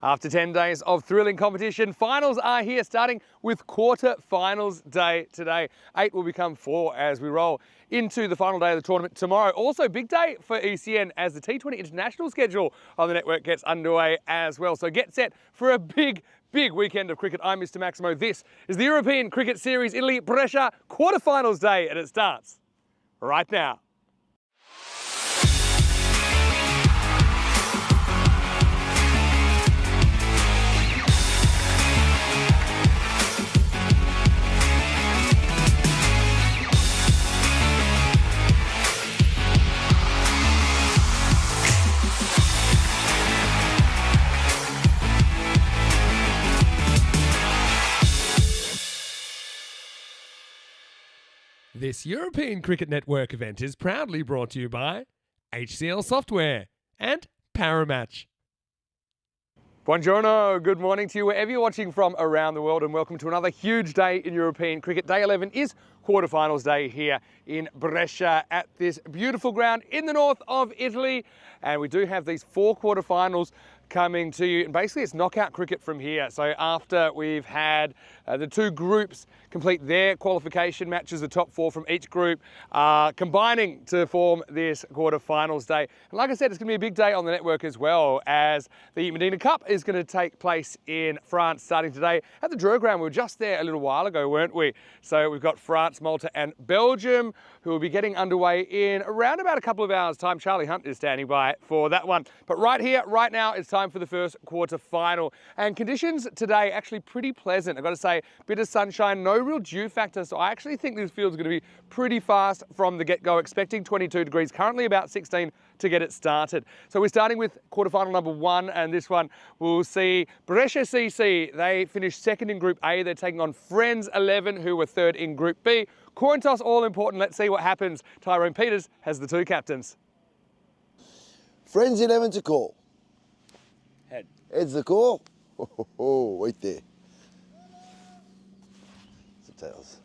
After 10 days of thrilling competition, finals are here, starting with quarter-finals day today. 8 will become 4 as we roll into the final day of the tournament tomorrow. Also, big day for ECN as the T10 international schedule on the network gets underway as well. So get set for a big weekend of cricket. I'm Mr. Maximo. This is the European Cricket Series Italy Brescia quarter-finals day, and it starts right now. This European Cricket Network event is proudly brought to you by HCL Software and Paramatch. Buongiorno, good morning to you wherever you're watching from around the world, and welcome to another huge day in European cricket. Day 11 is quarterfinals day here in Brescia at this beautiful ground in the north of Italy, and we do have these 4 quarterfinals coming to you, and basically it's knockout cricket from here. So after we've had the 2 groups complete their qualification matches, the top 4 from each group are combining to form this quarterfinals day. And like I said, it's going to be a big day on the network as well, as the Medina Cup is going to take place in France starting today at the Dreux Ground. We were just there a little while ago, weren't we? So we've got France, Malta and Belgium who will be getting underway in around about a couple of hours time. Charlie Hunt is standing by for that one. But right here, right now, it's time for the first quarter final. And conditions today actually pretty pleasant. I've got to say, bit of sunshine, no real dew factor. So I actually think this field's going to be pretty fast from the get-go, expecting 22 degrees, currently about 16 to get it started. So we're starting with quarterfinal number 1, and this one we'll see Brescia CC. They finished second in Group A. They're taking on Friends 11, who were third in Group B. Coin toss, all important. Let's see what happens. Tyrone Peters has the 2 captains. Friends 11 to call. Head. Head's the call. Oh, right there. It's the tails.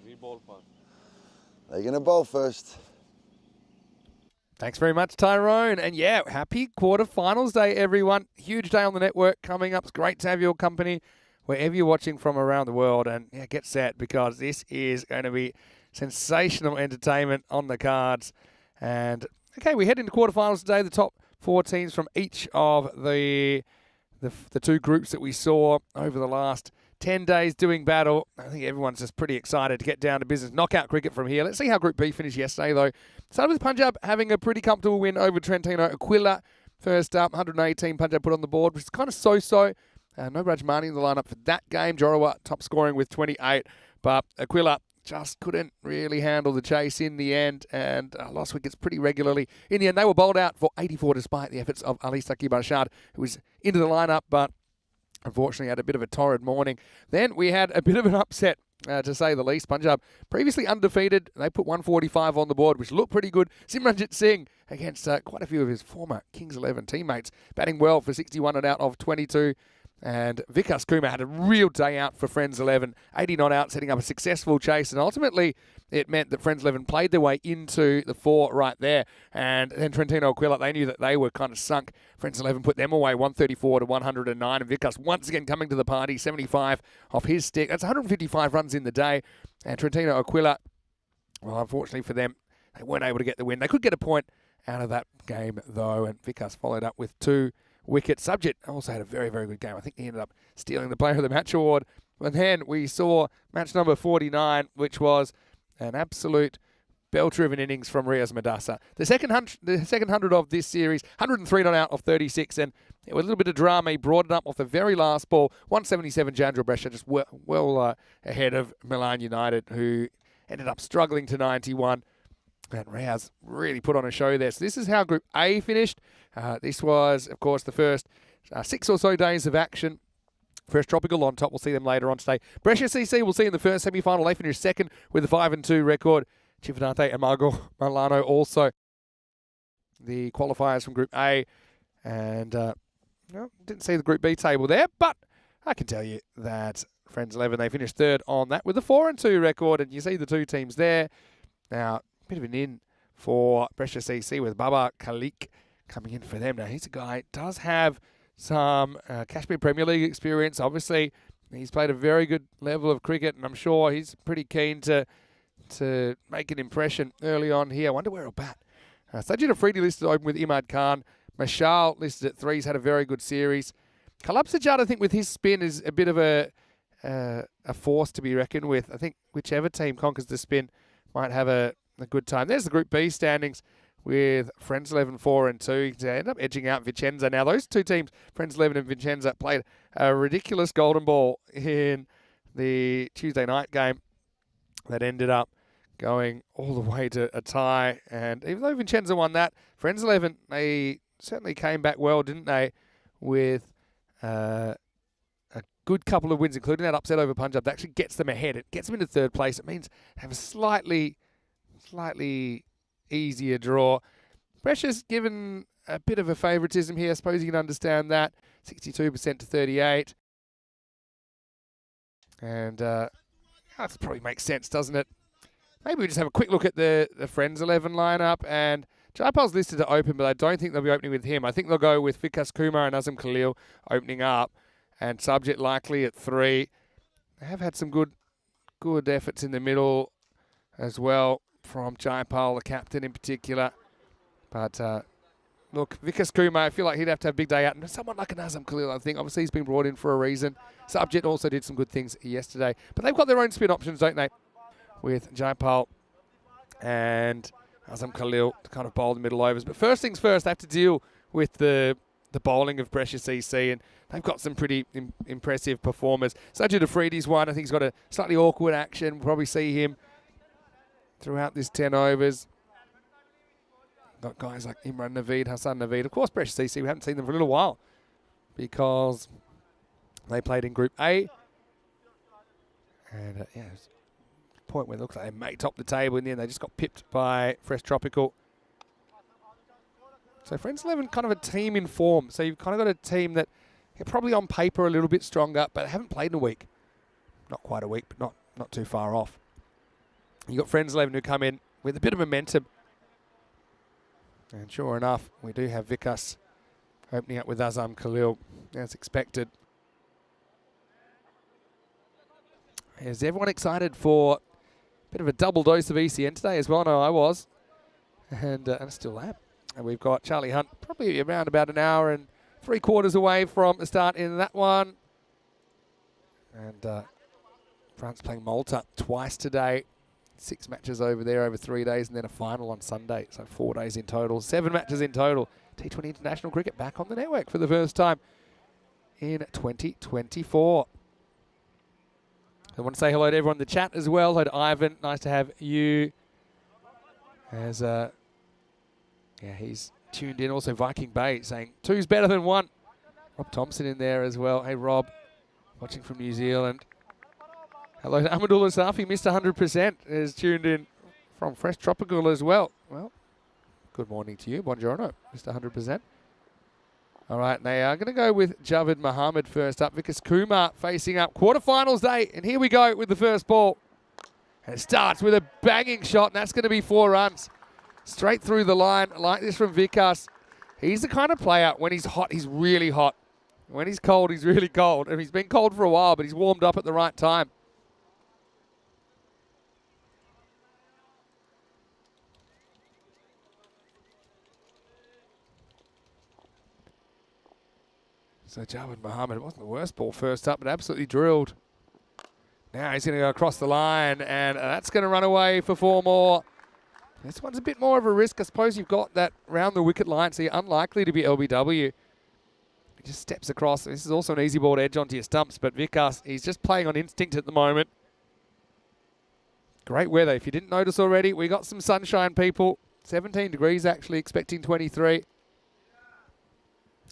They're going to bowl first. Thanks very much, Tyrone. And yeah, happy quarterfinals day, everyone. Huge day on the network coming up. It's great to have your company wherever you're watching from around the world. And yeah, get set, because this is going to be sensational entertainment on the cards. And okay, we head into quarterfinals today. The top 4 teams from each of the 2 groups that we saw over the last 10 days doing battle. I think everyone's just pretty excited to get down to business. Knockout cricket from here. Let's see how Group B finished yesterday, though. Started with Punjab having a pretty comfortable win over Trentino Aquila. First up, 118 Punjab put on the board, which is kind of so-so. No Rajmani in the lineup for that game. Jorawa top scoring with 28, but Aquila just couldn't really handle the chase in the end and lost wickets pretty regularly. In the end, they were bowled out for 84 despite the efforts of Ali Saqib Arshad, who was into the lineup, but unfortunately had a bit of a torrid morning. Then we had a bit of an upset, to say the least. Punjab, previously undefeated, they put 145 on the board, which looked pretty good. Simranjit Singh against quite a few of his former Kings 11 teammates, batting well for 61 and out of 22. And Vikas Kumar had a real day out for Friends 11, 80 not out, setting up a successful chase. And ultimately, it meant that Friends 11 played their way into the 4 right there. And then Trentino Aquila, they knew that they were kind of sunk. Friends 11 put them away 134 to 109. And Vikas once again coming to the party, 75 off his stick. That's 155 runs in the day. And Trentino Aquila, well, unfortunately for them, they weren't able to get the win. They could get a point out of that game, though. And Vikas followed up with 2 wickets. Subject also had a very good game. I think he ended up stealing the Player of the Match award. And then we saw match number 49, which was an absolute belter of an innings from Riaz Madassa. The second 100 of this series, 103 not out of 36, and it was a little bit of drama. He brought it up off the very last ball. 177 Jandra Brescia, just well ahead of Milan United, who ended up struggling to 91. And Riaz really put on a show there. So this is how Group A finished. This was, of course, the first 6 or so days of action. First Tropical on top. We'll see them later on today. Brescia CC we'll see in the first semi-final. They finished second with a 5-2 record. Civinate and Margo Milano also the qualifiers from Group A. And didn't see the Group B table there, but I can tell you that Friends 11, they finished third on that with a 4-2 record. And you see the 2 teams there. Now, bit of an in for Brescia CC with Baba Khalik coming in for them. Now, he's a guy, does have some Kashmir Premier League experience. Obviously, he's played a very good level of cricket, and I'm sure he's pretty keen to make an impression early on here. I wonder where he'll bat. Sajid Afridi listed open with Imad Khan. Mashal listed at 3. He's had a very good series. Kalab Sajjad, I think, with his spin is a bit of a force to be reckoned with. I think whichever team conquers the spin might have a good time. There's the Group B standings with Friends 11 4 and 2. They end up edging out Vicenza. Now, those two teams, Friends 11 and Vicenza, played a ridiculous golden ball in the Tuesday night game that ended up going all the way to a tie. And even though Vicenza won that, Friends 11, they certainly came back well, didn't they, with a good couple of wins, including that upset over Punjab. That actually gets them ahead. It gets them into third place. It means they have a slightly easier draw. Brescia's given a bit of a favouritism here. I suppose you can understand that. 62% to 38. And that probably makes sense, doesn't it? Maybe we just have a quick look at the Friends 11 lineup. And Jaipal's listed to open, but I don't think they'll be opening with him. I think they'll go with Vikas Kumar and Azam Khalil opening up. And Subject likely at 3. They have had some good efforts in the middle as well from Jaipal, the captain in particular. But look, Vikas Kumar, I feel like he'd have to have a big day out. And someone like an Azam Khalil, I think. Obviously, he's been brought in for a reason. Subject also did some good things yesterday. But they've got their own spin options, don't they? With Jaipal and Azam Khalil to kind of bowl the middle overs. But first things first, they have to deal with the bowling of Brescia CC, and they've got some pretty impressive performers. Sajid Afridi's one. I think he's got a slightly awkward action. We'll probably see him throughout this 10 overs. Got guys like Imran Naveed, Hassan Naveed. Of course, Brescia CC, we haven't seen them for a little while because they played in Group A. And yeah, it was a point where it looks like they may top the table. In the end, they just got pipped by Fresh Tropical. So Friends 11, kind of a team in form. So you've kind of got a team that are probably on paper a little bit stronger, but haven't played in a week. Not quite a week, but not too far off. You've got Friends 11 who come in with a bit of momentum. And sure enough, we do have Vikas opening up with Azam Khalil, as expected. Is everyone excited for a bit of a double dose of ECN today as well? No, I was. And I still am. And we've got Charlie Hunt probably around about an hour and 3/4 away from the start in that one. And France playing Malta twice today. 6 matches over there over 3 days, and then a final on Sunday. So 4 days in total. 7 matches in total. T20 International Cricket back on the network for the first time in 2024. I want to say hello to everyone in the chat as well. Hello to Ivan. Nice to have you. As yeah, he's tuned in. Also, Viking Bay saying 2's better than 1. Rob Thompson in there as well. Hey, Rob, watching from New Zealand. Hello to Amadullah Safi, missed 100%, is tuned in from Fresh Tropical as well. Well, good morning to you. Buongiorno, Mr. 100%. All right, they are going to go with Javed Mohammed first up. Vikas Kumar facing up. Quarterfinals day, and here we go with the first ball. And it starts with a banging shot, and that's going to be 4 runs. Straight through the line, like this from Vikas. He's the kind of player, when he's hot, he's really hot. When he's cold, he's really cold. And he's been cold for a while, but he's warmed up at the right time. So Javed Mohammed, it wasn't the worst ball first up, but absolutely drilled. Now he's going to go across the line, and that's going to run away for 4 more. This one's a bit more of a risk. I suppose you've got that round the wicket line, so you're unlikely to be LBW. He just steps across. This is also an easy ball to edge onto your stumps, but Vikas, he's just playing on instinct at the moment. Great weather. If you didn't notice already, we got some sunshine, people. 17 degrees, actually, expecting 23.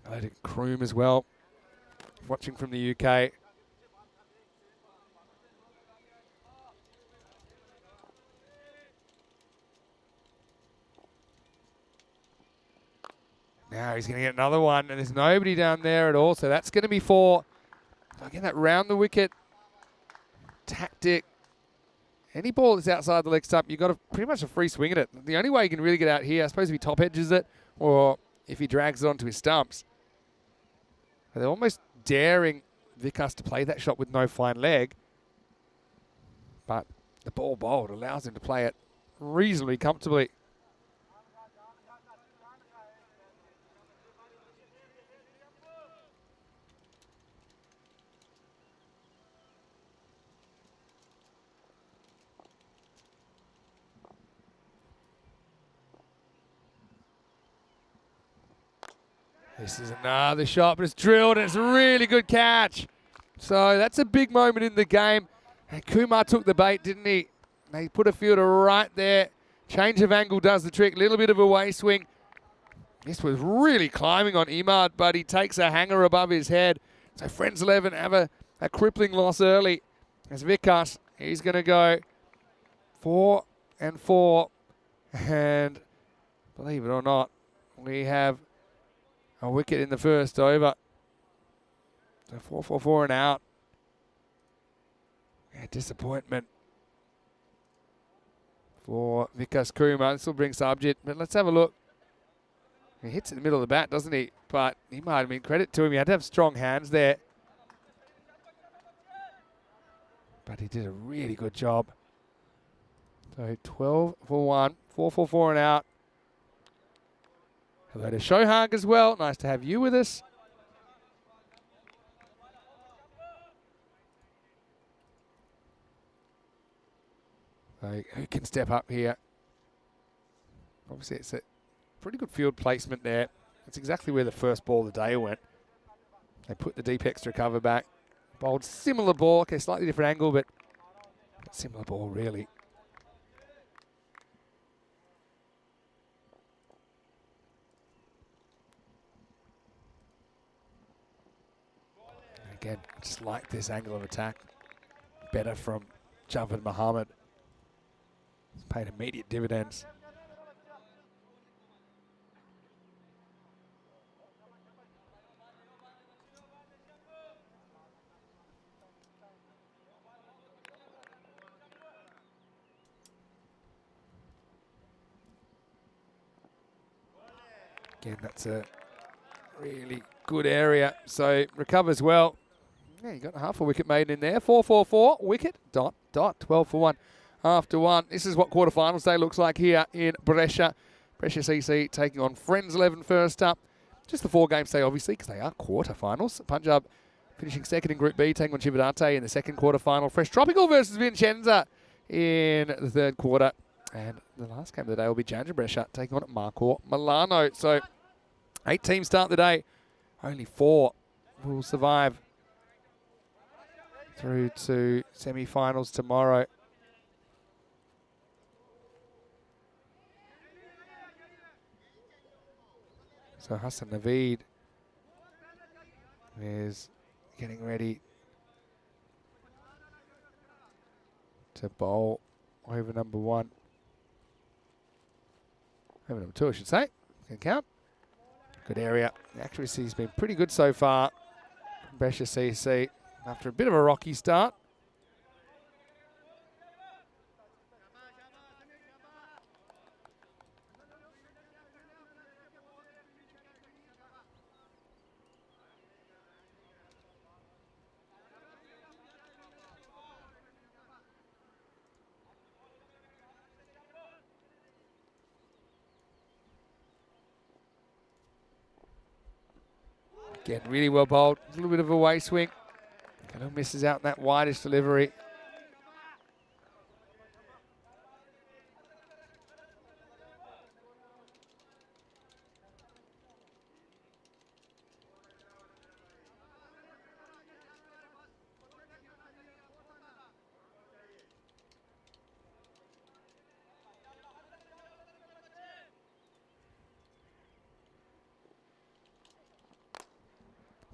Hello to Kroom as well, watching from the UK. Now he's going to get another one, and there's nobody down there at all, so that's going to be 4. Again, that round the wicket tactic. Any ball that's outside the leg stump, you've got pretty much a free swing at it. The only way you can really get out here, I suppose, if he top edges it, or if he drags it onto his stumps. They're almost daring Vikas to play that shot with no fine leg. But the ball bowled allows him to play it reasonably comfortably. This is another shot, but it's drilled and it's a really good catch. So that's a big moment in the game. And Kumar took the bait, didn't he? They put a fielder right there. Change of angle does the trick. Little bit of a way swing. This was really climbing on Imad, but he takes a hanger above his head. So Friends 11 have a crippling loss early. As Vikas, he's going to go 4 and 4. And believe it or not, we have a wicket in the first over. So 4-4-4 and out. Yeah, disappointment for Vikas Kumar. This will bring Sabjit, but let's have a look. He hits in the middle of the bat, doesn't he? But he might have been credit to him. He had to have strong hands there. But he did a really good job. So 12 for 1, 4-4-4 and out. Hello to Shohag as well. Nice to have you with us. So who can step up here? Obviously, it's a pretty good field placement there. That's exactly where the first ball of the day went. They put the deep extra cover back. Bowled similar ball. Okay, slightly different angle, but similar ball, really. Again, just like this angle of attack. Better from Javed Mohammed. It's paid immediate dividends. Again, that's a really good area. So recovers well. Yeah, you got half a wicket made in there. 4-4-4, wicket, dot, 12 for 1 after 1. This is what quarterfinals day looks like here in Brescia. Brescia CC taking on Friends 11 first up. Just the 4 games day, obviously, because they are quarterfinals. Punjab finishing second in Group B, taking on Chivadante in the second quarterfinal. Fresh Tropical versus Vincenza in the third quarter. And the last game of the day will be Janja Brescia taking on Marco Milano. So 8 teams start the day. Only 4 will survive through to semi-finals tomorrow. So Hassan Naveed is getting ready to bowl over number 1. Over number 2, I should say. Can count. Good area. The accuracy's been pretty good so far from Brescia CC after a bit of a rocky start. Again, really well bowled. A little bit of a way swing. Kind of misses out in that widest delivery.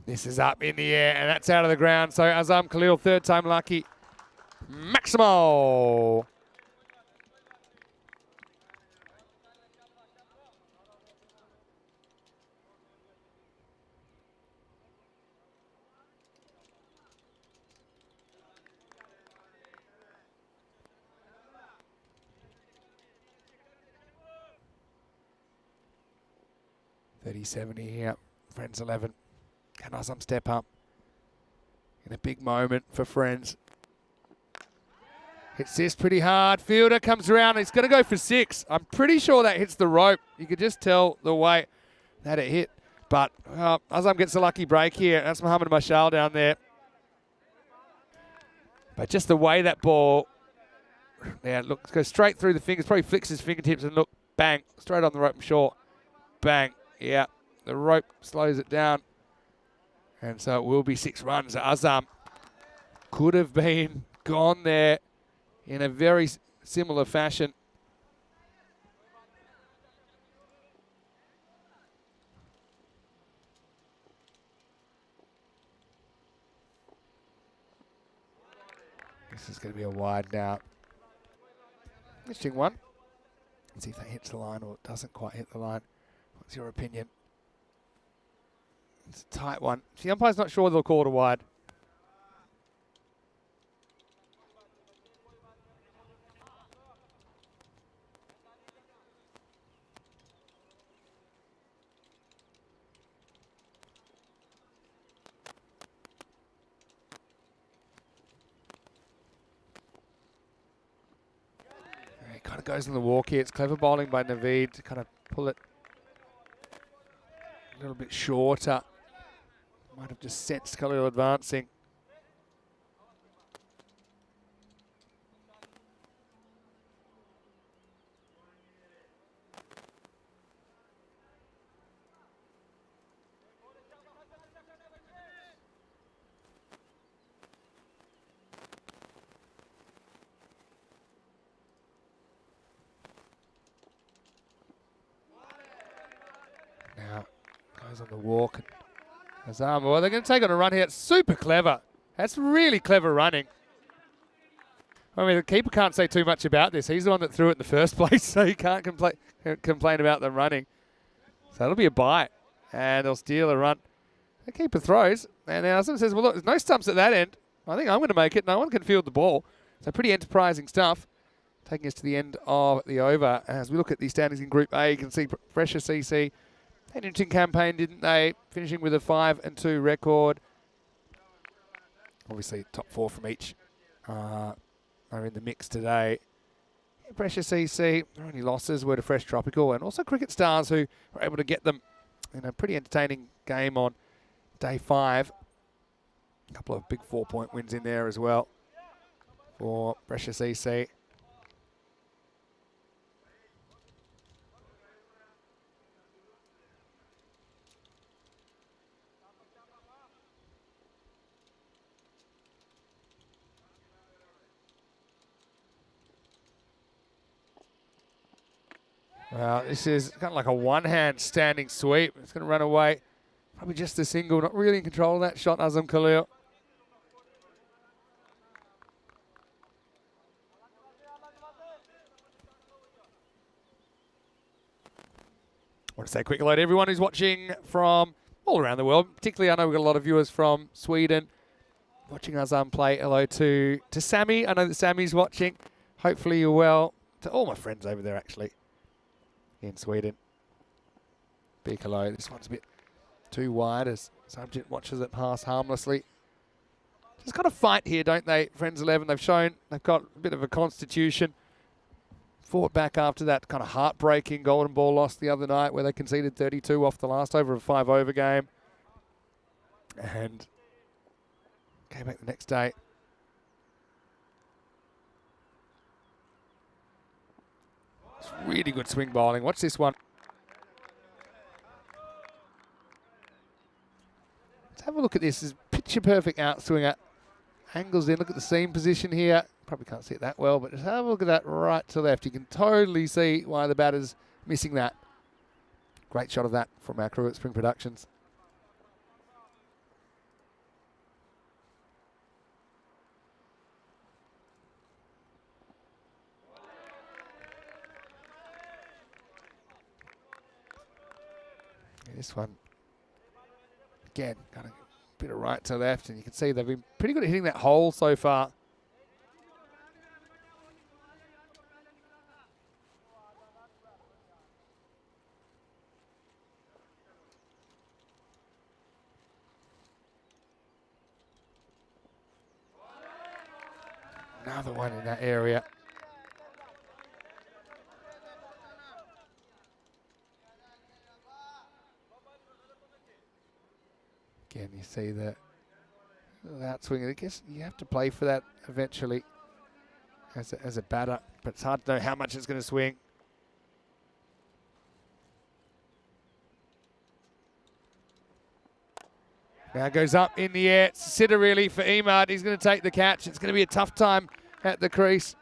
This is up in the air, and that's out of the ground. So Azam Khalil, third time lucky. Maximo. .30-70 here, Friends 11. Can Azam step up in a big moment for friends? Hits this pretty hard. Fielder comes around. He's going to go for 6. I'm pretty sure that hits the rope. You could just tell the way that it hit. But Azam gets a lucky break here. That's Mohamed Mashal down there. But just the way that ball, yeah, look, goes straight through the fingers. Probably flicks his fingertips and look, bang, straight on the rope and short. Bang, yeah. The rope slows it down. And so it will be 6 runs. Azam could have been gone there in a very similar fashion. This is going to be a wide now. Interesting one. Let's see if that hits the line or it doesn't quite hit the line. What's your opinion? It's a tight one. The umpire's not sure they'll call it a wide. He kind of goes in the walk here. It's clever bowling by Naveed to kind of pull it a little bit shorter. Might have just sensed Khalil advancing. Now goes on the walk. Azam, well, they're going to take on a run here. It's super clever. That's really clever running. I mean, the keeper can't say too much about this. He's the one that threw it in the first place, so he can't complain about them running. So that'll be a bite, and they'll steal a run. The keeper throws, and now Azam says, well, look, there's no stumps at that end. I think I'm going to make it. No one can field the ball. So pretty enterprising stuff. Taking us to the end of the over. As we look at the standings in Group A, you can see Brescia CC had an interesting campaign, didn't they? Finishing with a 5-2 record. Obviously, top 4 from each are in the mix today. Brescia CC, their only losses were to Fresh Tropical and also Cricket Stars, who were able to get them in a pretty entertaining game on day 5. A couple of big 4-point wins in there as well for Brescia CC. Well, this is kind of like a one-hand standing sweep. It's going to run away. Probably just a single. Not really in control of that shot, Azam Khalil. I want to say a quick hello to everyone who's watching from all around the world. Particularly, I know we've got a lot of viewers from Sweden watching Azam play. Hello to Sammy. I know that Sammy's watching. Hopefully you're well. To all my friends over there, actually, in Sweden. Big hello. This one's a bit too wide as Subject watches it pass harmlessly. Just got to fight here, don't they? Friends 11, they've shown they've got a bit of a constitution. Fought back after that kind of heartbreaking golden ball loss the other night where they conceded 32 off the last over of a 5-over game. And came back the next day. It's really good swing bowling. Watch this one. Let's have a look at this. This is picture perfect outswinger. Angles in. Look at the seam position here. Probably can't see it that well, but just have a look at that right to left. You can totally see why the batter's missing that. Great shot of that from our crew at Spring Productions. This one, again, kind of a bit of right to left, and you can see they've been pretty good at hitting that hole so far. Another one in that area. Again, you see that outswing. I guess you have to play for that eventually as a batter, but it's hard to know how much it's going to swing. Now goes up in the air. It's a sitter really for Emad. He's going to take the catch. It's going to be a tough time at the crease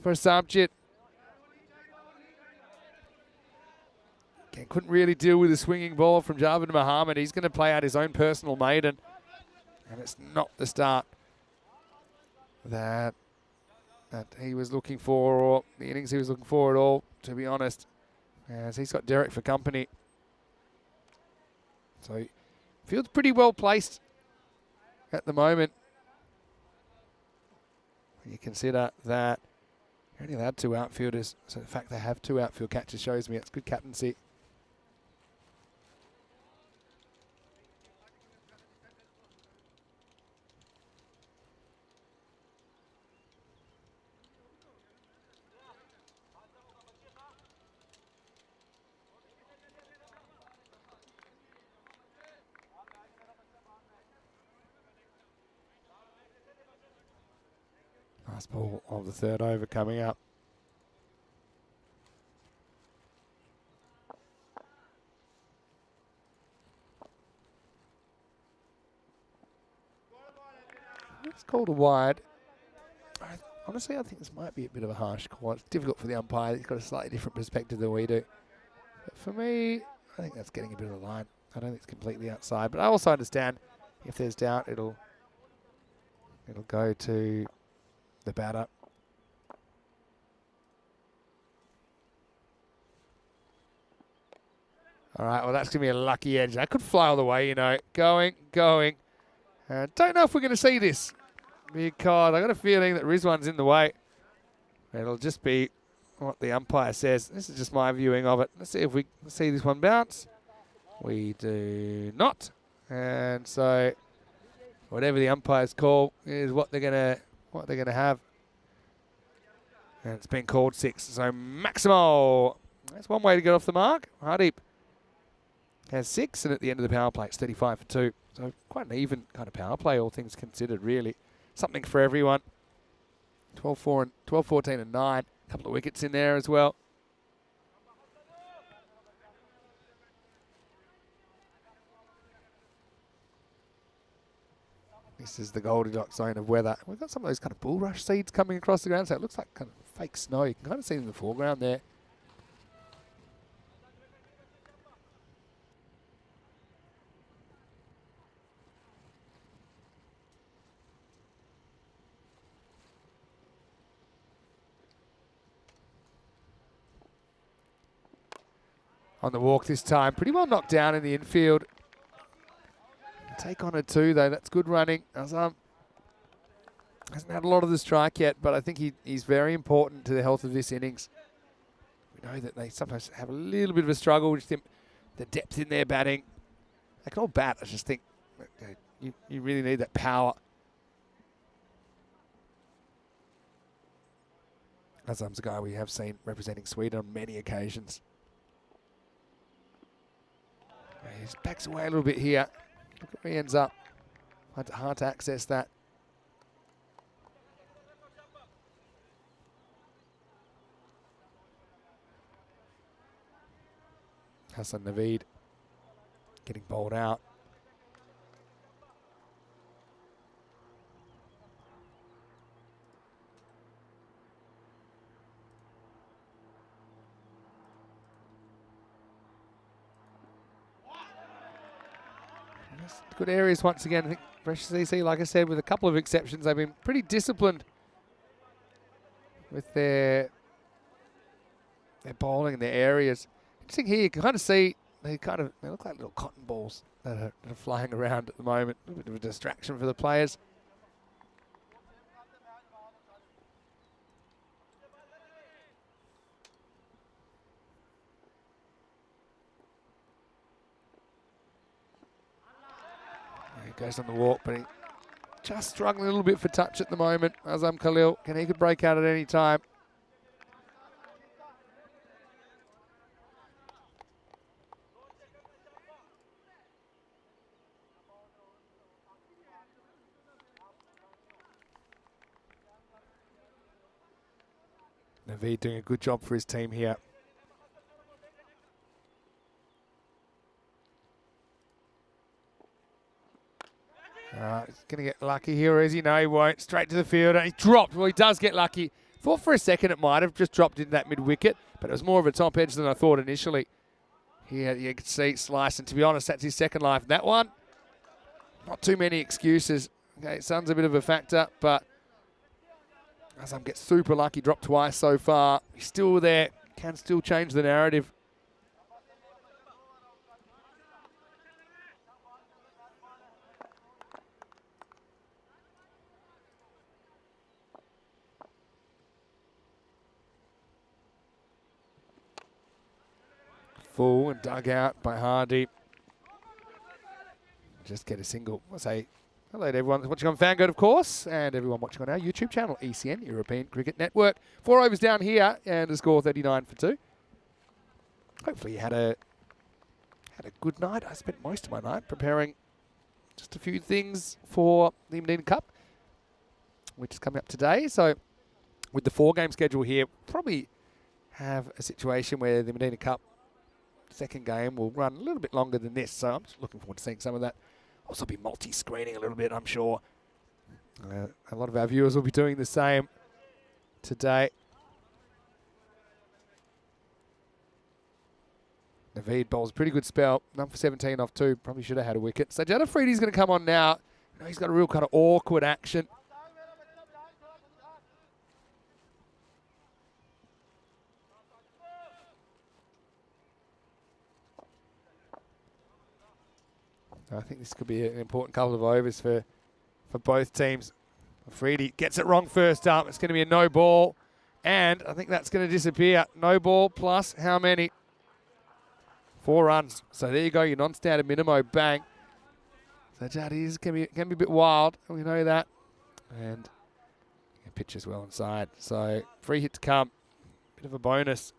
for Samjit. Again, couldn't really deal with the swinging ball from Javed Muhammad. He's going to play out his own personal maiden. And it's not the start that he was looking for, or the innings he was looking for at all, to be honest, as he's got Derek for company. So he feels pretty well placed at the moment. When you consider that you're only allowed 2 outfielders, so the fact they have 2 outfield catches shows me it's good captaincy. Last ball of the 3rd over coming up. It's called a wide. Honestly, I think this might be a bit of a harsh call. It's difficult for the umpire. He's got a slightly different perspective than we do. But for me, I think that's getting a bit of the line. I don't think it's completely outside, but I also understand if there's doubt, it'll go to the batter. All right, well, that's going to be a lucky edge. That could fly all the way, you know. Going. Don't know if we're going to see this because I got a feeling that Rizwan's in the way. It'll just be what the umpire says. This is just my viewing of it. Let's see if we see this one bounce. We do not. And so whatever the umpires call is what they're going to have. And it's been called 6. So Maximo. That's one way to get off the mark. Hardeep has 6, and at the end of the power play, it's 35 for 2. So quite an even kind of power play, all things considered, really. Something for everyone. 12-4 and 12-14 and 9. A couple of wickets in there as well. This is the Goldilocks zone of weather. We've got some of those kind of bulrush seeds coming across the ground, so it looks like kind of fake snow. You can kind of see them in the foreground there. On the walk this time, pretty well knocked down in the infield. Take on a 2 though, that's good running. Azam hasn't had a lot of the strike yet, but I think he's very important to the health of this innings. We know that they sometimes have a little bit of a struggle with the depth in their batting. They can all bat, I just think you really need that power. Azam's a guy we have seen representing Sweden on many occasions. He backs away a little bit here. Look at where he ends up. Hard to access that. Hassan Naveed getting bowled out. Good areas once again. I think Brescia CC, like I said, with a couple of exceptions, they've been pretty disciplined with their bowling and their areas. Interesting here, you can kind of see they look like little cotton balls that are flying around at the moment. A bit of a distraction for the players. He goes on the walk, but he just struggling a little bit for touch at the moment. Azam Khalil, he could break out at any time. Naveed doing a good job for his team here. He's going to get lucky here, or is he? No, he won't. Straight to the field, and he dropped. Well, he does get lucky. Thought for a second it might have just dropped into that mid-wicket, but it was more of a top edge than I thought initially. Here you could see slice, and to be honest, that's his second life. That one, not too many excuses. Okay, sun's a bit of a factor, but Azam gets super lucky, dropped twice so far. He's still there, can still change the narrative. Full and dug out by Hardy. Just get a single. I'll say hello to everyone watching on Vanguard, of course, and everyone watching on our YouTube channel, ECN, European Cricket Network. 4 overs down here, and a score 39 for 2. Hopefully you had a good night. I spent most of my night preparing just a few things for the Medina Cup, which is coming up today. So with the 4-game schedule here, probably have a situation where the Medina Cup second game will run a little bit longer than this. So I'm just looking forward to seeing some of that. Also be multi-screening a little bit, I'm sure. A lot of our viewers will be doing the same today. Naveed bowls a pretty good spell. None for 17 off 2. Probably should have had a wicket. So Jad Afridi's going to come on now. He's got a real kind of awkward action. I think this could be an important couple of overs for both teams. Afridi gets it wrong first up. It's going to be a no ball. And I think that's going to disappear. No ball plus how many? 4 runs. So there you go, your non-standard minimo bang. So Jad can be a bit wild. We know that. And pitch as well inside. So free hit to come. Bit of a bonus.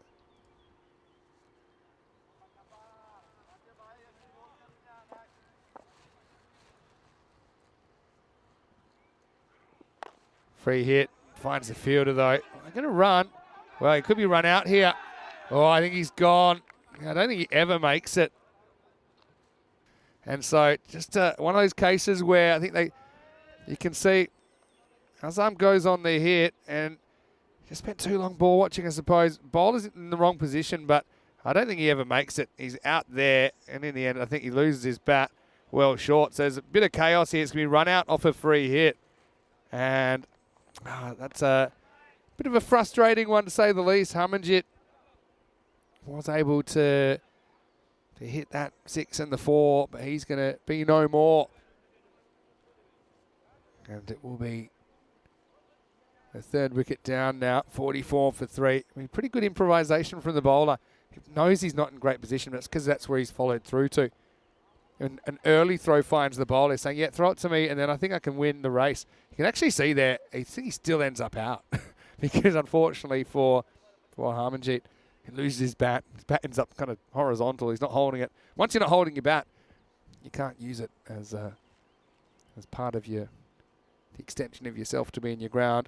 Free hit, finds the fielder though. They're going to run. Well, he could be run out here. Oh, I think he's gone. I don't think he ever makes it. And so just one of those cases where I think you can see Azam goes on the hit and just spent too long ball watching, I suppose. Bowler's in the wrong position, but I don't think he ever makes it. He's out there, and in the end, I think he loses his bat well short. So there's a bit of chaos here. It's going to be run out off a free hit. And that's a bit of a frustrating one, to say the least. Harmanjit was able to hit that 6 and the 4, but he's going to be no more. And it will be the 3rd wicket down now, 44 for 3. I mean, pretty good improvisation from the bowler. He knows he's not in great position, but it's because that's where he's followed through to. And an early throw finds the bowler, saying, yeah, throw it to me, and then I think I can win the race. You can actually see there, I think he still ends up out. Because unfortunately for Harmanjit, he loses his bat. His bat ends up kind of horizontal. He's not holding it. Once you're not holding your bat, you can't use it as part of the extension of yourself to be in your ground.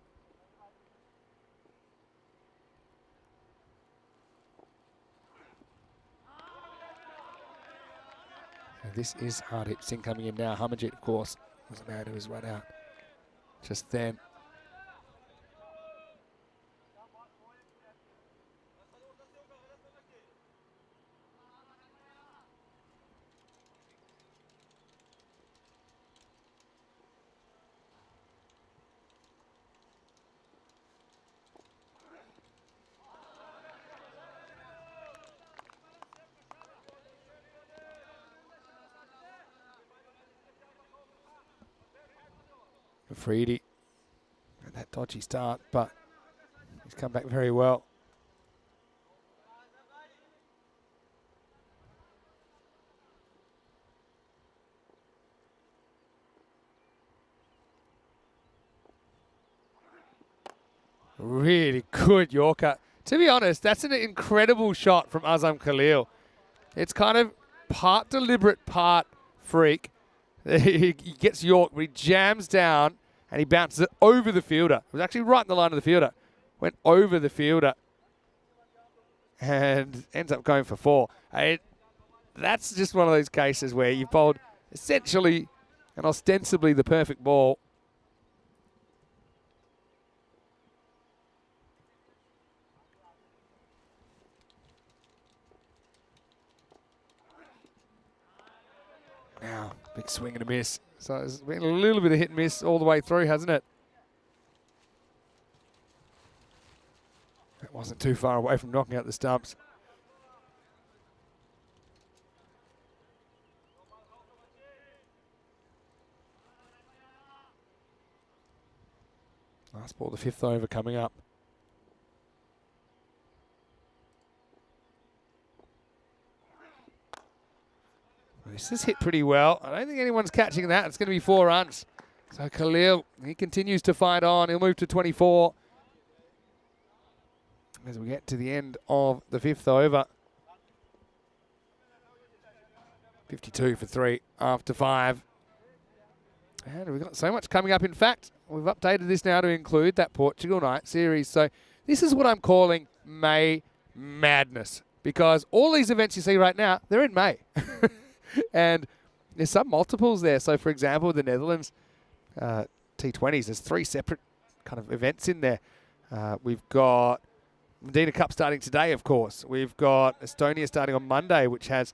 This is Hardeep Singh coming in now. Harmanjit, of course, was the man who was run out just then. Afridi, that dodgy start, but he's come back very well. Really good Yorker. To be honest, that's an incredible shot from Azam Khalil. It's kind of part deliberate, part freak. He gets York, but he jams down and he bounces it over the fielder. It was actually right in the line of the fielder. Went over the fielder and ends up going for 4. That's just one of those cases where you've bowled essentially and ostensibly the perfect ball. Now, big swing and a miss. So it's been a little bit of hit and miss all the way through, hasn't it? That wasn't too far away from knocking out the stumps. Last ball, the 5th over coming up. This is hit pretty well. I don't think anyone's catching that. It's going to be 4 runs. So Khalil, he continues to fight on. He'll move to 24 as we get to the end of the 5th over. 52 for 3 after 5. And we've got so much coming up. In fact, we've updated this now to include that Portugal night series. So this is what I'm calling May Madness, because all these events you see right now, they're in May. And there's some multiples there. So, for example, the Netherlands T20s, there's 3 separate kind of events in there. We've got Medina Cup starting today, of course. We've got Estonia starting on Monday, which has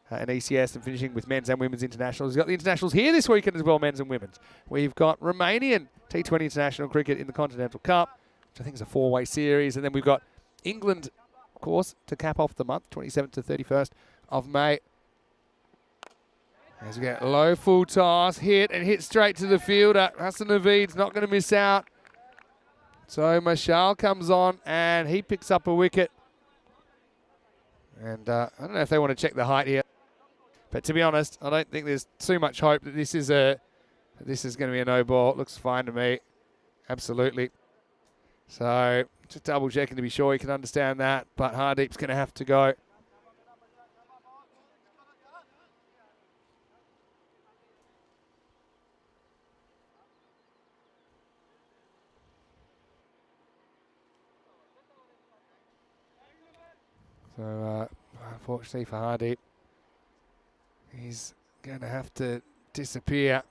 an ECS and finishing with men's and women's internationals. We've got the internationals here this weekend as well, men's and women's. We've got Romanian T20 international cricket in the Continental Cup, which I think is a 4-way series. And then we've got England, of course, to cap off the month, 27th to 31st of May. As we get low full toss, hit straight to the fielder. Hassan Naveed's not going to miss out. So Mashal comes on and he picks up a wicket. And I don't know if they want to check the height here. But to be honest, I don't think there's too much hope that this is going to be a no ball. It looks fine to me. Absolutely. So just double checking to be sure you can understand that. But Hardeep's going to have to go. So, unfortunately for Hardeep, he's going to have to disappear.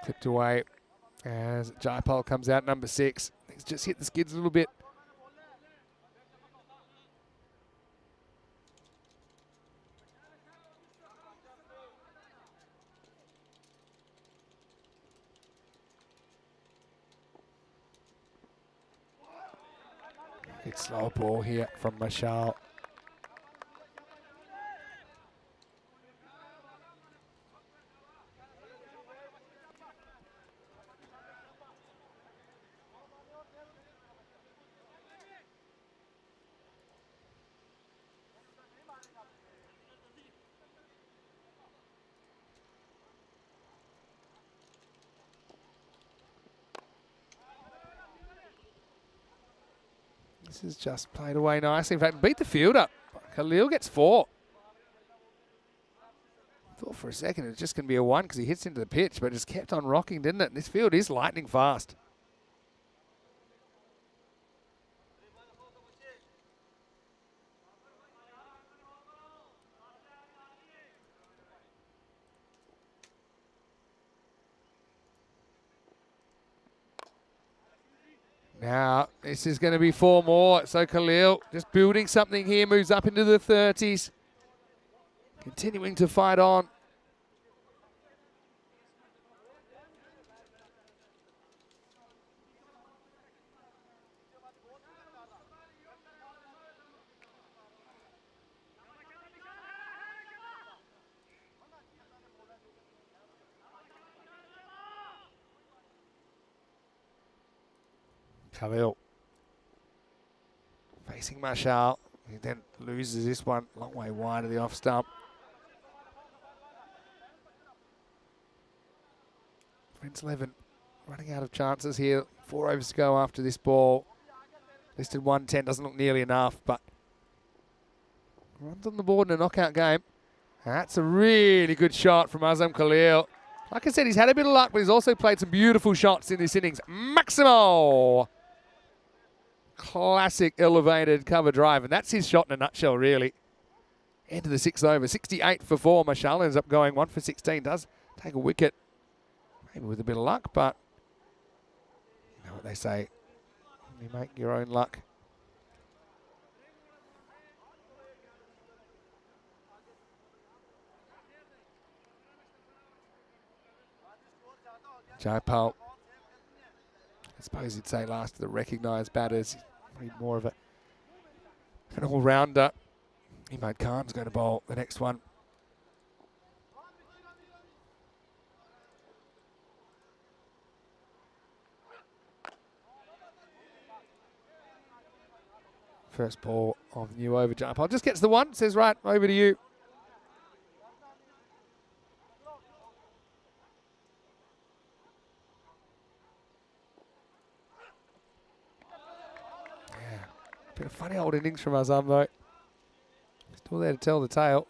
Clipped away as Jaipal comes out, number 6. He's just hit the skids a little bit. Good slow ball here from Mashal. This is just played away nicely. In fact, beat the fielder. Khalil gets 4. Thought for a second it was just going to be a 1 because he hits into the pitch, but just kept on rocking, didn't it? This field is lightning fast. Now, this is going to be 4 more. So Khalil just building something here, moves up into the 30s. Continuing to fight on. Khalil facing Marshall. He then loses this one, long way wide of the off stump. Friends 11 running out of chances here. 4 overs to go after this ball. Listed 110, doesn't look nearly enough, but runs on the board in a knockout game. That's a really good shot from Azam Khalil. Like I said, he's had a bit of luck, but he's also played some beautiful shots in this innings. Maximo! Classic elevated cover drive, and that's his shot in a nutshell, really. End of the 6th over, 68 for 4. Marshall ends up going 1 for 16. Does take a wicket, maybe with a bit of luck, but you know what they say, you make your own luck. Jaipal, I suppose you'd say last of the recognised batters, probably more of an all-rounder. Imad Khan's going to bowl the next one. First ball of the new over. Jaipal just gets the one, says right, over to you. Been a funny old innings from Azam though. Still there to tell the tale.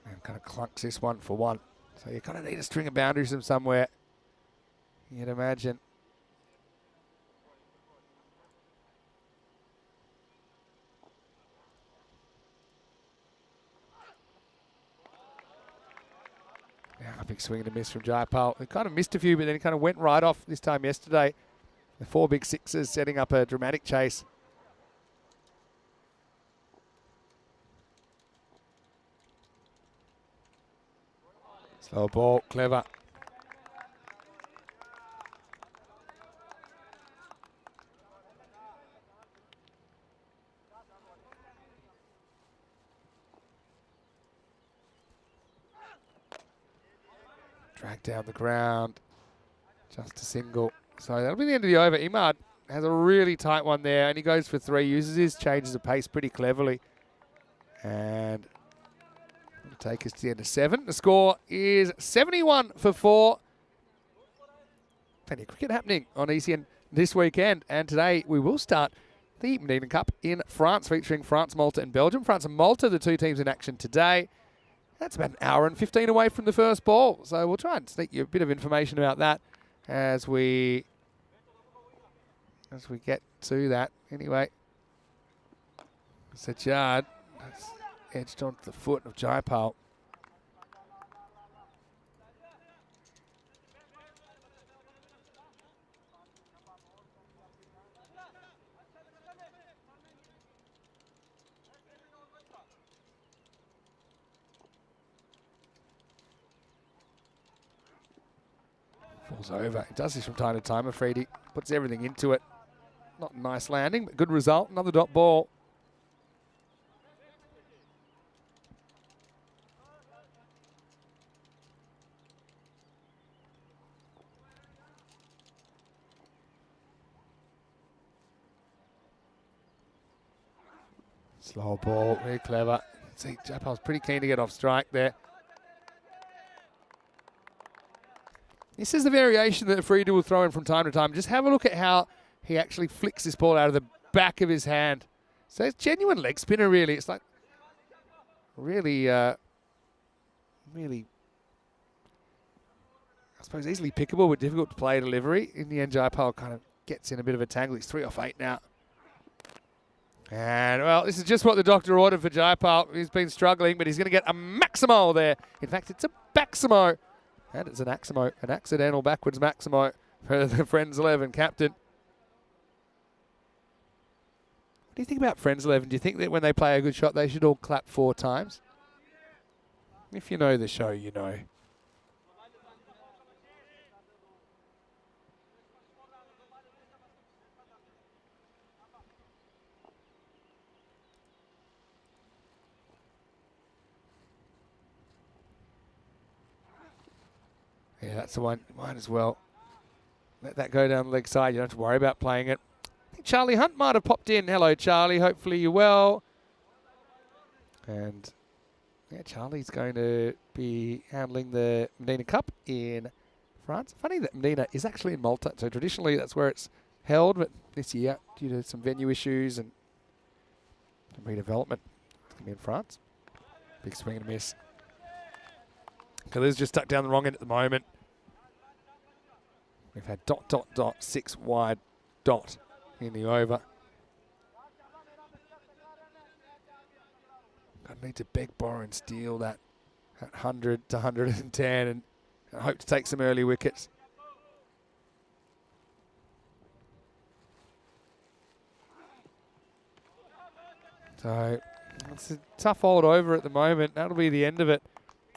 And kind of clunks this one for 1. So you kind of need a string of boundaries from somewhere, you'd imagine. A big swing and a miss from Jaipal. He kind of missed a few, but then he kind of went right off this time yesterday. The 4 big sixes setting up a dramatic chase. Slow ball, clever. Drag down the ground, just a single. So that'll be the end of the over. Imad has a really tight one there, and he goes for 3, uses his changes of pace pretty cleverly. And it'll take us to the end of 7. The score is 71 for 4. Plenty of cricket happening on ECN this weekend, and today we will start the Medina Cup in France, featuring France, Malta and Belgium. France and Malta, the 2 teams in action today. That's about an hour and 15 away from the first ball. So we'll try and sneak you a bit of information about that as we get to that. Anyway, Sajjad has edged onto the foot of Jaipal. Falls over. He does this from time to time. Afridi puts everything into it. Not a nice landing, but good result. Another dot ball. Slow ball, very clever. See, Jaipal's pretty keen to get off strike there. This is the variation that Afridi will throw in from time to time. Just have a look at how he actually flicks this ball out of the back of his hand. So it's genuine leg spinner, really. It's like really, really, I suppose, easily pickable, but difficult to play delivery. In the end, Jaipal kind of gets in a bit of a tangle. He's 3 off 8 now. And, well, this is just what the doctor ordered for Jaipal. He's been struggling, but he's going to get a Maximo there. In fact, it's a Baximo. And it's an Aximo, an accidental backwards Maximo for the Friends 11 captain. What do you think about Friends 11? Do you think that when they play a good shot, they should all clap 4 times? If you know the show, you know. Yeah, that's the one. Might as well let that go down the leg side. You don't have to worry about playing it. I think Charlie Hunt might have popped in. Hello, Charlie. Hopefully you're well. And yeah, Charlie's going to be handling the Medina Cup in France. Funny that Medina is actually in Malta. So traditionally that's where it's held. But this year, due to some venue issues and redevelopment, it's going to be in France. Big swing and a miss. Khalil's just tucked down the wrong end at the moment. We've had ... 6 wide ... in the over. I need to beg, borrow and steal that at 100 to 110 and I hope to take some early wickets. So it's a tough old over at the moment. That'll be the end of it.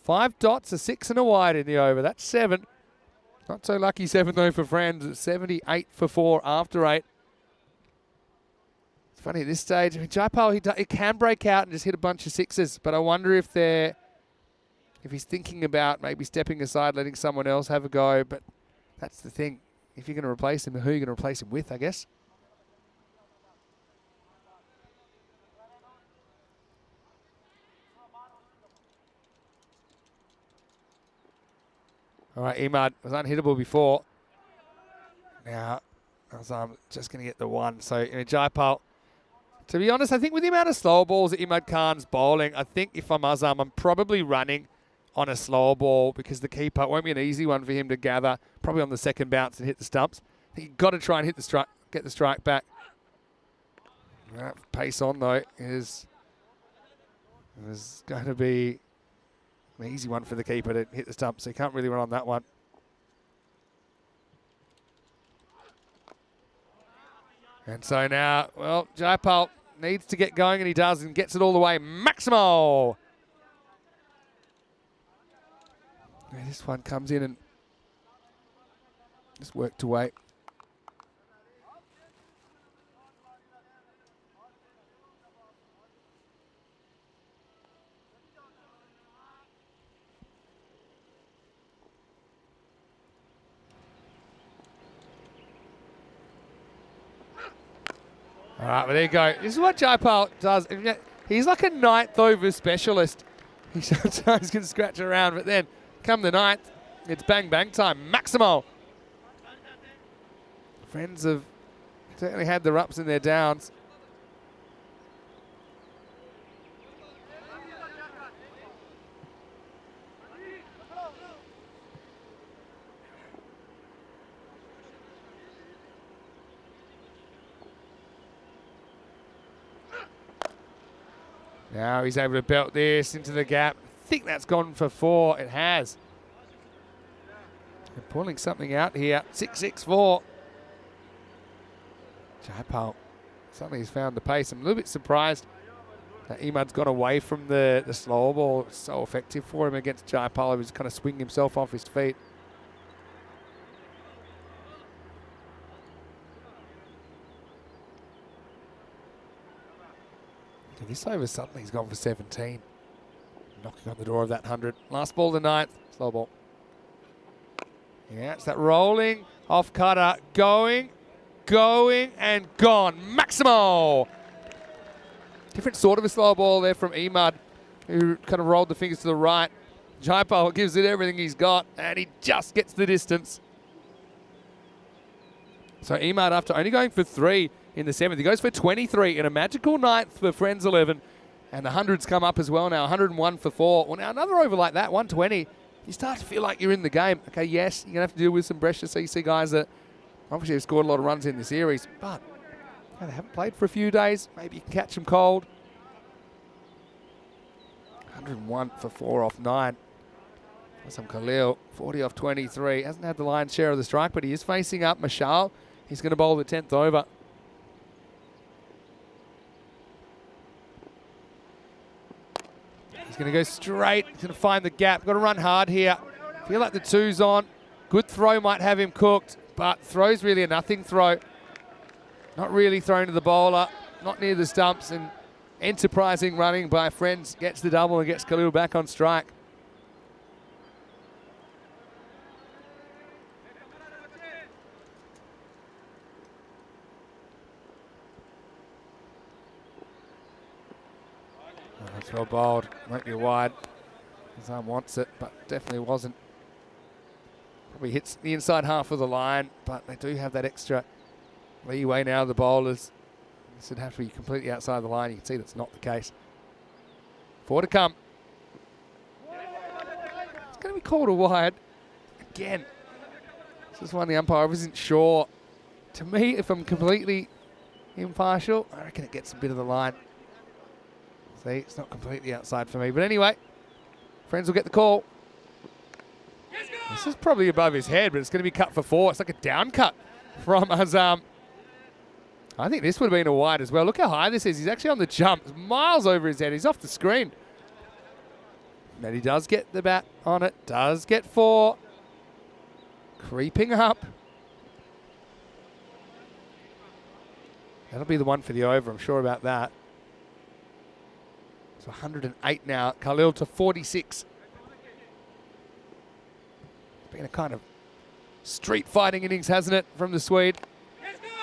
5 dots, a 6 and a wide in the over. That's 7. Not so lucky 7 though for Friends. It's 78 for 4 after 8. It's funny at this stage. I mean, Jaipal, he can break out and just hit a bunch of 6s, but I wonder if he's thinking about maybe stepping aside, letting someone else have a go. But that's the thing. If you're going to replace him, who are you going to replace him with, I guess? All right, Imad was unhittable before. Now, Azam just going to get the 1. So, Jaipal, to be honest, I think with the amount of slow balls that Imad Khan's bowling, I think if I'm Azam, I'm probably running on a slower ball because the keeper won't be an easy one for him to gather, probably on the second bounce and hit the stumps. I think you've got to try and hit the strike, get the strike back. That pace on, though, is going to be an easy one for the keeper to hit the stump, so you can't really run on that one. And so now, well, Jaipal needs to get going, and he does, and gets it all the way. Maximo! And this one comes in and just worked away. All right, well, there you go. This is what Jaipal does. He's like a ninth over specialist. He sometimes can scratch around, but then come the ninth, it's bang, bang time. Maximo. Friends have certainly had their ups and their downs. Now he's able to belt this into the gap. I think that's gone for 4. It has. They're pulling something out here. 6-6-4. Jaipal suddenly he's found the pace. I'm a little bit surprised that Imad's gone away from the slower ball. It's so effective for him against Jaipal. He's kind of swinging himself off his feet. This over suddenly he's gone for 17. Knocking on the door of that 100. Last ball of the 9th. Slow ball. Yeah, it's that rolling off cutter. Going, and gone. Maximo! Different sort of a slow ball there from Imad, who kind of rolled the fingers to the right. Jaipal gives it everything he's got, and he just gets the distance. So Imad, after only going for 3 in the 7th, he goes for 23 in a magical 9th for Friends 11. And the 100s come up as well now, 101 for 4. Well, now another over like that, 120, you start to feel like you're in the game. Okay, yes, you're going to have to deal with some Brescia CC guys that obviously have scored a lot of runs in the series, but they haven't played for a few days. Maybe you can catch them cold. 101 for 4 off 9. Some Khalil, 40 off 23. Hasn't had the lion's share of the strike, but he is facing up Mashal. He's going to bowl the 10th over. He's going to go straight. He's going to find the gap. Got to run hard here. Feel like the 2's on. Good throw might have him cooked, but throw's really a nothing throw. Not really thrown to the bowler. Not near the stumps. And enterprising running by Friends gets the double and gets Khalil back on strike. It's well bowled. Might be wide. His arm wants it, but definitely wasn't. Probably hits the inside half of the line, but they do have that extra leeway now, the bowlers. This would have to be completely outside the line. You can see that's not the case. 4 to come. It's going to be called a wide. Again, this is one the umpire wasn't sure. To me, if I'm completely impartial, I reckon it gets a bit of the line. See, it's not completely outside for me. But anyway, friends will get the call. This is probably above his head, but it's going to be cut for 4. It's like a down cut from Azam. I think this would have been a wide as well. Look how high this is. He's actually on the jump. It's miles over his head. He's off the screen. And he does get the bat on it. Does get 4. Creeping up. That'll be the one for the over. I'm sure about that. So 108 now. Khalil to 46. It's been a kind of street fighting innings, hasn't it, from the Swede?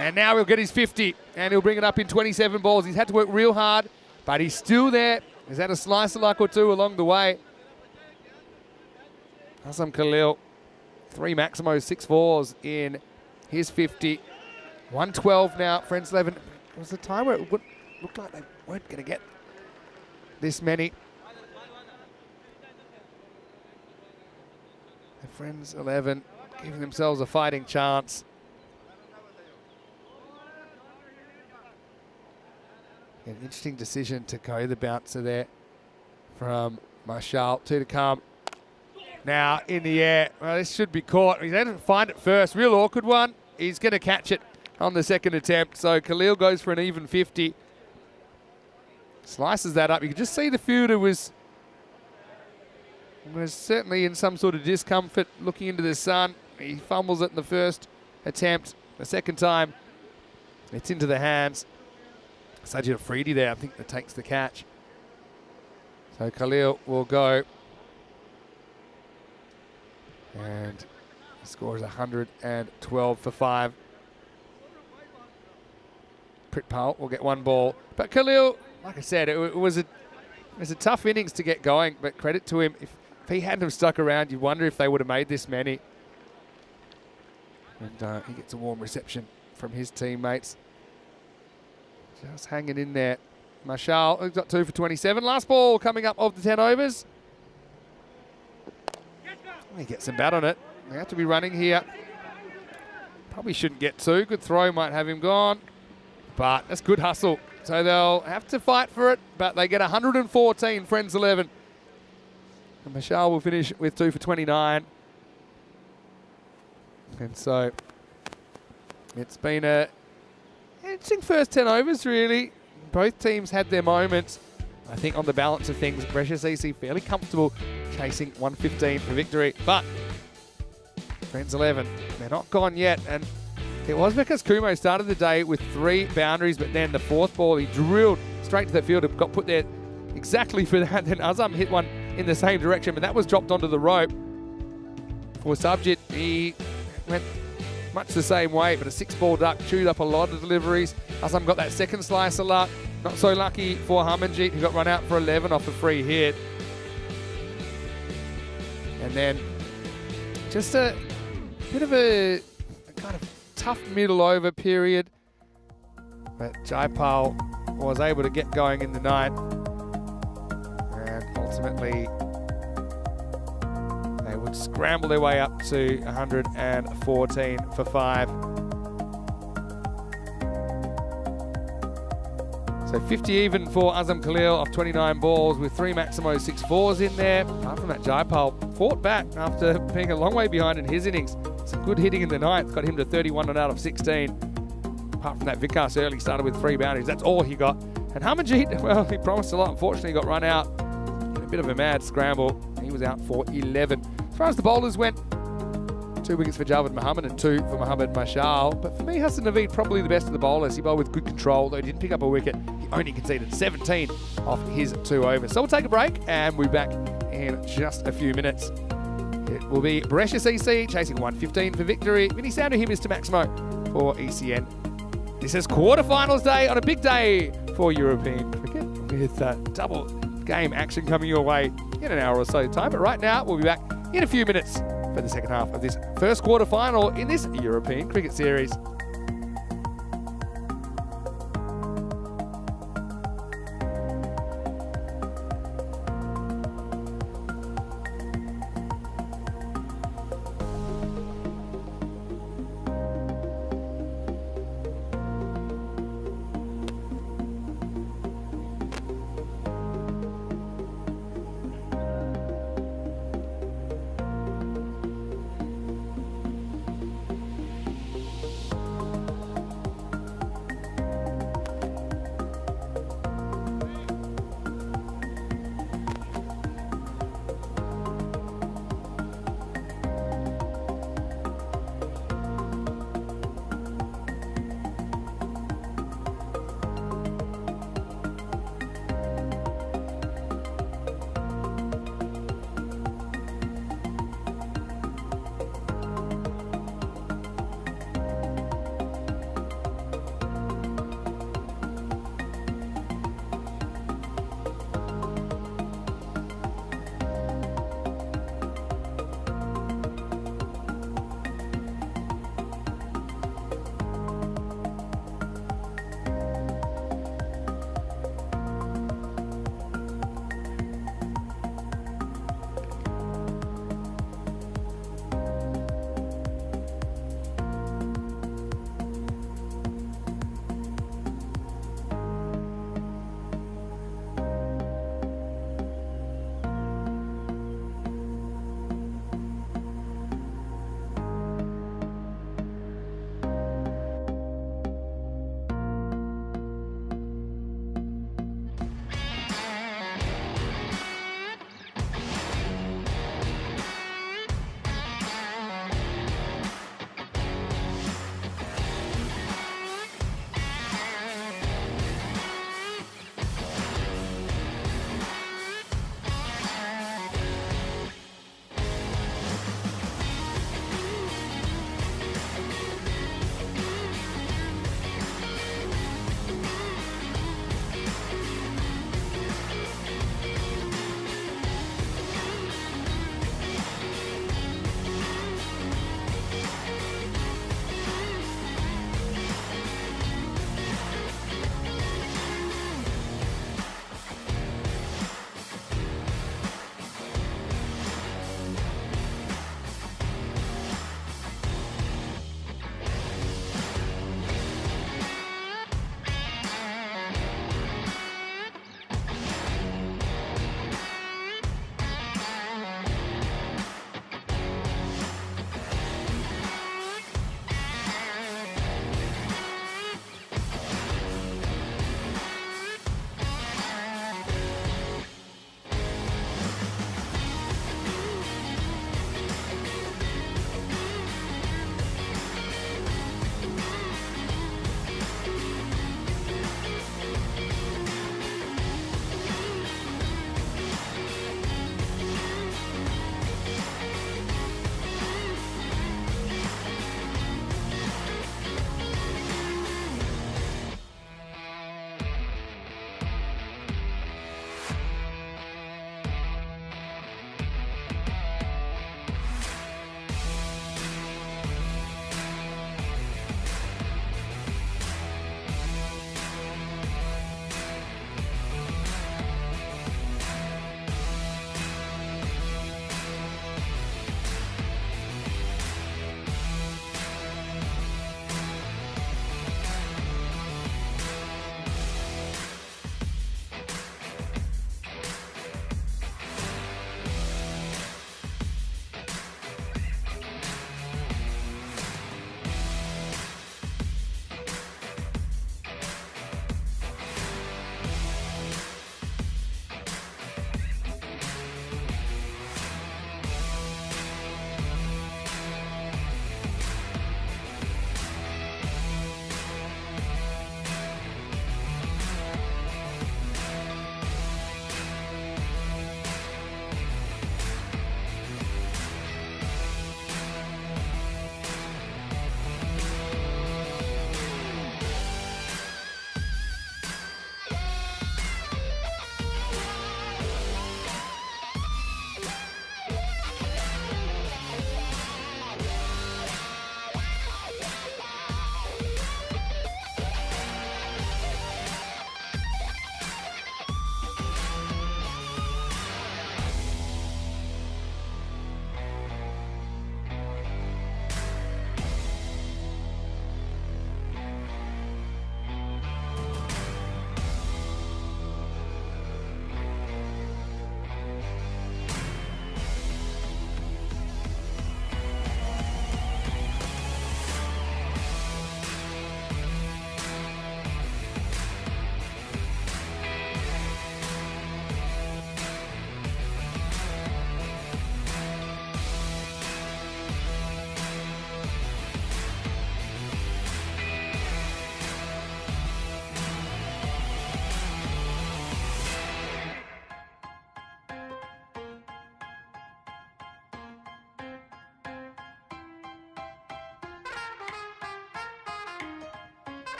And now he'll get his 50, and he'll bring it up in 27 balls. He's had to work real hard, but he's still there. He's had a slice of luck or two along the way. Azam Khalil, 3 Maximos, 6 4s in his 50. 112 now, Friends 11. It was a time where it looked like they weren't going to get this many. The Friends 11 giving themselves a fighting chance. An interesting decision to go the bouncer there from Marshall. 2 to come. Now in the air. Well, this should be caught. He didn't find it first. Real awkward one. He's going to catch it on the second attempt. So Khalil goes for an even 50. Slices that up. You can just see the fielder was certainly in some sort of discomfort looking into the sun. He fumbles it in the first attempt. The second time, it's into the hands. Sajid Afridi there, I think, that takes the catch. So Khalil will go. And the score is 112 for 5. Pritpal will get 1 ball. But Khalil, like I said, it was a tough innings to get going, but credit to him. If he hadn't have stuck around, you'd wonder if they would have made this many. And he gets a warm reception from his teammates. Just hanging in there. Marshall, who's got 2 for 27. Last ball coming up of the 10 overs. He gets some bat on it. They have to be running here. Probably shouldn't get 2. Good throw might have him gone. But that's good hustle. So they'll have to fight for it, but they get 114, Friends 11. And Marshall will finish with 2 for 29. And so it's been a interesting first 10 overs, really. Both teams had their moments. I think on the balance of things, Brescia CC fairly comfortable chasing 115 for victory. But Friends 11, they're not gone yet. And it was because Kumo started the day with 3 boundaries, but then the 4th ball, he drilled straight to the field, got put there exactly for that. Then Azam hit one in the same direction, but that was dropped onto the rope. For Subjit, he went much the same way, but a 6-ball duck chewed up a lot of deliveries. Azam got that second slice of luck. Not so lucky for Harmanjeet, who got run out for 11 off a free hit. And then just a bit of a kind of tough middle over period. But Jaipal was able to get going in the 9th. And ultimately, they would scramble their way up to 114 for 5. So 50 even for Azam Khalil off 29 balls with 3 Maximos, 6 4s in there. Apart from that, Jaipal fought back after being a long way behind in his innings. Some good hitting in the 9th, got him to 31 and out of 16. Apart from that, Vikas early started with 3 boundaries. That's all he got. And Harmanjeet, well, he promised a lot. Unfortunately, got run out in a bit of a mad scramble. He was out for 11. As far as the bowlers went, 2 wickets for Javed Muhammad and 2 for Mohammad Marshall. But for me, Hassan Naveed probably the best of the bowlers. He bowled with good control, though he didn't pick up a wicket. He only conceded 17 off his 2 overs. So we'll take a break and we'll be back in just a few minutes. It will be Brescia CC chasing 115 for victory. Vinny sound to him is to Maximo for ECN. This is quarterfinals day on a big day for European cricket with double game action coming your way in an hour or so time. But right now, we'll be back in a few minutes for the second half of this first quarter final in this European Cricket Series.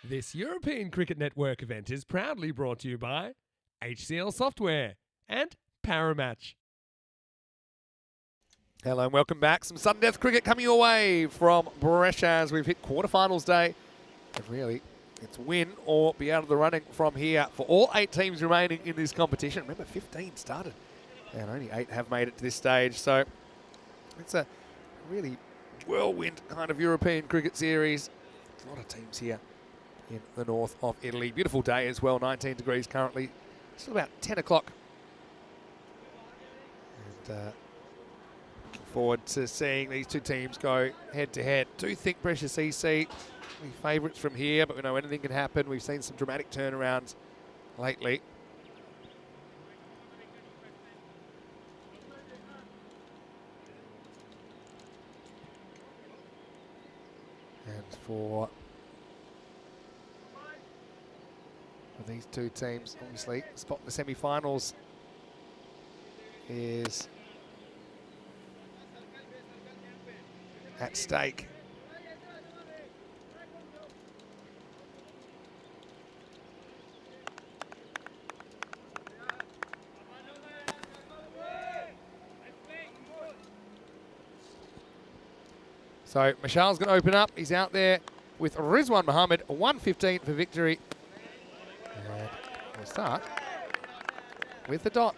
This European Cricket Network event is proudly brought to you by HCL Software and Paramatch. Hello and welcome back. Some sudden death cricket coming your way from Brescia as we've hit quarterfinals day. And really, it's win or be out of the running from here for all 8 teams remaining in this competition. Remember, 15 started and only 8 have made it to this stage. So it's a really whirlwind kind of European cricket series. A lot of teams here in the north of Italy. Beautiful day as well, 19 degrees currently. Still about 10 o'clock. And looking forward to seeing these two teams go head to head. Do think Brescia CC be favourites from here, but we know anything can happen. We've seen some dramatic turnarounds lately. And for these two teams, obviously, spot in the semi-finals is at stake. So Mashal's going to open up. He's out there with Rizwan Mohammed, 115 for victory. And we'll start with the dot.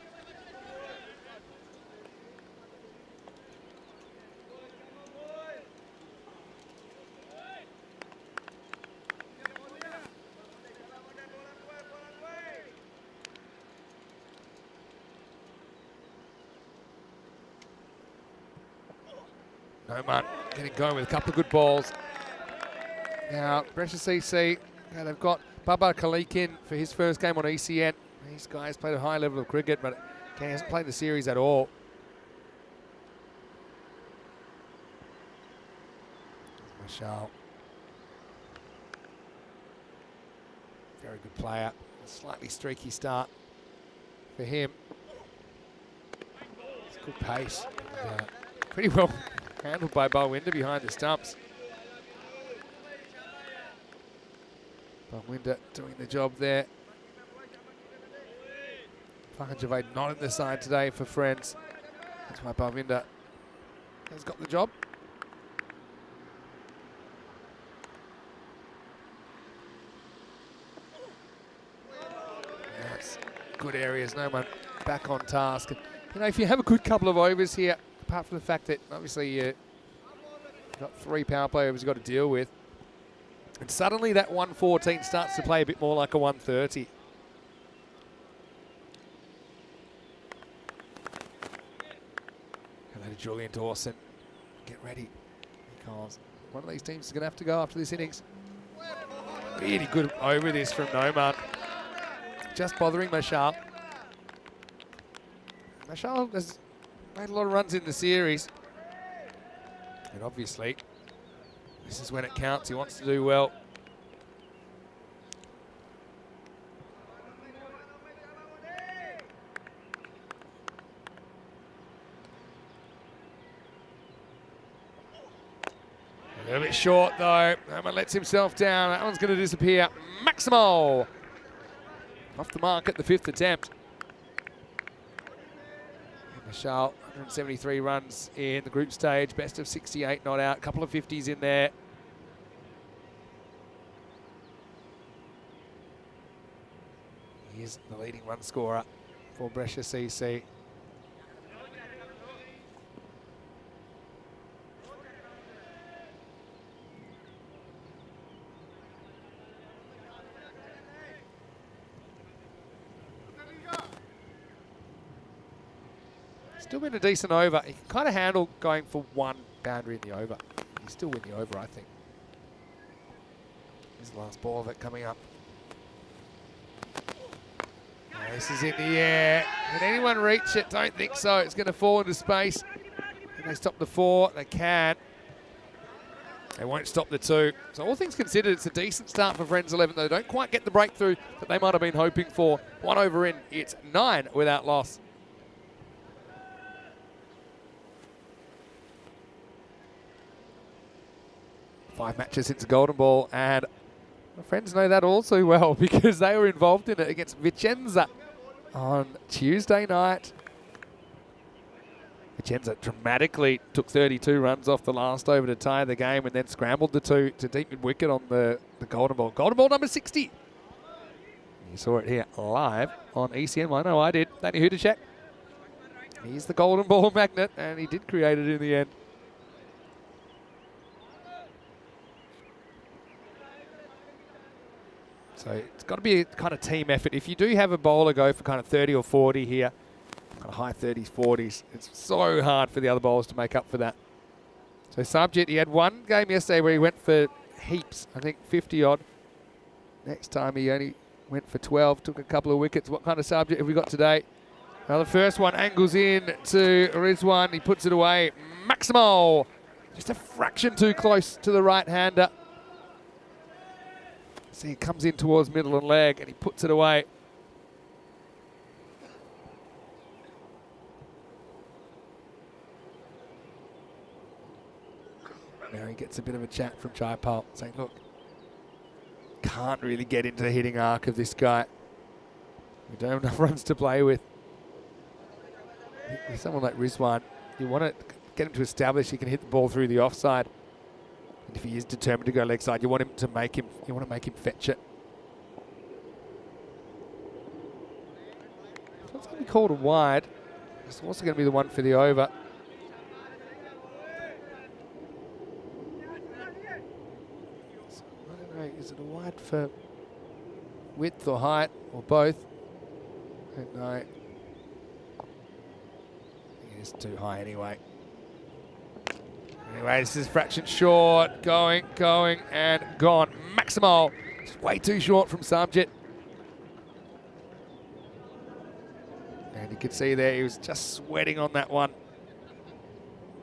Noman getting going with a couple of good balls. Now, Brescia CC, they've got Baba Kalikin for his first game on ECN. These guys played a high level of cricket, but he hasn't played the series at all. Mashal. Very good player. A slightly streaky start for him. It's good pace. Pretty well handled by Balwinder behind the stumps. Balwinder doing the job there. Fahan not in the side today for Friends. That's why Balwinder has got the job. That's good areas. No one back on task. And, you know, if you have a good couple of overs here, apart from the fact that obviously you've got 3 power play overs you've got to deal with, and suddenly that 114 starts to play a bit more like a 130. Hello to Julian Dawson. Get ready, because one of these teams is going to have to go after this innings. Really good over this from Noman. Just bothering Mashal. Mashal has made a lot of runs in the series. And obviously, this is when it counts. He wants to do well. A little bit short though. Noman lets himself down. That one's going to disappear. Maximo off the mark at the 5th attempt. Mashal, 173 runs in the group stage, best of 68 not out, a couple of 50s in there. He is the leading run scorer for Brescia CC. Still been a decent over. He can kind of handle going for 1 boundary in the over. He still win the over, I think. Here's the last ball of it coming up. Oh, this is in the air. Can anyone reach it? Don't think so. It's going to fall into space. Can they stop the 4? They can. They won't stop the 2. So all things considered, it's a decent start for Friends 11. They don't quite get the breakthrough that they might have been hoping for. 1 over in. It's 9 without loss. Five matches since the golden ball, and My friends know that all too well because they were involved in it against Vicenza on Tuesday night. Vicenza dramatically took 32 runs off the last over to tie the game and then scrambled the two to deep mid wicket on the golden ball. Golden ball number 60. You saw it here live on ECM. I know I did. Danny Hudacek. He's the golden ball magnet, and he did create it in the end. So it's got to be a kind of team effort. If you do have a bowler go for kind of 30 or 40 here, kind of high 30s, 40s, it's so hard for the other bowlers to make up for that. So Sabjit, he had one game yesterday where he went for heaps, I think 50 odd. Next time he only went for 12, took a couple of wickets. What kind of Sabjit have we got today? Well, the first one angles in to Rizwan. He puts it away. Maximal. Just a fraction too close to the right-hander. See, he comes in towards middle and leg, and he puts it away. Now he gets a bit of a chat from Jaipal, saying, look, can't really get into the hitting arc of this guy. We don't have enough runs to play with. With someone like Rizwan, you want to get him to establish he can hit the ball through the offside. And if he is determined to go leg side, you want to make him fetch it. So it's going to be called a wide. It's also going to be the one for the over. So, I don't know, is it a wide for width or height or both? I don't know. It's too high anyway. Anyway, this is fraction short. Going, and gone. Maximal. Just way too short from Sabjit. And you can see there, he was just sweating on that one.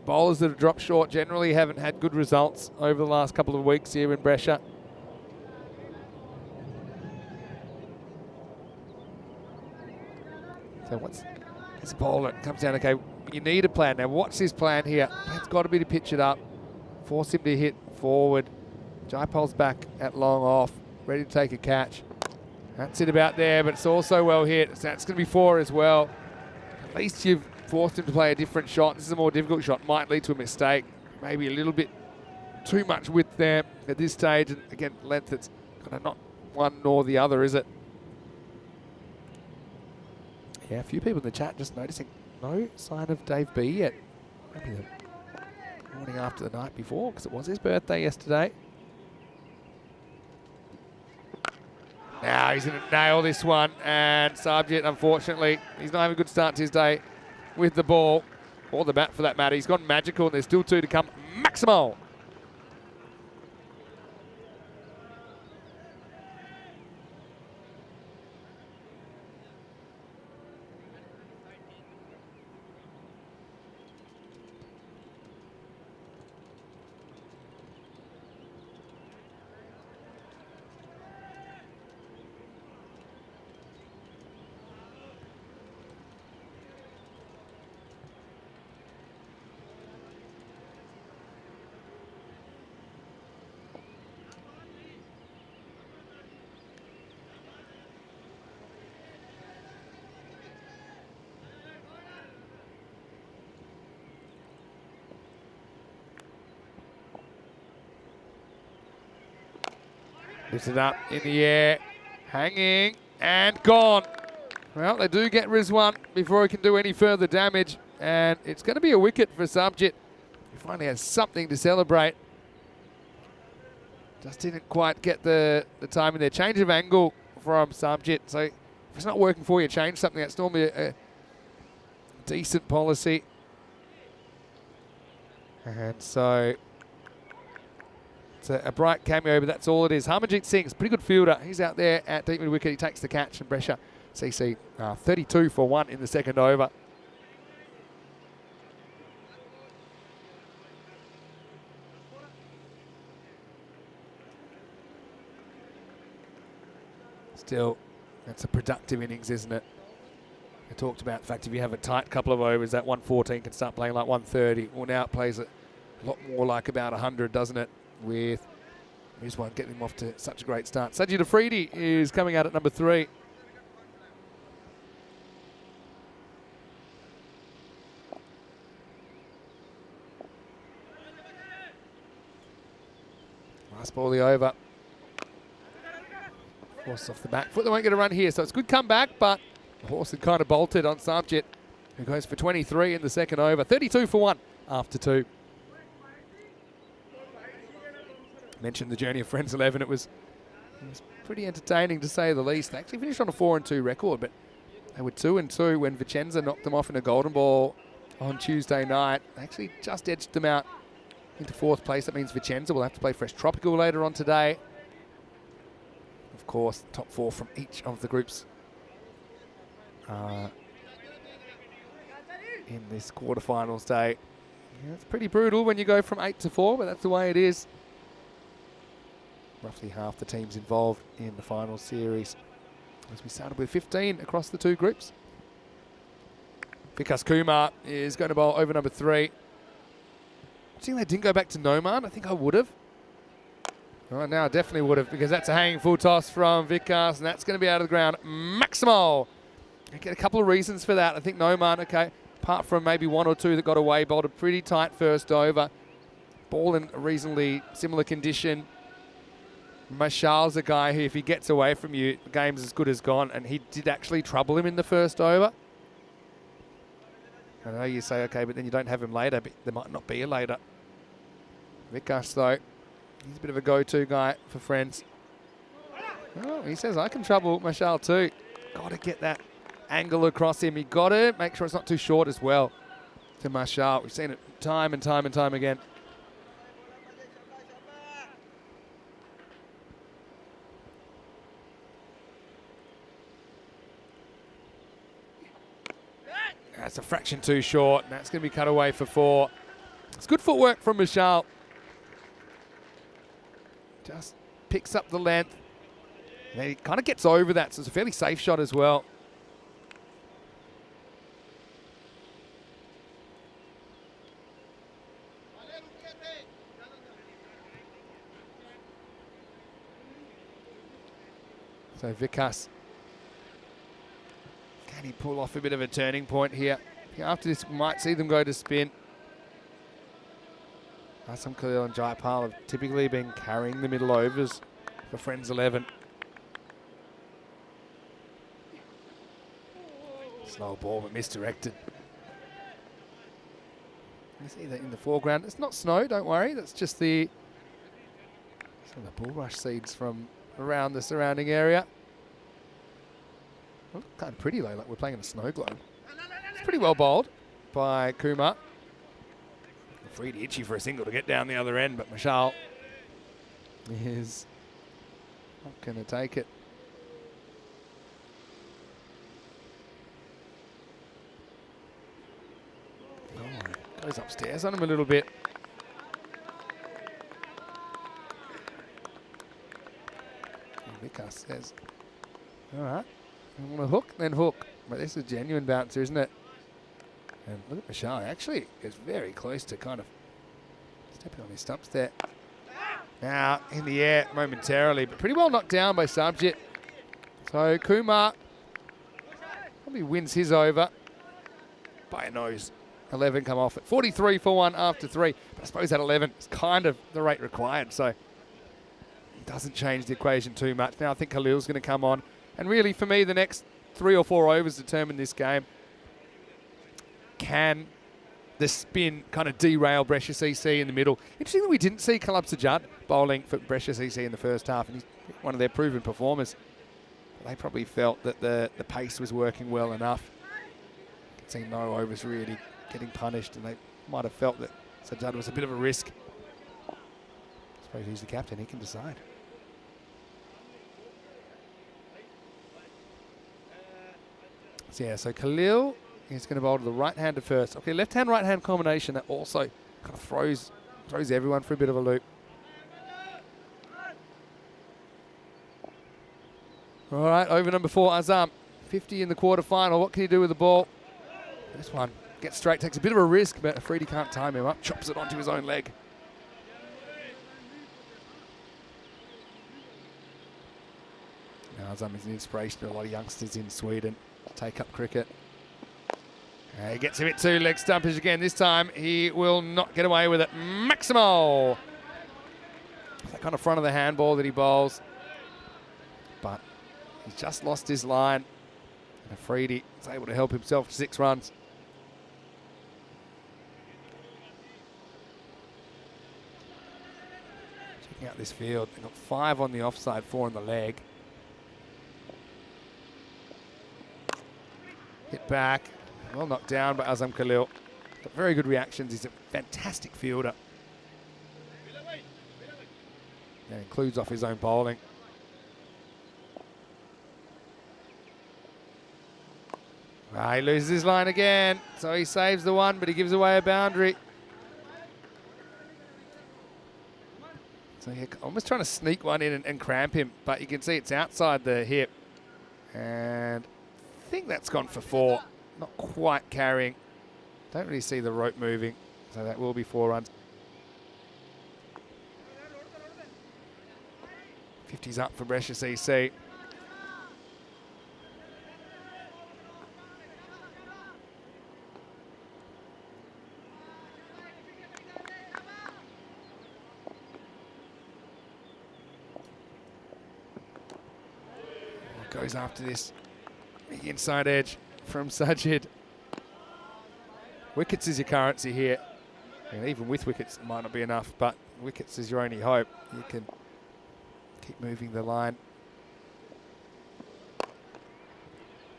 Bowlers that have dropped short generally haven't had good results over the last couple of weeks here in Brescia. So this bowler comes down, okay, you need a plan. Now what's his plan here? It's got to be to pitch it up, force him to hit forward. Jaipal's back at long off, ready to take a catch. That's it about there, but it's also well hit. So that's going to be 4 as well. At least you've forced him to play a different shot. This is a more difficult shot. Might lead to a mistake. Maybe a little bit too much width there at this stage. And again, length, it's kind of not one nor the other, is it? Yeah, a few people in the chat just noticing no sign of Dave B yet. Maybe the morning after the night before, because it was his birthday yesterday. Now he's going to nail this one, and Sabjit, unfortunately, he's not having a good start to his day with the ball, or the bat for that matter. He's gone magical, and there's still 2 to come. Maximal. Lifted up in the air, hanging, and gone. Well, they do get Rizwan before he can do any further damage, and it's going to be a wicket for Sabjit. He finally has something to celebrate. Just didn't quite get the time in there. Change of angle from Sabjit. So if it's not working for you, change something. That's normally a decent policy. And so it's a bright cameo, but that's all it is. Harmanjeet Singh's a pretty good fielder. He's out there at deep mid wicket. He takes the catch, and Brescia CC 32 for 1 in the second over. Still, that's a productive innings, isn't it? I talked about the fact if you have a tight couple of overs, that 114 can start playing like 130. Well, now it plays a lot more like about 100, doesn't it? With Here's one getting him off to such a great start. Sajid Afridi is coming out at number 3. Last ball of the over. Horse off the back foot. They won't get a run here, so it's a good comeback, but the horse had kind of bolted on Sabjit, who goes for 23 in the second over. 32 for 1 after 2. Mentioned the journey of Friends 11. It was pretty entertaining to say the least. They actually finished on a 4-2 record, but they were 2-2 when Vicenza knocked them off in a golden ball on Tuesday night. They actually just edged them out into 4th place. That means Vicenza will have to play Fresh Tropical later on today. Of course, top 4 from each of the groups in this quarterfinals day. Yeah, it's pretty brutal when you go from 8 to 4, but that's the way it is. Roughly half the teams involved in the final series, as we started with 15 across the 2 groups. Vikas Kumar is going to bowl over number 3. I think they didn't go back to Noman. I think I would have. Right now, I definitely would have, because that's a hanging full toss from Vikas, and that's going to be out of the ground. Maximal. I get a couple of reasons for that. I think Noman, okay, apart from maybe 1 or 2 that got away, bowled a pretty tight first over. Ball in a reasonably similar condition. Mashal's a guy who, if he gets away from you, the game's as good as gone, and he did actually trouble him in the first over. I know you say, okay, but then you don't have him later, but there might not be a later. Vikas, though, he's a bit of a go-to guy for Friends. Oh, he says, I can trouble Mashal too. Got to get that angle across him. He got to make sure it's not too short as well to Mashal. We've seen it time and time and time again. That's a fraction too short, and that's going to be cut away for 4. It's good footwork from Mashal. Just picks up the length. And then he kind of gets over that, so it's a fairly safe shot as well. So Vikas, can he pull off a bit of a turning point here? After this, we might see them go to spin. Assam Khalil and Jaipal have typically been carrying the middle overs for Friends 11. Slow ball, but misdirected. You see that in the foreground. It's not snow, don't worry. That's just some of the bulrush seeds from around the surrounding area. Well, kind of pretty though, like we're playing in a snow globe. It's pretty well bowled by Kumar. Freed itchy for a single to get down the other end, but Mashal is not going to take it. Oh, goes upstairs on him a little bit. And Vikas says, all right, you want to hook, then hook. But this is a genuine bouncer, isn't it? And look at Mashal, actually gets very close to kind of stepping on his stumps there. Now in the air momentarily, but pretty well knocked down by Sabjit. So Kumar probably wins his over by a nose. 11 come off at 43 for 1 after 3. But I suppose that 11 is kind of the rate required, so it doesn't change the equation too much. Now I think Khalil's going to come on. And really for me, the next 3 or 4 overs determine this game. Can the spin kind of derail Brescia CC in the middle? Interesting that we didn't see Kalab Sajjad bowling for Brescia CC in the first half, and he's one of their proven performers. But they probably felt that the pace was working well enough. Could see no overs really getting punished, and they might have felt that Sajjad was a bit of a risk. I suppose he's the captain, he can decide. So yeah, so Khalil is going to bowl to the right-hander first. Okay, left-hand, right-hand combination that also kind of throws everyone for a bit of a loop. All right, over number 4, Azam. 50 in the quarterfinal. What can he do with the ball? This one gets straight, takes a bit of a risk, but Afridi can't time him up. Chops it onto his own leg. Azam is an inspiration to a lot of youngsters in Sweden to take up cricket. He gets a bit too leg stumpage again. This time he will not get away with it. Maximo! That kind of front of the handball that he bowls. But he's just lost his line. And Afridi is able to help himself to 6 runs. Checking out this field. They've got 5 on the offside, 4 on the leg. Hit back. Well knocked down by Azam Khalil. Got very good reactions. He's a fantastic fielder. That includes off his own bowling. He loses his line again. So he saves the one, but he gives away a boundary. So you're almost trying to sneak one in and cramp him, but you can see it's outside the hip. And I think that's gone for 4. Not quite carrying. Don't really see the rope moving, so that will be 4 runs. 50's up for Brescia CC. Goes after this inside edge from Sajid. Wickets is your currency here. And even with wickets, it might not be enough, but wickets is your only hope. You can keep moving the line.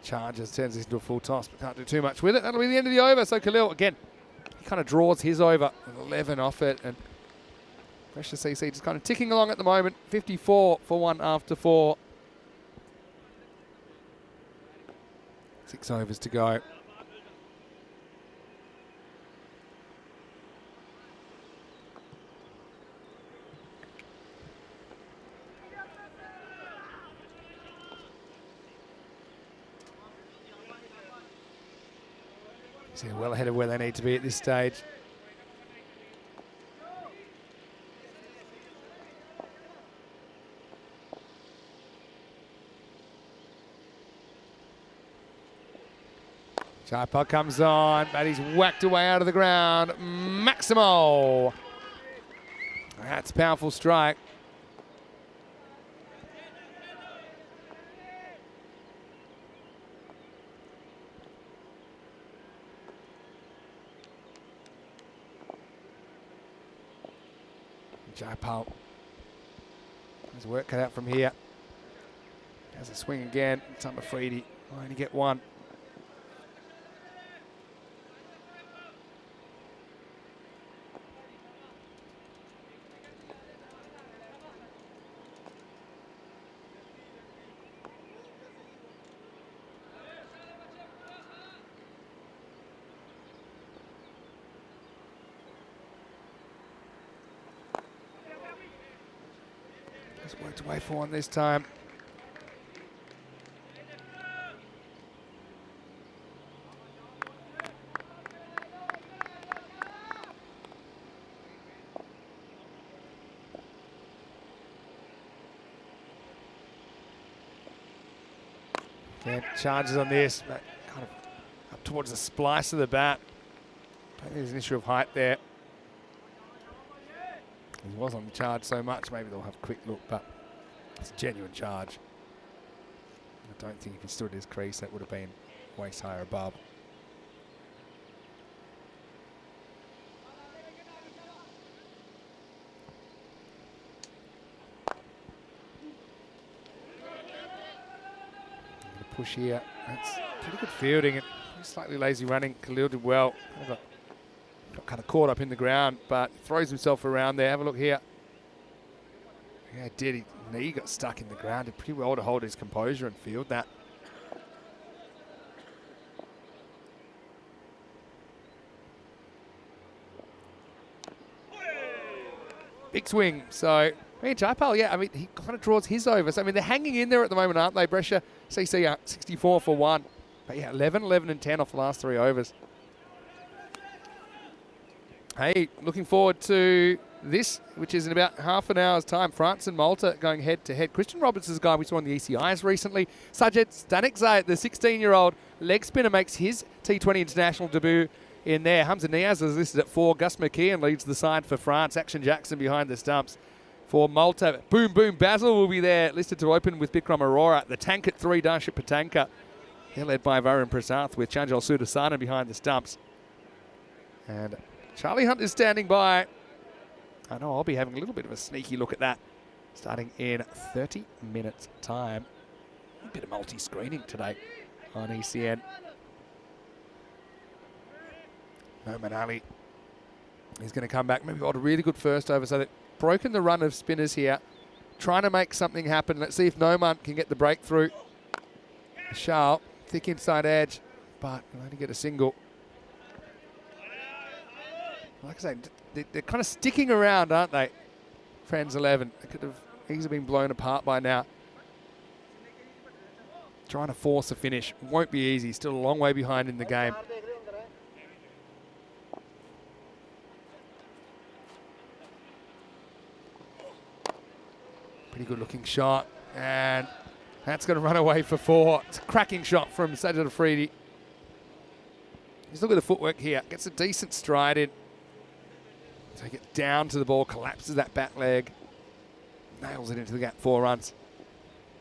Charges, turns this into a full toss, but can't do too much with it. That'll be the end of the over. So Khalil, again, he kind of draws his over with 11 off it. And Brescia CC just kind of ticking along at the moment. 54 for 1 after 4. 6 overs to go. So well ahead of where they need to be at this stage. Jaipal comes on, but he's whacked away out of the ground. Maximo. That's a powerful strike. Jaipal has work cut out from here. Has a swing again. Tom Afridi will only get 1. Just worked away for 1 this time. Again, charges on this, but kind of up towards the splice of the bat. I think there's an issue of height there. He was on the charge so much, maybe they'll have a quick look, but it's a genuine charge. I don't think if he stood at his crease, that would have been waist higher above. Push here. That's pretty good fielding and slightly lazy running. Khalil did well. Got kind of caught up in the ground, but throws himself around there. Have a look here. Yeah, it did. His knee got stuck in the ground. Did pretty well to hold his composure and field that. Big swing. So, I mean, Jaipal, yeah, I mean, he kind of draws his over. So, I mean, they're hanging in there at the moment, aren't they? Brescia CC 64 for 1. But yeah, 11, 11 and 10 off the last 3 overs. Hey, looking forward to this, which is in about half an hour's time. France and Malta going head-to-head. Christian Roberts' guy we saw on the ECIs recently. Sajid Stanikzai, the 16-year-old leg spinner, makes his T20 international debut in there. Hamza Niaz is listed at 4. Gus McKeon leads the side for France. Action Jackson behind the stumps for Malta. Boom Boom Basil will be there, listed to open with Bikram Aurora. The tank at 3, Darshit Patanka. They're led by Varun Prasath with Chanjal Sudasana behind the stumps. And Charlie Hunt is standing by. I know I'll be having a little bit of a sneaky look at that starting in 30 minutes time. A bit of multi-screening today on ECN. Noman Ali is going to come back. Maybe got a really good first over, so they've broken the run of spinners here. Trying to make something happen. Let's see if Noman can get the breakthrough. Charles, thick inside edge, but he'll only get a single. Like I say, they're kind of sticking around, aren't they? Friends 11. They could have easily been blown apart by now. Trying to force a finish. Won't be easy. Still a long way behind in the game. Pretty good looking shot. And that's going to run away for 4. It's a cracking shot from Sajid Afridi. Just look at the footwork here. Gets a decent stride in. Take it down to the ball, collapses that back leg, nails it into the gap, 4 runs.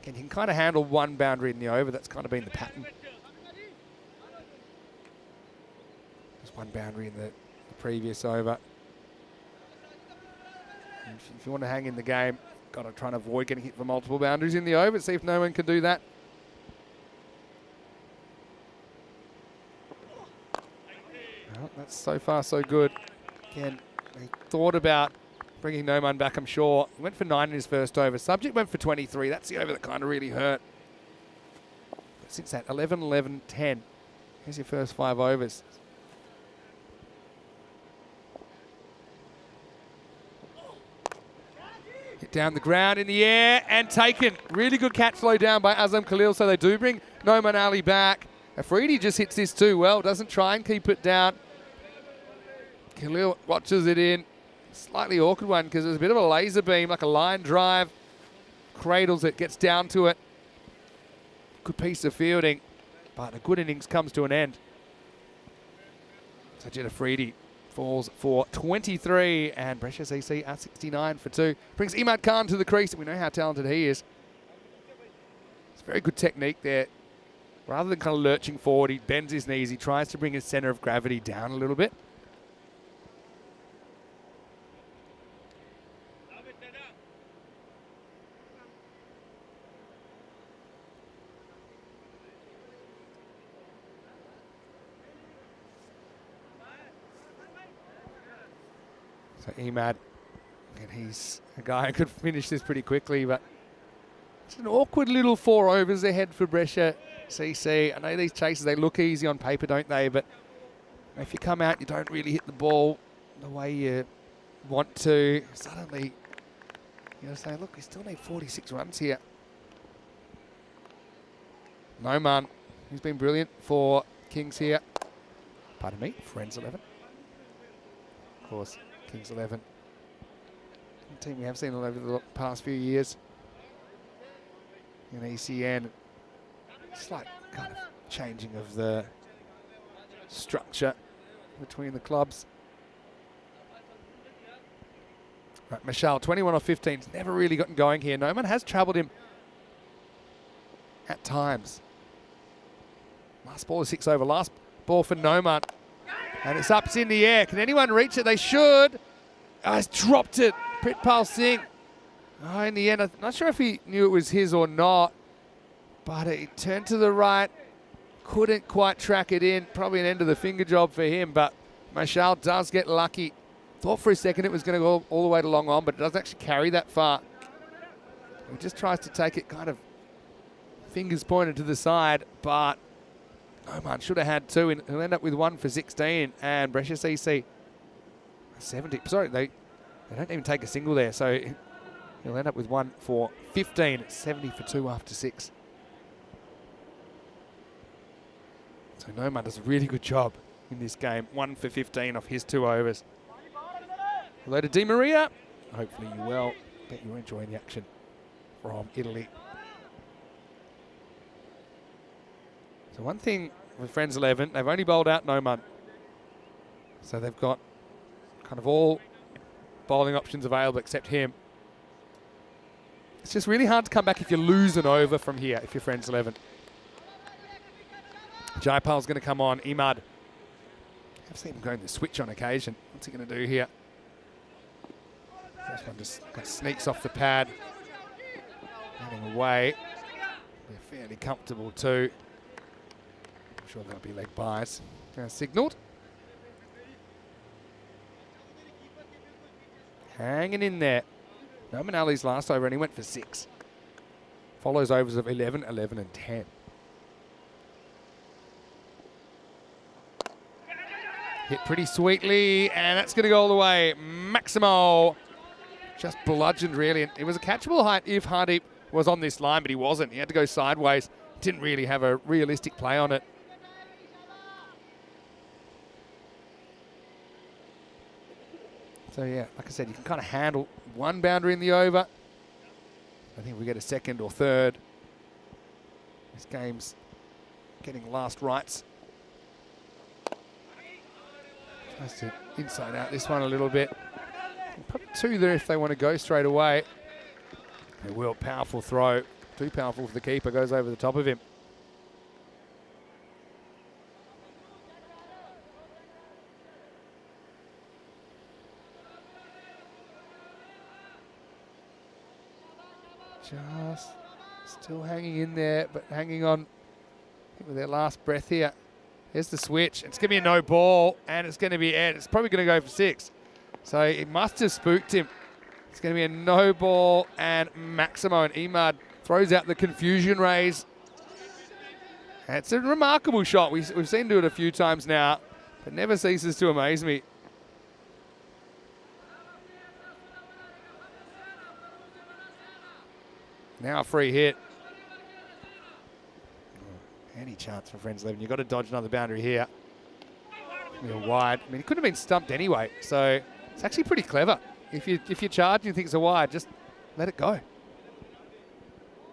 Again, you can kind of handle one boundary in the over. That's kind of been the pattern. Just one boundary in the previous over. And if you want to hang in the game, got to try and avoid getting hit for multiple boundaries in the over. See if no one can do that. Well, that's so far so good. Again, he thought about bringing Noman back, I'm sure. He went for 9 in his first over. Subject went for 23. That's the over that kind of really hurt. But since that, 11, 11, 10. Here's your first 5 overs. Hit down the ground, in the air, and taken. Really good catch low down by Azam Khalil, so they do bring Noman Ali back. Afridi just hits this too well. Doesn't try and keep it down. Khalil watches it in. Slightly awkward one because there's a bit of a laser beam, like a line drive. Cradles it, gets down to it. Good piece of fielding, but a good innings comes to an end. Sajid Afridi falls for 23, and Brescia CC at 69 for 2. Brings Imad Khan to the crease, and we know how talented he is. It's very good technique there. Rather than kind of lurching forward, he bends his knees. He tries to bring his center of gravity down a little bit. So Imad, and he's a guy who could finish this pretty quickly, but it's an awkward little 4 overs ahead for Brescia CC. I know these chases, they look easy on paper, don't they? But if you come out, you don't really hit the ball the way you want to. Suddenly, you know, say, look, we still need 46 runs here. Noman, who's been brilliant for Kings here. Pardon me, Friends 11. Of course, Kings 11. A team we have seen all over the past few years. In ECN, slight kind of changing of the structure between the clubs. Right, Michelle, 21 off 15. He's never really gotten going here. Noman has troubled him at times. Last ball is 6 over. Last ball for Noman. And it's up, it's in the air. Can anyone reach it? They should. Oh, he's dropped it. Pritpal Singh. Oh, in the end, I'm not sure if he knew it was his or not, but he turned to the right, couldn't quite track it in. Probably an end of the finger job for him, but Marshall does get lucky. Thought for a second it was going to go all the way to long on, but it doesn't actually carry that far. He just tries to take it kind of fingers pointed to the side, but Noman should have had 2. He'll end up with 1 for 16, and Brescia CC 70. Sorry, they don't even take a single there, so he'll end up with 1 for 15. It's 70 for 2 after 6. So Noman does a really good job in this game. 1 for 15 off his 2 overs. Hello to Di Maria. Hopefully you well. Bet you're enjoying the action from Italy. So one thing with Friends 11, they've only bowled out Noman. So they've got kind of all bowling options available except him. It's just really hard to come back if you lose an over from here, if you're Friends 11. Jaipal's going to come on. Imad. I've seen him going to switch on occasion. What's he going to do here? This one just sneaks off the pad. Running away. They're fairly comfortable too. I'm sure there'll be leg byes. Signalled. Hanging in there. Noman Ali's last over and he went for 6. Follows overs of 11, 11 and 10. Hit pretty sweetly, and that's going to go all the way. Maximo just bludgeoned, really. And it was a catchable height if Hardeep was on this line, but he wasn't. He had to go sideways. Didn't really have a realistic play on it. So, yeah, like I said, you can kind of handle one boundary in the over. I think if we get a second or third, this game's getting last rights. Tries to inside out this one a little bit. Probably 2 there if they want to go straight away. They will. Powerful throw. Too powerful for the keeper. Goes over the top of him. Just still hanging in there, but hanging on with their last breath here. Here's the switch. It's going to be a no ball, and it's going to be Ed. It's probably going to go for 6. So it must have spooked him. It's going to be a no ball, and Maximo and Imad throws out the confusion rays. It's a remarkable shot. We've seen do it a few times now, but never ceases to amaze me. Now a free hit. Any chance for Friends 11? You've got to dodge another boundary here. Real wide. I mean, it could have been stumped anyway, so it's actually pretty clever. If you charge and you think it's a wide, just let it go.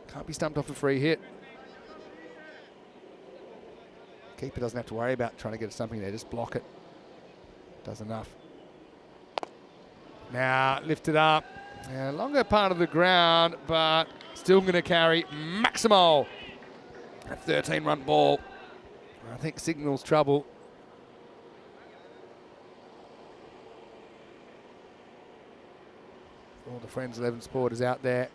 Can't be stumped off a free hit. Keeper doesn't have to worry about trying to get something there. Just block it. Does enough. Now lifted up. Longer part of the ground, but still going to carry Maximo. A 13-run ball. I think signals trouble. All the Friends 11 supporters out there.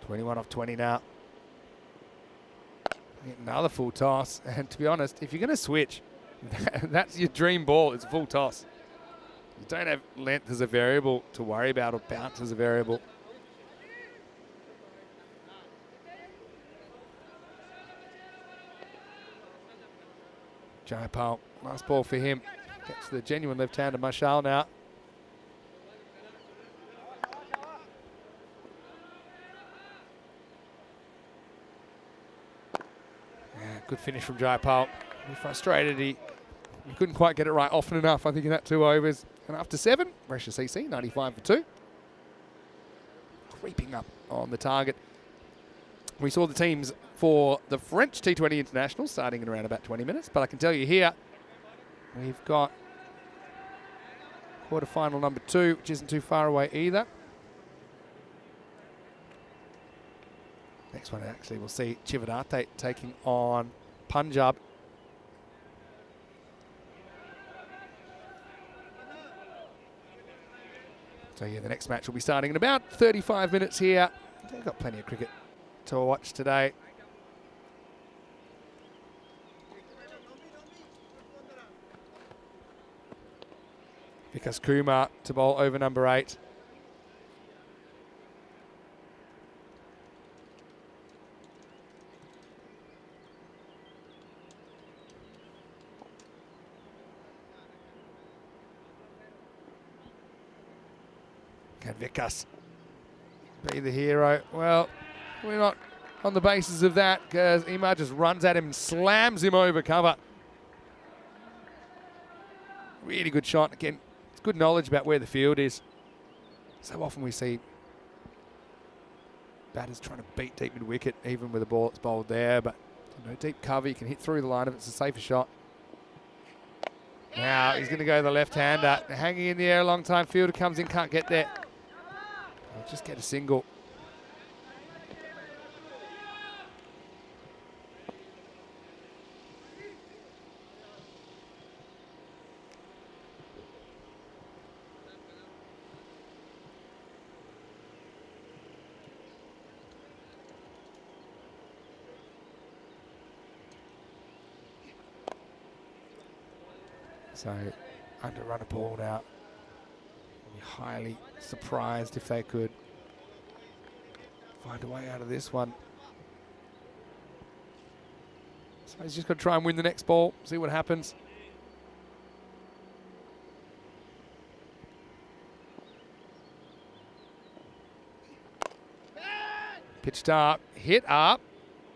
(21 off 20 now. Get another full toss, and to be honest, if you're going to switch, that's your dream ball. It's a full toss. You don't have length as a variable to worry about or bounce as a variable. Jaipal, nice ball for him. Gets the genuine left-hander Marshall now. Yeah, good finish from Jaipal. He frustrated. He couldn't quite get it right often enough, I think, in that 2 overs. And after 7, Brescia CC, 95 for 2. Creeping up on the target. We saw the teams for the French T20 International starting in around about 20 minutes. But I can tell you here, we've got quarterfinal number 2, which isn't too far away either. Next one, actually, we'll see Chividate taking on Punjab. So yeah, the next match will be starting in about 35 minutes here. They've got plenty of cricket to watch today. Vikas Kumar to bowl over number 8. Can Vikas be the hero? Well, we're not on the basis of that, because Imad just runs at him and slams him over cover. Really good shot. Again, it's good knowledge about where the field is. So often we see batters trying to beat deep mid-wicket, even with a ball that's bowled there. But deep cover, you can hit through the line if it's a safer shot. Now he's going to go the left-hander. Hanging in the air, a long time fielder comes in, can't get there. I'll just get a single. So, underrun a ball now. I'd be highly surprised if they could find a way out of this one. So he's just got to try and win the next ball, see what happens. Pitched up, hit up,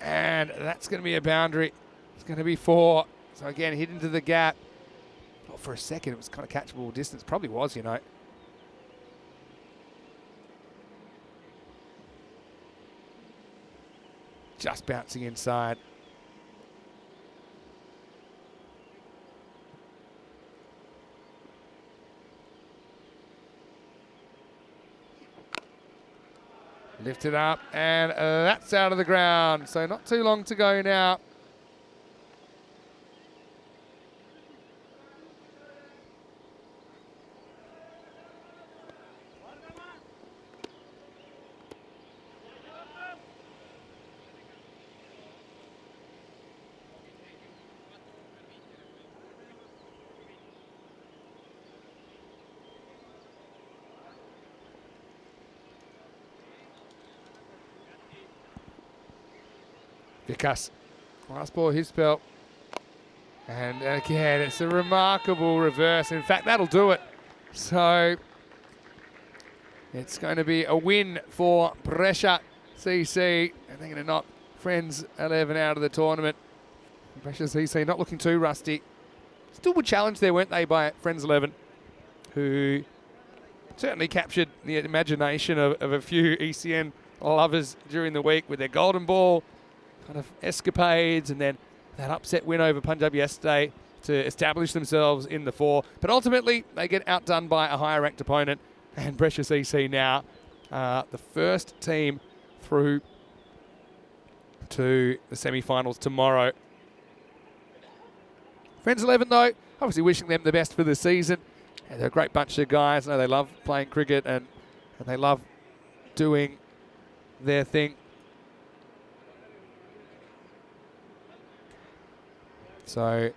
and that's going to be a boundary. It's going to be 4. So again, hit into the gap. For a second, it was kind of catchable distance. Probably was, you know. Just bouncing inside. Lifted up, and that's out of the ground. So not too long to go now. Vikas, last ball his spell. And again, it's a remarkable reverse. In fact, that'll do it. So it's going to be a win for Brescia CC. And they're going to knock Friends 11 out of the tournament. Brescia CC not looking too rusty. Still were challenged there, weren't they, by Friends 11, who certainly captured the imagination of a few ECN lovers during the week with their golden ball kind of escapades, and then that upset win over Punjab yesterday to establish themselves in the 4. But ultimately, they get outdone by a higher-ranked opponent, and Brescia CC now the first team through to the semi-finals tomorrow. Friends 11, though, obviously wishing them the best for the season. And they're a great bunch of guys. I know they love playing cricket and they love doing their thing. So,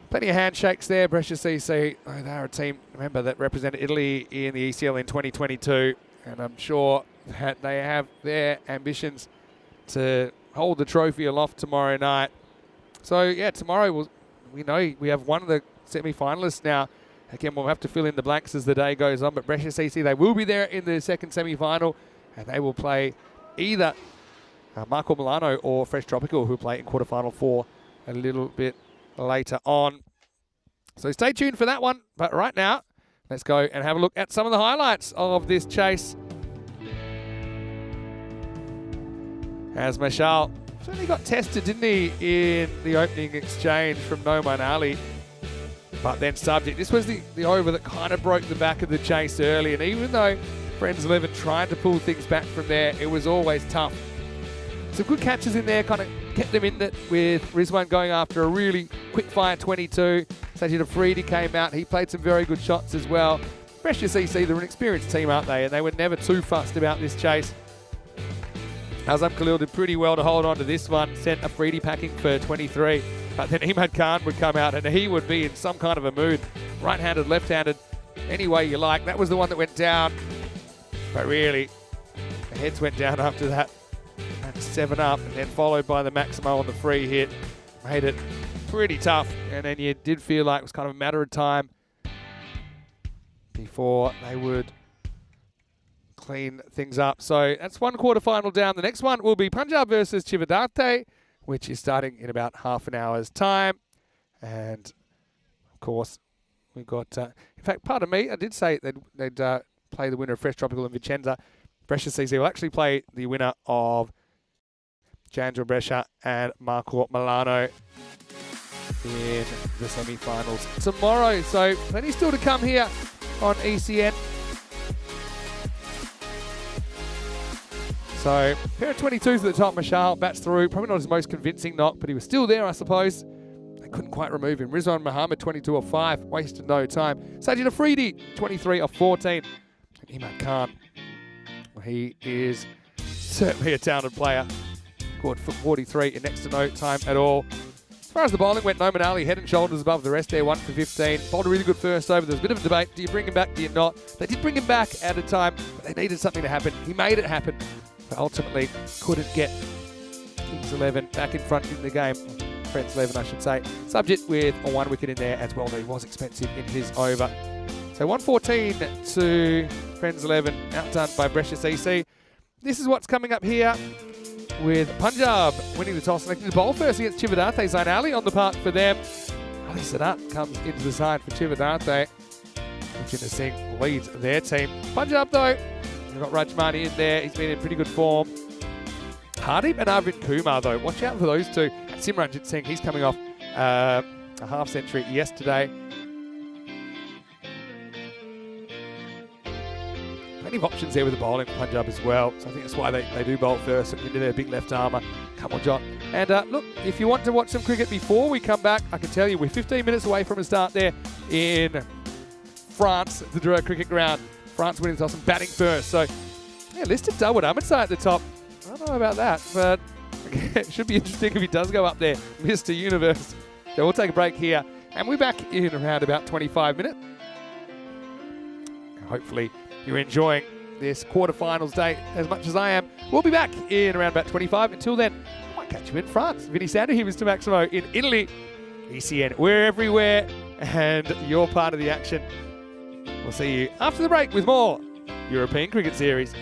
plenty of handshakes there. Brescia CC, they're a team, remember, that represented Italy in the ECL in 2022. And I'm sure that they have their ambitions to hold the trophy aloft tomorrow night. So, yeah, tomorrow we know we have one of the semi-finalists now. Again, we'll have to fill in the blanks as the day goes on. But Brescia CC, they will be there in the second semi-final. And they will play either Marco Milano or Fresh Tropical, who play in quarterfinal 4 a little bit later on. So stay tuned for that one. But right now, let's go and have a look at some of the highlights of this chase. As Mashal certainly got tested, didn't he, in the opening exchange from Noman Ali. But then subject. This was the over that kind of broke the back of the chase early. And even though Friends 11 tried to pull things back from there, it was always tough. Some good catches in there, kind of kept them in it, with Rizwan going after a really quick fire 22. Sajid Afridi came out. He played some very good shots as well. Brescia CC, they're an experienced team, aren't they? And they were never too fussed about this chase. Azam Khalil did pretty well to hold on to this one. Sent Afridi packing for 23. But then Imad Khan would come out and he would be in some kind of a mood. Right-handed, left-handed, any way you like. That was the one that went down. But really, the heads went down after that. And 7 up, and then followed by the Maximo on the free hit. Made it pretty tough. And then you did feel like it was kind of a matter of time before they would clean things up. So that's one quarterfinal down. The next one will be Punjab versus Chivadate, which is starting in about half an hour's time. And, of course, We've got, in fact, pardon me, I did say they'd play the winner of Fresh Tropical and Vicenza. Brescia CC will actually play the winner of Jandra Brescia and Marco Milano in the semi-finals tomorrow. So plenty still to come here on ECN. So pair of 22s at the top. Mashal bats through. Probably not his most convincing knock, but he was still there, I suppose. They couldn't quite remove him. Rizwan Muhammad, 22 of 5. Wasted no time. Sajid Afridi, 23 of 14. And Imad Khan, well, he is certainly a talented player. Scored for 43 in next to no time at all. As far as the bowling went, Noman Ali head and shoulders above the rest there, 1 for 15. Bowled a really good first over. There was a bit of a debate. Do you bring him back? Do you not? They did bring him back at a time, but they needed something to happen. He made it happen, but ultimately couldn't get Kings 11 back in front in the game. Friends 11, I should say. Subject with a 1 wicket in there as well. He was expensive in his over. So 114 to Friends 11, outdone by Brescia CC. This is what's coming up here with Punjab winning the toss, selecting to bowl first against Chivadate. Zain Ali on the park for them. Ali Sadat comes into the side for Chivadate. Jinder Singh leads their team. Punjab though, they've got Rajmani in there. He's been in pretty good form. Hardeep and Arvind Kumar though, watch out for those two. And Simranjit Singh, he's coming off a half century yesterday. Plenty of options there with the bowling for Punjab as well. So I think that's why they do bowl first into their big left armour. Come on, John. And look, if you want to watch some cricket before we come back, I can tell you we're 15 minutes away from a start there in France, the Dreux Cricket Ground. France winning the toss and batting first. So, yeah, listed Dawood Ahmedsai at the top. I don't know about that, but it should be interesting if he does go up there, Mr. Universe. So we'll take a break here, and we're back in around about 25 minutes. Hopefully you're enjoying this quarterfinals day as much as I am. We'll be back in around about 25. Until then, I might catch you in France. Vinny Sander here, Mr. Maximo in Italy. ECN, we're everywhere, and you're part of the action. We'll see you after the break with more European Cricket Series.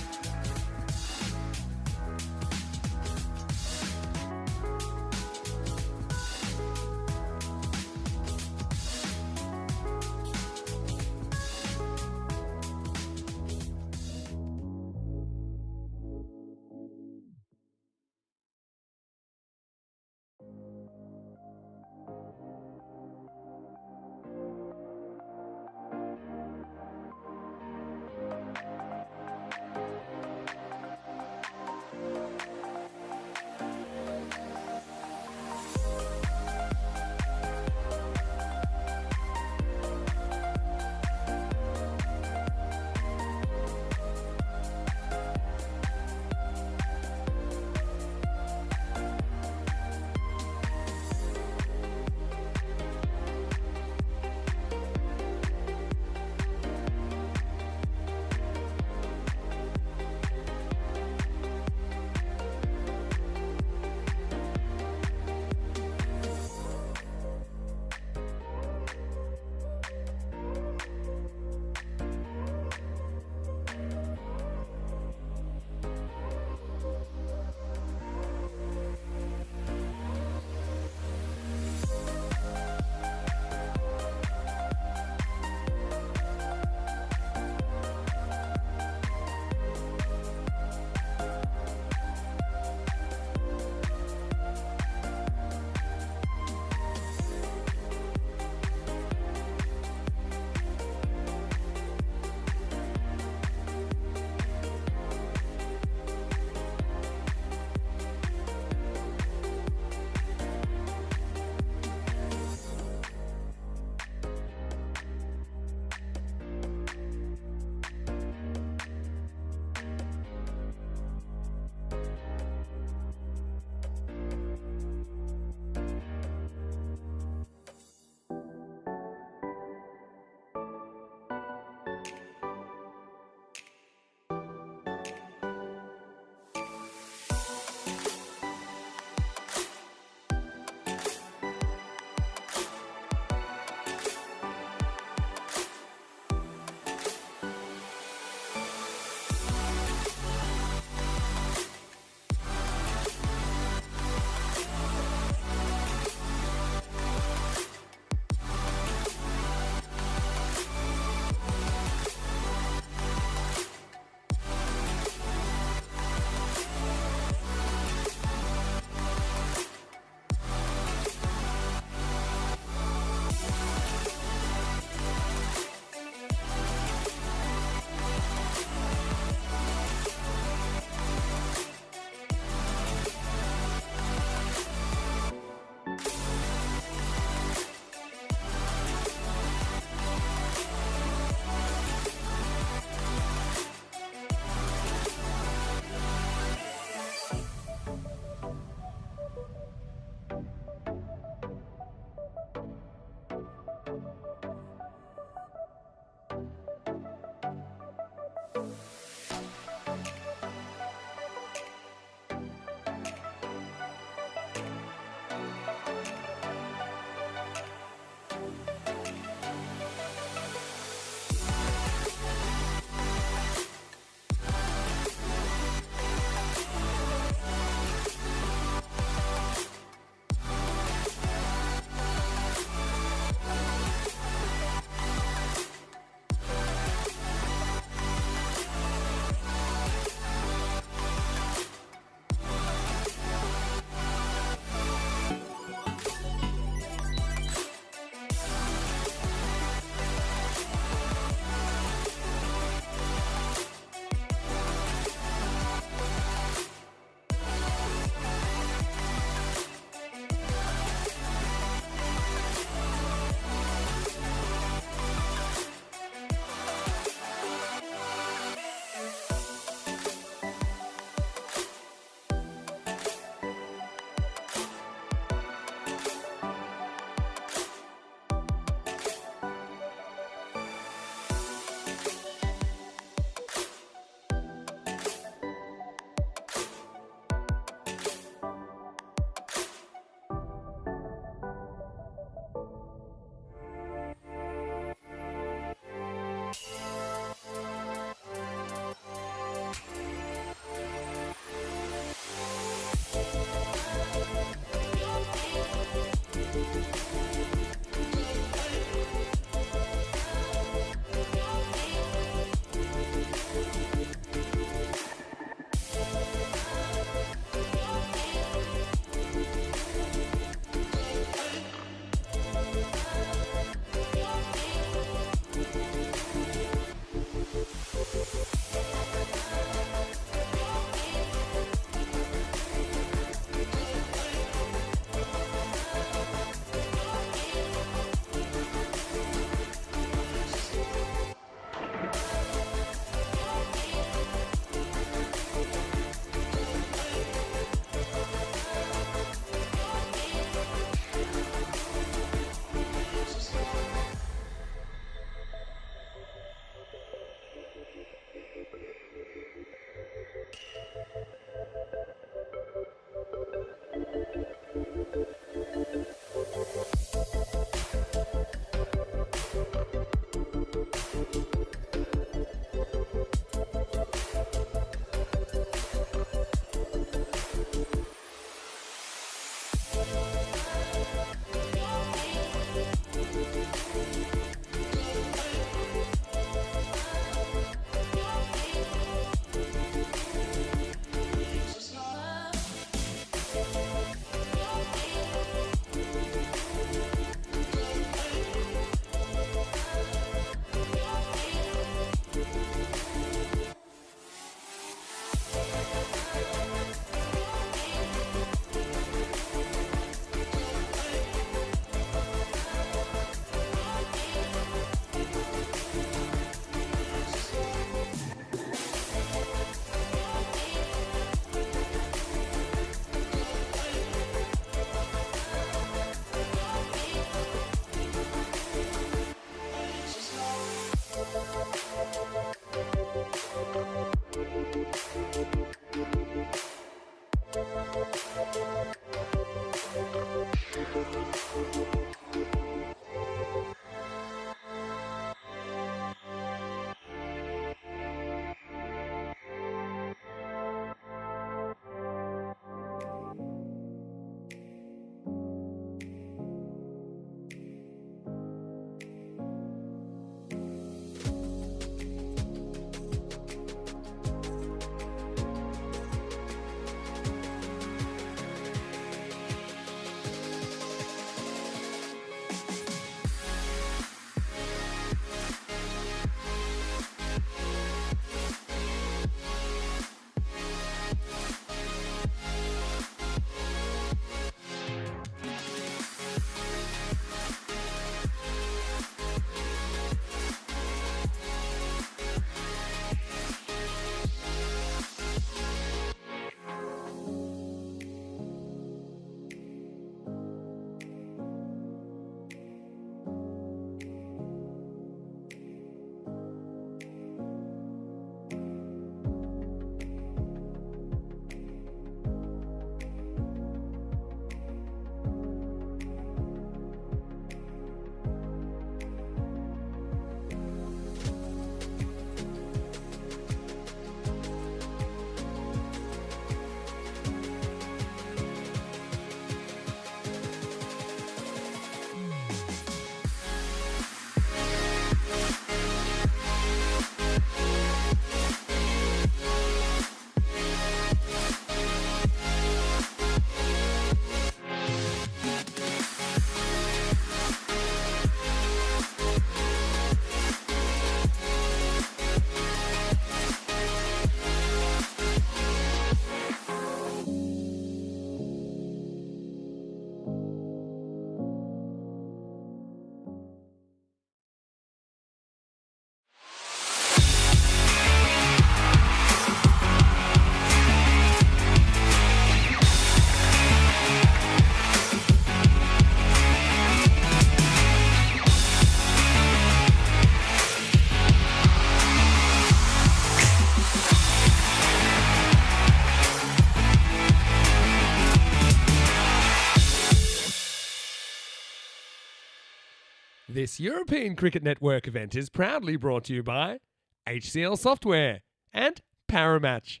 This European Cricket Network event is proudly brought to you by HCL Software and Paramatch.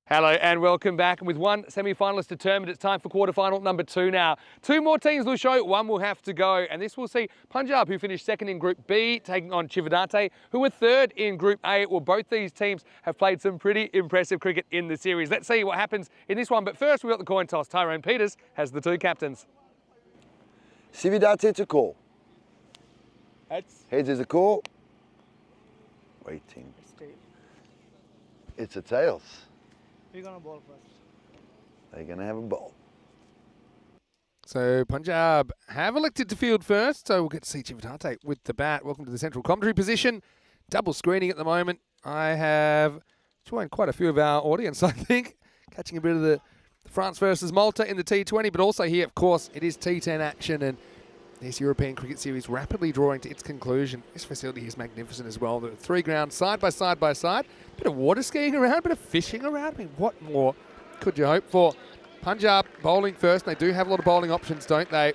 Hello and welcome back. And with one semi-finalist determined, it's time for quarterfinal number 2 now. 2 more teams will show, one will have to go. And this will see Punjab, who finished second in Group B, taking on Chivadate, who were third in Group A. Well, both these teams have played some pretty impressive cricket in the series. Let's see what happens in this one. But first, we've got the coin toss. Tyrone Peters has the 2 captains. Cividate to call. Heads. Heads is a call. Waiting. It's a tails. We're gonna bowl first. They're going to have a ball. So Punjab have elected to field first, so we'll get to see Chivadate with the bat. Welcome to the central commentary position. Double screening at the moment. I have joined quite a few of our audience, I think, catching a bit of the France versus Malta in the T20, but also here, of course, it is T10 action, and this European Cricket Series rapidly drawing to its conclusion. This facility is magnificent as well. The 3 grounds side by side by side. Bit of water skiing around, bit of fishing around. I mean, what more could you hope for? Punjab bowling first. They do have a lot of bowling options, don't they?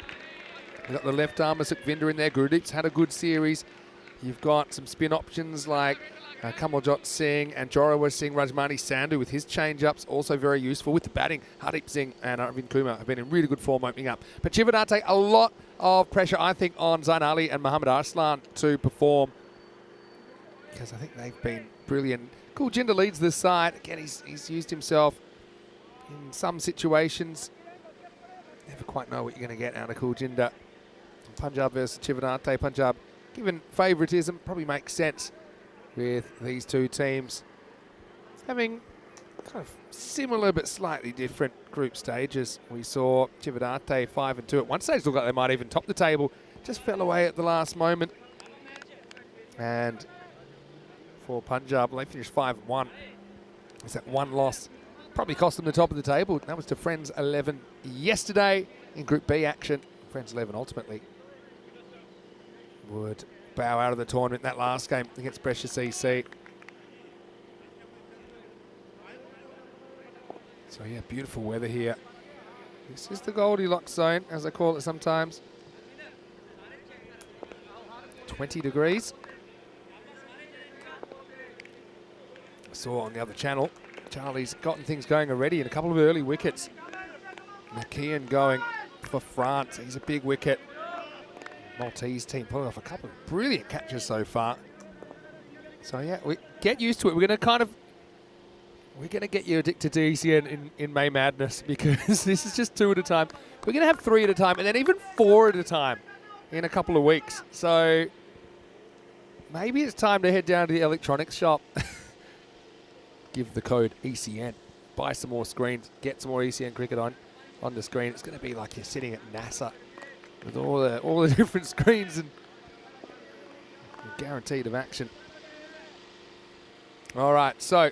They've got the left armer Sukhvinder in there. Gurdeep's had a good series. You've got some spin options like Kamaljot Singh and Jorawar Singh, Rajmani Sandhu with his change-ups, also very useful. With the batting, Hardeep Singh and Arvind Kumar have been in really good form opening up. But Chivadate, a lot of pressure, I think, on Zain Ali and Mohammad Arslan to perform, because I think they've been brilliant. Kuljinder leads this side. Again, he's used himself in some situations. Never quite know what you're going to get out of Kuljinder. Punjab versus Chivadate. Punjab, given favouritism, probably makes sense with these 2 teams having kind of similar but slightly different group stages. We saw Chivadate 5-2 at one stage. Looked like they might even top the table. Just fell away at the last moment. And for Punjab, they finished 5-1. It's that one loss. Probably cost them the top of the table. That was to Friends 11 yesterday in Group B action. Friends 11 ultimately would bow out of the tournament in that last game against Brescia CC. So yeah, beautiful weather here. This is the Goldilocks zone, as I call it sometimes. 20 degrees. I saw on the other channel, Charlie's gotten things going already and a couple of early wickets. McKeon going for France. He's a big wicket. Maltese team pulling off a couple of brilliant catches so far. So yeah, we get used to it. We're going to get you addicted to ECN in May Madness, because this is just 2 at a time. We're going to have 3 at a time and then even 4 at a time in a couple of weeks. So maybe it's time to head down to the electronics shop. Give the code ECN. Buy some more screens. Get some more ECN cricket on the screen. It's going to be like you're sitting at NASA with all the different screens and guaranteed of action. All right, so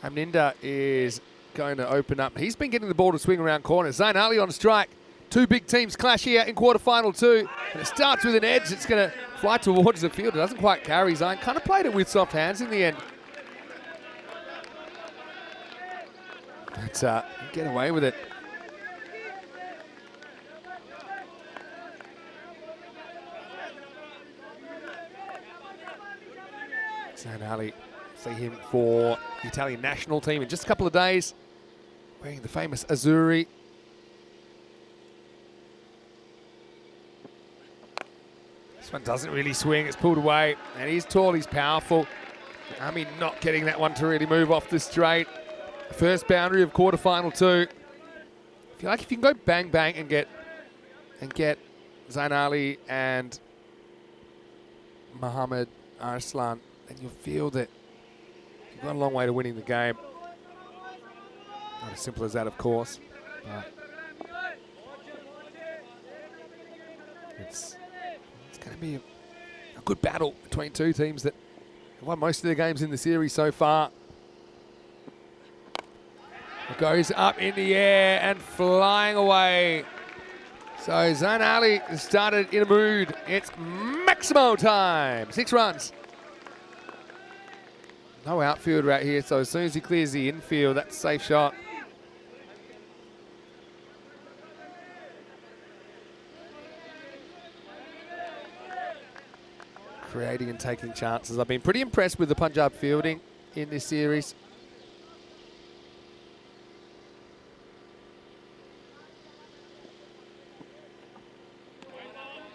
Amninder is going to open up. He's been getting the ball to swing around corners. Zain Ali on strike. 2 big teams clash here in quarterfinal 2. And it starts with an edge. It's going to fly towards the field. It doesn't quite carry. Zain kind of played it with soft hands in the end. But get away with it. Zain Ali, see him for the Italian national team in just a couple of days, wearing the famous Azzurri. This one doesn't really swing, it's pulled away, and he's tall, he's powerful. I mean, not getting that one to really move off the straight. First boundary of quarterfinal 2. I feel like if you can go bang bang and get Zain Ali and Mohammad Arslan, then you'll feel that you've got a long way to winning the game. Not as simple as that, of course. But it's going to be a good battle between 2 teams that have won most of their games in the series so far. It goes up in the air and flying away. So Zain Ali started in a mood. It's Maximo time. 6 runs. No outfield right here, so as soon as he clears the infield, that's a safe shot. Creating and taking chances. I've been pretty impressed with the Punjab fielding in this series.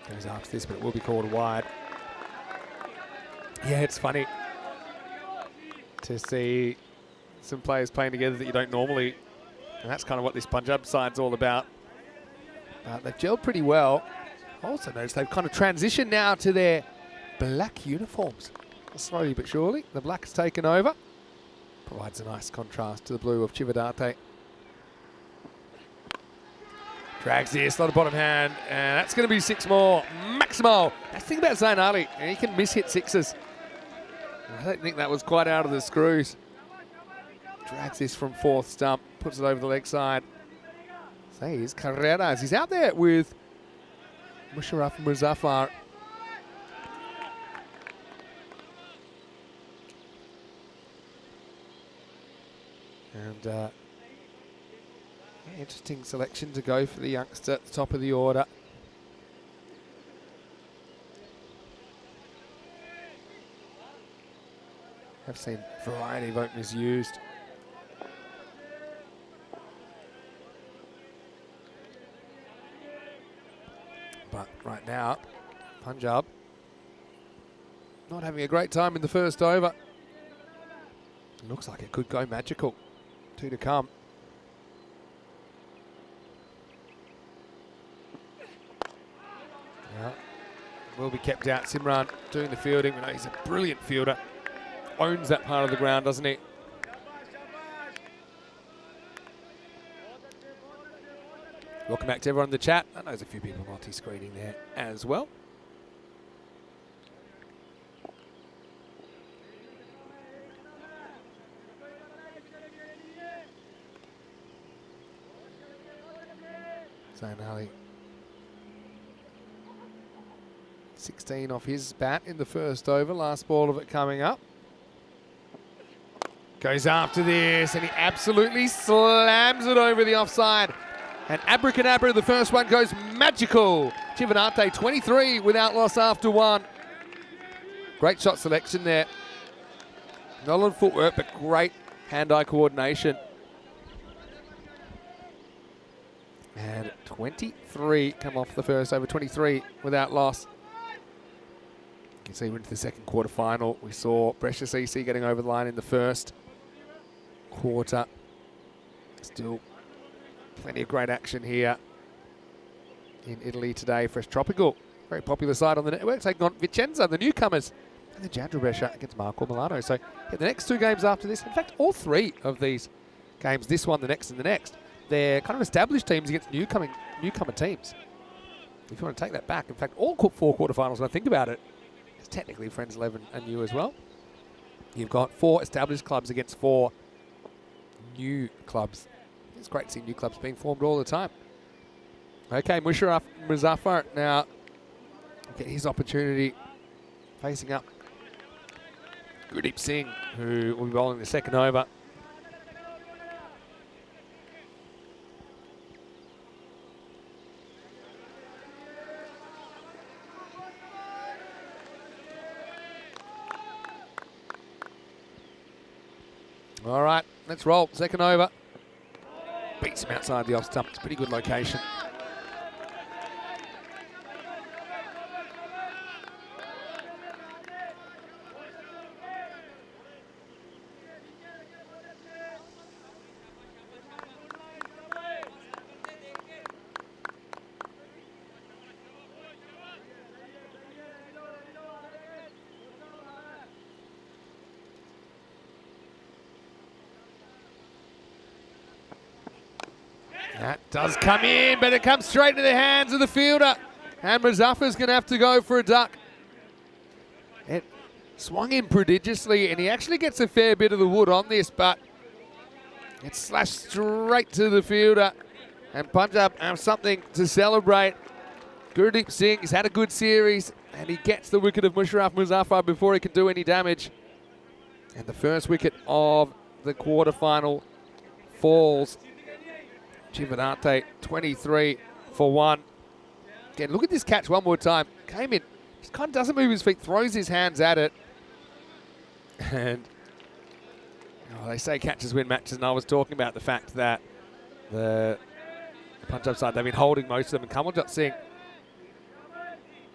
Goes after this, but it will be called wide. Yeah, it's funny to see some players playing together that you don't normally, and that's kind of what this Punjab side's all about. They've gelled pretty well. Also notice they've kind of transitioned now to their black uniforms. Slowly but surely, the black's taken over. Provides a nice contrast to the blue of Chivadate. Drags this, slot of bottom hand, and that's going to be 6 more. Maximo. That's the thing about Zain Ali, he can miss-hit 6s. I don't think that was quite out of the screws. Drags this from 4th stump, puts it over the leg side. So here's Carreras. He's out there with Musharraf Muzaffar. And yeah, interesting selection to go for the youngster at the top of the order. I've seen a variety of openers used. But right now, Punjab not having a great time in the first over. It looks like it could go magical. 2 to come. Yeah, will be kept out. Simran doing the fielding. We know he's a brilliant fielder. Owns that part of the ground, doesn't he? Welcome back to everyone in the chat. I know there's a few people multi-screening there as well. Zain Ali, 16 off his bat in the first over. Last ball of it coming up. Goes after this, and he absolutely slams it over the offside. And abracadabra, the first one goes magical. Civinate 23 without loss after one. Great shot selection there. Not a lot of footwork, but great hand-eye coordination. And 23 come off the first over, 23 without loss. You can see we're into the second quarter final. We saw Brescia CC getting over the line in the first quarter. Still plenty of great action here in Italy today. Fresh Tropical, very popular side on the network, taking on Vicenza, the newcomers, and the Jandra Brescia against Marco Milano. So yeah, the next two games after this, in fact, all three of these games, this one, the next, and the next, they're kind of established teams against newcomer teams. If you want to take that back, in fact, all four quarterfinals, when I think about it, it's technically Friends 11 and you as well. You've got 4 established clubs against 4 new clubs. It's great to see new clubs being formed all the time. Okay, Musharraf Muzaffar now get his opportunity facing up Gurdeep Singh, who will be bowling the second over. All right, let's roll. Second over. Beats him outside the off stump. It's a pretty good location. That does come in, but it comes straight to the hands of the fielder. And Muzaffar's going to have to go for a duck. It swung in prodigiously, and he actually gets a fair bit of the wood on this, but it's slashed straight to the fielder. And Punjab have something to celebrate. Gurdeep Singh has had a good series, and he gets the wicket of Musharraf Muzaffar before he can do any damage. And the first wicket of the quarterfinal falls. Civinate 23 for 1. Again, look at this catch one more time. Came in, just kind of doesn't move his feet, throws his hands at it. And they say catches win matches, and I was talking about the fact that the Punjab side, they've been holding most of them, and Kamaljeet Singh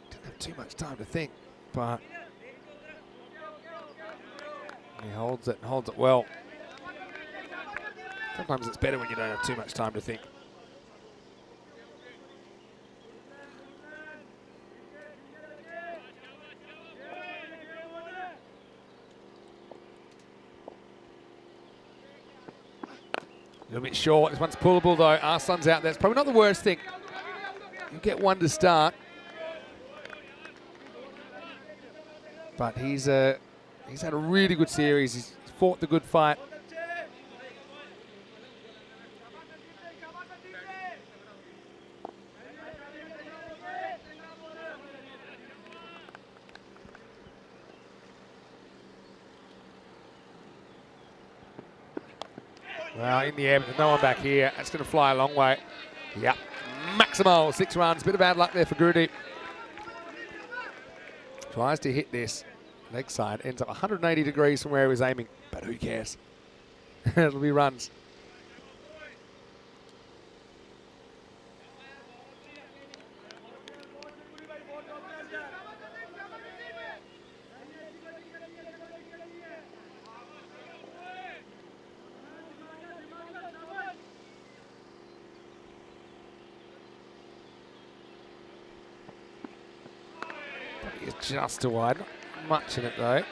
didn't have too much time to think, but he holds it and holds it well. Sometimes it's better when you don't have too much time to think. A little bit short. This one's pullable though. Arslan's out there. It's probably not the worst thing. You get one to start. But he's had a really good series. He's fought the good fight. Well, in the air, but there's no one back here. That's going to fly a long way. Yep. Maximal, 6 runs. Bit of bad luck there for Gurdeep. Tries to hit this leg side. Ends up 180 degrees from where he was aiming. But who cares? It'll be runs. It's just too wide. Not much in it though.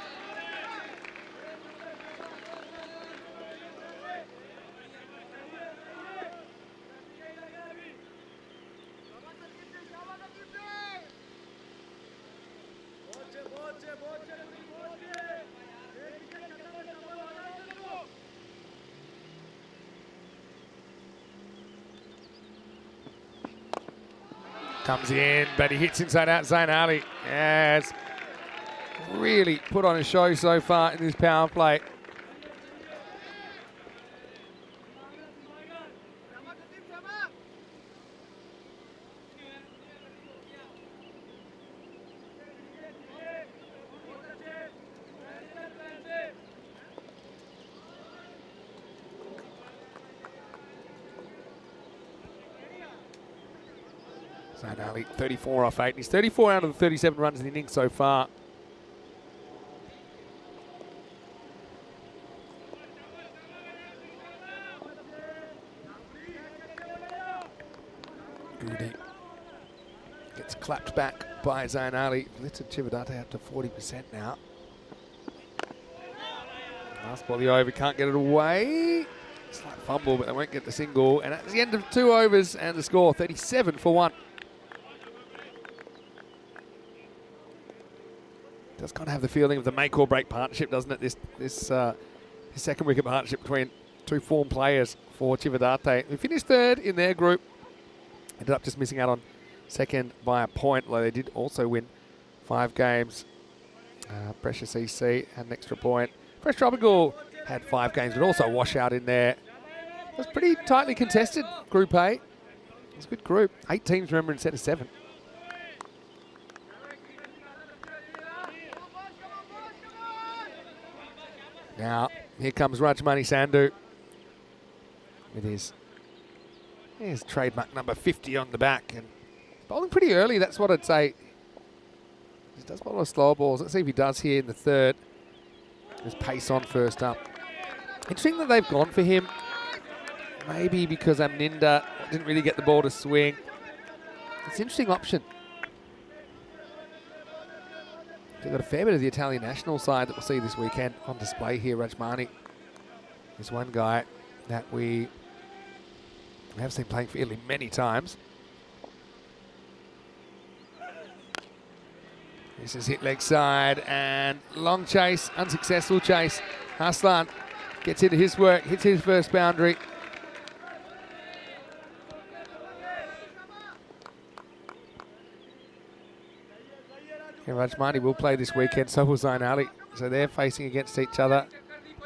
Comes in, but he hits inside out Zain Ali. Yes. Really put on a show so far in this power play. Zainali, 34 off 8. He's 34 out of the 37 runs in the innings so far. Goody gets clapped back by Zainali. Lifted Chivadate up to 40% now. Last ball of the over, can't get it away. Slight fumble, but they won't get the single. And at the end of 2 overs, and the score 37 for 1. Does kind of have the feeling of the make or break partnership, doesn't it? This second wicket partnership between 2 form players for Chivadate, who finished 3rd in their group. Ended up just missing out on 2nd by a point, although they did also win 5 games. Brescia CC had an extra point. Fresh Tropical had 5 games, but also a washout in there. It was pretty tightly contested, Group A. It was a good group. 8 teams, remember, instead of 7. Now, here comes Rajmani Sandhu with his trademark number 50 on the back. And bowling pretty early, that's what I'd say. He does bowl a slow balls. Let's see if he does here in the 3rd. There's pace on first up. Interesting that they've gone for him. Maybe because Amninda didn't really get the ball to swing. It's an interesting option. They've got a fair bit of the Italian national side that we'll see this weekend on display here. Rajmani is one guy that we have seen playing for Italy many times. This is hit leg side and long chase, unsuccessful chase. Arslan gets into his work, hits his first boundary. And Rajmani will play this weekend, so will Zainali. So they're facing against each other.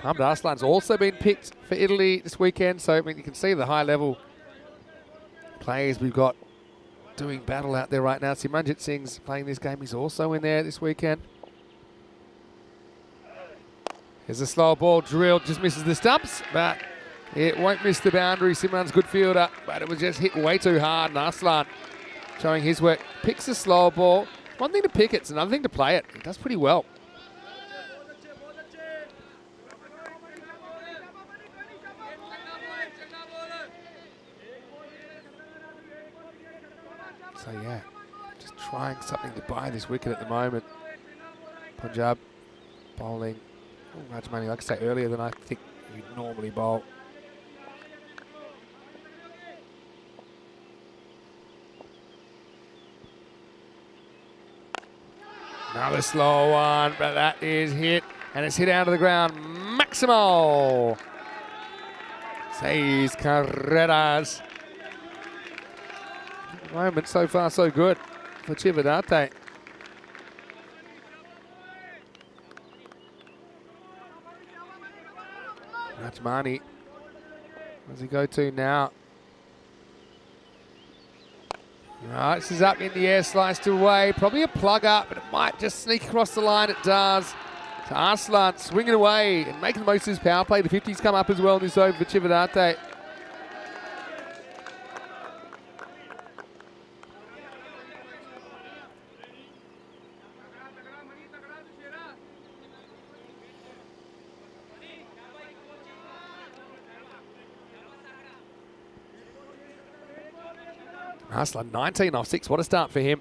Mohamed Arslan's also been picked for Italy this weekend, so I mean, you can see the high level players we've got doing battle out there right now. Simranjit Singh's playing this game. He's also in there this weekend. Here's a slow ball drilled, just misses the stumps, but it won't miss the boundary. Simran's good fielder, but it was just hit way too hard. And Arslan showing his work. Picks a slow ball. One thing to pick it, it's another thing to play it. He does pretty well. So yeah, just trying something to buy this wicket at the moment. Punjab bowling. Rajmani, like I say, earlier than I think he'd normally bowl. Another slow one, but that is hit, and it's hit out of the ground. Maximo says Carreras. At the moment, so far so good for Chivadate. Rajmani, where does he go to now? Right, this is up in the air, sliced away. Probably a plug up, but it might just sneak across the line. It does. To Arslan, swinging away and making the most of his power play. The 50s come up as well in this over for Chivadate. Arslan, 19 off 6. What a start for him.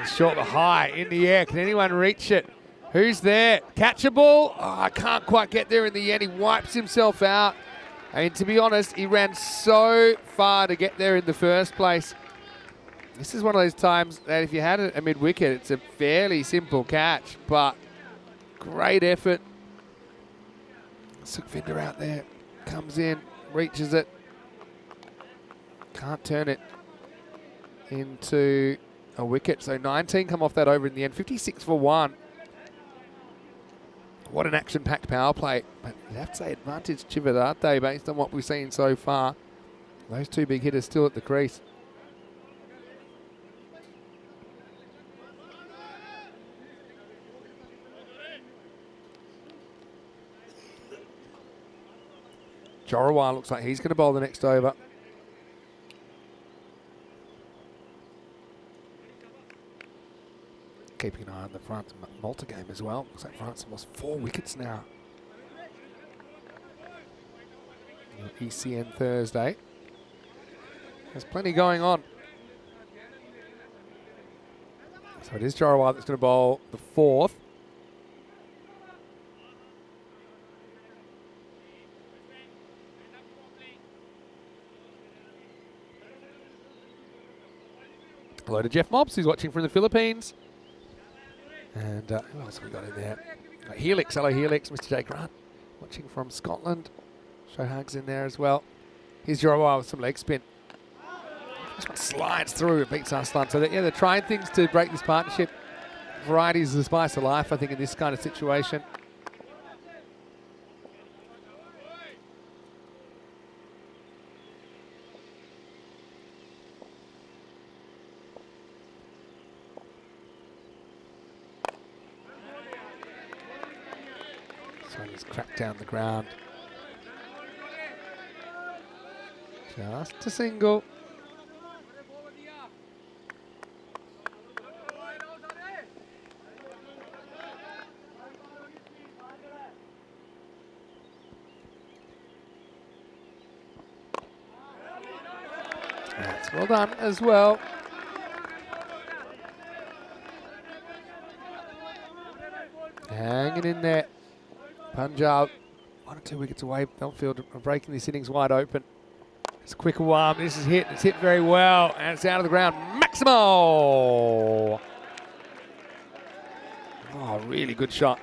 It's short but high in the air. Can anyone reach it? Who's there? Catchable? Oh, I can't quite get there in the end. He wipes himself out. And to be honest, he ran so far to get there in the first place. This is one of those times that if you had a mid-wicket, it's a fairly simple catch, but great effort. Sukhvinder out there, comes in, reaches it. Can't turn it into a wicket. So 19 come off that over in the end. 56 for 1. What an action-packed power play. But you'd have to say advantage Chivadate based on what we've seen so far. Those 2 big hitters still at the crease. Jorawar looks like he's going to bowl the next over. keeping an eye on the France-Malta game as well. Looks like France have lost 4 wickets now. ECN Thursday. There's plenty going on. So it is Jorawar that's going to bowl the 4th. Hello to Jeff Mobbs, who's watching from the Philippines. And who else have we got in there? Helix, hello Helix, Mr. J. Grant, watching from Scotland. Shohag's in there as well. Here's Jorawar with some leg spin. This one slides through, it beats Arslan. So they're trying things to break this partnership. Variety is the spice of life, I think, in this kind of situation. So he's cracked down the ground. Just a single. That's well done as well. Hanging in there. Punjab, 1 or 2 wickets away. Belfield are breaking this innings wide open. It's a quicker one. This is hit. It's hit very well. And it's out of the ground. Maximo! Oh, really good shot.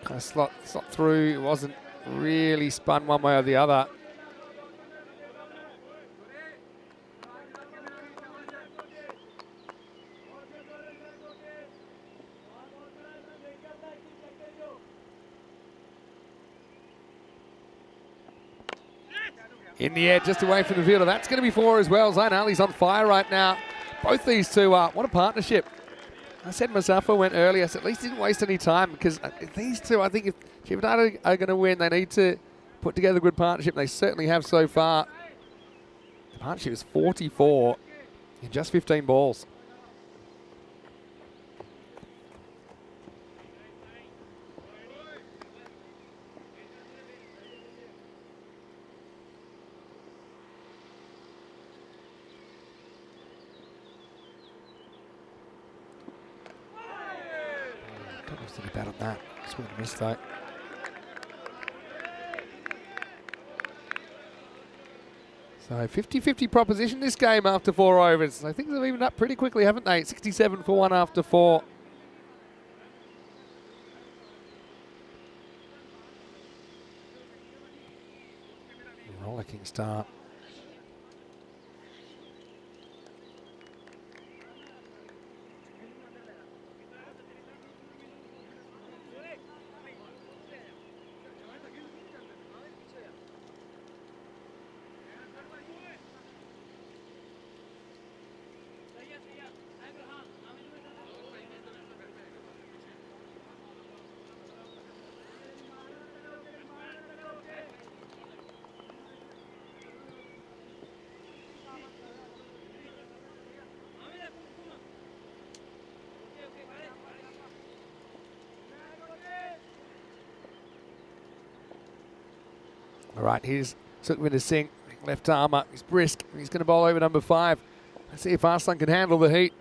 Kind of slot through. It wasn't really spun one way or the other. In the air, just away from the fielder. That's going to be 4 as well. Zain Ali's on fire right now. Both these two are. What a partnership. I said Muzaffar went earlier, so at least he didn't waste any time, because these two, I think if Chivadata are going to win, they need to put together a good partnership. They certainly have so far. The partnership is 44 in just 15 balls. Don't bad on that. Swing and miss though. So 50-50 proposition this game after 4 overs. So things have evened up pretty quickly, haven't they? 67 for 1 after 4. Rollicking start. All right, here's Sukhvinder Singh, left armour. He's brisk. He's going to bowl over number 5. Let's see if Arslan can handle the heat.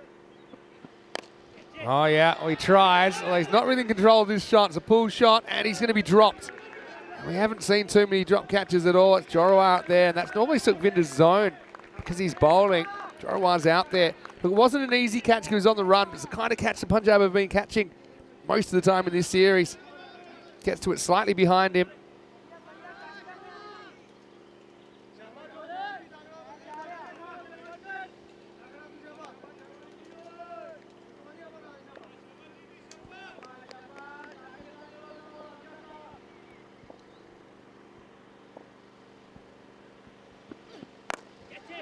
Oh, yeah, well, he tries. Well, he's not really in control of this shot. It's a pull shot, and he's going to be dropped. We haven't seen too many drop catches at all. It's Jorawar out there, and that's normally Sukhvinder's zone because he's bowling. Jorawar's out there. Look, it wasn't an easy catch because he was on the run. It's the kind of catch the Punjab have been catching most of the time in this series. Gets to it slightly behind him.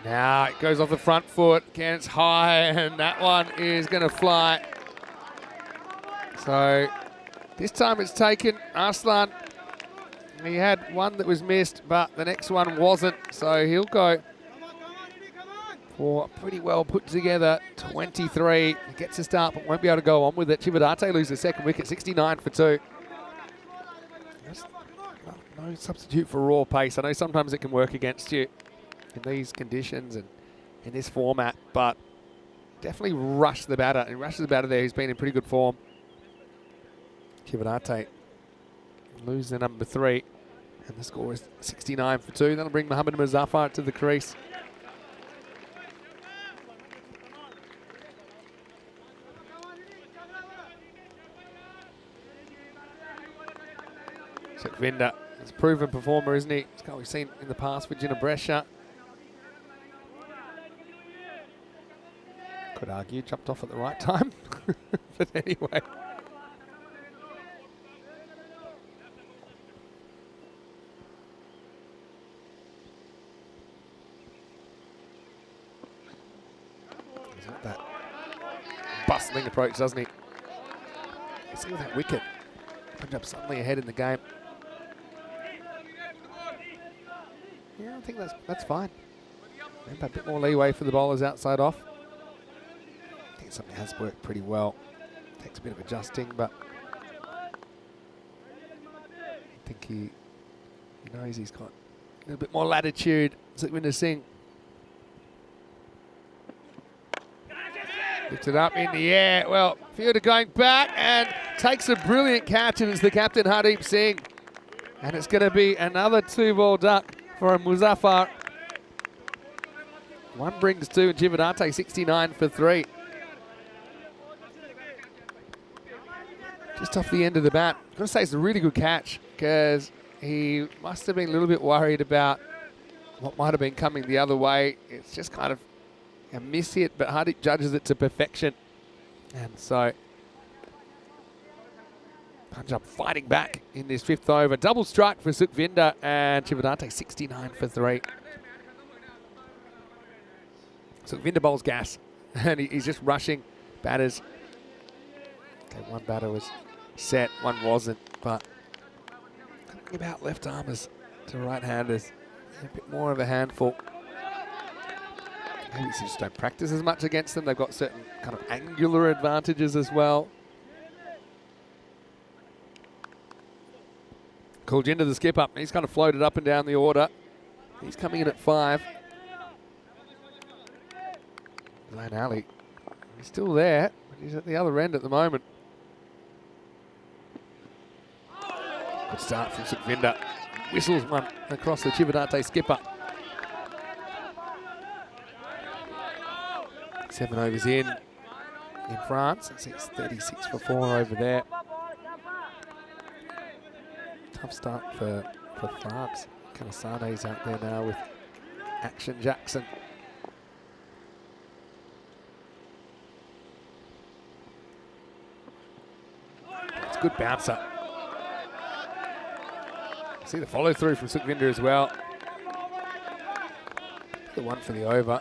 Now it goes off the front foot, again it's high, and that one is going to fly. So this time it's taken Arslan. He had one that was missed, but the next one wasn't, so he'll go for pretty well put together 23. He gets a start but won't be able to go on with it. Chividate loses the second wicket, 69 for 2. That's no substitute for raw pace. I know sometimes it can work against you in these conditions and in this format, but definitely rush the batter. And rushes the batter there who's been in pretty good form. Chividate lose the number 3. And the score is 69 for 2. That'll bring Mohammad Muzaffar to the crease. Sukhvinder is a proven performer, isn't he? It's what we've seen in the past with Brescia. Could argue jumped off at the right time. But anyway. He's got that bustling approach, doesn't he? You see with that wicket. Punjab suddenly ahead in the game. Yeah, I think that's fine. A bit more leeway for the bowlers outside off. I think something has worked pretty well. Takes a bit of adjusting, but I think he knows he's got a little bit more latitude. Sukhvinder Singh. Lifts it up in the air. Well, fielder going back and takes a brilliant catch, and it's the captain Hardeep Singh. And it's going to be another 2-ball duck for Muzaffar. 1 brings 2, and Chividate 69 for 3. Just off the end of the bat. I've got to say it's a really good catch because he must have been a little bit worried about what might have been coming the other way. It's just kind of a miss hit, but Hardeep judges it to perfection. And so Punjab fighting back in this 5th over. Double strike for Sukhvinder, and Chividate 69 for 3. Sukhvinder bowls gas, and he's just rushing batters. Okay, 1 batter was set, 1 wasn't, but something about left armers to right-handers. A bit more of a handful. Maybe they just don't practice as much against them. They've got certain kind of angular advantages as well. Kuljinder, the skip up. He's kind of floated up and down the order. He's coming in at 5. Zain Ali, he's still there, but he's at the other end at the moment. Good start from Sukhvinder. Whistles 1 across the Chividate skipper. 7 overs in France. It's 36 for 4 over there. Tough start for France. Kanasane's out there now with Action Jackson. It's a good bouncer. See the follow through from Sukhvinder as well. The 1 for the over.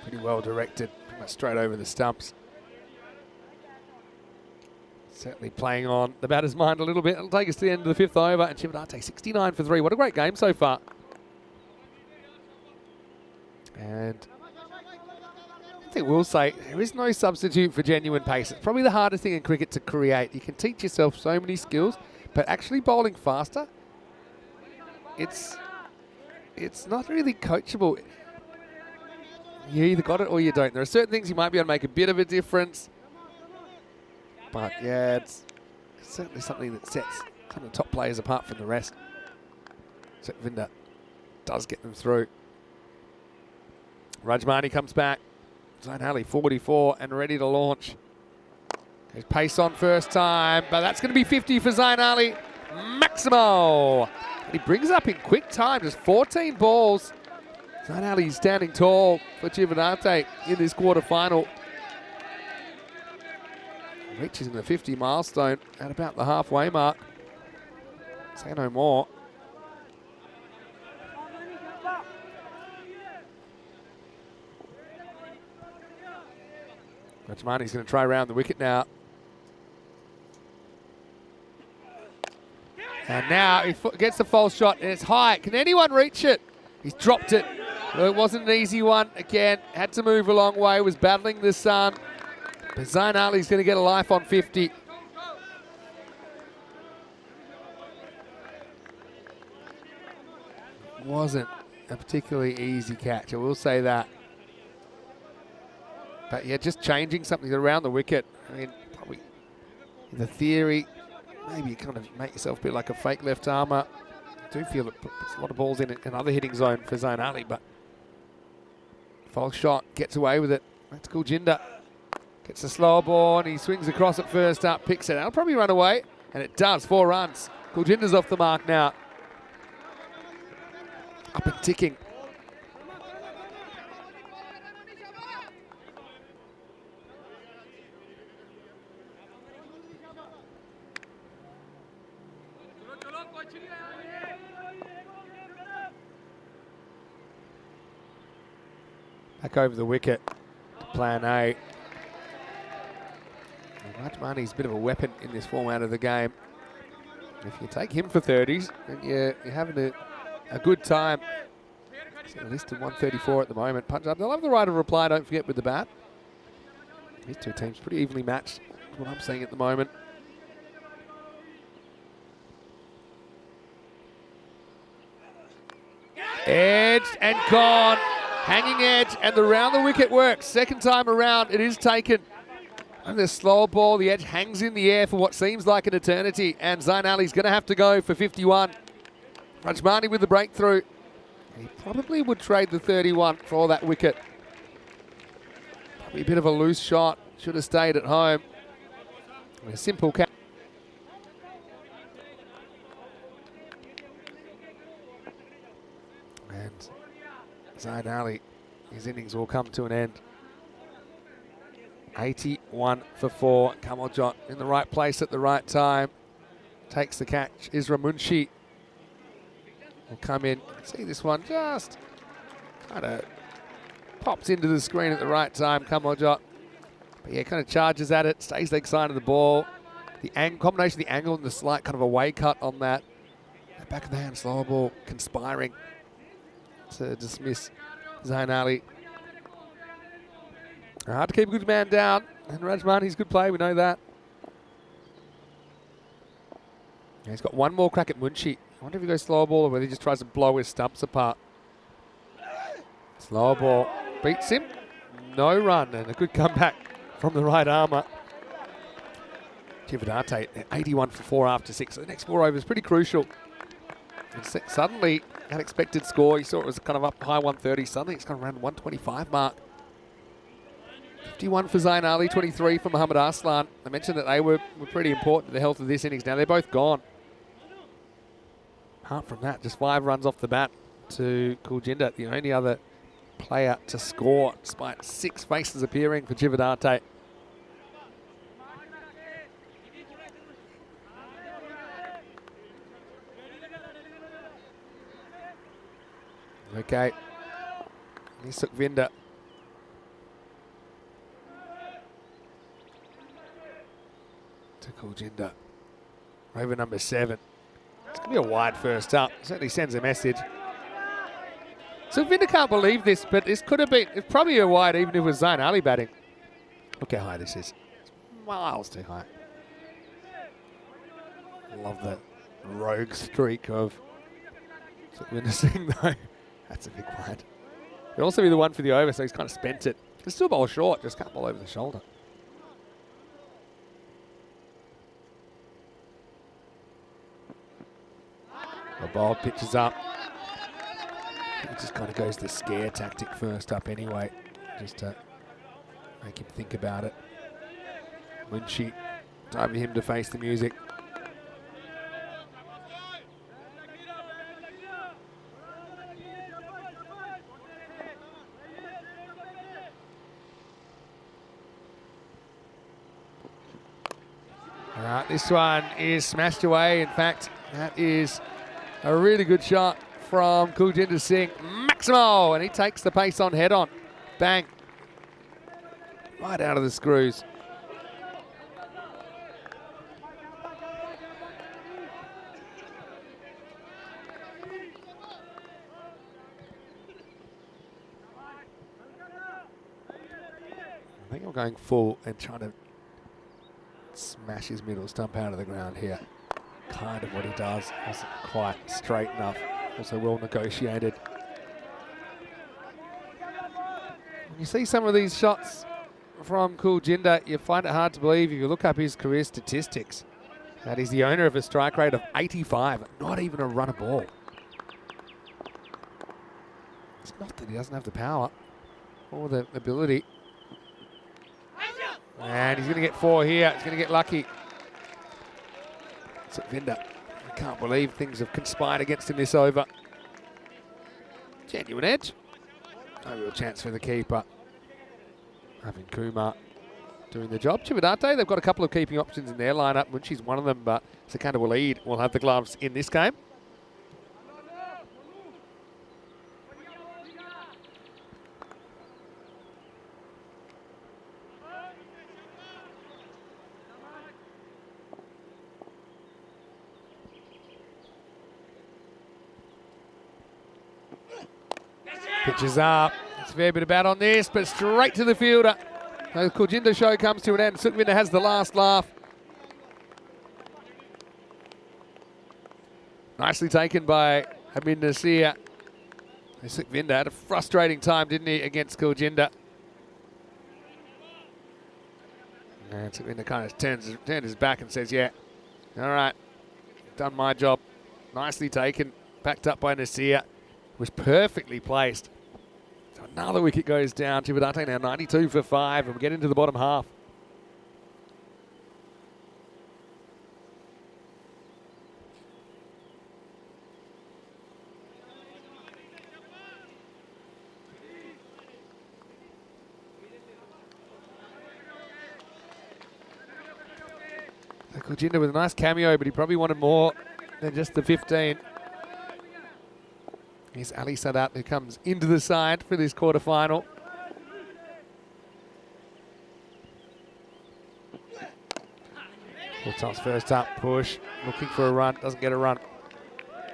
Pretty well directed, pretty much straight over the stumps. Certainly playing on the batter's mind a little bit. It'll take us to the end of the 5th over, and Chividate 69 for 3. What a great game so far. And I think we'll say there is no substitute for genuine pace. It's probably the hardest thing in cricket to create. You can teach yourself so many skills, but actually bowling faster, it's not really coachable. You either got it or you don't. There are certain things you might be able to make a bit of a difference. But yeah, it's certainly something that sets some of the top players apart from the rest. Sukhvinder does get them through. Rajmani comes back. Zain Ali 44 and ready to launch. There's pace on first time, but that's going to be 50 for Zain Ali. Maximo. And he brings up in quick time, just 14 balls. Zain Ali standing tall for Chividate in this quarterfinal. Reaches in the 50 milestone at about the halfway mark. Say no more. Rajmani's going to try around the wicket now. And now he gets the false shot and it's high. Can anyone reach it? He's dropped it. Well, it wasn't an easy one. Again, had to move a long way, was battling the sun. But Zain Ali's going to get a life on 50. Wasn't a particularly easy catch, I will say that. But yeah, just changing something around the wicket. I mean, probably the theory, maybe you kind of make yourself a bit like a fake left armer. I do feel it puts a lot of balls in another hitting zone for Zain Ali, but false shot, gets away with it. That's Kuljinder. Gets a slower ball and he swings across at first up, picks it. That'll probably run away, and it does. 4 runs. Kuljinder's off the mark now. Up and ticking. Back over the wicket to plan A. Rajmani's a bit of a weapon in this format of the game. If you take him for 30s, then you're having a good time. He's at least 134 at the moment. Punjab, they'll have the right of reply, don't forget, with the bat. These two teams pretty evenly matched, is what I'm seeing at the moment. Edged and gone. Hanging edge, and the round the wicket works. Second time around, it is taken. And the slow ball, the edge hangs in the air for what seems like an eternity, and Zain Ali's going to have to go for 51. Rajmani with the breakthrough. He probably would trade the 31 for all that wicket. Probably a bit of a loose shot. Should have stayed at home. A simple catch. And Zain Ali, his innings will come to an end. 81 for 4. Kamaljot in the right place at the right time. Takes the catch. Isra Munshi will come in. See this one just kind of pops into the screen at the right time. Kamaljot. But yeah, kind of charges at it. Stays leg side of the ball. The combination of the angle and the slight kind of away cut on that. The back of the hand slower ball conspiring to dismiss Zain Ali. Hard to keep a good man down, and Rajmani's good play, we know that. Yeah, he's got one more crack at Munshi. I wonder if he goes slow ball or whether he just tries to blow his stumps apart. Slow ball beats him. No run, and a good comeback from the right armour. Jivadate, 81 for 4 after 6. So the next 4 overs pretty crucial. And suddenly, unexpected score. You saw it was kind of up high 130. Suddenly it's kind of around the 125 mark. 51 for Zain Ali, 23 for Mohammad Arslan. I mentioned that they were pretty important to the health of this innings. Now they're both gone. Apart from that, just 5 runs off the bat to Kuljinder, the only other player to score, despite 6 faces appearing for Jivadate. Okay, Sukhvinder. To Kuljinder. Over number 7. It's going to be a wide first up. Certainly sends a message. Sukhvinder can't believe this, but this could have been, it's probably a wide even if it was Zain Ali batting. Look how high this is. It's miles too high. Love the rogue streak of Sukhvinder Singh though. That's a big wide. It'll also be the one for the over, so he's kind of spent it. He'll still bowl short, just can't bowl over the shoulder. The ball pitches up. He just kind of goes the scare tactic first up anyway, just to make him think about it. Munshi, time for him to face the music. All right, this one is smashed away. In fact, that is a really good shot from Kuljinder Singh. Maximo, and he takes the pace on head on. Bang. Right out of the screws. I think I'm going full and trying to smash his middle stump out of the ground here. Kind of what he does. Wasn't quite straight enough. Also well negotiated. When you see some of these shots from Kuljinder, you find it hard to believe if you look up his career statistics that he's the owner of a strike rate of 85, not even a run a ball. It's not that he doesn't have the power or the ability. And he's going to get 4 here. He's going to get lucky. Sukhvinder, I can't believe things have conspired against him this over. Genuine edge. No real chance for the keeper. Having Kumar doing the job. Chivadate, they've got a couple of keeping options in their lineup. Munchi's one of them, but Sikandar Walid will have the gloves in this game. Pitches up. It's a fair bit of bat on this, but straight to the fielder. The Kuljinder show comes to an end. Sukhvinder has the last laugh. Nicely taken by Hamid Nasir. Sukhvinder had a frustrating time, didn't he, against Kuljinder. And Sukhvinder kind of turned his back and says, yeah, all right, done my job. Nicely taken, backed up by Nasir. Was perfectly placed. So another wicket goes down. Chivadate now 92 for 5, and we get into the bottom half. Kuljinder with a nice cameo, but he probably wanted more than just the 15. Here's Ali Sadat, who comes into the side for this quarterfinal. Full-time's first up, push, looking for a run, doesn't get a run.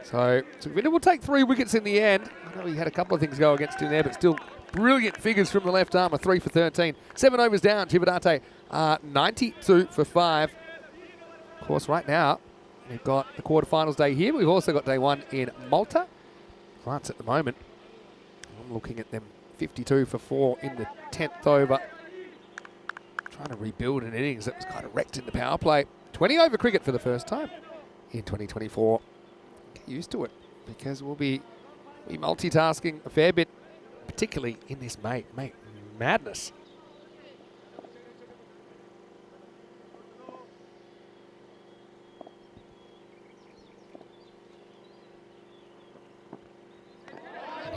So Sukhvinder will take 3 wickets in the end. I know he had a couple of things go against him there, but still brilliant figures from the left arm, a 3 for 13. 7 overs down, Chivadate 92 for 5. Of course, right now, we've got the quarterfinals day here. We've also got day 1 in Malta. France at the moment. I'm looking at them 52 for 4 in the 10th over. Trying to rebuild an innings that was kind of wrecked in the power play. 20 over cricket for the first time in 2024. Get used to it because we'll be multitasking a fair bit, particularly in this madness.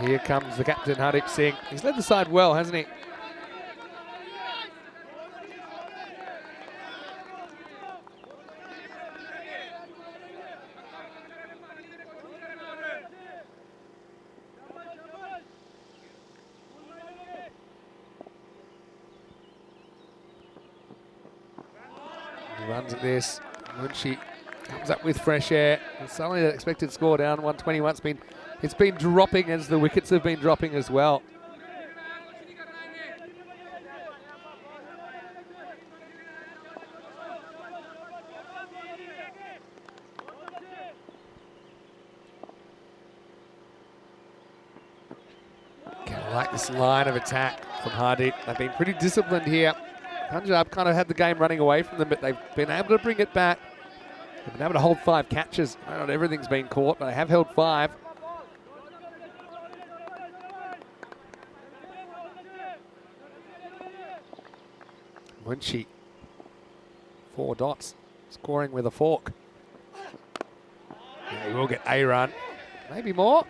Here comes the captain, Hardeep Singh. He's led the side well, hasn't he? He runs at this. Munshi comes up with fresh air. And suddenly that expected score down 121. It's been dropping as the wickets have been dropping as well. Kind of like this line of attack from Hardeep. They've been pretty disciplined here. Punjab kind of had the game running away from them, but they've been able to bring it back. They've been able to hold 5 catches. Not everything's been caught, but they have held 5. Munshi, 4 dots, scoring with a fork. Yeah, he will get a run, maybe more.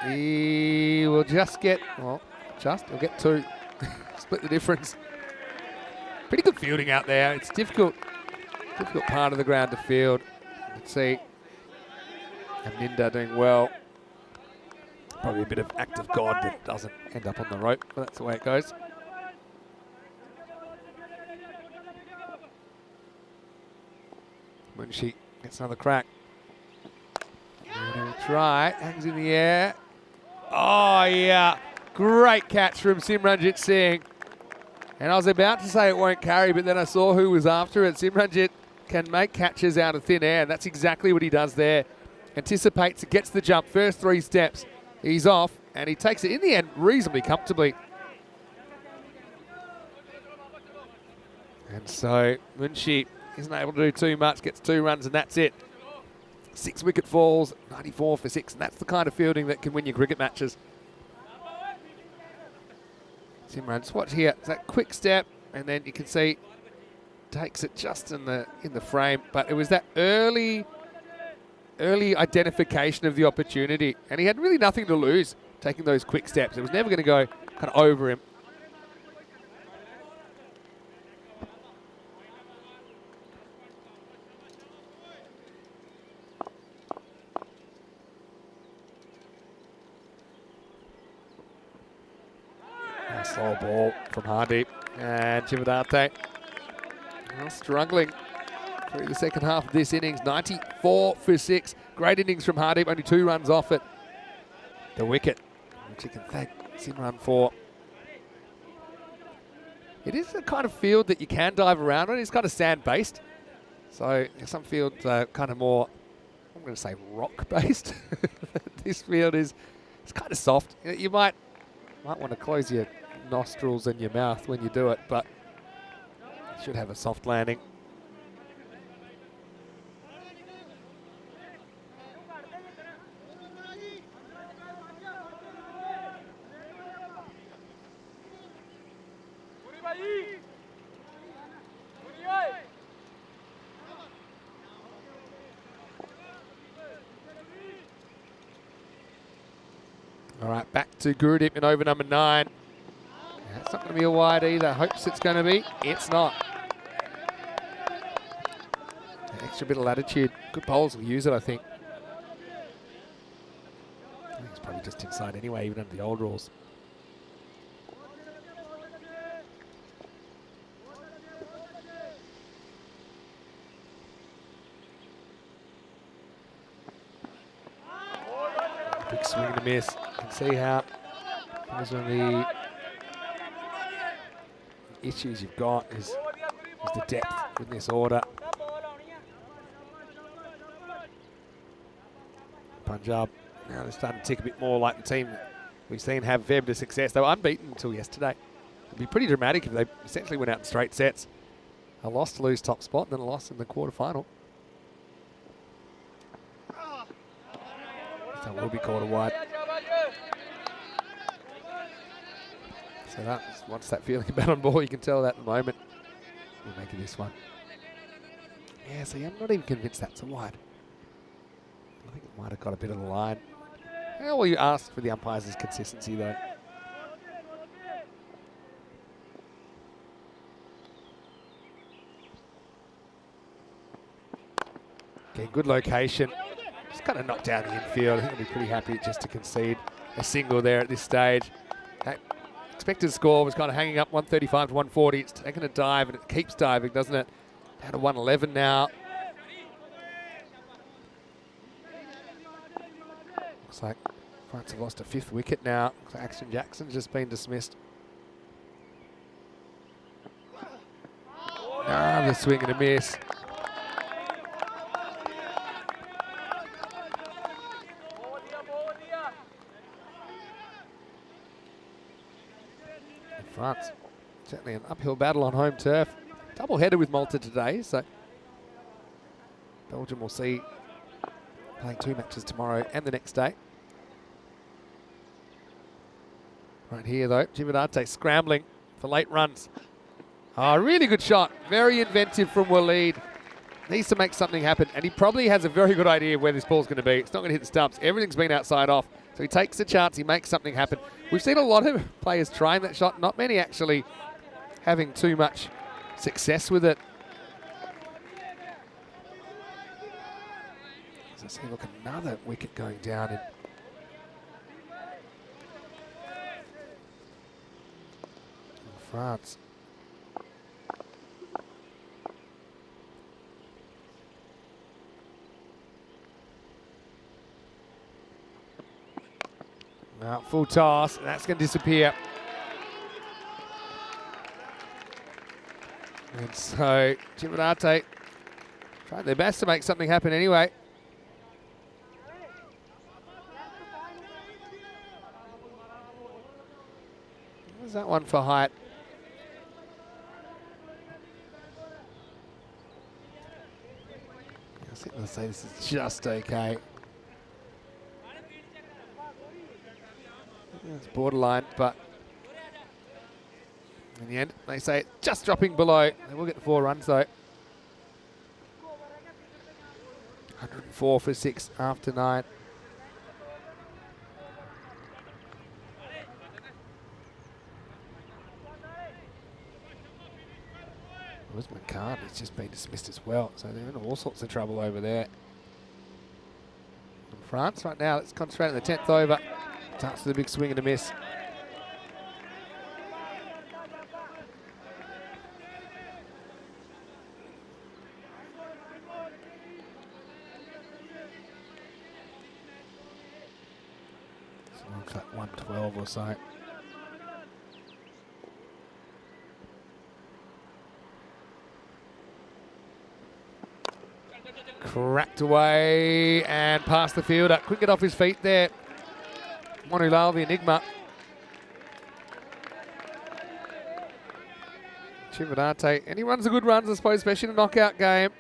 He will just get, he'll get 2. Split the difference. Pretty good fielding out there. It's difficult part of the ground to field. Let's see, Aminda doing well. Probably a bit of act of God that doesn't end up on the rope, but that's the way it goes. Munshi gets another crack. He'll try, hangs in the air. Oh yeah, great catch from Simranjit Singh. And I was about to say it won't carry, but then I saw who was after it. Simranjit can make catches out of thin air, and that's exactly what he does there. Anticipates, gets the jump, first 3 steps. He's off, and he takes it in the end reasonably comfortably. And so Munshi isn't able to do too much, gets 2 runs, and that's it. 6 wicket falls, 94 for 6, and that's the kind of fielding that can win your cricket matches. Simran, just watch here. It's that quick step, and then you can see takes it just in the frame, but it was that early identification of the opportunity, and he had really nothing to lose taking those quick steps. It was never going to go kind of over him. Slow ball from Hardeep, and Chivadate struggling through the second half of this innings. 94 for 6. Great innings from Hardeep, only 2 runs off it. The wicket, which you can thank Simran for. It is the kind of field that you can dive around on. It's kind of sand-based. So some fields are kind of more, I'm going to say rock-based. This field is kind of soft. You might want to close your nostrils and your mouth when you do it, but you should have a soft landing. All right, back to Gurudip in over number 9. That's not going to be a wide either. Hopes it's going to be. It's not. An extra bit of latitude. Good bowlers will use it, I think. I think it's probably just inside anyway, even under the old rules. Big swing and a miss. You can see how those are the issues you've got is the depth in this order. Punjab, now they're starting to tick a bit more like the team we've seen have a fair bit of success. They were unbeaten until yesterday. It'd be pretty dramatic if they essentially went out in straight sets. A loss to lose top spot, and then a loss in the quarterfinal. That will be called a wide. So that, once that feeling about on ball, you can tell that at the moment. We're making this one. Yeah, see, I'm not even convinced that's a wide. I think it might have got a bit of the line. How will you ask for the umpires' consistency, though? Okay, good location. Just kind of knocked down the infield. I think he'll be pretty happy just to concede a single there at this stage. That expected score was kind of hanging up 135 to 140. It's taken a dive, and it keeps diving, doesn't it? Down to 111 now. Looks like France have lost a 5th wicket now. Looks like Action Jackson's just been dismissed. Another swing and a miss. France, certainly an uphill battle on home turf. Double-header with Malta today, so Belgium will see playing 2 matches tomorrow and the next day. Right here, though, Jivadate scrambling for late runs. Oh, really good shot. Very inventive from Waleed. Needs to make something happen, and he probably has a very good idea of where this ball's going to be. It's not going to hit the stumps. Everything's been outside off. So he takes the chance, he makes something happen. We've seen a lot of players trying that shot, not many actually having too much success with it. As I see, look, another wicket going down in France. Now, full toss, and that's going to disappear. And so Cividate tried their best to make something happen anyway. What was that one for height? I think they'll say this is just okay. It's borderline, but in the end, they say just dropping below. They will get the 4 runs though. 104 for 6 after 9. Usman Khan has just been dismissed as well, so they're in all sorts of trouble over there. In France right now, let's concentrate on the 10th over. Starts with a big swing and a miss. So looks like 112 or so. Cracked away and past the fielder. Couldn't get off his feet there. Monulal, the enigma. Cividate, and he runs a good runs, I suppose, especially in a knockout game.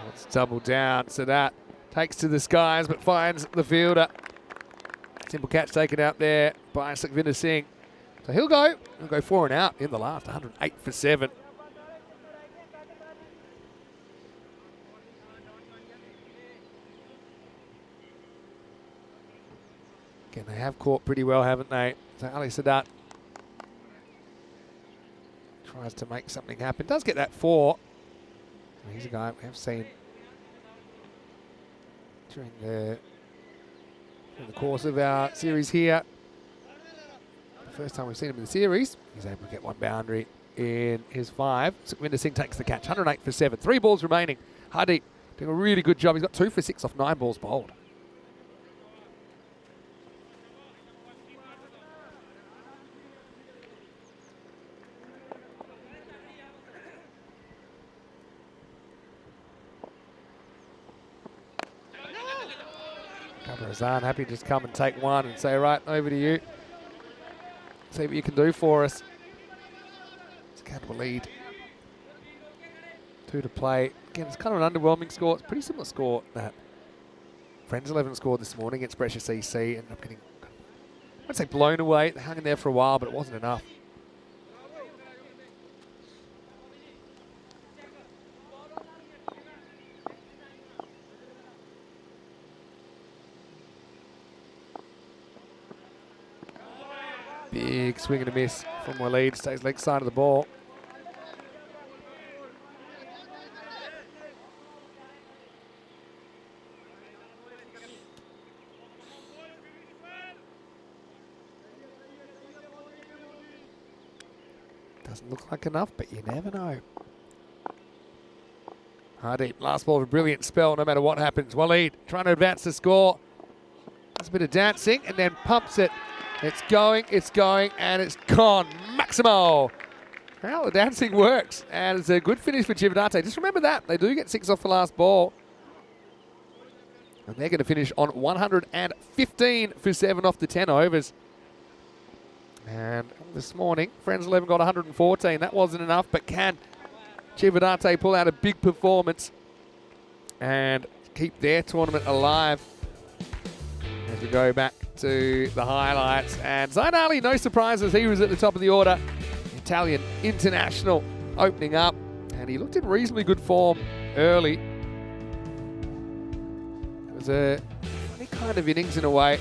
Let's double down, so that takes to the skies but finds the fielder. Simple catch taken out there by Sukhvinder Singh. So he'll go 4 and out in the last, 108 for 7. Again, they have caught pretty well, haven't they? So Ali Sadat tries to make something happen. Does get that 4. He's a guy we have seen during the course of our series here. The first time we've seen him in the series, he's able to get 1 boundary in his 5. Sukhvinder Singh takes the catch, 108 for 7. 3 balls remaining. Hardeep doing a really good job. He's got 2 for 6 off 9 balls bowled. Razan happy to just come and take 1 and say, right, over to you. See what you can do for us. It's a countable lead. 2 to play. Again, it's kind of an underwhelming score. It's a pretty similar score that Friends 11 scored this morning against Brescia CC. Ended up getting, I won't say blown away. They hung in there for a while, but it wasn't enough. Big swing and a miss from Waleed. Stays leg side of the ball. Doesn't look like enough, but you never know. Hardeep, last ball of a brilliant spell, no matter what happens. Waleed trying to advance the score. Does a bit of dancing and then pumps it. It's going, and it's gone. Maximo. Well, the dancing works, and it's a good finish for Cividate. Just remember that. They do get 6 off the last ball. And they're going to finish on 115 for 7 off the 10 overs. And this morning, Friends 11 got 114. That wasn't enough, but can Cividate pull out a big performance and keep their tournament alive? As we go back to the highlights, and Zayn Ali, no surprises, he was at the top of the order. Italian international opening up, and he looked in reasonably good form early. It was a funny kind of innings in a way.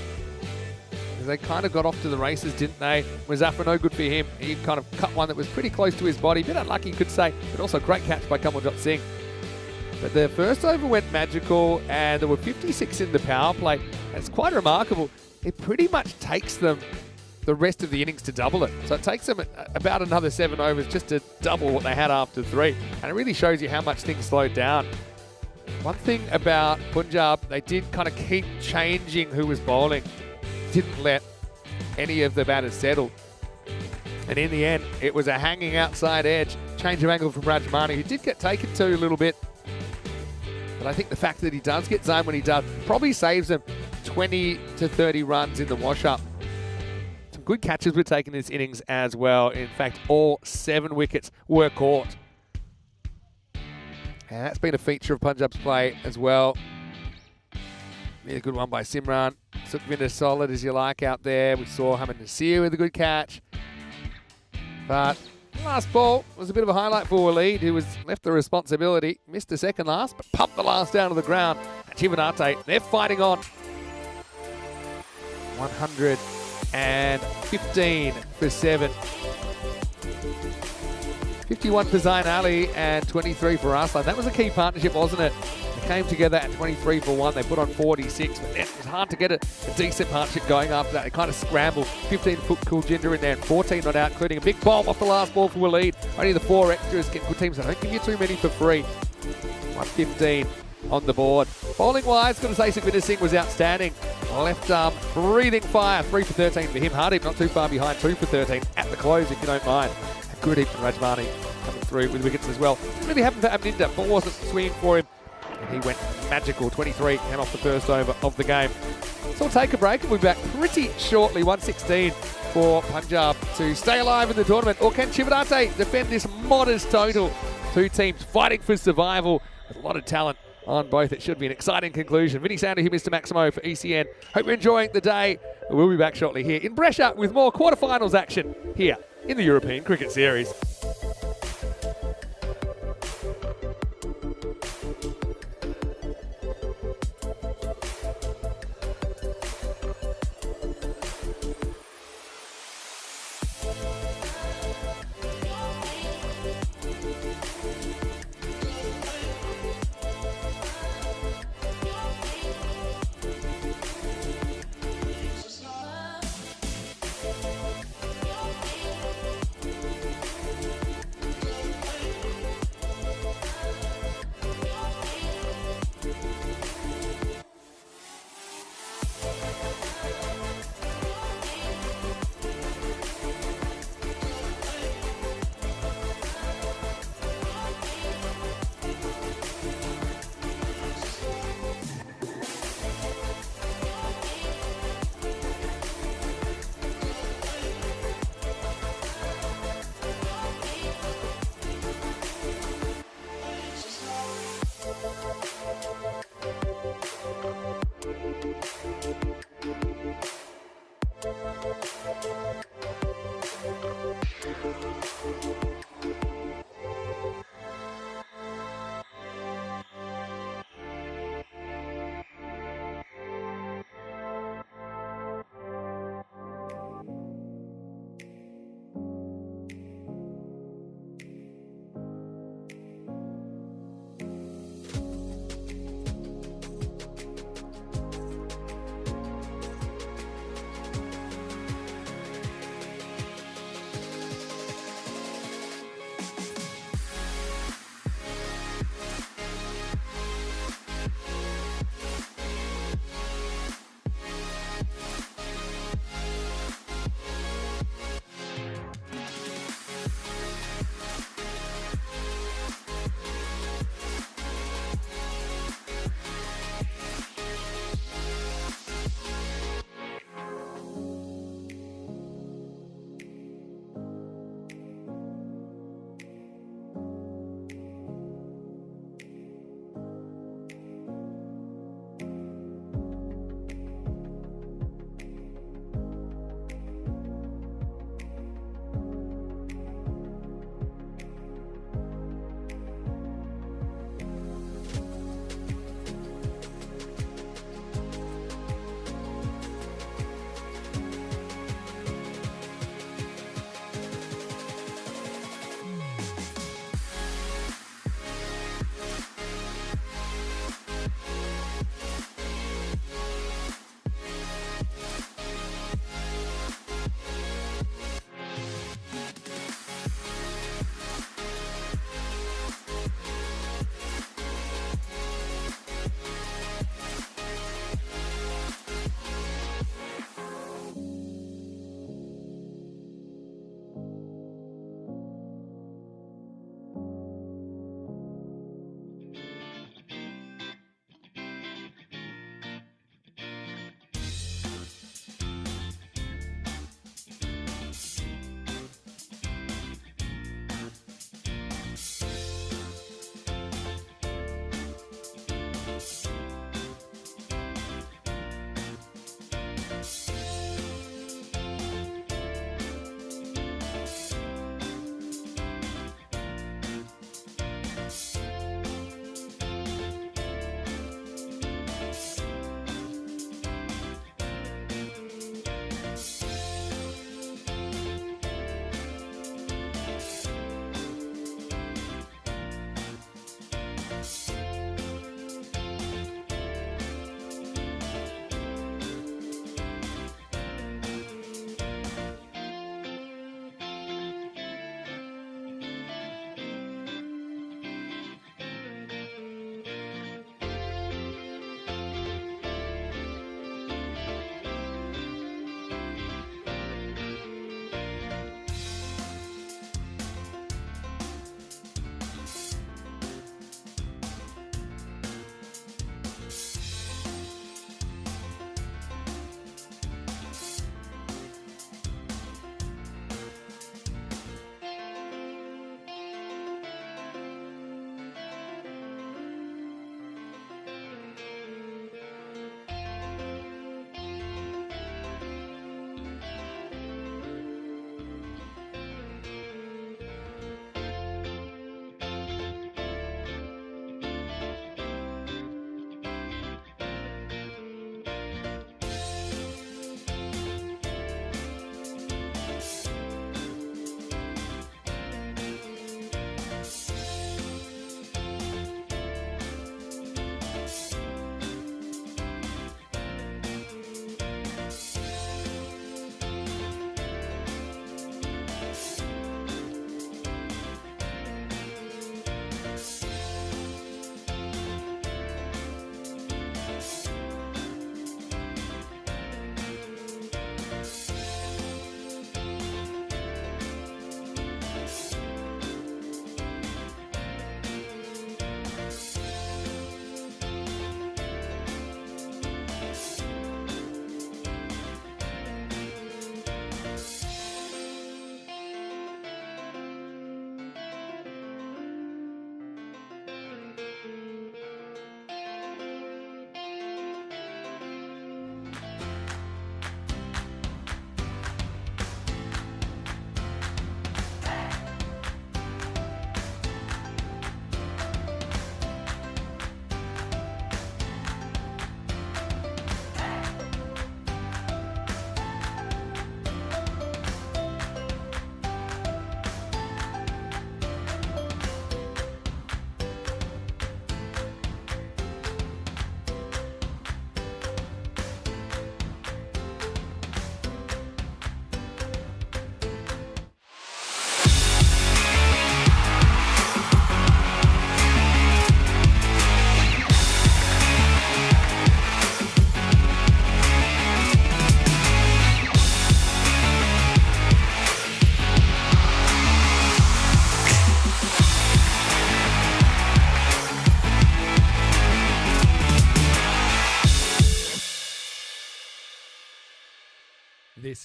They kind of got off to the races, didn't they? Muzaffar, no good for him. He kind of cut one that was pretty close to his body. Bit unlucky, you could say, but also great catch by Kamaljot Singh. But their first over went magical, and there were 56 in the power play. It's quite remarkable. It pretty much takes them the rest of the innings to double it. So it takes them about another 7 overs just to double what they had after 3. And it really shows you how much things slowed down. One thing about Punjab, they did kind of keep changing who was bowling. Didn't let any of the batters settle. And in the end, it was a hanging outside edge. Change of angle from Rajmani, who did get taken to a little bit. But I think the fact that he does get zoned when he does probably saves him 20 to 30 runs in the wash-up. Some good catches were taken in this innings as well. In fact, all 7 wickets were caught. And that's been a feature of Punjab's play as well. Really good one by Simran. Sukhvinder solid as you like out there. We saw Hamid Nasir with a good catch. But last ball was a bit of a highlight for Waleed, who was left the responsibility. Missed the second last, but pumped the last down to the ground. And Chivinate, they're fighting on. 115 for 7. 51 for Zayn Ali and 23 for Arslan. That was a key partnership, wasn't it? They came together at 23 for 1. They put on 46, but it was hard to get a decent partnership going after that. They kind of scrambled. 15 for Kuljinder in there and 14 not out, including a big bomb off the last ball for Waleed. Only the 4 extras get good teams. I don't give you too many for free. 115 on the board. Bowling-wise, got to say Sukhvinder Singh was outstanding. Left arm, breathing fire. 3 for 13 for him. Hardeep not too far behind. 2 for 13 at the close, if you don't mind. Good heap from Rajmani coming through with wickets as well. Didn't really happen for Abinda. Ball wasn't swinging for him. And he went magical. 23 came off the first over of the game. So we'll take a break and we'll be back pretty shortly. 116 for Punjab to stay alive in the tournament. Or can Chivinate defend this modest total? 2 teams fighting for survival with a lot of talent on both. It should be an exciting conclusion. Vinny Sander here, Mr. Maximo for ECN. Hope you're enjoying the day. We'll be back shortly here in Brescia with more quarterfinals action here in the European Cricket Series.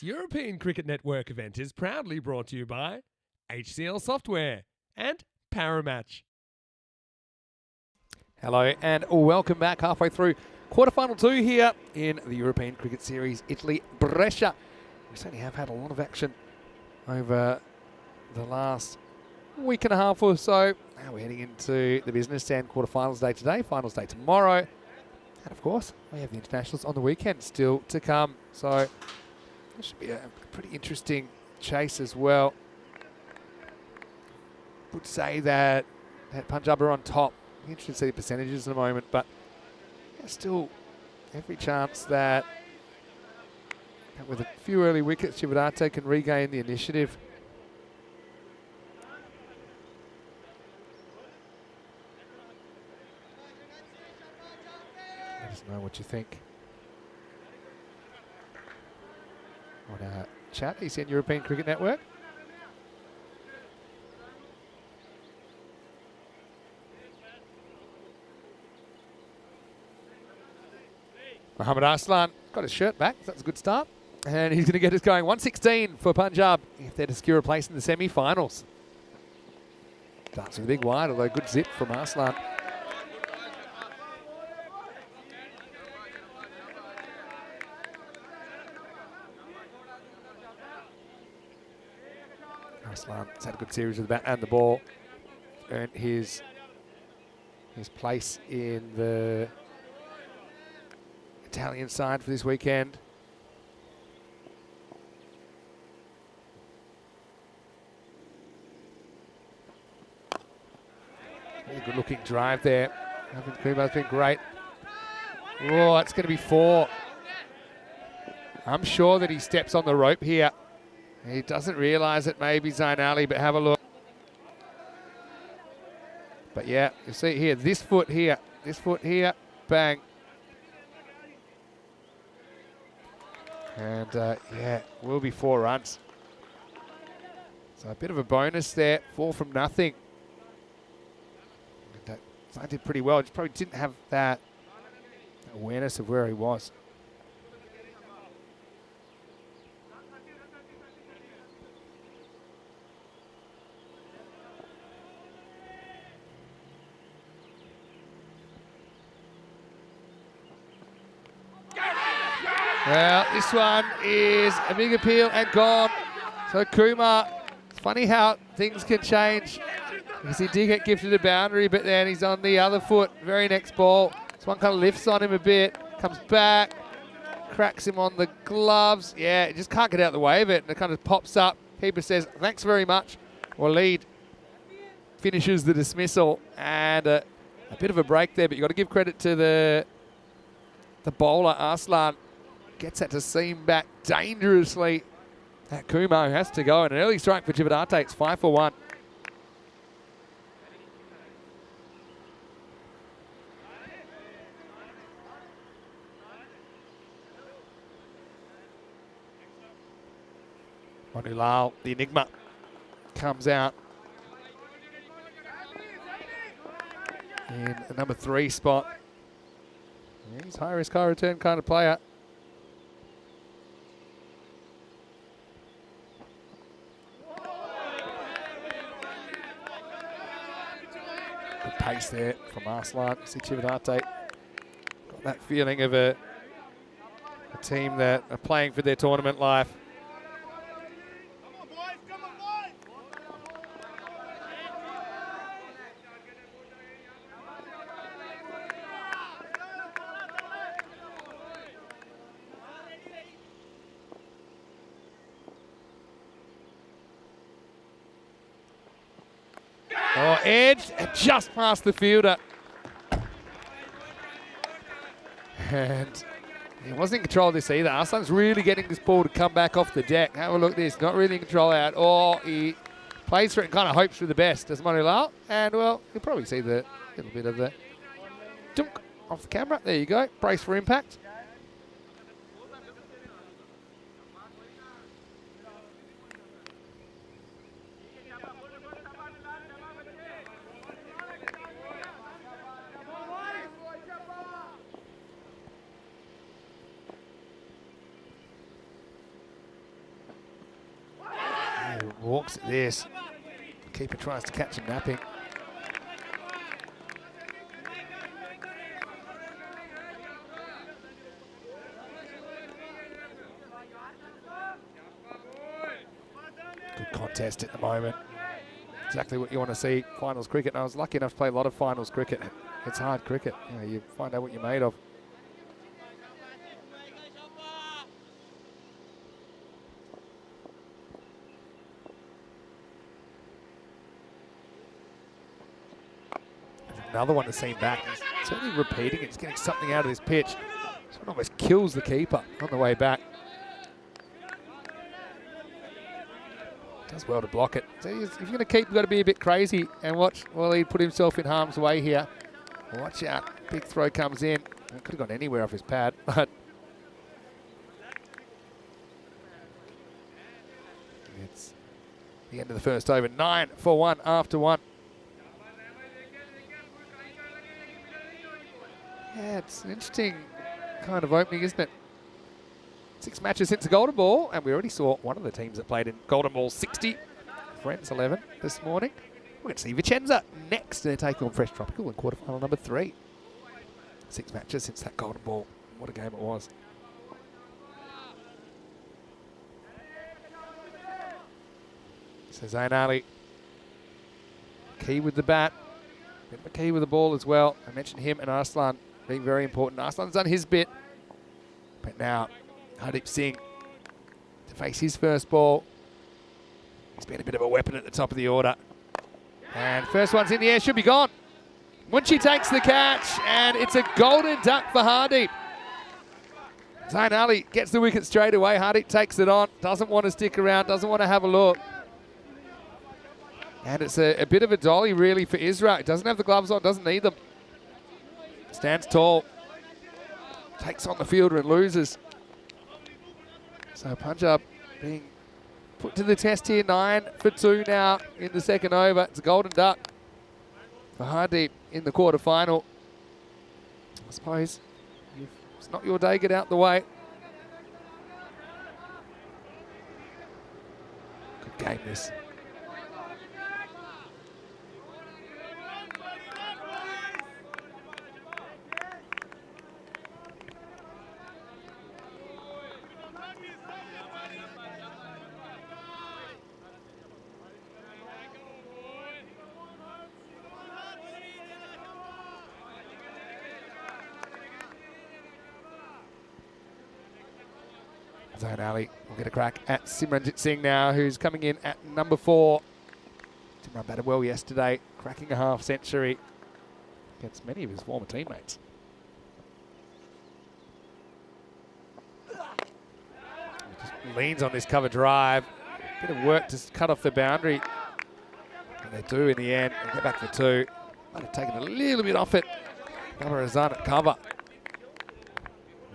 European Cricket Network event is proudly brought to you by HCL Software and Paramatch. Hello and welcome back halfway through quarterfinal 2 here in the European Cricket Series, Italy, Brescia. We certainly have had a lot of action over the last week and a half or so. Now we're heading into the business end, quarterfinals day today, finals day tomorrow. And of course, we have the internationals on the weekend still to come. So this should be a pretty interesting chase as well. Would say that Punjab are on top. Interested to see the percentages in a moment, but yeah, still every chance that with a few early wickets, Chivadate can regain the initiative. Let us know what you think on our chat, ECN European Cricket Network. Mohammad Arslan got his shirt back, so that's a good start. And he's going to get us going. 116 for Punjab if they're to secure a place in the semi-finals. Starts with a big wide, although good zip from Arslan. Arslan's had a good series with the bat and the ball. Earned his place in the Italian side for this weekend. Really good looking drive there. Kumar's been great. Oh, it's going to be 4. I'm sure that he steps on the rope here. He doesn't realise it, maybe Zain Ali, but have a look. But yeah, you see here, this foot here, bang. And yeah, will be 4 runs. So a bit of a bonus there, 4 from nothing. I did pretty well, just probably didn't have that awareness of where he was. Well, this one is a big appeal and gone. So Kumar, it's funny how things can change. Because he did get gifted a boundary, but then he's on the other foot. Very next ball. This one kind of lifts on him a bit. Comes back. Cracks him on the gloves. Yeah, he just can't get out of the way of it. And it kind of pops up. Keeper says, thanks very much. Waleed finishes the dismissal. And a bit of a break there, but you've got to give credit to the bowler, Arslan. Gets that to seam back dangerously. That Kumar has to go. And an early strike for Chivadate. It's 5 for 1. Manulal, the enigma, comes out in the number 3 spot. He's high risk, high return kind of player. Good pace there from Arslan. See Chivadate got that feeling of a team that are playing for their tournament life. Oh, edged and just past the fielder. And he wasn't in control of this either. Arslan's really getting this ball to come back off the deck. Have a look at this. Not really in control out. Or he plays for it and kind of hopes for the best, does Manulal. And, well, you'll probably see the little bit of the dunk off the camera. There you go. Brace for impact. Walks at this. Keeper tries to catch him napping. Good contest at the moment. Exactly what you want to see, finals cricket. And I was lucky enough to play a lot of finals cricket. It's hard cricket. You know, you find out what you're made of. Another one to see back. He's certainly repeating it. He's getting something out of this pitch. This one almost kills the keeper on the way back. Does well to block it. So if you're going to keep, you've got to be a bit crazy and watch while he put himself in harm's way here. Watch out. Big throw comes in. It could have gone anywhere off his pad, but it's the end of the first over. 9 for 1 after 1. Yeah, it's an interesting kind of opening, isn't it? 6 matches since the Golden Ball, and we already saw one of the teams that played in Golden Ball 60, Friends 11 this morning. We're going to see Vicenza next. They're taking on Fresh Tropical in quarterfinal number 3. 6 matches since that Golden Ball. What a game it was. So Zain Ali, key with the bat. Bit of a key with the ball as well. I mentioned him and Arslan being very important. Arslan's done his bit. But now, Hardeep Singh to face his first ball. He's been a bit of a weapon at the top of the order. And first one's in the air, should be gone. Munshi takes the catch, and it's a golden duck for Hardeep. Zain Ali gets the wicket straight away. Hardeep takes it on, doesn't want to stick around, doesn't want to have a look. And it's a bit of a dolly, really, for Israel. He doesn't have the gloves on, doesn't need them. Stands tall. Takes on the fielder and loses. So Punjab being put to the test here. 9 for 2 now in the second over. It's a golden duck for Hardeep in the quarterfinal. I suppose if it's not your day, get out the way. Good game this. Zain Ali will get a crack at Simranjit Singh now, who's coming in at number 4. Simran batted well yesterday, cracking a half century against many of his former teammates. Just leans on this cover drive. Bit of work to cut off the boundary. And they do in the end. They'll get back for 2. Might have taken a little bit off it. Babar Azan at cover.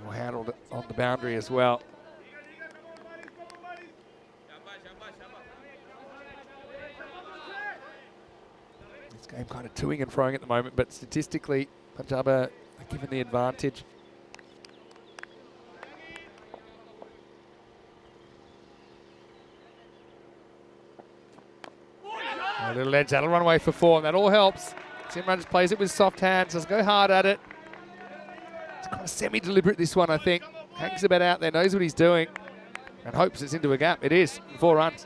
Well handled it on the boundary as well. Game kind of toing and froing at the moment, but statistically, Punjab are given the advantage. A little edge, that'll run away for 4, and that all helps. Simran just plays it with soft hands, doesn't go hard at it. It's kind of semi-deliberate, this one, I think. Hangs the bat out there, knows what he's doing, and hopes it's into a gap. It is, 4 runs.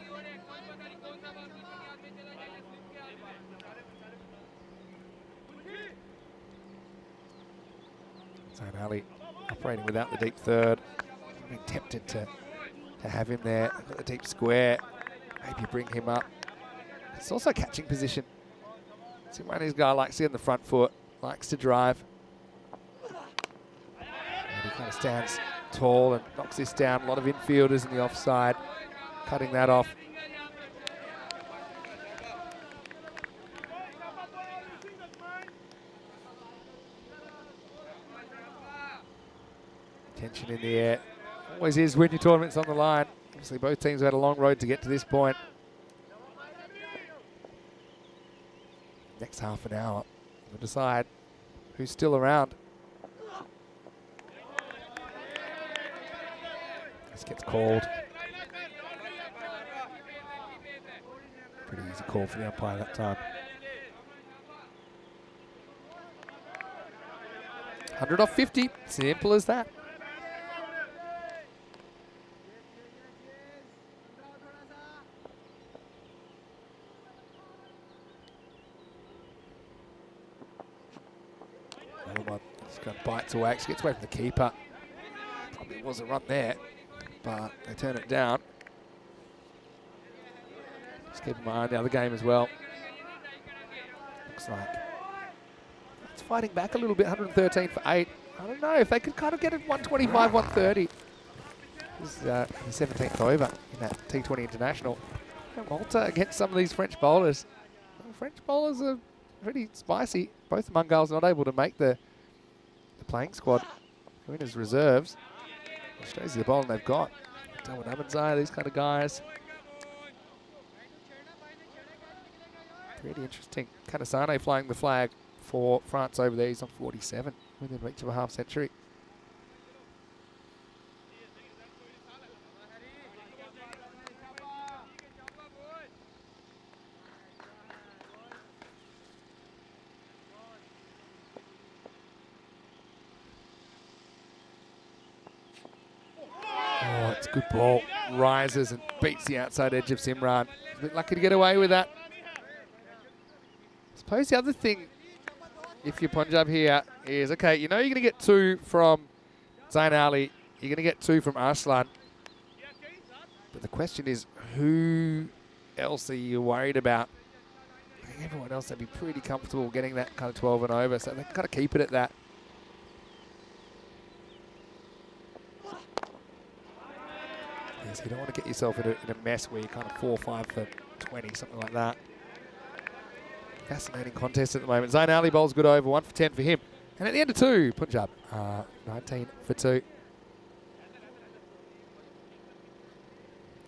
Zain Ali operating without the deep third. Being tempted to have him there. Got the deep square. Maybe bring him up. It's also catching position. Simran's guy likes to get on the front foot, likes to drive. And he kind of stands tall and knocks this down. A lot of infielders in the offside, cutting that off. Tension in the air. Always is when your tournament's on the line. Obviously both teams have had a long road to get to this point. Next half an hour, we'll decide who's still around. This gets called. Pretty easy call for the umpire that time. 100 off 50, simple as that. Another one, just going to bite to wax, gets away from the keeper. Probably was a run there, but they turn it down. Just keep in mind the other game as well. Looks like it's fighting back a little bit, 113 for 8. I don't know if they could kind of get it 125, 130. This is the 17th over in that T20 International. And Malta against some of these French bowlers. The French bowlers are pretty spicy. Both the Mungals not able to make the playing squad. Going as reserves. It shows you the bowling they've got. Darwin Amanzai, these kind of guys. Pretty interesting. Kanasane flying the flag for France over there. He's on 47, within reach of a half century. Oh, it's a good ball. Rises and beats the outside edge of Simran. He's a bit lucky to get away with that. I suppose the other thing, if you're Punjab here, is, okay, you know you're going to get 2 from Zain Ali. You're going to get 2 from Arslan. But the question is, who else are you worried about? I think everyone else would be pretty comfortable getting that kind of 12 and over, so they can kind of keep it at that. Yes, you don't want to get yourself in a mess where you're kind of 4 or 5 for 20, something like that. Fascinating contest at the moment. Zain Ali bowls good over, 1 for 10 for him. And at the end of 2, Punjab, 19 for 2.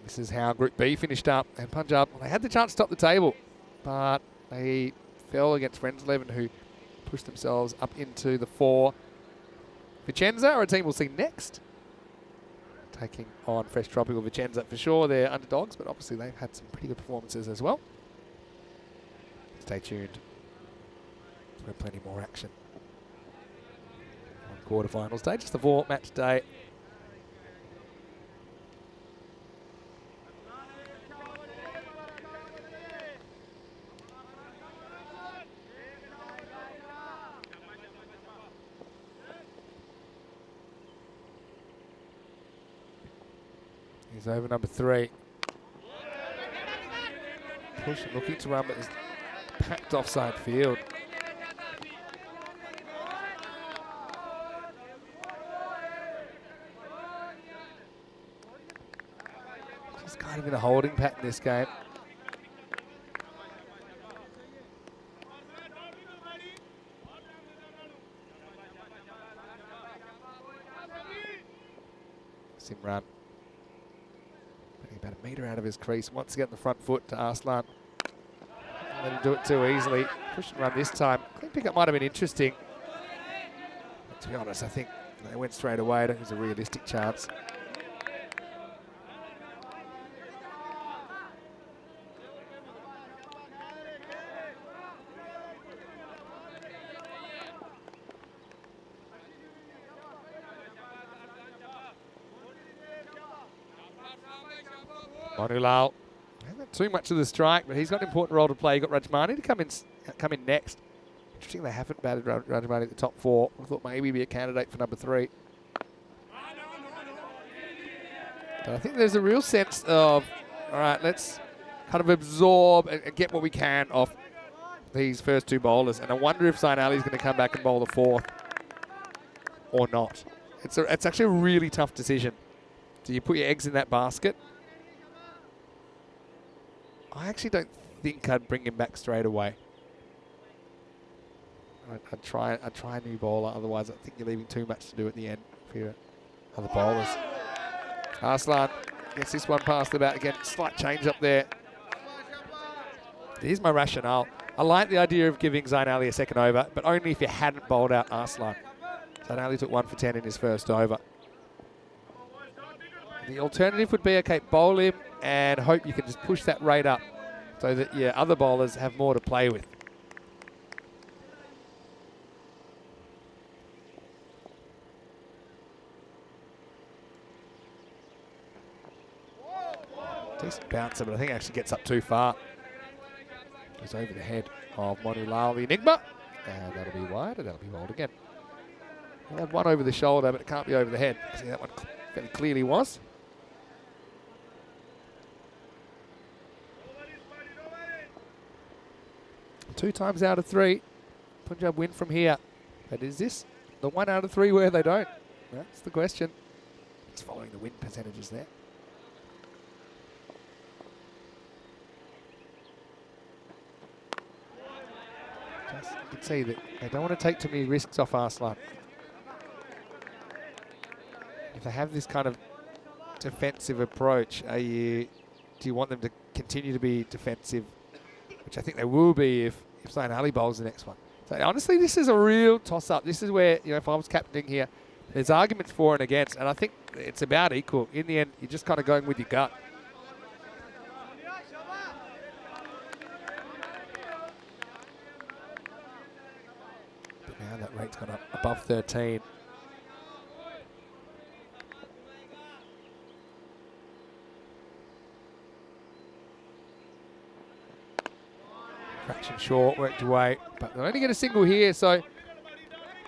This is how Group B finished up. And Punjab, well, they had the chance to top the table, but they fell against Friends 11, who pushed themselves up into the 4. Vicenza are a team we'll see next, taking on Fresh Tropical. Vicenza, for sure, they're underdogs, but obviously they've had some pretty good performances as well. Stay tuned. There's plenty more action on quarterfinals day. Just the 4 match day. He's over number 3. Push and looking to run, but there's packed offside field. Just kind of in a holding pattern this game. Simran. About a metre out of his crease. Wants to get the front foot to Arslan. Let him do it too easily. Push and run this time. Clean pickup might have been interesting. But to be honest, I think they went straight away. I don't think there's a realistic chance. Manulal hasn't got too much of the strike, but he's got an important role to play. You've got Rajmani to come in next. Interesting they haven't batted Rajmani at the top 4. I thought maybe he'd be a candidate for number 3. But I think there's a real sense of, all right, let's kind of absorb and get what we can off these first 2 bowlers. And I wonder if Zain Ali is going to come back and bowl the 4th or not. It's actually a really tough decision. Do you put your eggs in that basket? I actually don't think I'd bring him back straight away. I'd try a new bowler, otherwise I think you're leaving too much to do at the end for your other bowlers. Arslan gets this one past the bat again. Slight change up there. Here's my rationale. I like the idea of giving Zain Ali a second over, but only if you hadn't bowled out Arslan. Zain Ali took 1 for 10 in his first over. The alternative would be, okay, bowl him and hope you can just push that rate up so that your other bowlers have more to play with. Decent bouncer, but I think it actually gets up too far. Goes over the head of Monu Lal, the Enigma. And that'll be wide, and that'll be bowled again. We'll have one over the shoulder, but it can't be over the head. See, that one very clearly was. Two times out of three. Punjab win from here. But is this the 1 out of 3 where they don't? That's the question. It's following the win percentages there. Just, you can see that they don't want to take too many risks off Arslan. If they have this kind of defensive approach, do you want them to continue to be defensive? Which I think they will be if Zain Ali bowls the next one. So honestly, this is a real toss-up. This is where, if I was captaining here, there's arguments for and against, and I think it's about equal. In the end, you're just kind of going with your gut. But now that rate's gone up above 13. Fraction short, worked away, but they only get a single here, so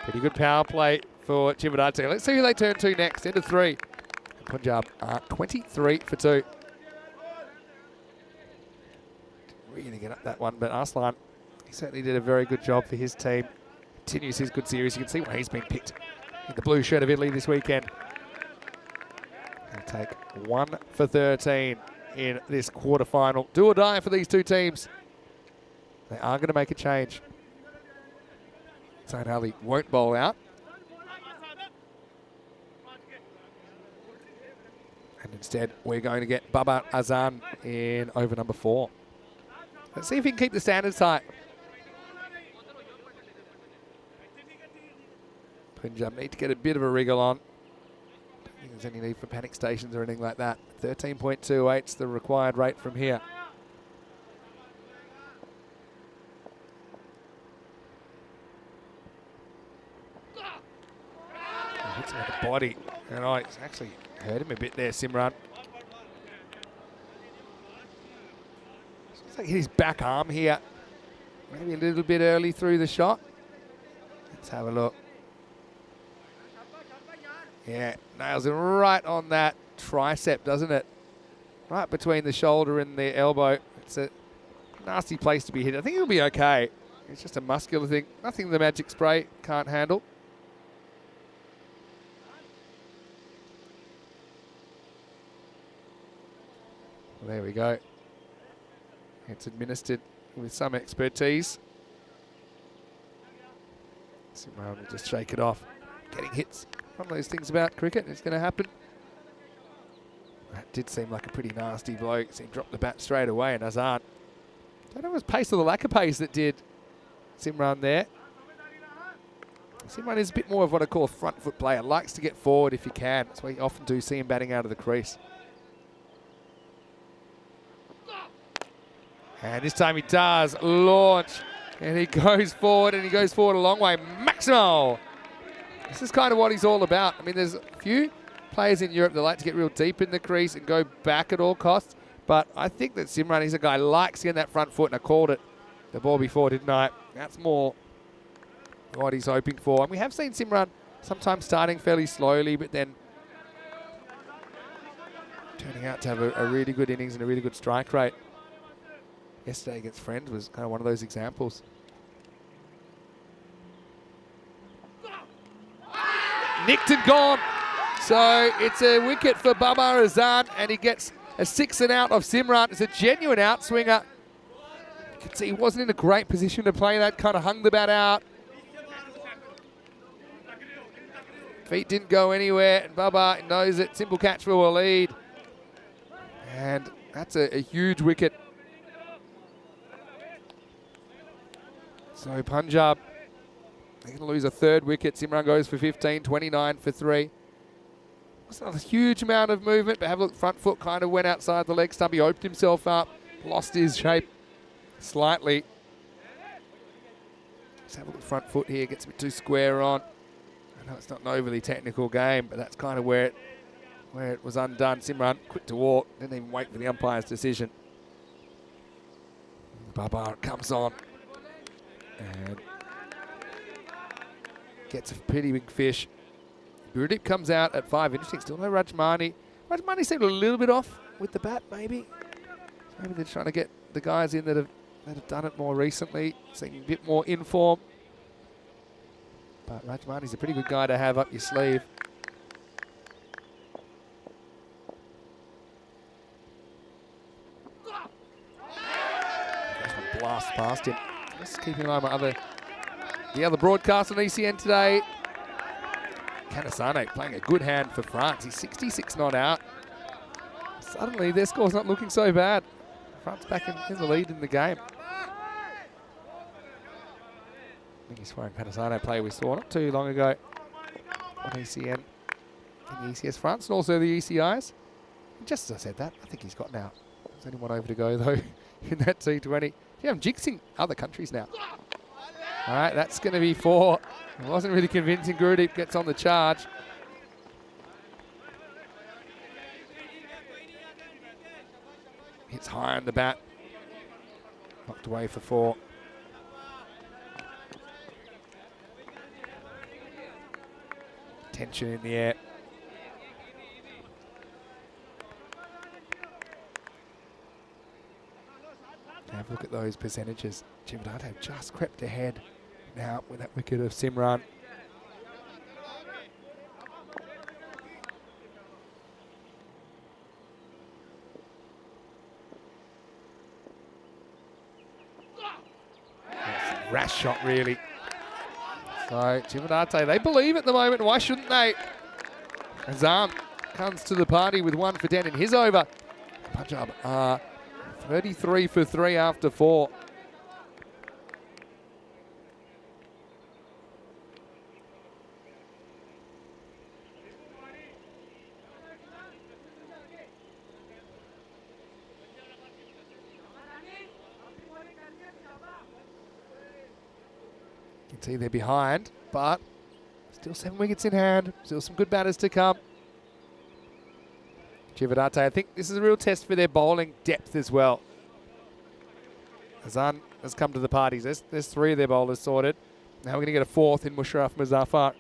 pretty good power play for Chivadate. Let's see who they turn to next, end of 3. And Punjab are 23 for 2. Didn't really get up that one, but Arslan, he certainly did a very good job for his team. Continues his good series. You can see why he's been picked in the blue shirt of Italy this weekend. They'll take 1 for 13 in this quarterfinal. Do or die for these two teams. They are going to make a change. Zain Ali won't bowl out. And instead, we're going to get Babar Azam in over number 4. Let's see if he can keep the standards high. Punjab need to get a bit of a wriggle on. Don't think there's any need for panic stations or anything like that. 13.28 is the required rate from here. Hits him on the body, and it's actually hurt him a bit there, Simran. Looks like hit his back arm here. Maybe a little bit early through the shot. Let's have a look. Yeah, nails it right on that tricep, doesn't it? Right between the shoulder and the elbow. It's a nasty place to be hit. I think he'll be okay. It's just a muscular thing. Nothing the magic spray can't handle. There we go. It's administered with some expertise. Simran will just shake it off. Getting hits. One of those things about cricket. It's going to happen. That did seem like a pretty nasty blow. He dropped the bat straight away, and Azan. Don't know if it was pace or the lack of pace that did Simran there. Simran is a bit more of what I call a front foot player. Likes to get forward if he can. That's why you often do see him batting out of the crease. And this time he does launch, and he goes forward, and he goes forward a long way. Maximal! This is kind of what he's all about. I mean, there's a few players in Europe that like to get real deep in the crease and go back at all costs, but I think that Simran, he's a guy who likes getting that front foot, and I called it the ball before, didn't I? That's more what he's hoping for. And we have seen Simran sometimes starting fairly slowly, but then turning out to have a really good innings and a really good strike rate. Yesterday against Friends was kind of one of those examples. Nicked and gone. So it's a wicket for Babar Azam, and he gets a 6 and out of Simran. It's a genuine outswinger. You can see he wasn't in a great position to play that, kind of hung the bat out. Feet didn't go anywhere, and Babar knows it. Simple catch for a lead. And that's a huge wicket. So Punjab, they're going to lose a 3rd wicket. Simran goes for 15, 29 for 3. It's not a huge amount of movement, but have a look, front foot kind of went outside the leg stump. He opened himself up, lost his shape. slightly. Let's have a look at the front foot here. Gets a bit too square on. I know it's not an overly technical game, but that's kind of where it was undone. Simran, quick to walk. Didn't even wait for the umpire's decision. Babar comes on. And gets a pretty big fish. Gurdeep comes out at 5. Interesting, still no Rajmani. Rajmani seemed a little bit off with the bat, maybe. Maybe they're trying to get the guys in that have done it more recently, seeming a bit more in form. But Rajmani's a pretty good guy to have up your sleeve. Blast past him. Just keeping an eye on the other broadcast on ECN today. Canasane playing a good hand for France. He's 66 not out. Suddenly their score's not looking so bad. France back in the lead in the game. I think he's wearing Canasane play we saw not too long ago on ECN in the ECS France and also the ECIs. And just as I said that, I think he's got now. There's only one over to go though in that T20. Yeah, I'm jinxing other countries now. All right, that's going to be 4. It wasn't really convincing. Gurdeep gets on the charge. Hits high on the bat. Knocked away for 4. Tension in the air. Have a look at those percentages. Chivadate just crept ahead now with that wicket of Simran. That's a rash shot, really. So Chivadate, they believe at the moment. Why shouldn't they? Azam comes to the party with 1 for 10 in his over. Punjab 33 for 3 after 4. You can see they're behind, but still 7 wickets in hand. Still some good batters to come. Chivadate, I think this is a real test for their bowling depth as well. Azan has come to the parties. There's 3 of their bowlers sorted. Now we're going to get a 4th in Musharraf Muzaffar.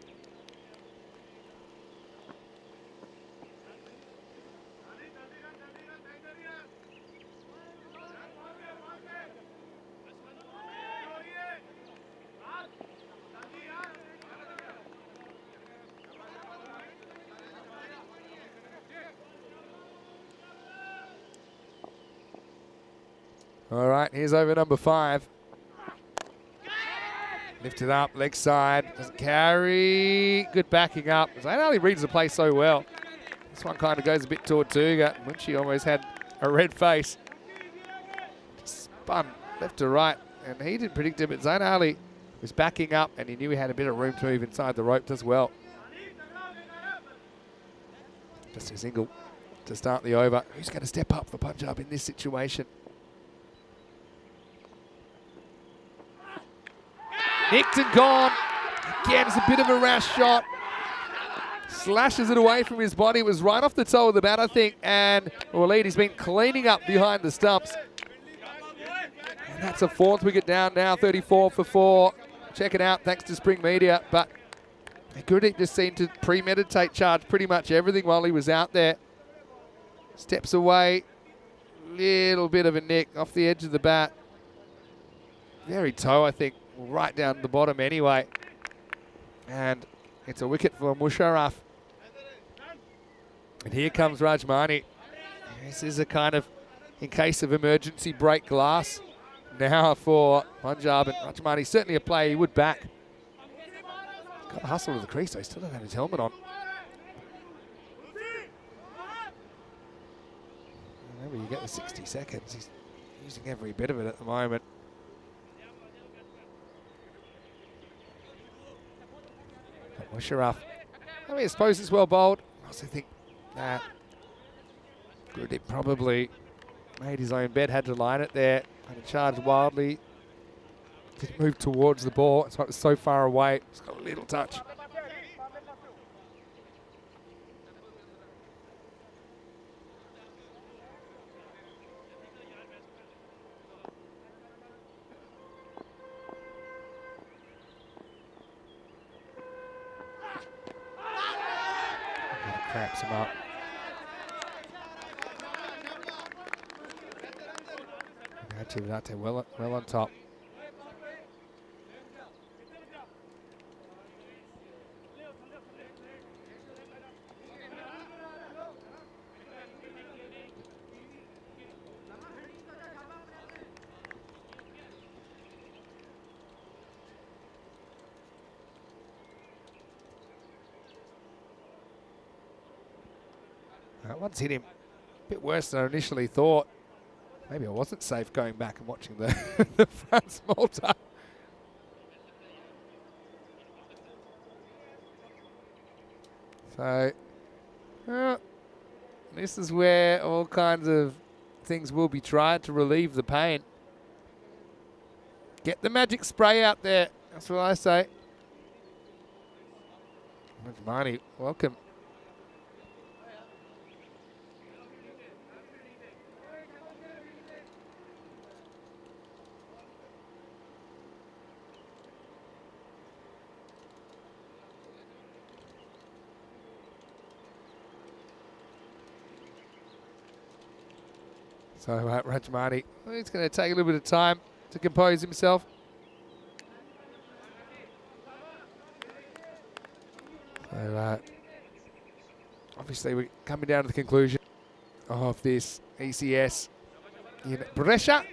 All right, here's over number 5. Lifted up, leg side, doesn't carry. Good backing up. Zayn Ali reads the play so well. This one kind of goes a bit toward Tuga. Munshi almost had a red face. Just spun left to right, and he didn't predict it, but Zayn Ali was backing up, and he knew he had a bit of room to move inside the ropes as well. Just a single to start the over. Who's going to step up for Punjab in this situation? Nicked and gone. Again, it's a bit of a rash shot. Slashes it away from his body. It was right off the toe of the bat, I think. And Walid, he's been cleaning up behind the stumps. And that's a 4th wicket down now, 34 for 4. Check it out, thanks to Spring Media. But Gurdeep just seemed to premeditate charge pretty much everything while he was out there. Steps away. Little bit of a nick off the edge of the bat. Very toe, I think. Right down the bottom anyway. And it's a wicket for Musharraf. And here comes Rajmani. This is a kind of, in case of emergency, break glass now for Punjab. And Rajmani's certainly a player he would back. Got to hustle to the crease, though. He still doesn't have his helmet on. Remember, you get the 60 seconds. He's using every bit of it at the moment. Musharraf, I mean, I suppose it's well bowled. I also think that Gurdeep probably made his own bed, had to line it there. Kind of charged wildly. Didn't move towards the ball. That's why it was so far away. It's got a little touch. Cramps him up. T10 well on top. That one's hit him a bit worse than I initially thought. Maybe I wasn't safe going back and watching the, the front Malta. So, this is where all kinds of things will be tried to relieve the pain. Get the magic spray out there. That's what I say. Marnie, welcome. So Rajmani, he's going to take a little bit of time to compose himself. So obviously we're coming down to the conclusion of this ECS in Brescia.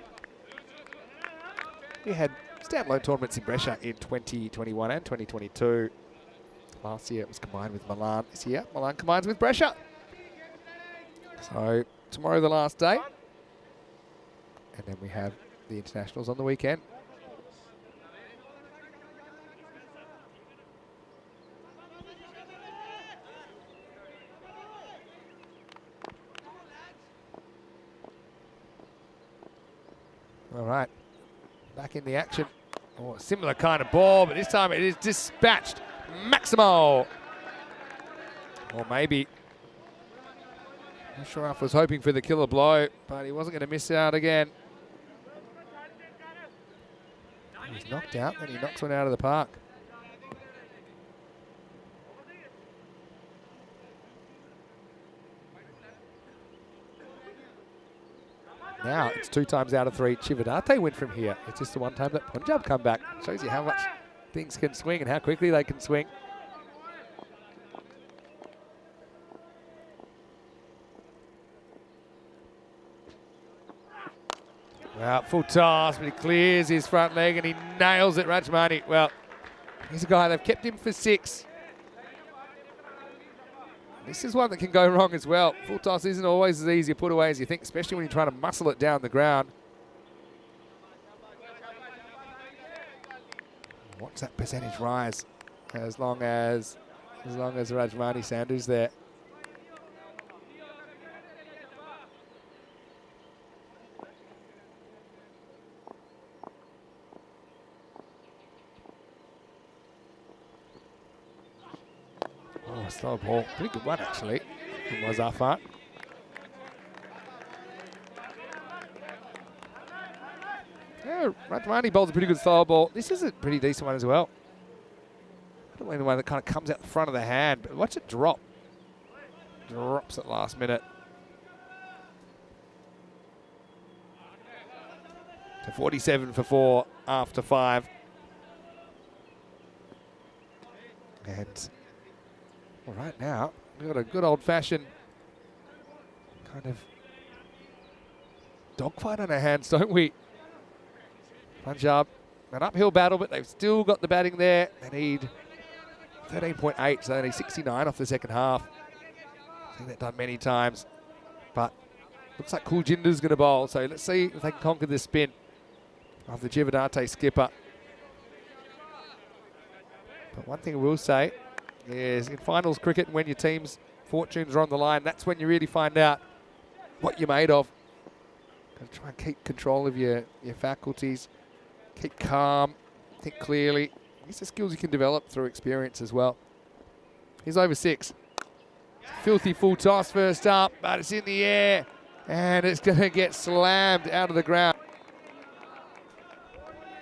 We had standalone tournaments in Brescia in 2021 and 2022. Last year it was combined with Milan. This year Milan combines with Brescia. So tomorrow the last day. And then we have the internationals on the weekend. All right, back in the action. Oh, similar kind of ball, but this time it is dispatched. Maximo. Or maybe. Sharaf was hoping for the killer blow, but he wasn't going to miss out again. He's knocked out, and he knocks one out of the park. Now it's 2 times out of 3. Chivadate went from here. It's just the one time that Punjab come back. Shows you how much things can swing and how quickly they can swing. Well, full toss, but he clears his front leg and he nails it, Rajmani. Well, he's a guy, they've kept him for 6. This is one that can go wrong as well. Full toss isn't always as easy to put away as you think, especially when you're trying to muscle it down the ground. Watch that percentage rise as long as Rajmani Sandhu's there. Oh, slow ball. Pretty good one, actually, from Wazafat. Yeah, Rajmani bowls a pretty good slow ball. This is a pretty decent one as well. I don't know the one that kind of comes out the front of the hand, but watch it drop. Drops at last minute. To 47 for 4 after 5. And all right, now we've got a good old-fashioned kind of dogfight on our hands, don't we? Punjab, an uphill battle, but they've still got the batting there. They need 13.8, so they need 69 off the second half. I've seen that done many times, but looks like Kuljinder's going to bowl, so let's see if they can conquer the spin of the Chivadate skipper. But one thing I will say is in finals cricket, when your team's fortunes are on the line, that's when you really find out what you're made of. Got to try and keep control of your faculties. Keep calm. Think clearly. These are skills you can develop through experience as well. He's over 6. Filthy full toss first up, but it's in the air. And it's going to get slammed out of the ground.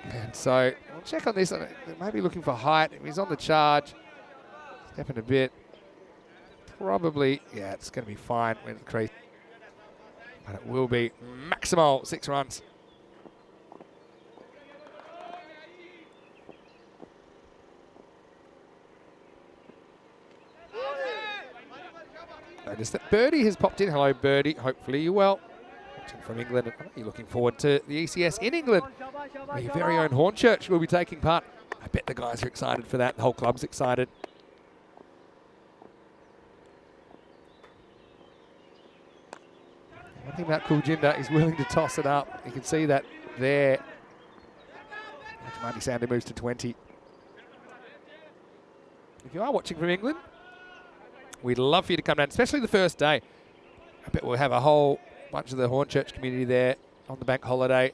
And so, we'll check on this. They may be looking for height. He's on the charge. Stepping a bit. Probably, yeah, it's going to be fine when the crease. But it will be maximal 6 runs. Notice that Birdie has popped in. Hello, Birdie. Hopefully you're well. Watching from England. Are you looking forward to the ECS in England? Where your very own Hornchurch will be taking part. I bet the guys are excited for that. The whole club's excited. One thing about Kuljinder, he's willing to toss it up. You can see that there. Marty Sander moves to 20. If you are watching from England, we'd love for you to come down, especially the first day. I bet we'll have a whole bunch of the Hornchurch community there on the bank holiday.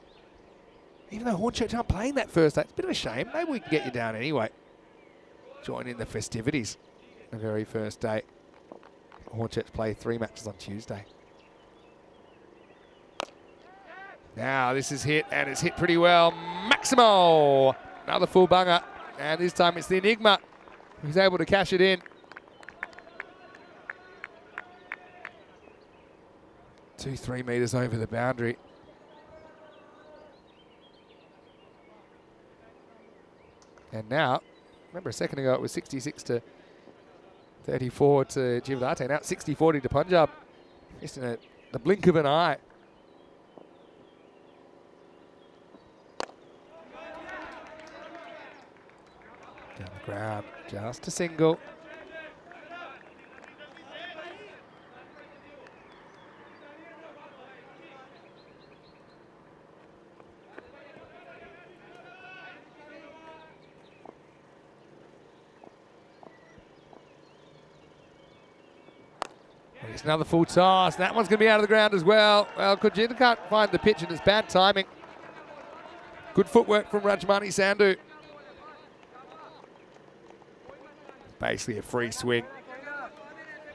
Even though Hornchurch aren't playing that first day, it's a bit of a shame. Maybe we can get you down anyway. Join in the festivities the very first day. Hornchurch play 3 matches on Tuesday. Now this is hit, and it's hit pretty well. Maximo! Another full bunger, and this time it's the Enigma who's able to cash it in. 2-3 metres over the boundary. And now, remember a second ago it was 66 to 34 to Jivadate. Now it's 60-40 to Punjab. Just in the blink of an eye. Down the ground, just a single. It's another full toss. That one's going to be out of the ground as well. Well, Kuljinder can't find the pitch, and it's bad timing. Good footwork from Rajmani Sandhu. Basically a free swing.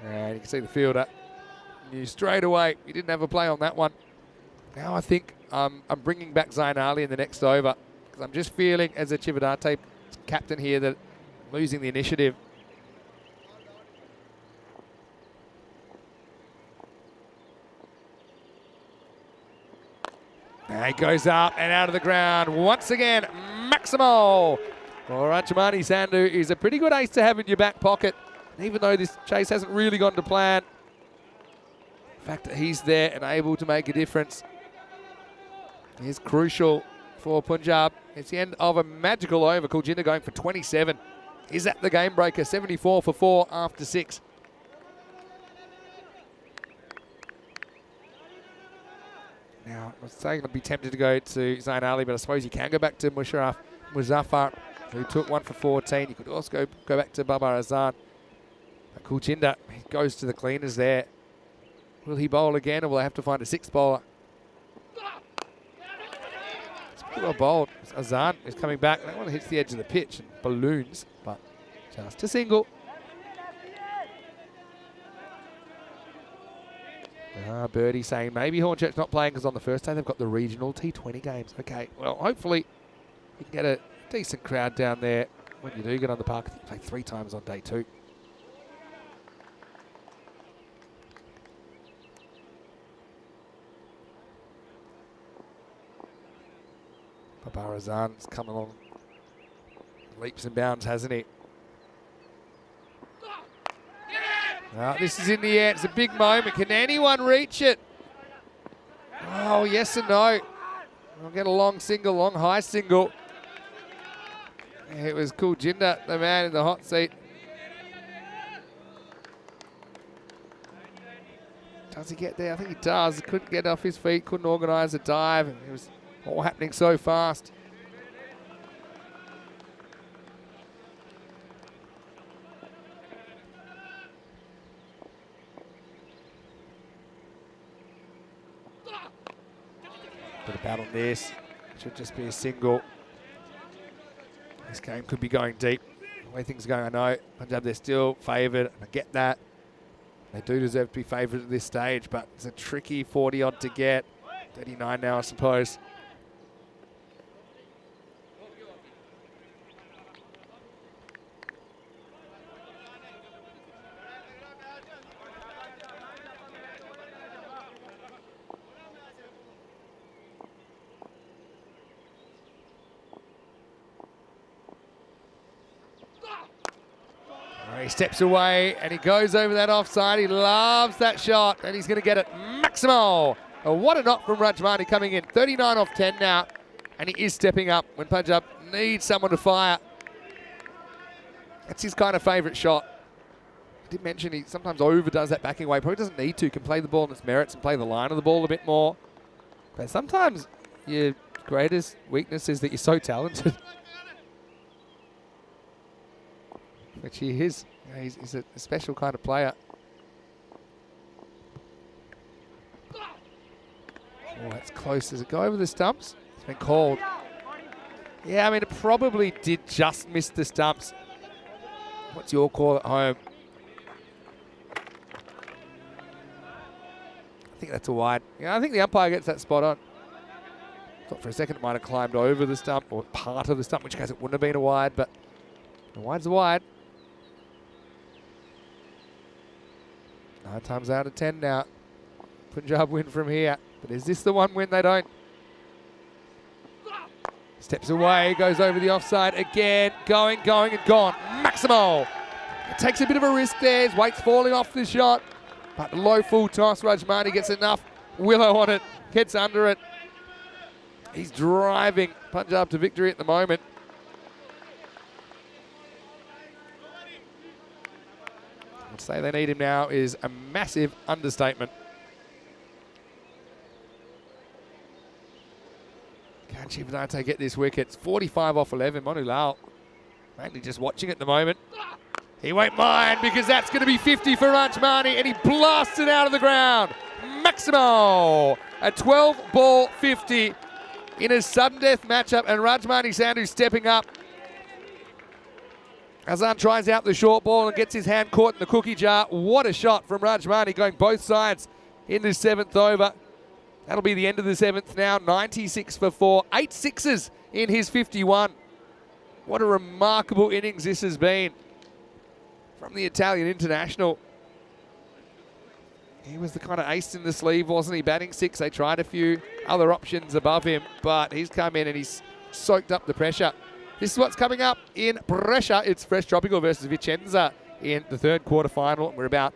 And you can see the fielder knew straight away he didn't have a play on that one. Now I think I'm bringing back Zain Ali in the next over, because I'm just feeling as a Chivadate captain here that I'm losing the initiative. And he goes up and out of the ground once again. Maximo. Well, Rajmani Sandhu is a pretty good ace to have in your back pocket. And even though this chase hasn't really gone to plan, the fact that he's there and able to make a difference is crucial for Punjab. It's the end of a magical over. Kuljinder going for 27. Is that the game breaker? 74 for 4 after 6. Now, I was saying I'd be tempted to go to Zain Ali, but I suppose you can go back to Muzaffar, who took 1 for 14. You could also go back to Babar Azan. But Kuljinder goes to the cleaners there. Will he bowl again, or will they have to find a 6th bowler? It's pretty well bowled. Azan is coming back. That one hits the edge of the pitch and balloons, but just a single. Birdie saying maybe Hornchurch not playing because on the first day they've got the regional T20 games. Okay, well, hopefully you can get a decent crowd down there when you do get on the park. I think you play 3 times on day 2. Babar Azan's come along leaps and bounds, hasn't he? This is in the air. It's a big moment. Can anyone reach it? Oh, yes and no. We'll get a long single, long high single. It was Kuljinder, the man in the hot seat. Does he get there? I think he does. Couldn't get off his feet, couldn't organise a dive. It was all happening so fast. Out on this. Should just be a single. This game could be going deep. The way things are going, I know. Punjab, they're still favoured. I get that. They do deserve to be favoured at this stage, but it's a tricky 40-odd to get. 39 now, I suppose. He steps away and he goes over that offside. He loves that shot and he's going to get it. Maximo. Oh, what a knock from Rajmani coming in. 39 off 10 now. And he is stepping up when Punjab needs someone to fire. That's his kind of favourite shot. I did mention he sometimes overdoes that backing away. Probably doesn't need to. Can play the ball in its merits and play the line of the ball a bit more. But sometimes your greatest weakness is that you're so talented. Which he is. You know, he's a special kind of player. Oh, that's close. Does it go over the stumps? It's been called. Yeah, I mean, it probably did just miss the stumps. What's your call at home? I think that's a wide. Yeah, I think the umpire gets that spot on. Thought for a second it might have climbed over the stump or part of the stump, in which case it wouldn't have been a wide, but the wide's a wide. 9 times out of 10 now. Punjab win from here. But is this the one win they don't? Steps away, goes over the offside again. Going, and gone. Maximo. It takes a bit of a risk there. His weight's falling off the shot. But the low full toss, Rajmani gets enough willow on it. Gets under it. He's driving Punjab to victory at the moment. I'd say they need him now is a massive understatement. Can Chivadante get this wicket? It's 45 off 11. Manu Lal mainly just watching at the moment. He won't mind because that's going to be 50 for Rajmani and he blasts it out of the ground. Maximo, a 12-ball 50 in a sudden death matchup and Rajmani Sandhu stepping up. Azan tries out the short ball and gets his hand caught in the cookie jar. What a shot from Rajmani going both sides in the 7th over. That'll be the end of the 7th now. 96 for 4. 8 sixes in his 51. What a remarkable innings this has been from the Italian international. He was the kind of ace in the sleeve, wasn't he? Batting 6. They tried a few other options above him, but he's come in and he's soaked up the pressure. This is what's coming up in Brescia. It's Fresh Tropical versus Vicenza in the 3rd quarter final. We're about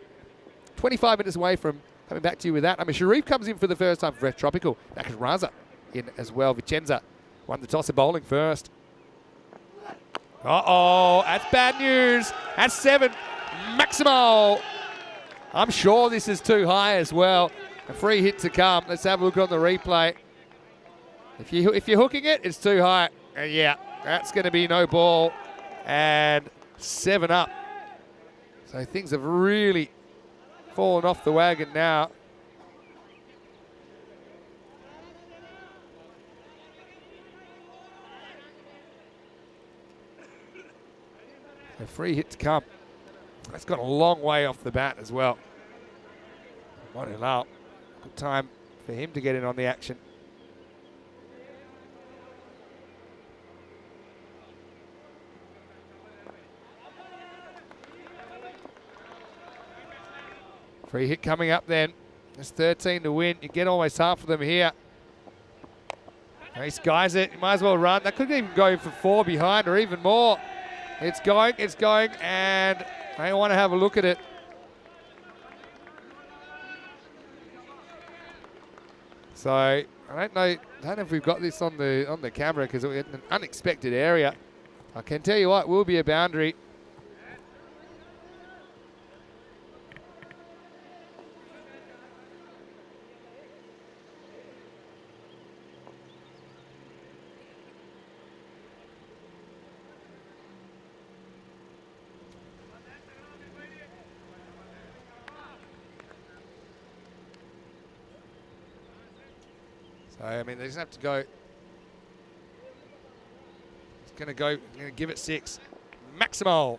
25 minutes away from coming back to you with that. I mean, Sharif comes in for the first time for Fresh Tropical. Nakesh Raza in as well. Vicenza won the toss of bowling first. Uh-oh, that's bad news. That's 7. Maximo. I'm sure this is too high as well. A free hit to come. Let's have a look on the replay. If you're hooking it, it's too high. Yeah. That's going to be no ball and 7 up. So things have really fallen off the wagon now. A free hit to come. That's got a long way off the bat as well. Manu Lal. Good time for him to get in on the action. Free hit coming up then. There's 13 to win. You get almost half of them here. He skies it. You might as well run. That could even go for 4 behind or even more. It's going, and they want to have a look at it. So I don't know if we've got this on the camera because we're in an unexpected area. I can tell you what, it will be a boundary. So, I mean, they just have to go. He's going to give it 6. Maximal.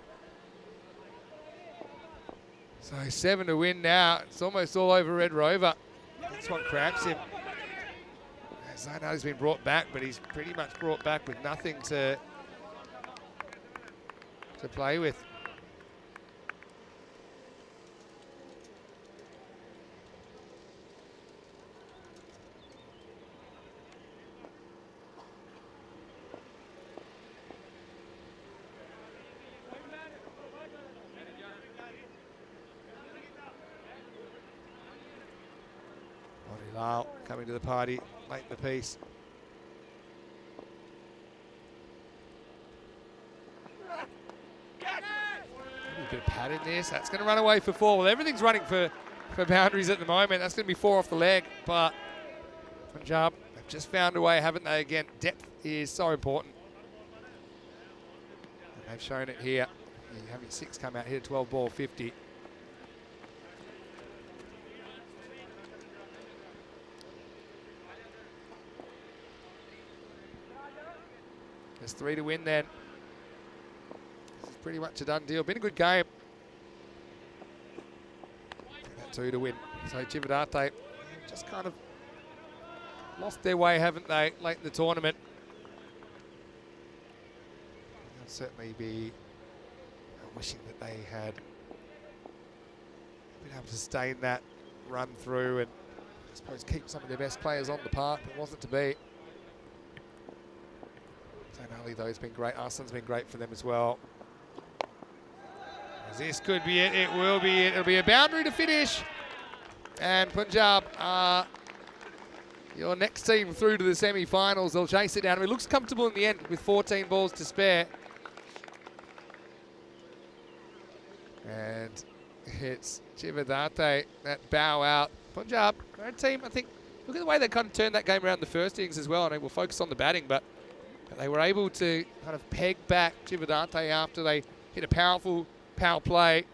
So 7 to win now. It's almost all over Red Rover. This one cramps him. Zainali's been brought back, but he's pretty much brought back with nothing to play with. Lyle coming to the party late in the piece. A bit of pad in this. That's going to run away for 4. Well, everything's running for boundaries at the moment. That's going to be 4 off the leg. But Punjab have just found a way, haven't they? Again, depth is so important. And they've shown it here. You're having 6 come out here, 12 ball, 50. There's 3 to win then. This is pretty much a done deal. Been a good game. That 2 to win. So Chivadate just kind of lost their way, haven't they, late in the tournament. They'll certainly be wishing that they had been able to sustain that run through and I suppose keep some of their best players on the park, but it wasn't to be. Zainali, though, has been great. Arslan's been great for them as well. As this could be it. It will be it. It'll be a boundary to finish. And Punjab are your next team through to the semi-finals. They'll chase it down. It looks comfortable in the end with 14 balls to spare. And it's Chivadate that bow out. Punjab, great team. I think, look at the way they kind of turned that game around in the first innings as well. I know we'll focus on the batting, but they were able to kind of peg back Chivadate after they hit a powerful power play.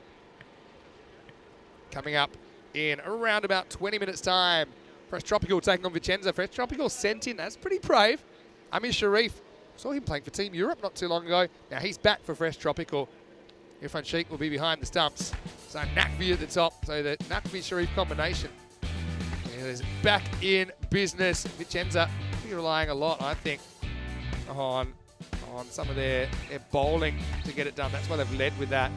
Coming up in around about 20 minutes time. Fresh Tropical taking on Vicenza. Fresh Tropical sent in. That's pretty brave. Amir Sharif. Saw him playing for Team Europe not too long ago. Now he's back for Fresh Tropical. Irfan Sheikh will be behind the stumps. So Nakvi at the top. So the Nakvi-Sharif combination is back in business. Vicenza relying a lot, I think, on some of their bowling to get it done. That's why they've led with that.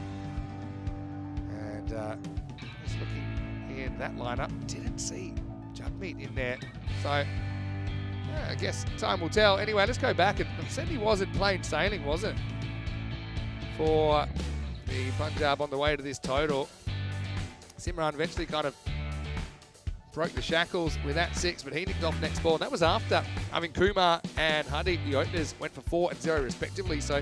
And just looking in that lineup, didn't see Jagmeet in there. So yeah, I guess time will tell. Anyway, let's go back. And it certainly wasn't plain sailing, was it? For the Punjab on the way to this total. Simran eventually kind of broke the shackles with that 6, but he nicked off next ball. And that was after Arvind Kumar and Hardeep, the openers, went for 4 and 0 respectively. So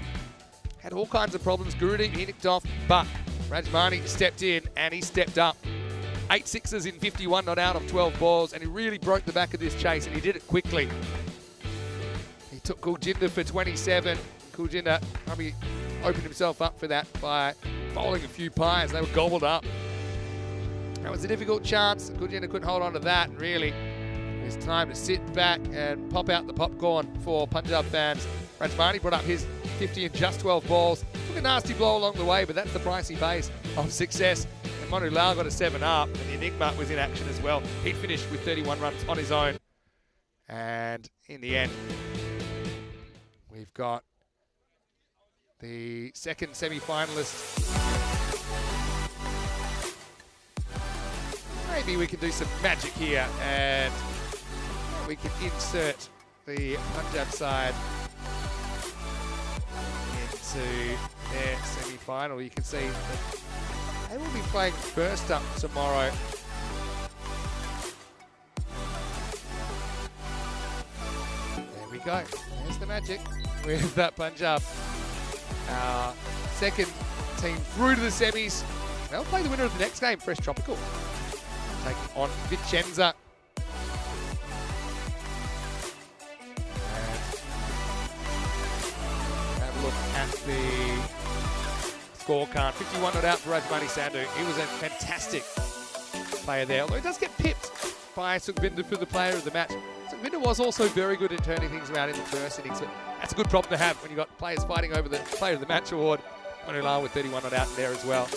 had all kinds of problems. Gurudeep, he nicked off, but Rajmani stepped in and he stepped up. 8 sixes in 51 not out of 12 balls, and he really broke the back of this chase, and he did it quickly. He took Kuljinder for 27. Kuljinder probably opened himself up for that by bowling a few pies. They were gobbled up. That was a difficult chance. Kuljinder couldn't hold on to that, and really it's time to sit back and pop out the popcorn for Punjab fans. Rajmani brought up his 50 in just 12 balls. Took a nasty blow along the way, but that's the price he pays of success. And Manu Lal got a 7 up, and Enigma was in action as well. He finished with 31 runs on his own. And in the end, we've got the second semi-finalist. Maybe we can do some magic here, and we can insert the Punjab side into their semi-final. You can see that they will be playing first up tomorrow. There we go. There's the magic with that Punjab. Our second team through to the semis. They'll play the winner of the next game, Fresh Tropical, taking on Vicenza. Have a look at the scorecard. 51 not out for Rajmani Sandhu. He was a fantastic player there, although he does get pipped by Sukhvinder for the player of the match. So Winter was also very good in turning things around in the first innings, but that's a good problem to have when you've got players fighting over the Player of the Match award. Manulan with 31 not out there as well.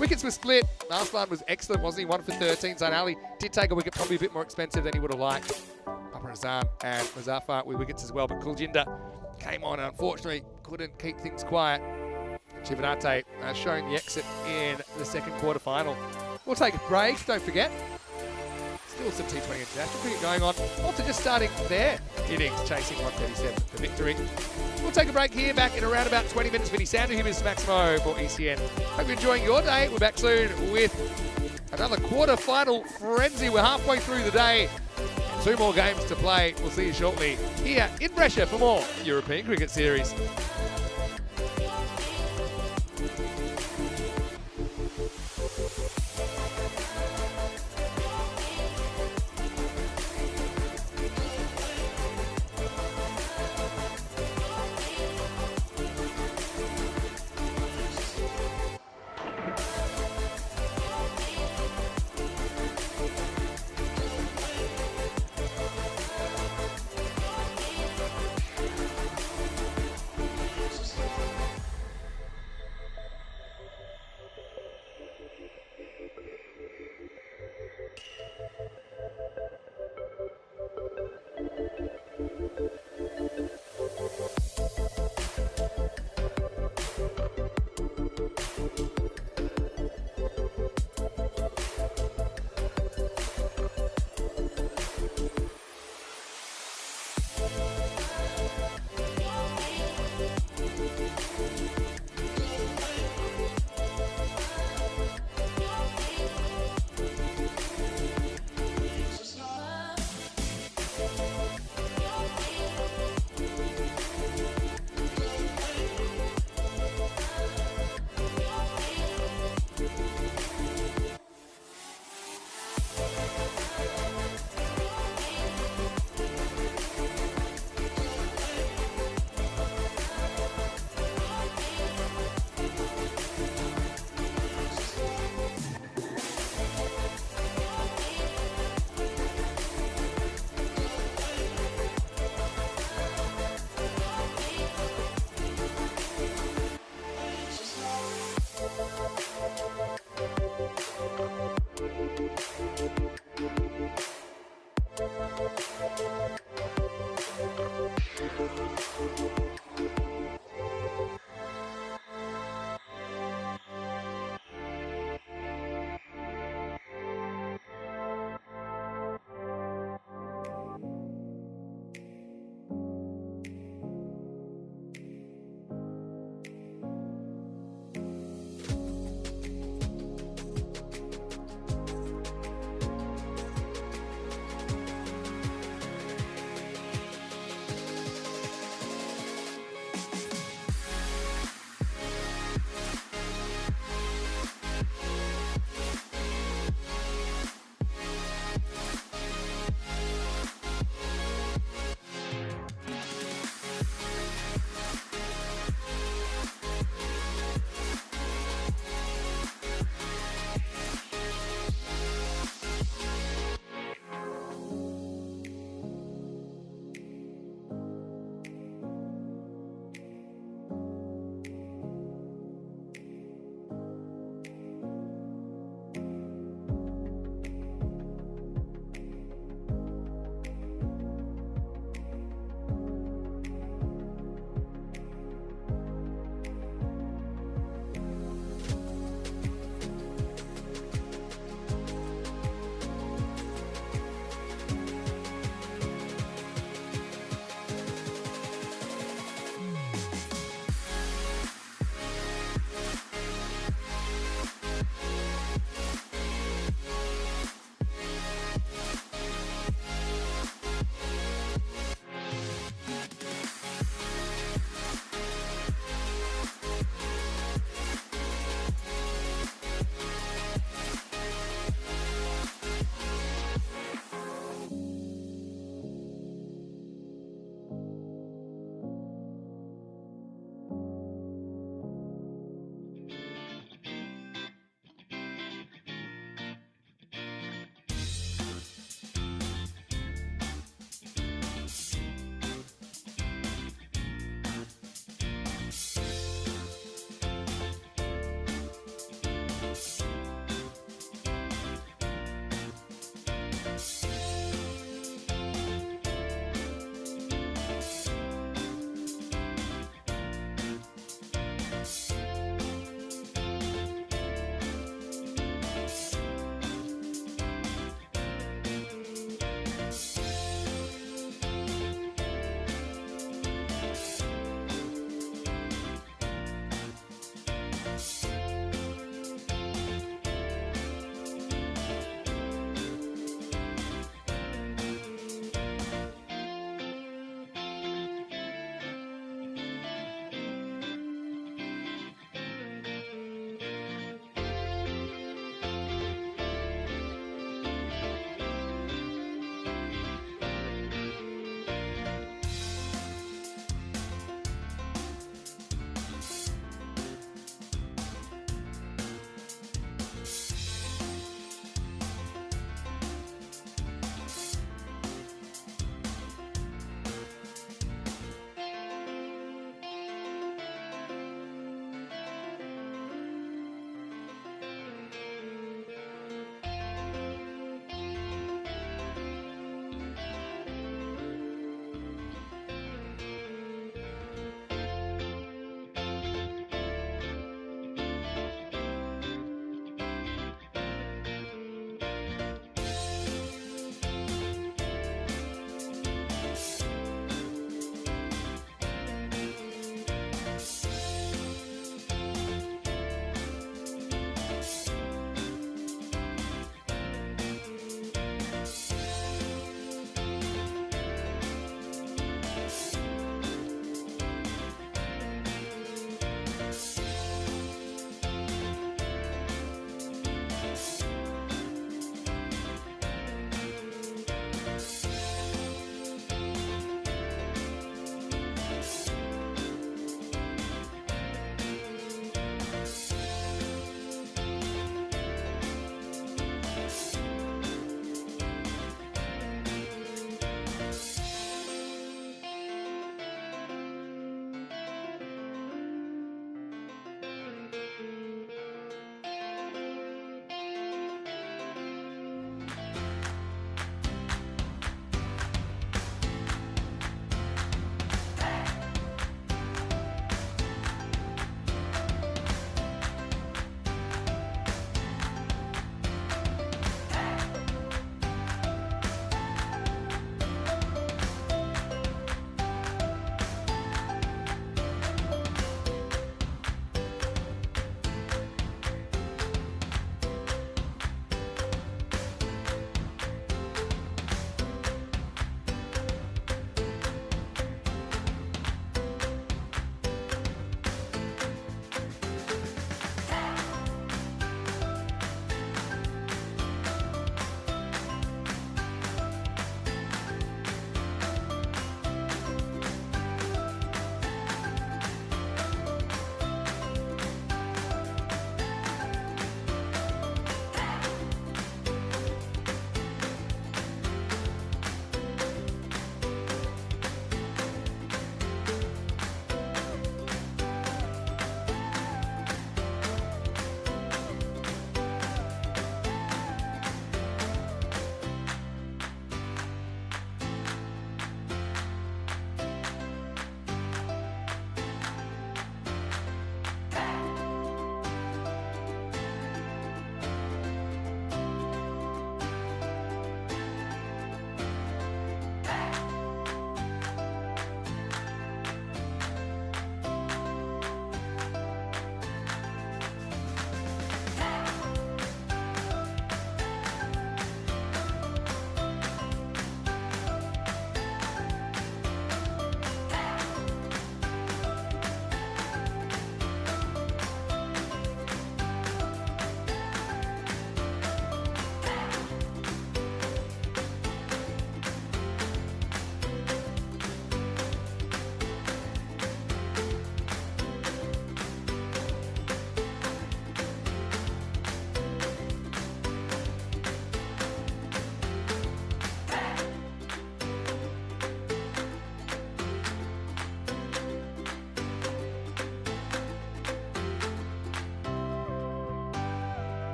Wickets were split. Arslan was excellent, wasn't he? 1 for 13. Zain Ali did take a wicket, probably a bit more expensive than he would have liked. Papa Razan and Muzaffar with wickets as well, but Kuljinder came on and unfortunately couldn't keep things quiet. Chivinate showing the exit in the second quarter final. We'll take a break, don't forget. Still some T20 international cricket going on. Also just starting their innings, chasing 137 for victory. We'll take a break here, back in around about 20 minutes. Vinny Sander here with Maximo for ECN. Hope you're enjoying your day. We're back soon with another quarter-final frenzy. We're halfway through the day. 2 more games to play. We'll see you shortly here in Brescia for more European Cricket Series.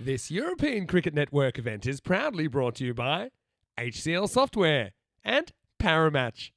This European Cricket Network event is proudly brought to you by HCL Software and Paramatch.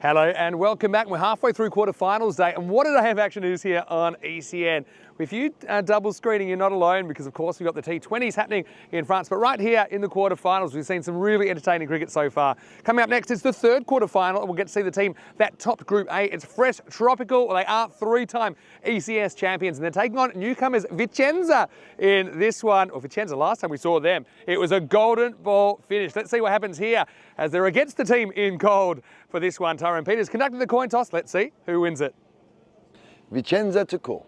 Hello and welcome back. We're halfway through quarterfinals day, and what a day of action it is here on ECN. If you double screening, you're not alone, because of course we've got the T20s happening in France, but right here in the quarterfinals we've seen some really entertaining cricket so far. Coming up next is the third quarterfinal, and we'll get to see the team that topped Group A. It's Fresh Tropical. They are three-time ECS champions, and they're taking on newcomers Vicenza in this one. Or Vicenza, last time we saw them, it was a golden ball finish. Let's see what happens here as they're against the team in gold for this one. Tyrone Peters conducting the coin toss. Let's see who wins it. Vicenza to call.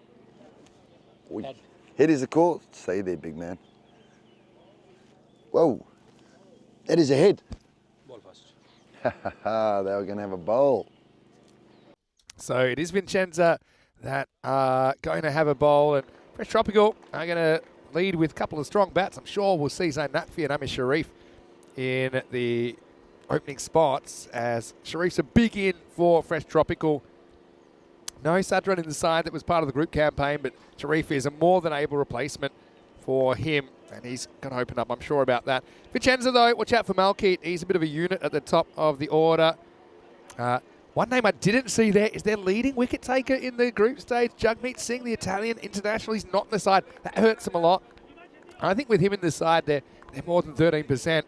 Head is a call. Stay there, big man. Whoa. That is a head. Ball first. They were going to have a bowl. So it is Vicenza that are going to have a bowl, and Fresh Tropical are going to lead with a couple of strong bats. I'm sure we'll see Zayn Naqvi and Amir Sharif in the opening spots, as Sharif's a big in for Fresh Tropical. No Sadran in the side that was part of the group campaign, but Sharif is a more than able replacement for him, and he's going to open up, I'm sure about that. Vicenza, though, watch out for Malkeet. He's a bit of a unit at the top of the order. One name I didn't see there is their leading wicket taker in the group stage, Jagmeet Singh, the Italian international. He's not in the side. That hurts him a lot. I think with him in the side, they're more than 13%.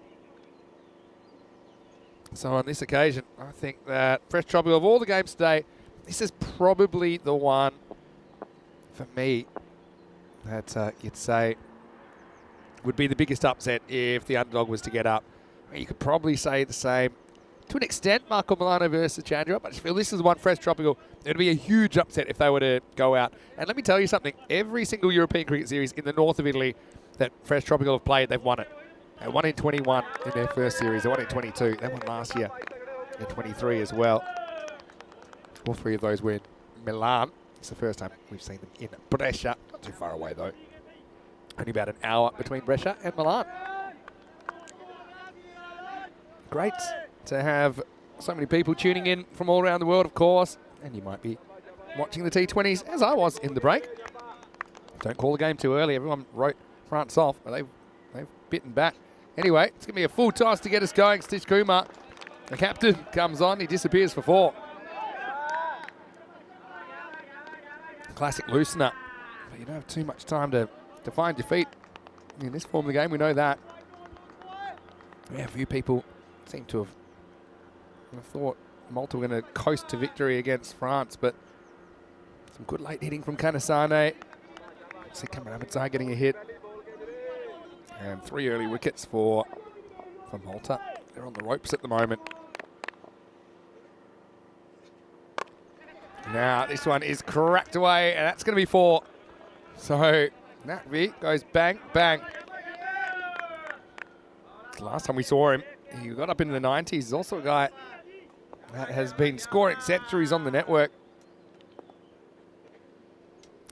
So on this occasion, I think that Fresh Tropical, of all the games today, this is probably the one for me that you'd say would be the biggest upset if the underdog was to get up. I mean, you could probably say the same to an extent, Marco Milano versus Chandra, but I just feel this is one Fresh Tropical. It would be a huge upset if they were to go out. And let me tell you something, every single European cricket series in the north of Italy that Fresh Tropical have played, they've won it. They won in 21 in their first series. They won in 22. They won last year in 23 as well. All three of those were in Milan. It's the first time we've seen them in Brescia. Not too far away, though. Only about an hour between Brescia and Milan. Great to have so many people tuning in from all around the world, of course. And you might be watching the T20s, as I was in the break. Don't call the game too early. Everyone wrote France off, but they've bitten back. Anyway, it's going to be a full toss to get us going. Stitch Kumar, the captain, comes on. He disappears for 4. Classic loosener. But you don't have too much time to find your feet in this form of the game. We know that. Yeah, a few people seem to have thought Malta were going to coast to victory against France, but some good late hitting from Kanasane. See Kamaramadze getting a hit. And 3 early wickets for Malta. They're on the ropes at the moment. Now, this one is cracked away, and that's going to be 4. So, Naqvi goes bang, bang. Last time we saw him, he got up into the 90s. He's also a guy that has been scoring centuries on the network.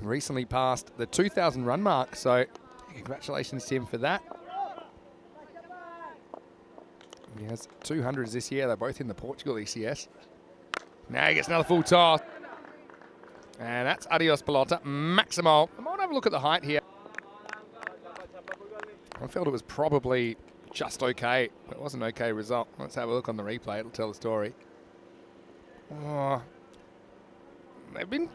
Recently passed the 2,000 run mark, so congratulations to him for that. He has 200s this year. They're both in the Portugal ECS. Now he gets another full toss. And that's Adios Pelota. Maximo. I might have a look at the height here. I felt it was probably just okay, but it wasn't an okay result. Let's have a look on the replay. It'll tell the story. Oh, they've been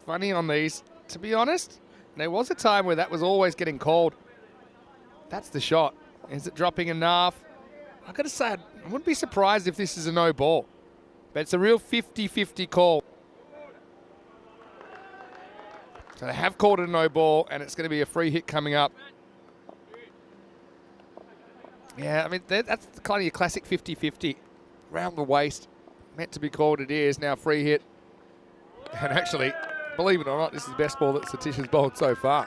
funny on these, to be honest. There was a time where that was always getting called. That's the shot. Is it dropping enough? I've got to say, I wouldn't be surprised if this is a no ball. But it's a real 50-50 call. So they have called it a no ball, and it's going to be a free hit coming up. Yeah, I mean, that's kind of your classic 50-50. Round the waist. Meant to be called, it is. Now free hit. And actually, believe it or not, this is the best ball that Satish has bowled so far.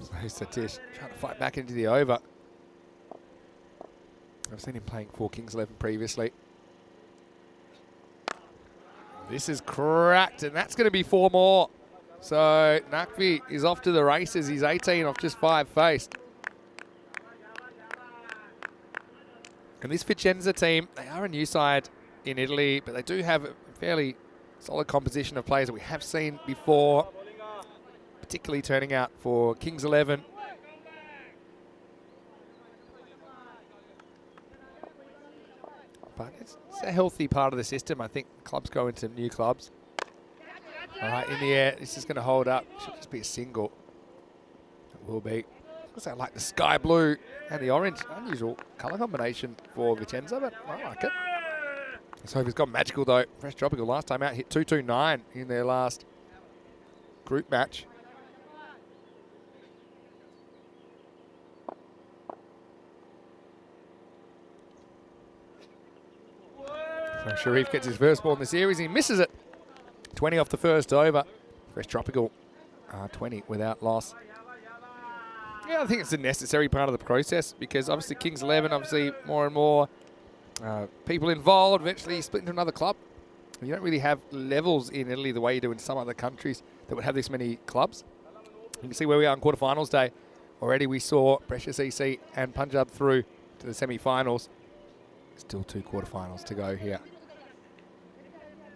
So Satish trying to fight back into the over. I've seen him playing for Kings 11 previously. This is cracked, and that's going to be 4 more. So Naqvi is off to the races. He's 18 off just 5 faced. And this Vicenza team, they are a new side in Italy, but they do have fairly solid composition of players that we have seen before, particularly turning out for Kings 11. But it's a healthy part of the system. I think clubs go into new clubs. All right, in the air, this is going to hold up. Should just be a single. It will be. Because I like the sky blue and the orange. Unusual colour combination for Vicenza, but I like it. Let's hope he's got magical though. Fresh Tropical last time out hit 229 in their last group match. So Sharif gets his first ball in the series. He misses it. 20 off the first over. Fresh Tropical 20 without loss. Yeah, I think it's a necessary part of the process because obviously Kings 11, obviously more and more people involved. Eventually you split into another club. You don't really have levels in Italy the way you do in some other countries that would have this many clubs. You can see where we are on quarterfinals day. Already we saw Brescia CC and Punjab through to the semi-finals. Still 2 quarterfinals to go here.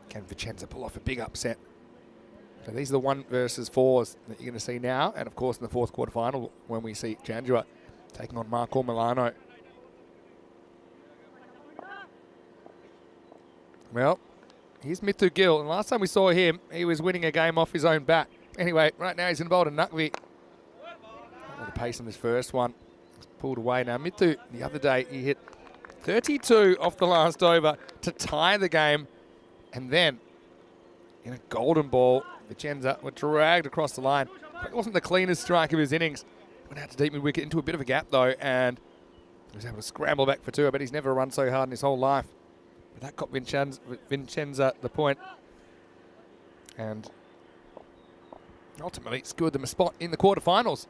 Can Vicenza pull off a big upset? So these are the 1 versus 4s that you're going to see now. And of course in the 4th quarterfinal when we see Chandua taking on Marco Milano. Well, here's Mithu Gill. And last time we saw him, he was winning a game off his own bat. Anyway, right now he's involved in Nukvi. The pace on this first one. It's pulled away now. Mithu, the other day, he hit 32 off the last over to tie the game. And then, in a golden ball, Vicenza were dragged across the line. But it wasn't the cleanest strike of his innings. Went out to deep mid-wicket into a bit of a gap, though, and he was able to scramble back for 2. I bet he's never run so hard in his whole life. But that got Vicenza the point. And ultimately secured them a spot in the quarterfinals.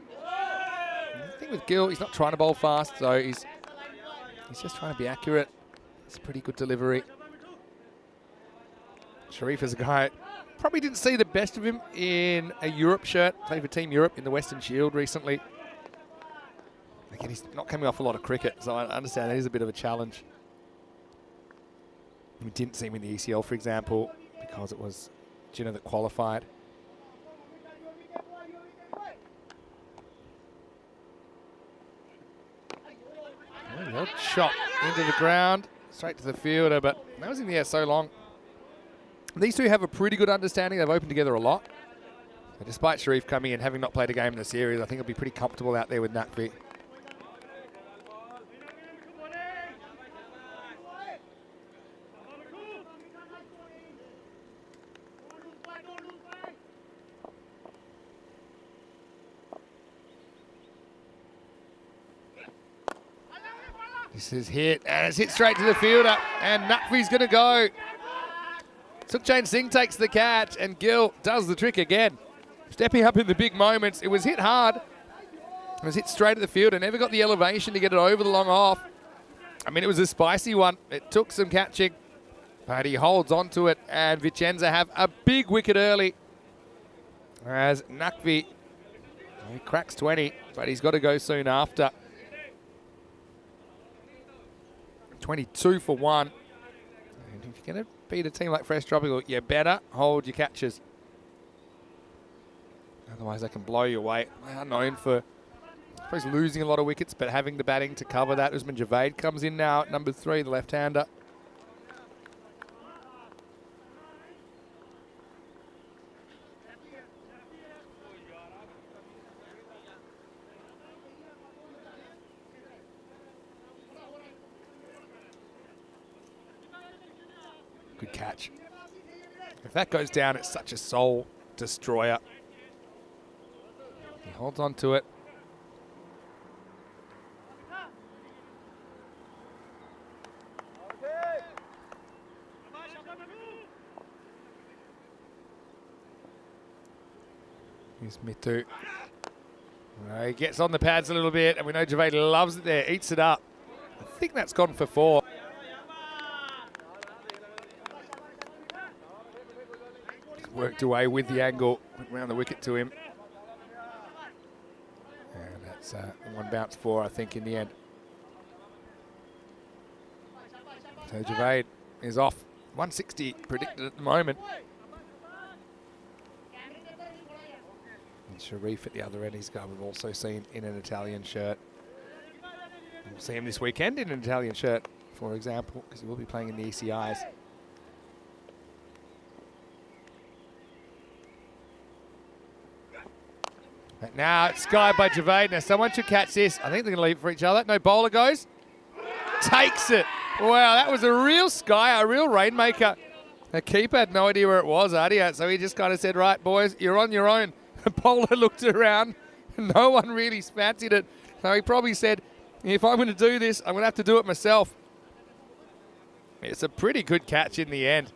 The thing with Gill, he's not trying to bowl fast, so he's just trying to be accurate. It's a pretty good delivery. Sharif is a guy, probably didn't see the best of him in a Europe shirt. Played for Team Europe in the Western Shield recently. Again, he's not coming off a lot of cricket, so I understand that is a bit of a challenge. We didn't see him in the ECL, for example, because it was Jinnah that qualified. Oh, shot into the ground, straight to the fielder, but that was in the air so long. These two have a pretty good understanding. They've opened together a lot. But despite Sharif coming in, having not played a game in the series, I think he'll be pretty comfortable out there with Nukvi. This is hit, and it's hit straight to the fielder, and Nukvi's going to go. Sukhchain Singh takes the catch, and Gill does the trick again. Stepping up in the big moments. It was hit hard. It was hit straight at the fielder. Never got the elevation to get it over the long off. I mean, it was a spicy one. It took some catching, but he holds on to it, and Vicenza have a big wicket early. Whereas Nukvi, he cracks 20, but he's got to go soon after. 22 for 1. And if you're going to beat a team like Fresh Tropical, you better hold your catches. Otherwise, they can blow you away. They are known for, I suppose, losing a lot of wickets, but having the batting to cover that. Usman Javed comes in now at number 3, the left-hander. Good catch. If that goes down, it's such a soul destroyer. He holds on to it. Here's Mithu. He gets on the pads a little bit, and we know Javed loves it there, eats it up. I think that's gone for 4. Worked away with the angle, went round the wicket to him. And that's 1 bounce 4, I think, in the end. So Javed is off. 160 predicted at the moment. And Sharif at the other end, he's guy we've also seen in an Italian shirt. We'll see him this weekend in an Italian shirt, for example, because he will be playing in the ECIs. But now it's Sky by Javade. Now someone should catch this. I think they're going to leave it for each other. No, bowler goes. Takes it. Wow, that was a real Sky, a real rainmaker. The keeper had no idea where it was, Adia, so he just kind of said, right, boys, you're on your own. The bowler looked around. No one really fancied it. So he probably said, if I'm going to do this, I'm going to have to do it myself. It's a pretty good catch in the end,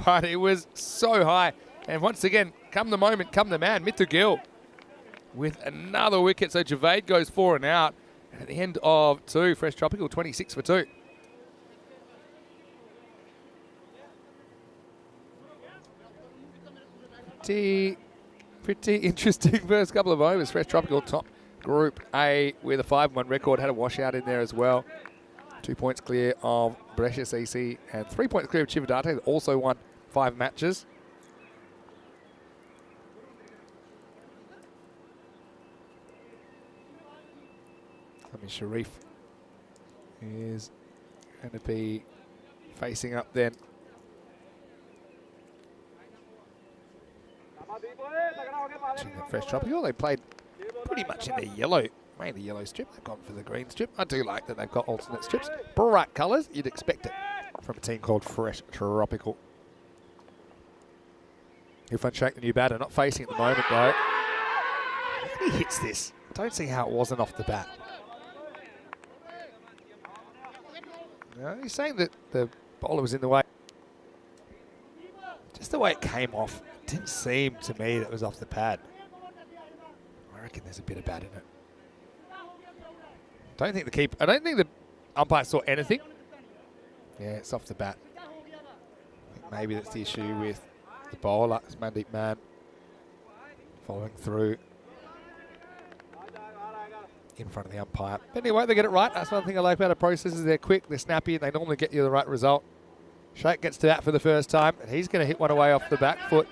but it was so high. And once again, come the moment, come the man, Mithu Gill with another wicket. So Javade goes 4 and out. And at the end of 2, Fresh Tropical, 26 for 2. Pretty interesting first couple of overs. Fresh Tropical top Group A with a 5-1 record. Had a washout in there as well. 2 points clear of Brescia CC and 3 points clear of Chivadate. They also won 5 matches. Sharif is going to be facing up then. Fresh Tropical, they played pretty much in the yellow, mainly yellow strip. They've gone for the green strip. I do like that they've got alternate strips. Bright colours, you'd expect it from a team called Fresh Tropical. Irfan Sheikh, the new batter, not facing at the moment though. He hits this. Don't see how it wasn't off the bat. No, he's saying that the bowler was in the way. Just the way it came off, it didn't seem to me that it was off the pad. I reckon there's a bit of bat in it. I don't think the umpire saw anything. Yeah, it's off the bat. I think maybe that's the issue with the bowler. It's Mandeep Mann following through in front of the umpire. But anyway, they get it right. That's one thing I like about the processes. They're quick, they're snappy, and they normally get you the right result. Sheikh gets to that for the first time, and he's going to hit one away off the back foot.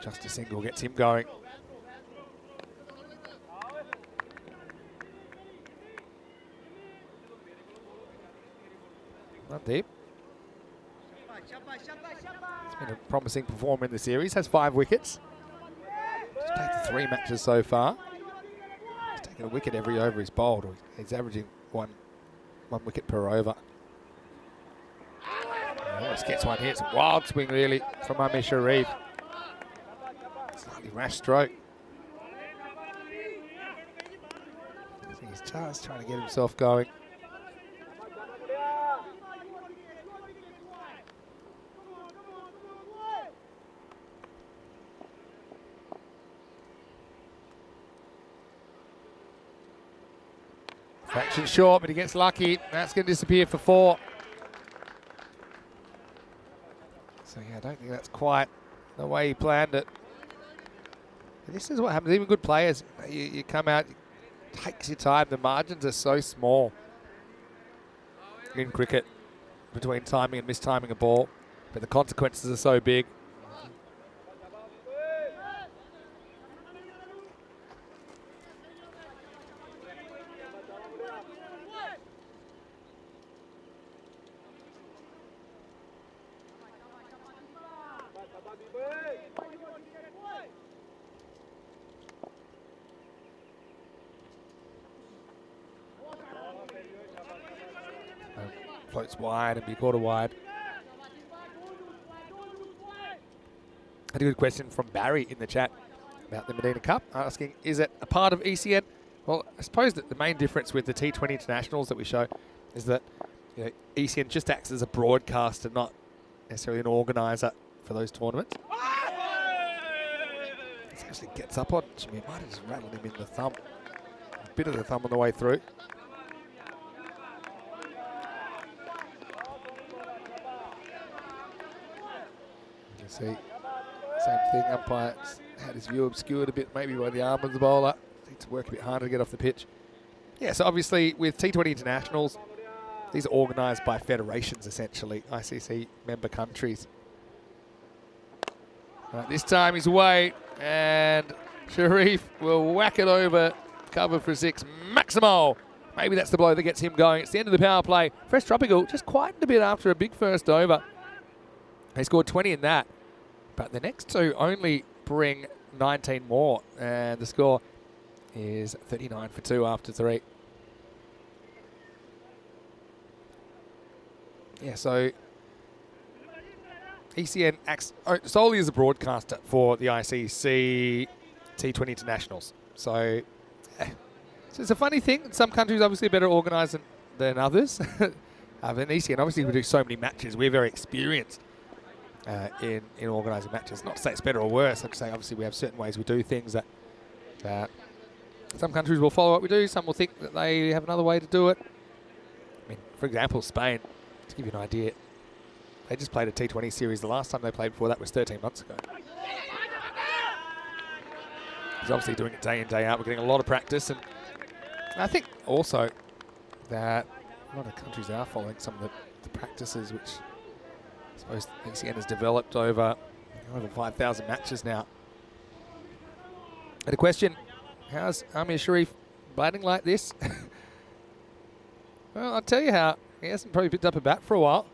Just a single gets him going. Not deep. It's been a promising performer in the series. Has 5 wickets. He's played 3 matches so far. He's taken a wicket every over he's bowled. He's averaging one wicket per over. He always gets one here. It's a wild swing, really, from Amir Sharif. Slightly rash stroke. I think he's just trying to get himself going. Fraction short, but he gets lucky. That's going to disappear for 4. So yeah, I don't think that's quite the way he planned it. And this is what happens. Even good players, you come out, it takes your time. The margins are so small in cricket between timing and mistiming a ball, but the consequences are so big. Floats wide and be caught a wide. Had a good question from Barry in the chat about the Medina Cup, asking, is it a part of ECN? Well, I suppose that the main difference with the T20 internationals that we show is that ECN just acts as a broadcaster, not necessarily an organiser for those tournaments. He actually gets up on Jimmy. Might have just rattled him in the thumb. A bit of the thumb on the way through. See, same thing, umpire had his view obscured a bit maybe by the arm of the bowler. Needs to work a bit harder to get off the pitch. Yeah, so obviously with T20 internationals, These are organised by federations, essentially, ICC member countries. Right, this time he's away, and Sharif will whack it over, cover for 6. Maximo! Maybe that's the blow that gets him going. It's the end of the power play. Fresh Tropical just quietened a bit after a big first over. They scored 20 in that, but the next two only bring 19 more, and the score is 39 for 2 after 3. Yeah, so ECN acts solely as a broadcaster for the ICC T20 Internationals. So it's a funny thing. Some countries obviously are better organised than others. But ECN, obviously, we do so many matches. We're very experienced in organising matches. Not to say it's better or worse. I'd say obviously we have certain ways we do things that some countries will follow what we do. Some will think that they have another way to do it. I mean, for example, Spain, to give you an idea, they just played a T20 series. The last time they played before that was 13 months ago. He's obviously doing it day in, day out. We're getting a lot of practice. And I think also that a lot of countries are following some of the practices which I suppose ECN has developed over 5,000 matches now. And a question, how's Amir Sharif batting like this? Well, I'll tell you how. He hasn't probably picked up a bat for a while.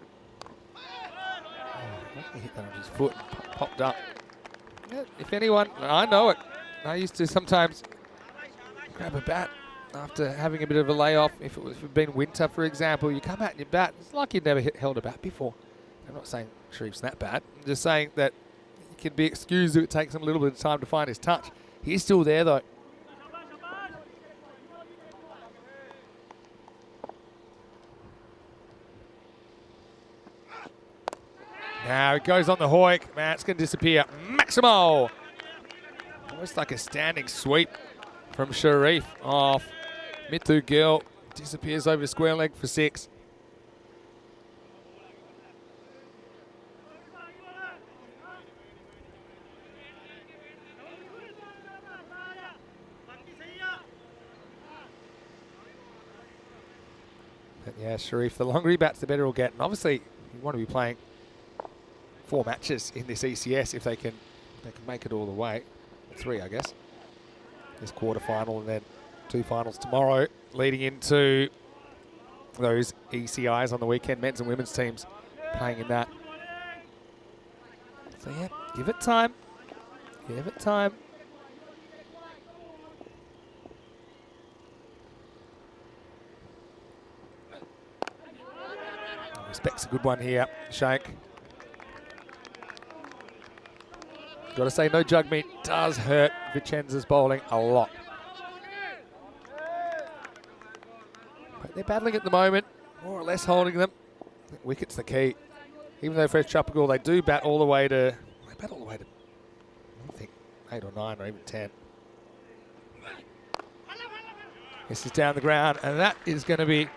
He hit that on his foot and popped up. Yeah, if anyone, I know it. I used to sometimes grab a bat after having a bit of a layoff. If it had been winter, for example, you come out and you bat. It's like you'd never held a bat before. I'm not saying Sharif's that bad. I'm just saying that he can be excused if it takes him a little bit of time to find his touch. He's still there, though. Now it goes on the hoik. Man, it's going to disappear. Maximo! Almost like a standing sweep from Sharif off. Mithu Gill disappears over square leg for 6. But yeah, Sharif, the longer he bats, the better he'll get. And obviously, you want to be playing 4 matches in this ECS if they can make it all the way. 3, I guess. This quarterfinal and then 2 finals tomorrow, leading into those ECIs on the weekend, men's and women's teams playing in that. So yeah, give it time. Give it time. Respect's a good one here, Shank. Got to say, no jug meat does hurt Vicenza's bowling a lot. But they're battling at the moment, more or less holding them. I think wicket's the key. Even though Fresh Tropical, they do bat all the way to, I think, 8 or 9 or even 10. This is down the ground, and that is going to be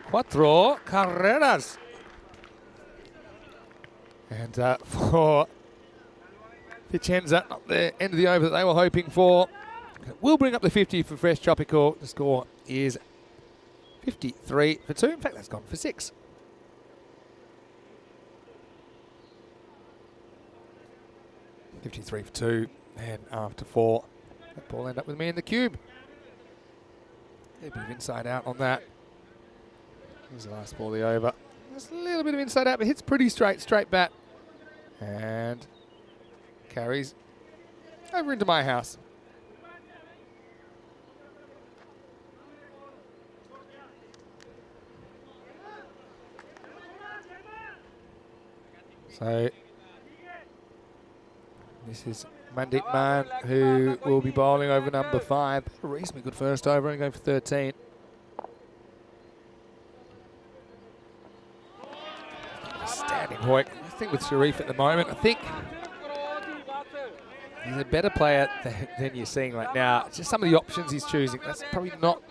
cuatro carreras. And for Vicenza, not the end of the over that they were hoping for. Will bring up the 50 for Fresh Tropical. The score is 53 for 2. In fact, that's gone for 6. $53 for 2, and after 4, that ball ended up with me in the cube. A bit of inside out on that. Here's the last ball of the over. There's a little bit of inside out, but hits pretty straight bat. And carries over into my house. So this is Mandip Man, who will be bowling over number 5. A reasonably good first over, only going for 13. Standing hoik. I think with Sharif at the moment, I think he's a better player than you're seeing right now. It's just some of the options he's choosing. That's probably not,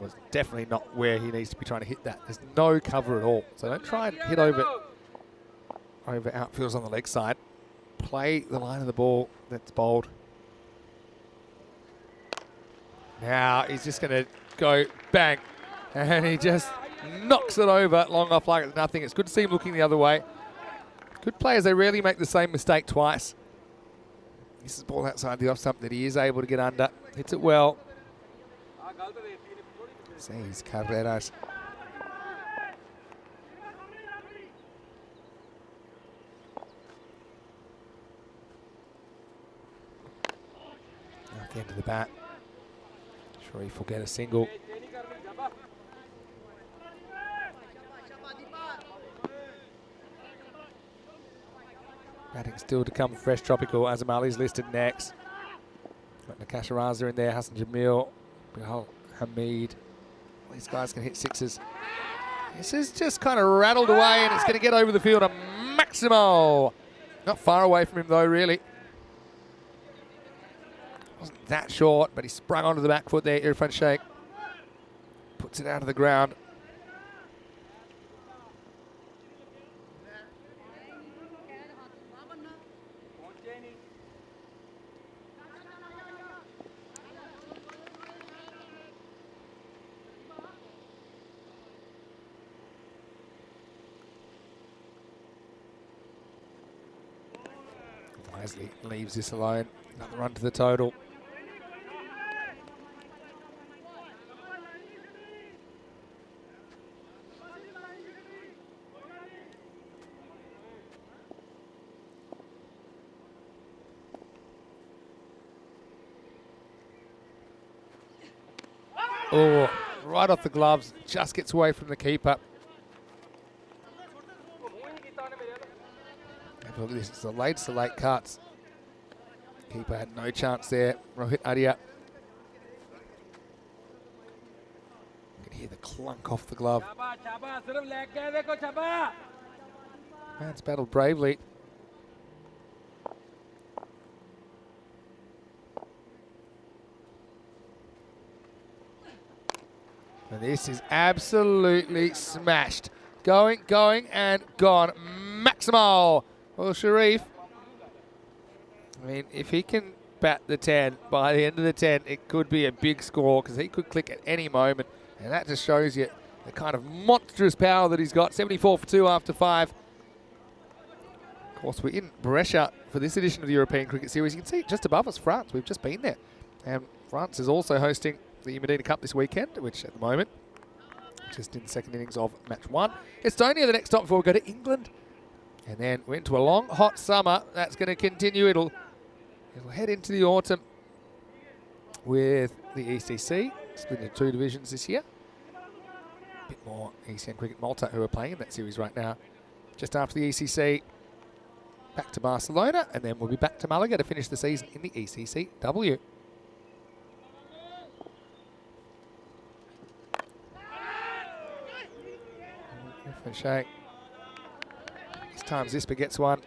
well, definitely not where he needs to be trying to hit that. There's no cover at all. So don't try and hit over outfields on the leg side. Play the line of the ball that's bowled. Now he's just going to go bang. And he just knocks it over, long off like it's nothing. It's good to see him looking the other way. Good players, they rarely make the same mistake twice. This is ball outside the off stump that he is able to get under. Hits it well. Seis carreras. At the end of the bat. Sharif will get a single. Batting still to come, fresh Tropical. Azamali's listed next. Got Nakasha Raza in there, Hassan Jamil, Bilal Hamid. All these guys can hit sixes. This is just kind of rattled away and it's going to get over the field. A Maximo. Not far away from him though, really. Wasn't that short, but he sprung onto the back foot there, Irfan Sheikh. Puts it out of the ground. Wisely leaves this alone. Another run to the total. Oh, right off the gloves. Just gets away from the keeper. Look at this, it's the late cuts. Keeper had no chance there. Rohit Adia. You can hear the clunk off the glove. Man's battled bravely. And this is absolutely smashed. Going, and gone. Maximo. Well, Sharif, I mean, if he can bat the 10, by the end of the 10, it could be a big score because he could click at any moment. And that just shows you the kind of monstrous power that he's got. 74 for 2 after 5. Of course, we're in Brescia for this edition of the European Cricket Series. You can see just above us, France. We've just been there. And France is also hosting the Medina Cup this weekend, which at the moment, just in the second innings of match 1. Estonia, the next stop before we go to England. And then we're into a long, hot summer. That's going to continue. It'll head into the autumn with the ECC, split into 2 divisions this year. A bit more ECN Cricket Malta, who are playing in that series right now. Just after the ECC, back to Barcelona, and then we'll be back to Malaga to finish the season in the ECCW. Irfan Sheikh. This time Zispa gets one.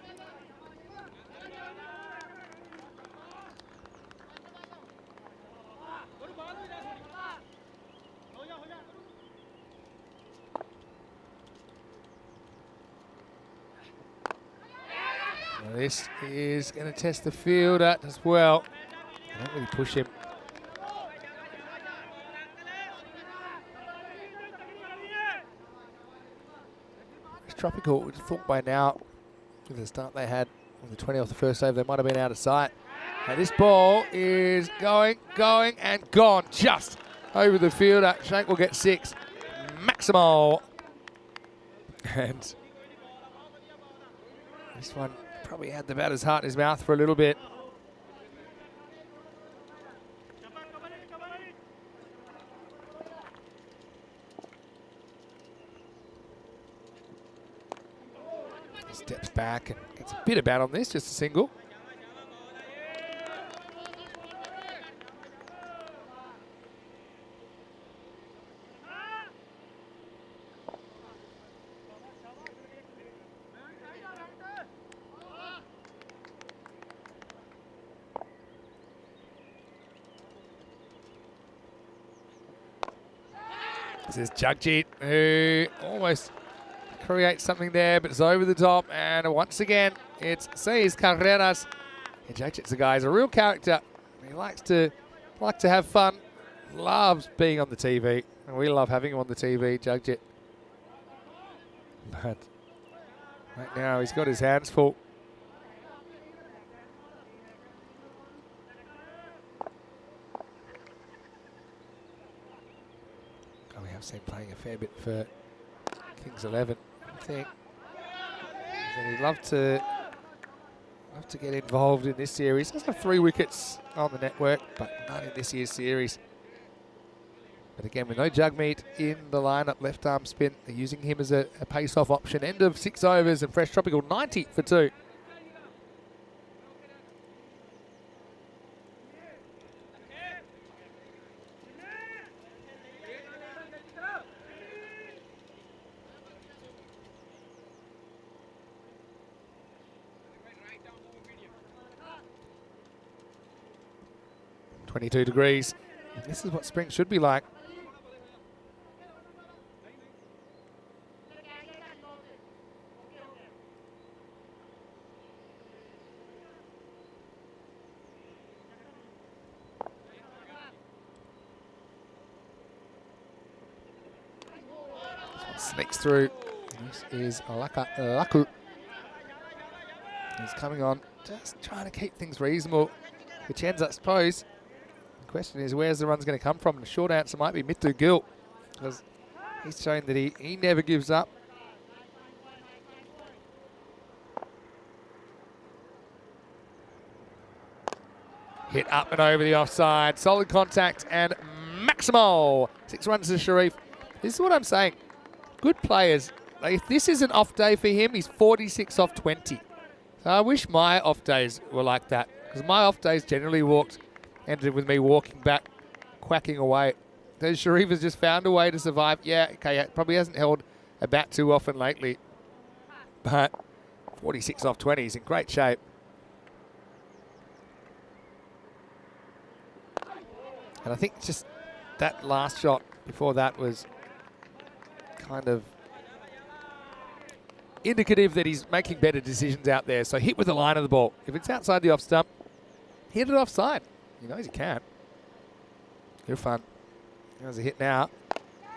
Well, this is going to test the fielder as well. Don't really push him. Tropical, would have thought by now, with the start they had with the 20 off the first over, they might have been out of sight. And this ball is going, and gone just over the fielder. Shank will get 6. Maximo. And this one probably had the batter's heart in his mouth for a little bit. Steps back and gets a bit of bat on this, just a single. This is Jagjit, who almost creates something there, but it's over the top. And once again, it's Seis Carreras. And Jagjit's a guy, he's a real character. He likes to have fun, loves being on the TV. And we love having him on the TV, Jagjit. But right now he's got his hands full. We have seen playing a fair bit for Kings 11, I think. And he'd love to get involved in this series. He does have 3 wickets on the network, but not in this year's series. But again, with no Jugmeet in the lineup, left arm spin, they're using him as a pace-off option. End of 6 overs and Fresh Tropical 90 for 2. .22 degrees. This is what spring should be like. Sneaks through. This is Laku. He's coming on, just trying to keep things reasonable. Which ends, I suppose. The question is, where's the run's going to come from? And the short answer might be Mithu Gill, because he's shown that he never gives up. Hit up and over the offside. Solid contact and maximal. 6 runs to Sharif. This is what I'm saying. Good players. If this is an off day for him, he's 46 off 20. So I wish my off days were like that, because my off days generally ended with me walking back, quacking away. So Sharif has just found a way to survive. Yeah, okay, probably hasn't held a bat too often lately, but 46 off 20 is in great shape. And I think just that last shot before that was kind of indicative that he's making better decisions out there. So hit with the line of the ball. If it's outside the off stump, hit it offside. He knows he can. Good fun. There's a hit now.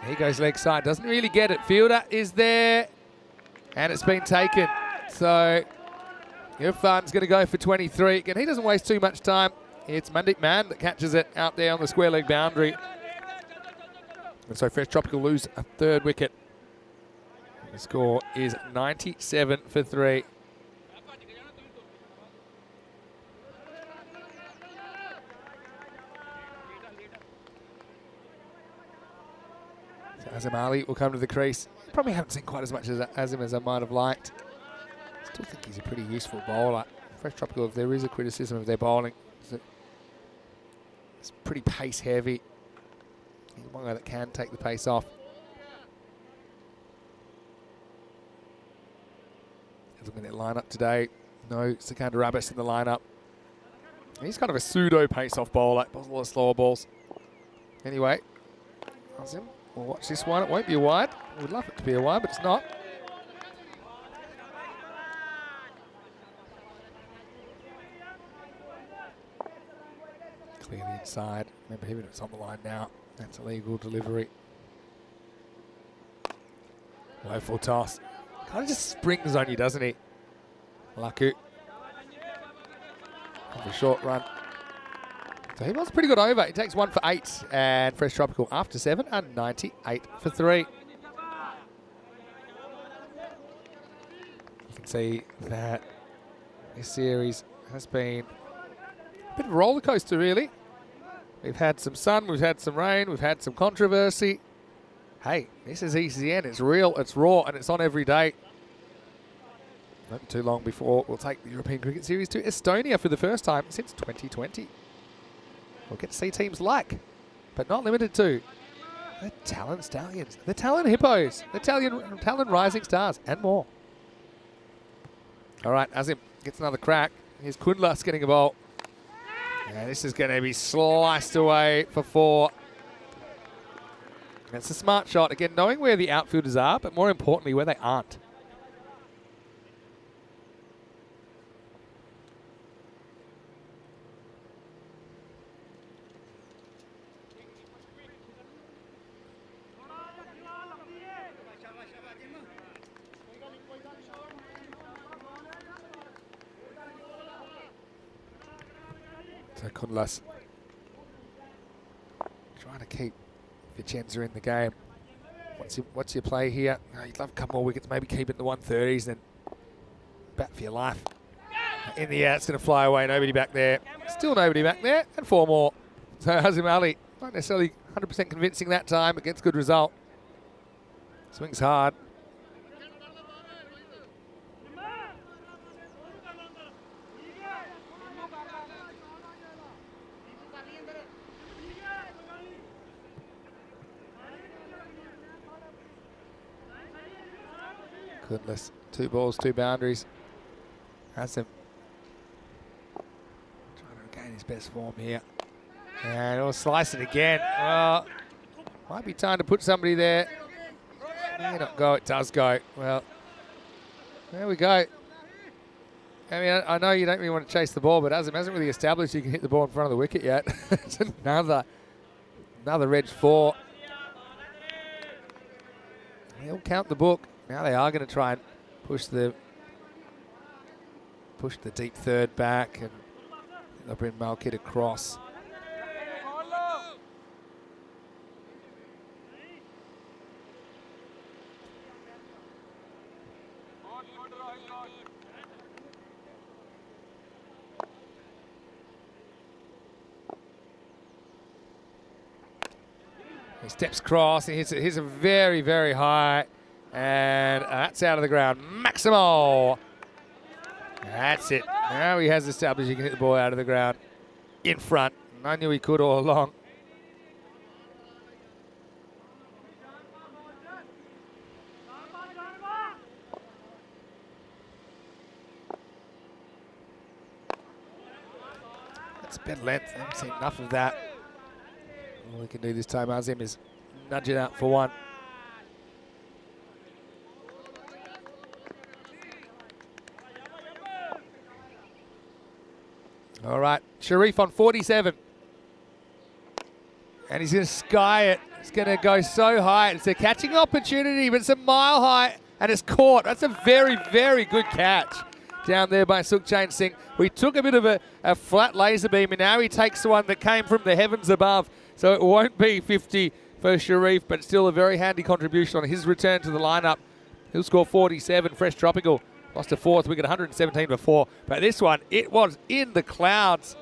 He goes leg side. Doesn't really get it. Fielder is there. And it's been taken. So Irfan's going to go for 23. Again, he doesn't waste too much time. It's Mandeep Man that catches it out there on the square leg boundary. And so Fresh Tropical lose a 3rd wicket. The score is 97 for 3. So Azim Ali will come to the crease. Probably haven't seen quite as much as Azim as I might have liked. Still think he's a pretty useful bowler. Fresh Tropical, if there is a criticism of their bowling, it's pretty pace heavy. He's one guy that can take the pace off. Looking at their lineup today, no Sikandar Abbas in the lineup. He's kind of a pseudo pace-off bowler, bowls a lot of slower balls. Anyway, Azim, we'll watch this one. It won't be a wide. We'd love it to be a wide, but it's not. Clear the inside. Remember, even if it's on the line now, that's a legal delivery. Low full toss. Kind of just springs on you, doesn't he? Laku. A short run. So he was a pretty good over. He takes 1 for 8. And Fresh Tropical after 7 and 98 for 3. You can see that this series has been a bit of a roller coaster, really. We've had some sun, we've had some rain, we've had some controversy. Hey, this is ECN. It's real, it's raw, and it's on every day. Not too long before we'll take the European Cricket Series to Estonia for the first time since 2020. We'll get to see teams like, but not limited to, the Talent Stallions, the Talent Hippos, the Talent Rising Stars, and more. All right, Azim gets another crack. Here's Kundlas getting a ball. And this is going to be sliced away for 4. And it's a smart shot. Again, knowing where the outfielders are, but more importantly, where they aren't. So Kundlas trying to keep Vicenza in the game. What's your play here? Oh, you'd love a couple more wickets, maybe keep it in the 130s, then bat for your life. In the air, it's going to fly away. Nobody back there. Still nobody back there, and 4 more. So Hazim Ali, not necessarily 100% convincing that time, but gets good result. Swings hard. Goodness. 2 balls, 2 boundaries. Hazim trying to regain his best form here. And he'll slice it again. Well, might be time to put somebody there. May not go, it does go. Well, there we go. I mean, I know you don't really want to chase the ball, but Hazim hasn't really established you can hit the ball in front of the wicket yet. It's another Reg 4. He'll count the book. Now they are going to try and push the deep third back, and they'll bring Malkit across. He steps across, he hits a very, very high, and that's out of the ground. Maximo! That's it. Now he has established he can hit the ball out of the ground in front. And I knew he could all along. That's better length. I haven't seen enough of that. All he can do this time, Hazim, is nudge it out for 1. All right, Sharif on 47. And he's going to sky it. It's going to go so high. It's a catching opportunity, but it's a mile high, and it's caught. That's a very, very good catch down there by Sukhchain Singh. We took a bit of a flat laser beam, and now he takes the one that came from the heavens above. So it won't be 50 for Sharif, but still a very handy contribution on his return to the lineup. He'll score 47, fresh tropical. Lost a 4th wicket, 117 for 4. But this one, it was in the clouds.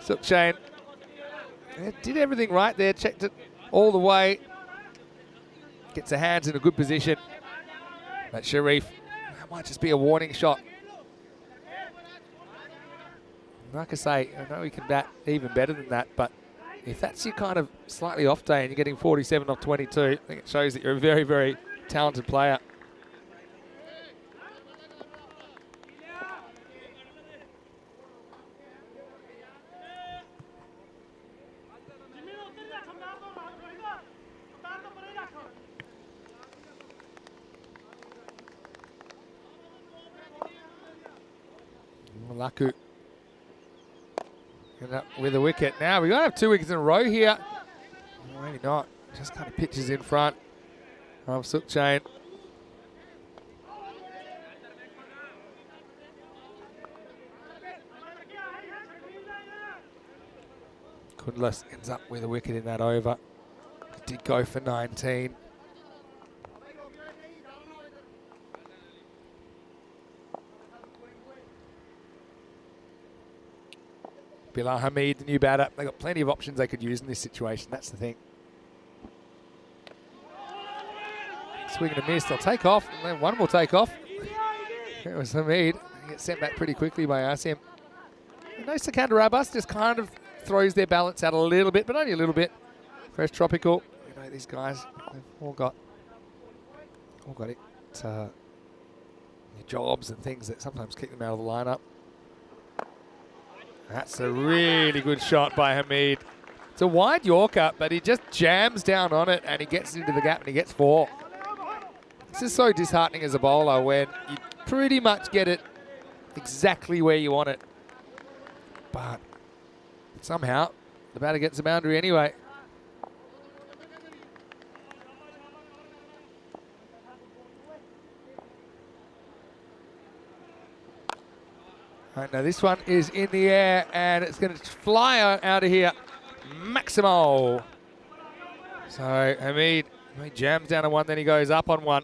Sukhchain did everything right there, checked it all the way. Gets the hands in a good position. But Sharif, that might just be a warning shot. Like I say, I know he can bat even better than that, but if that's your kind of slightly off day and you're getting 47 off 22, I think it shows that you're a very, very talented player. Laku end up with a wicket. Now we're going to have 2 wickets in a row here. Maybe not. Just kind of pitches in front of Sukhchain. Kundlas ends up with a wicket in that over. He did go for 19. Bilal Hamid, the new batter. They've got plenty of options they could use in this situation. That's the thing. Swing and a miss. They'll take off, and then one will take off. It was Hamid. He gets sent back pretty quickly by Asim. No Sikandar Abbas just kind of throws their balance out a little bit, but only a little bit. Fresh tropical. You know, these guys have all got it. Jobs and things that sometimes kick them out of the lineup. That's a really good shot by Hamid. It's a wide Yorker, but he just jams down on it and he gets into the gap and he gets 4. This is so disheartening as a bowler when you pretty much get it exactly where you want it. But somehow the batter gets the boundary anyway. Right, now this one is in the air and it's going to fly out of here. Maximo. So Hamid jams down on one, then he goes up on one.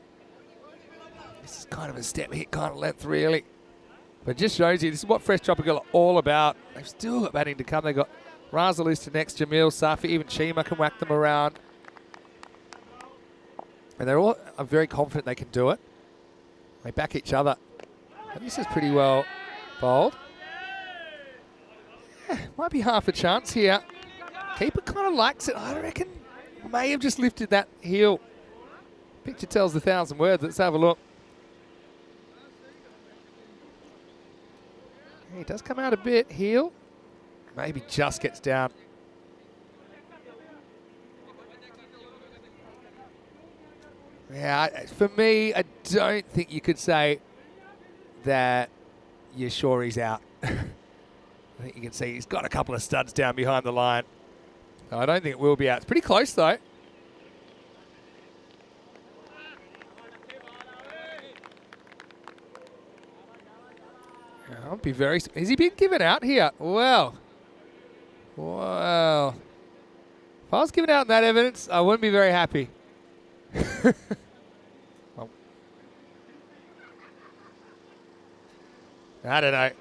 This is kind of a step hit kind of length, really. But it just shows you, this is what Fresh Tropical are all about. They've still got batting to come. They've got Razalus to next, Jamil, Safi, even Chima can whack them around. And they're all are very confident they can do it. They back each other. And this is pretty well bowled. Yeah, might be half a chance here. Keeper kind of likes it. I reckon may have just lifted that heel. Picture tells 1,000 words. Let's have a look. He does come out a bit. Heel. Maybe just gets down. Yeah, for me, I don't think you could say that you're sure he's out. I think you can see he's got a couple of studs down behind the line. I don't think it will be out. It's pretty close, though. I'll be very... Has he been given out here? Wow. Wow. If I was given out that evidence, I wouldn't be very happy. Well, I don't know.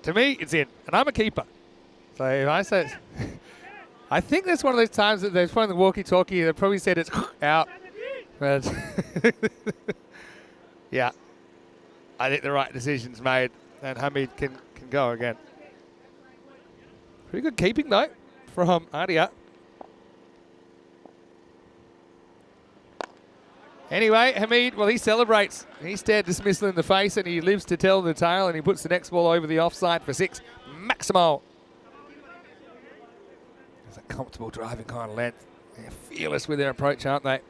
To me, it's in. And I'm a keeper. So if I say it's... I think that's one of those times that there's one of the walkie-talkie that probably said it's out. But yeah. I think the right decision's made and Hamid can go again. Pretty good keeping though from Adia. Anyway, Hamid, well, he celebrates. He stared dismissal in the face and he lives to tell the tale and he puts the next ball over the offside for 6. Maximo. It's a comfortable driving kind of length. They're fearless with their approach, aren't they?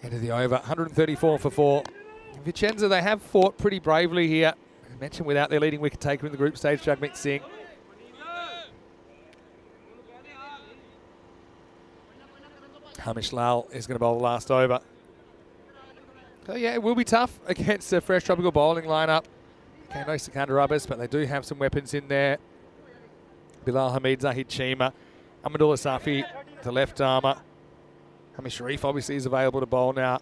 End of the over, 134 for 4. Vicenza, they have fought pretty bravely here. I mentioned without their leading wicket taker in the group stage, Jagmeet Singh. Hamish Lal is going to bowl the last over. So yeah, it will be tough against a Fresh Tropical bowling lineup. Okay, no Sikandar Rubbers, but they do have some weapons in there. Bilal Hamid, Zahid Chima, Amadullah Safi, the left armour. Hamish Sharif obviously is available to bowl now.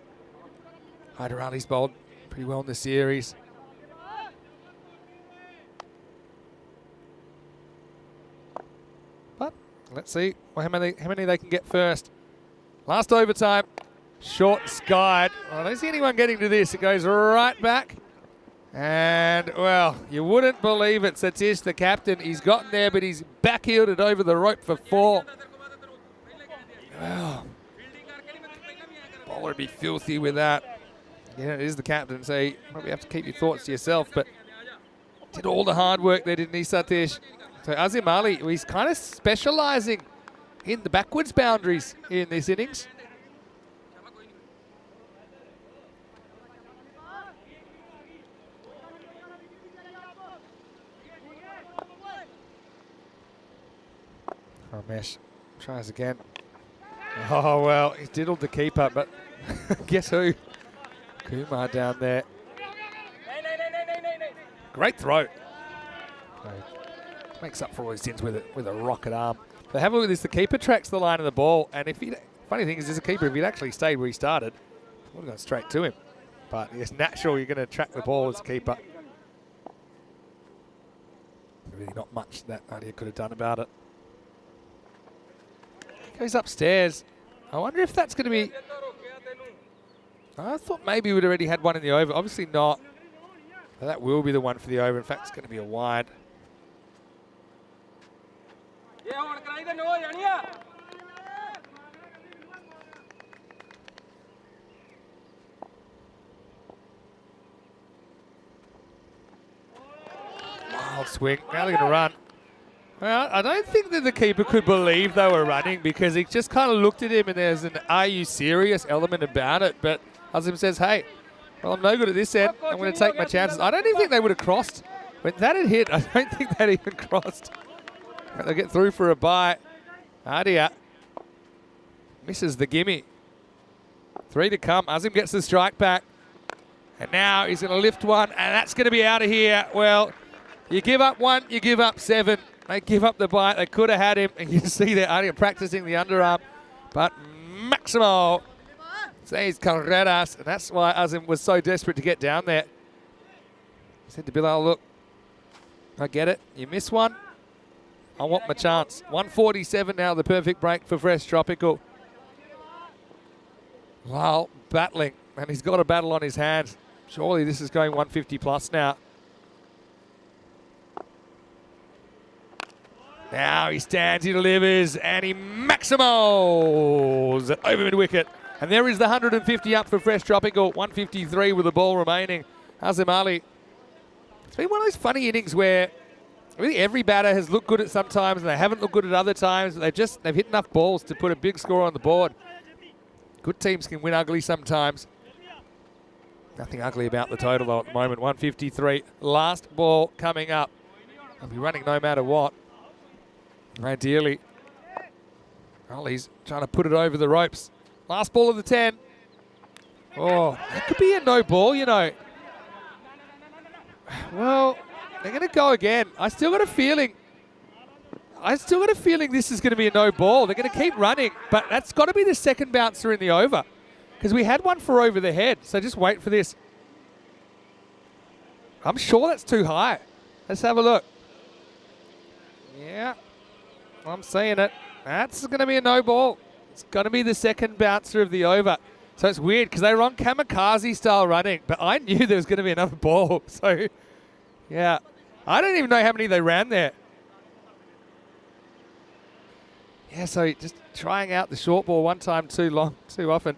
Hyder Ali's bowled pretty well in the series. But let's see how many they can get first. Last overtime, short skied. Well, I don't see anyone getting to this. It goes right back. And, well, you wouldn't believe it. Satish, the captain, he's gotten there, but he's back-heeled it over the rope for 4. Well, bowler would be filthy with that. Yeah, it is the captain, so you probably have to keep your thoughts to yourself, but did all the hard work there, didn't he, Satish? So Azim Ali, he's kind of specialising in the backwards boundaries in this innings. Ramesh tries again. Oh, well, he's diddled the keeper, but guess who? Kumar down there. Great throw. Makes up for all his sins with a rocket arm. But have a look at this. The keeper tracks the line of the ball, and if he, funny thing is, as a keeper, if he'd actually stayed where he started, would have gone straight to him. But it's natural you're going to track the ball as a keeper. Really not much that idea could have done about it. Goes upstairs. I wonder if that's going to be... I thought maybe we'd already had one in the over. Obviously not. But that will be the one for the over. In fact, it's going to be a wide. Wild swing. Now they're going to run. Well, I don't think that the keeper could believe they were running because he just kind of looked at him and there's an "are you serious" element about it. But Azim says, hey, well, I'm no good at this end. I'm going to take my chances. I don't even think they would have crossed. When that had hit, I don't think that even crossed. They'll get through for a bite. Adia misses the gimme. 3 to come. Azim gets the strike back. And now he's going to lift one, and that's going to be out of here. Well, you give up 1, you give up 7. They give up the bite. They could have had him, and you see they're only practicing the underarm. But Maximo says carreras, and that's why Azim was so desperate to get down there. He said to Bilal, look, I get it. You miss one, I want my chance. 147 now, the perfect break for Fresh Tropical. Lyle battling, and he's got a battle on his hands. Surely this is going 150 plus now. Now he stands, he delivers, and he maximos it over mid-wicket. And there is the 150 up for Fresh Tropical. 153 with the ball remaining. Azim Ali. It's been one of those funny innings where really every batter has looked good at some times and they haven't looked good at other times. They've hit enough balls to put a big score on the board. Good teams can win ugly sometimes. Nothing ugly about the total though at the moment. 153. Last ball coming up. I'll be running no matter what. Ideally. Ali's trying to put it over the ropes. Last ball of the 10. Oh, that could be a no ball, you know. Well, they're going to go again. I still got a feeling this is going to be a no ball. They're going to keep running, but that's got to be the second bouncer in the over because we had one for over the head. So just wait for this. I'm sure that's too high. Let's have a look. Yeah, I'm seeing it. That's going to be a no ball. It's going to be the second bouncer of the over. So it's weird because they were on kamikaze style running, but I knew there was going to be another ball. So, yeah, I don't even know how many they ran there. Yeah, so just trying out the short ball one time too long, too often.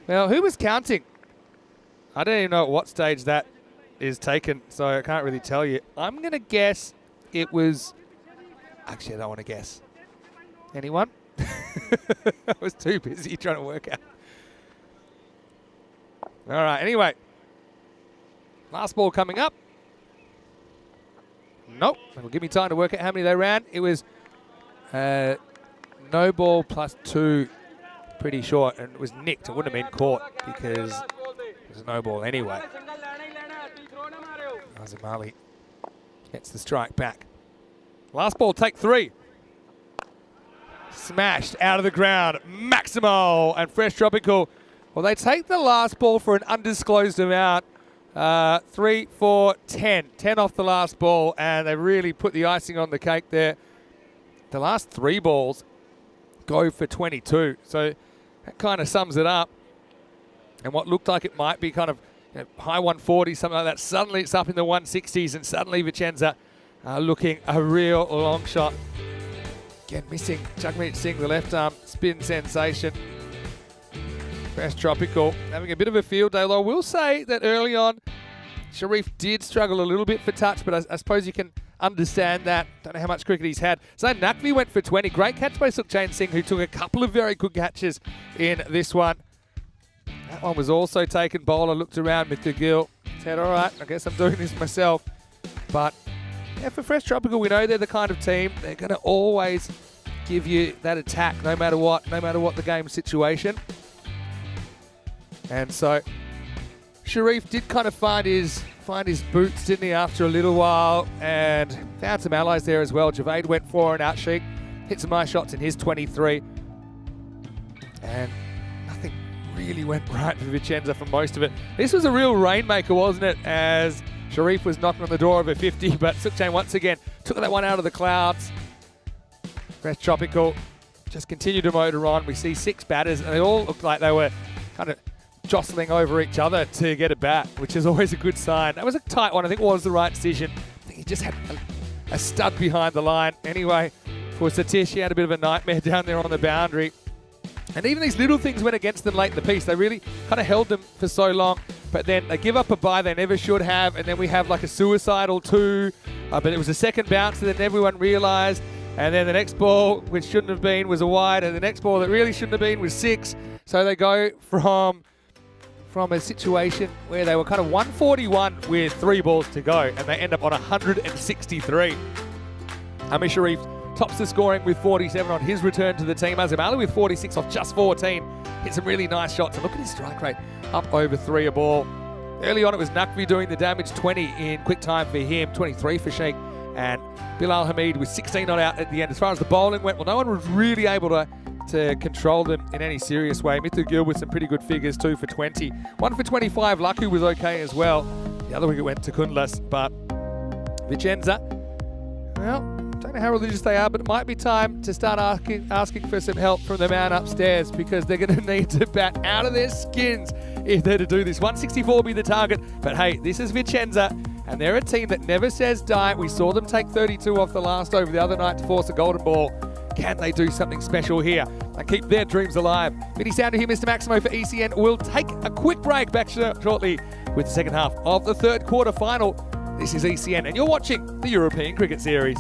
Well, who was counting? I don't even know at what stage that is taken, so I can't really tell you. I'm going to guess it was... Actually, I don't want to guess. Anyone? I was too busy trying to work out. All right, anyway. Last ball coming up. Nope. It'll give me time to work out how many they ran. It was no ball plus 2, pretty short, and it was nicked. It wouldn't have been caught because it was no ball anyway. Azim Ali gets the strike back. Last ball, take 3. Smashed out of the ground. Maximo and Fresh Tropical. Well, they take the last ball for an undisclosed amount. 3, 4, 10. 10 off the last ball, and they really put the icing on the cake there. The last 3 balls go for 22. So that kind of sums it up. And what looked like it might be kind of high 140s, something like that. Suddenly it's up in the 160s, and suddenly Vicenza looking a real long shot. Again, missing Jagmeet Singh, the left arm spin sensation. Fresh Tropical having a bit of a field day, although I will say that early on, Sharif did struggle a little bit for touch, but I suppose you can understand that. Don't know how much cricket he's had. So Naqvi went for 20. Great catch by Sukhchain Singh, who took a couple of very good catches in this one. That one was also taken. Bowler looked around, Mr. Gill said, all right, I guess I'm doing this myself. But yeah, for Fresh Tropical, we know they're the kind of team, they're going to always give you that attack no matter what the game situation. And so Sharif did kind of find his boots, didn't he, after a little while, and found some allies there as well. Javed went for an outsheet, hit some nice shots in his 23, and nothing really went right for Vicenza for most of it. This was a real rainmaker, wasn't it, as Sharif was knocking on the door of a 50, but Sukhchain once again took that one out of the clouds. Fresh Tropical just continued to motor on. We see 6 batters, and they all looked like they were kind of jostling over each other to get a bat, which is always a good sign. That was a tight one. I think it was the right decision. I think he just had a stud behind the line. Anyway, for Satish, he had a bit of a nightmare down there on the boundary. And even these little things went against them late in the piece. They really kind of held them for so long, but then they give up a bye they never should have, and then we have like a suicidal 2, but it was a second bounce, and then everyone realised, and then the next ball, which shouldn't have been, was a wide, and the next ball that really shouldn't have been was 6. So they go from a situation where they were kind of 141 with 3 balls to go, and they end up on 163. Amir Sharif tops the scoring with 47 on his return to the team. Azamali with 46 off just 14. Hit some really nice shots. And look at his strike rate, up over 3 a ball. Early on, it was Nakvi doing the damage, 20 in quick time for him, 23 for Sheikh, and Bilal Hamid with 16 not out at the end. As far as the bowling went, well, no one was really able to control them in any serious way. Mithu Gill with some pretty good figures, 2 for 20. 1 for 25, Laku was okay as well. The other wicket went to Kundlas, but Vicenza, well, don't know how religious they are, but it might be time to start asking for some help from the man upstairs, because they're going to need to bat out of their skins if they're to do this. 164 will be the target, but hey, this is Vicenza, and they're a team that never says die. We saw them take 32 off the last over the other night to force a golden ball. Can they do something special here and keep their dreams alive? Mini sounder here, Mr. Maximo for ECN. We'll take a quick break, back shortly with the second half of the third quarter final. This is ECN, and you're watching the European Cricket Series.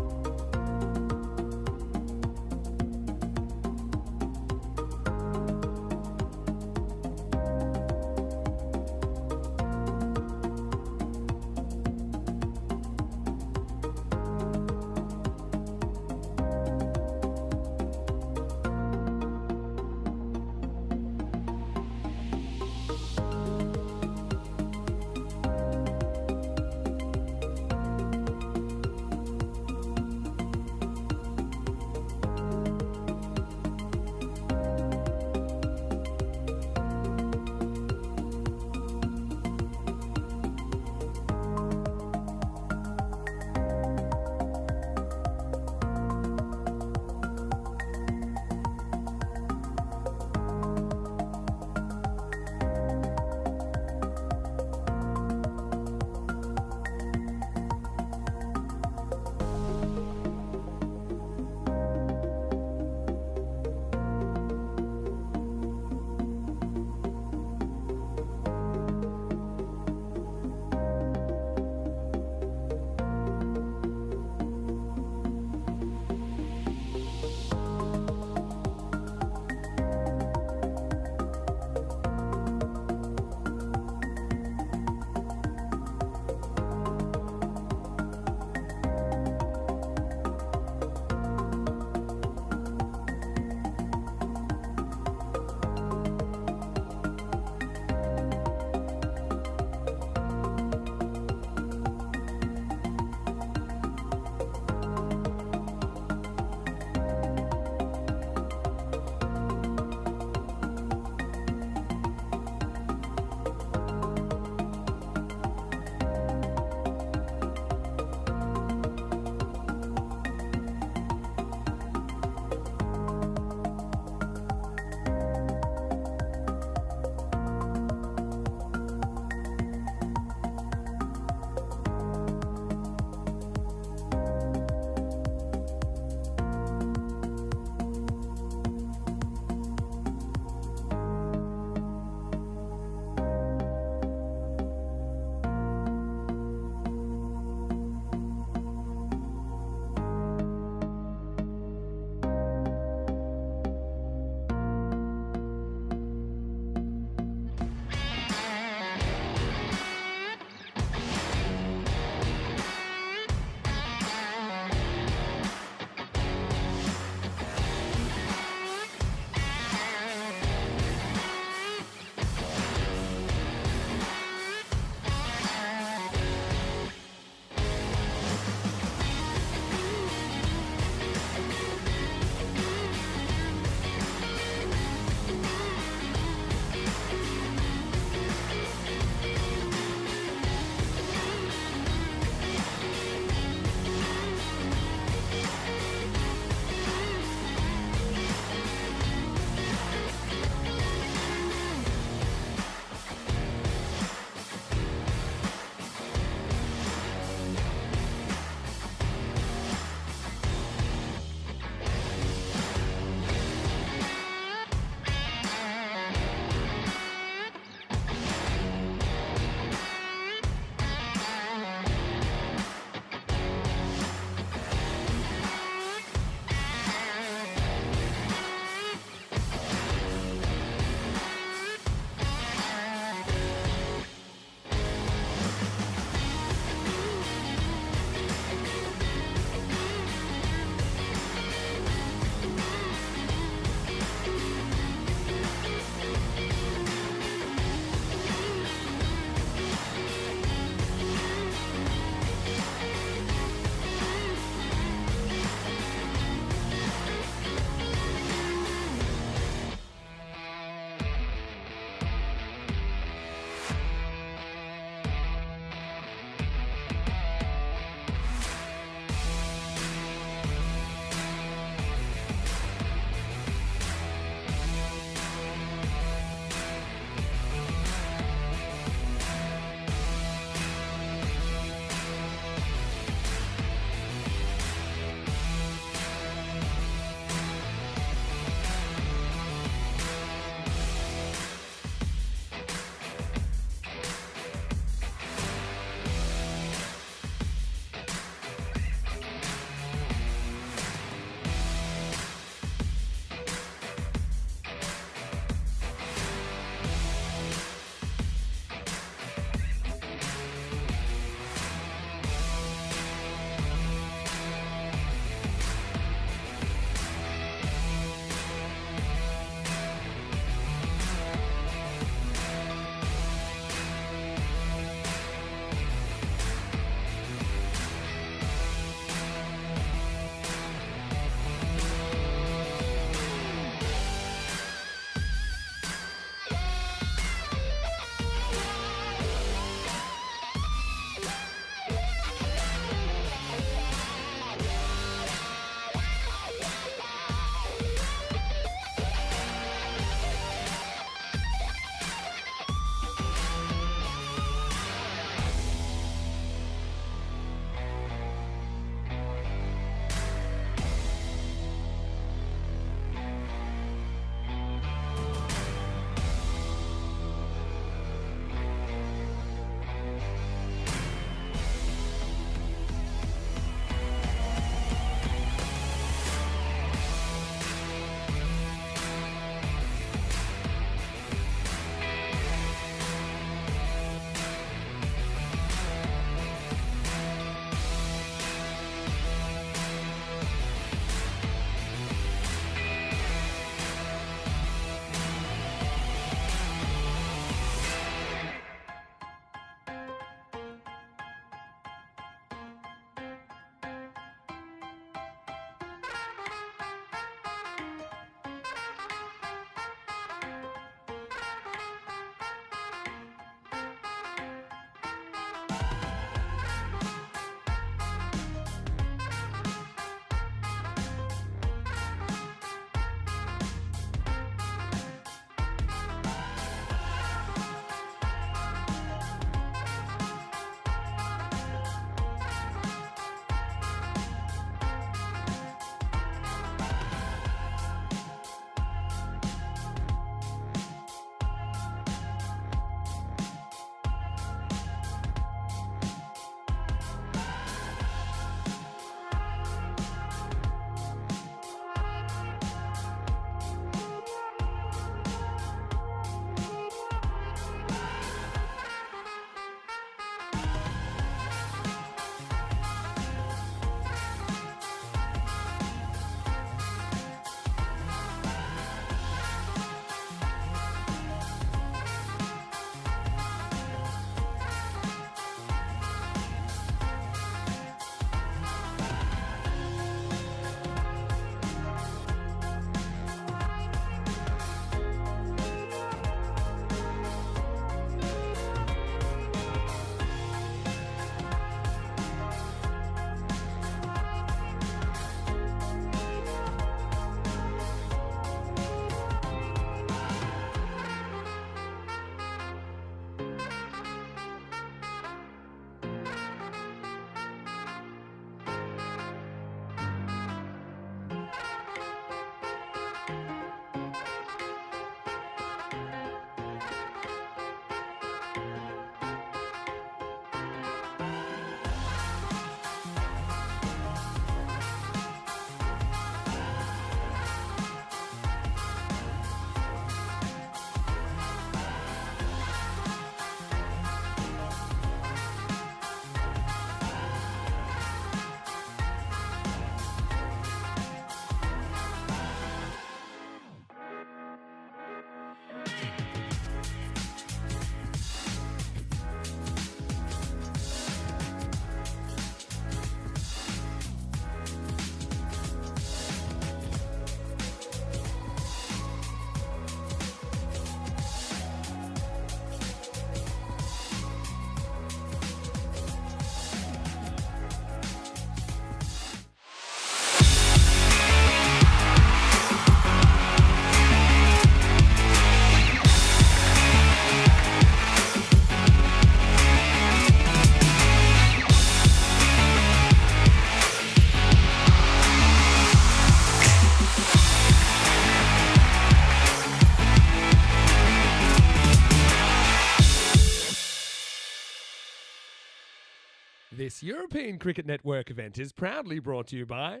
European Cricket Network event is proudly brought to you by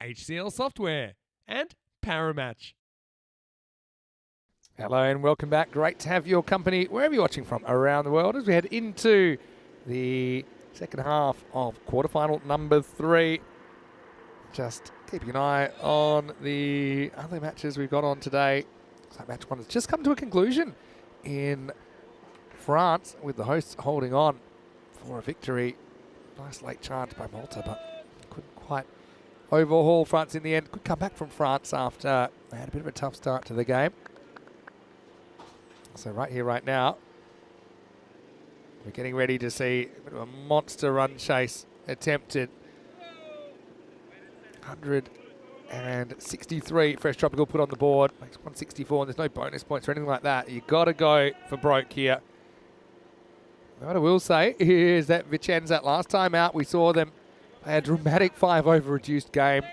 HCL Software and Paramatch. Hello and welcome back. Great to have your company wherever you're watching from around the world as we head into the second half of quarterfinal number 3. Just keeping an eye on the other matches we've got on today. So match 1 has just come to a conclusion in France with the hosts holding on for a victory. Nice late chance by Malta, but couldn't quite overhaul France in the end. Could come back from France after they had a bit of a tough start to the game. So right here, right now, we're getting ready to see a bit of a monster run chase attempted. 163 fresh tropical put on the board. Makes 164 and there's no bonus points or anything like that. You've got to go for broke here. What I will say is that Vicenza, last time out, we saw them play a dramatic 5-over reduced game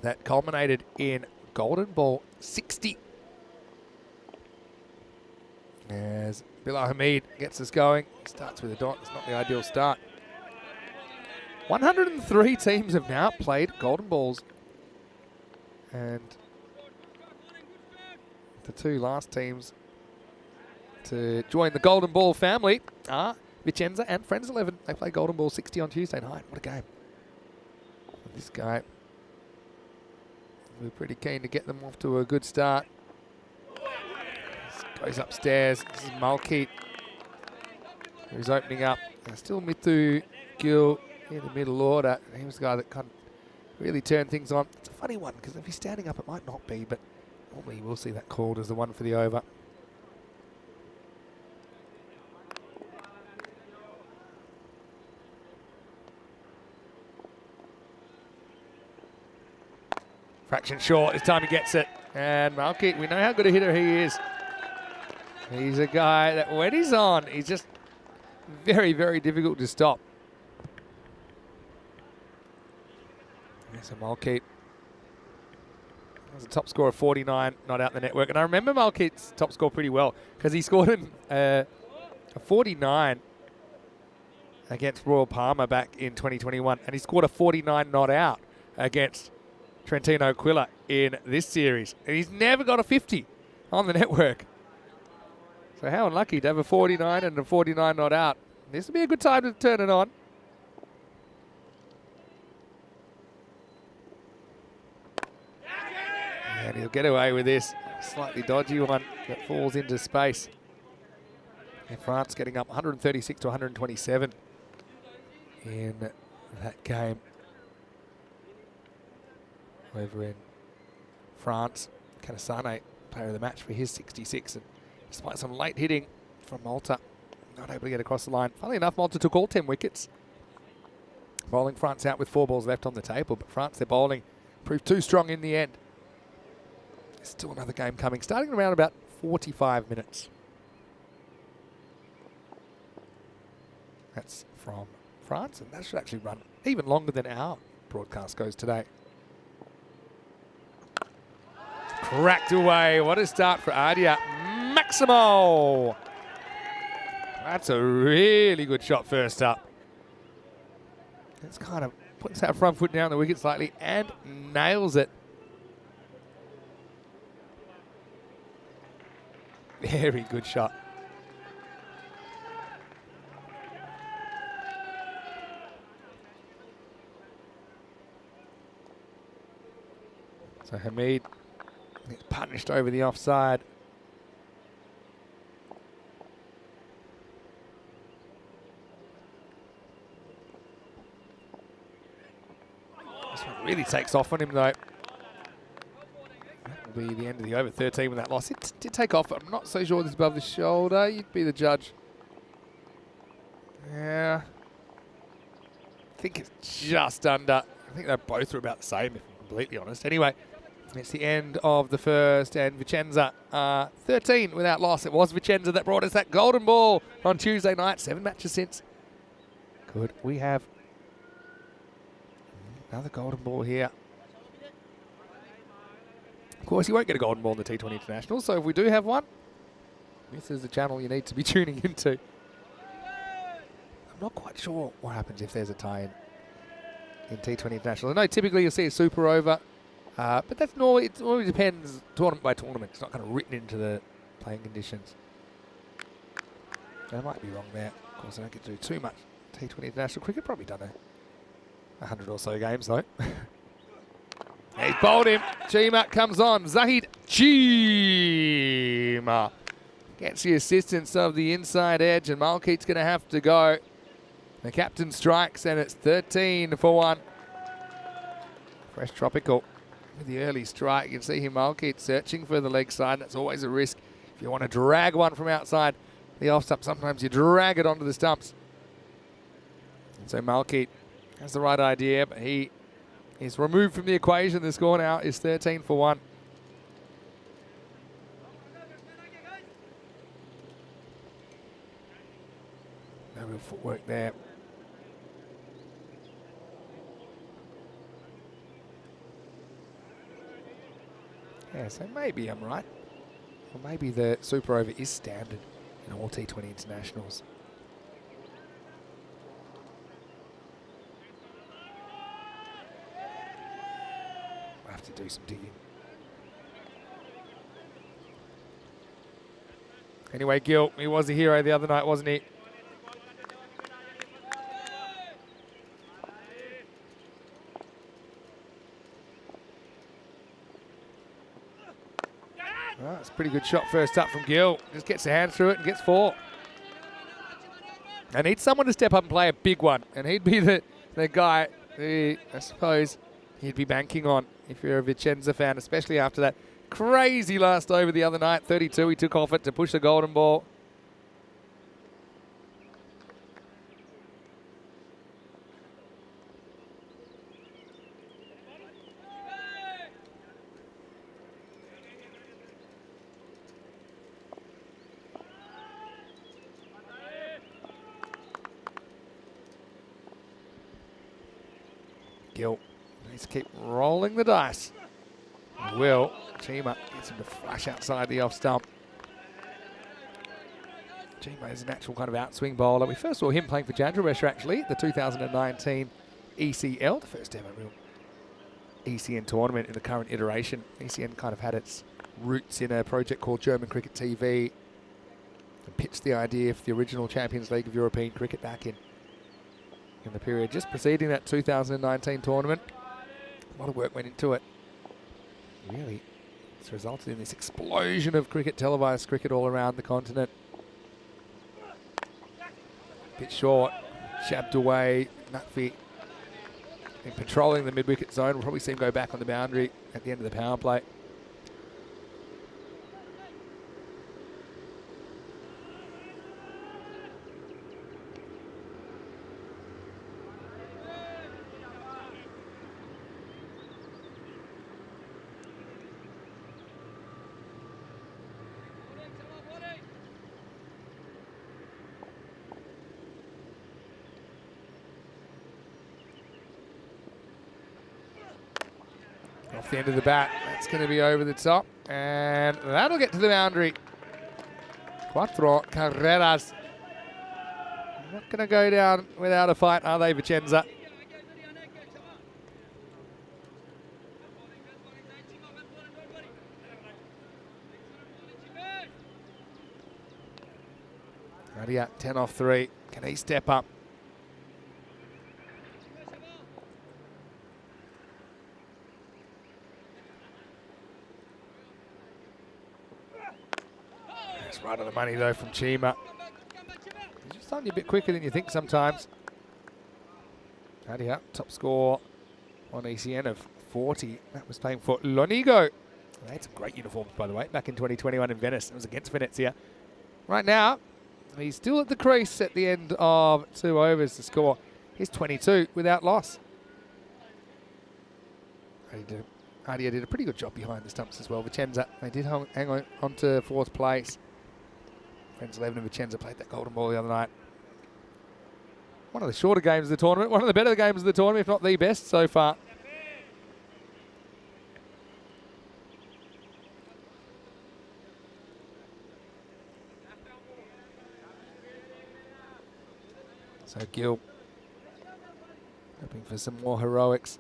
that culminated in Golden Ball 60. As Bilal Hamid gets us going, starts with a dot. It's not the ideal start. 103 teams have now played Golden Balls. And the 2 last teams to join the Golden Ball family are Vicenza and Friends 11. They play Golden Ball 60 on Tuesday night. What a game. And this guy, we're pretty keen to get them off to a good start. Goes upstairs. This is Malkeet, who's opening up. Still Mithu Gill in the middle order. He was the guy that kind of really turned things on. It's a funny one because if he's standing up, it might not be, but normally we'll see that called as the one for the over. Fraction short this time he gets it. And Malkeet, we know how good a hitter he is. He's a guy that when he's on, he's just very, very difficult to stop. There's a Malkeet. There's a top score of 49, not out in the network. And I remember Malkeet's top score pretty well because he scored a 49 against Royal Palmer back in 2021. And he scored a 49 not out against Trentino Quilla in this series. And he's never got a 50 on the network. So how unlucky to have a 49 and a 49 not out. This would be a good time to turn it on. And he'll get away with this. Slightly dodgy one that falls into space. And France getting up 136 to 127 in that game. Over in France, Canasane, player of the match for his 66. And despite some late hitting from Malta, not able to get across the line. Funnily enough, Malta took all 10 wickets. Bowling France out with 4 balls left on the table, but France, their bowling proved too strong in the end. There's still another game coming, starting around about 45 minutes. That's from France, and that should actually run even longer than our broadcast goes today. Cracked away. What a start for Adia. Maximo. That's a really good shot first up. It's kind of puts that front foot down the wicket slightly and nails it. Very good shot. So Hamid gets punished over the offside. This one really takes off on him though. That will be the end of the over 13 with that loss. It did take off, but I'm not so sure this is above the shoulder. You'd be the judge. Yeah. I think it's just under. I think they both were about the same, if I'm completely honest. Anyway, it's the end of the first, and Vicenza 13 without loss. It was Vicenza that brought us that golden ball on Tuesday night. 7 matches since. Good. We have another golden ball here. Of course, you won't get a golden ball in the T20 International, so if we do have one, this is the channel you need to be tuning into. not quite sure what happens if there's a tie in T20 International. I know typically you'll see a super over, but that's normally, it always depends tournament by tournament. It's not kind of written into the playing conditions. I might be wrong there. Of course, I don't get to do too much T20 International cricket. Probably done 100 or so games though. He's bowled him. Chima comes on. Zahid Chima gets the assistance of the inside edge, and Malkeet's going to have to go. The captain strikes, and it's 13 for 1. Fresh Tropical with the early strike. You can see him, Malkeet, searching for the leg side. That's always a risk. If you want to drag one from outside the off stump, sometimes you drag it onto the stumps. And so Malkeet has the right idea, but he is removed from the equation. The score now is 13 for 1. No real footwork there. Yeah, so maybe I'm right. Or maybe the super over is standard in all T20 internationals. I have to do some digging. Anyway, Gil, he was a hero the other night, wasn't he? Well, that's a pretty good shot first up from Gil. Just gets a hand through it and gets 4. I need someone to step up and play a big one, and he'd be the guy who, I suppose, he'd be banking on if you're a Vicenza fan, especially after that crazy last over the other night. 32, he took off it to push the golden ball. Gil needs to keep rolling the dice. He will. Chima gets him to flash outside the off stump. Chima is a natural kind of outswing bowler. We first saw him playing for Brescia actually, the 2019 ECL, the first ever real ECN tournament in the current iteration. ECN kind of had its roots in a project called German Cricket TV and pitched the idea for the original Champions League of European cricket back in the period just preceding that 2019 tournament. A lot of work went into it. Really, it's resulted in this explosion of cricket, televised cricket all around the continent. Bit short, shabbed away. Nutfi in controlling the mid-wicket zone. We'll probably see him go back on the boundary at the end of the power play. Off the end of the bat, that's going to be over the top, and that'll get to the boundary. Cuatro carreras. Not going to go down without a fight, are they, Vicenza? Radia, 10 off 3. Can he step up? Right on the money though from Chima. He's just starting a bit quicker than you think sometimes. Adia, top score on ECN of 40. That was playing for Lonigo. They had some great uniforms, by the way, back in 2021 in Venice. It was against Venezia. Right now, he's still at the crease at the end of 2 overs to score. He's 22 without loss. Adia did a pretty good job behind the stumps as well. Vicenza, they did hang on to 4th place. Friends 11 and Vicenza played that golden ball the other night. One of the shorter games of the tournament, one of the better games of the tournament, if not the best so far. So Gill hoping for some more heroics.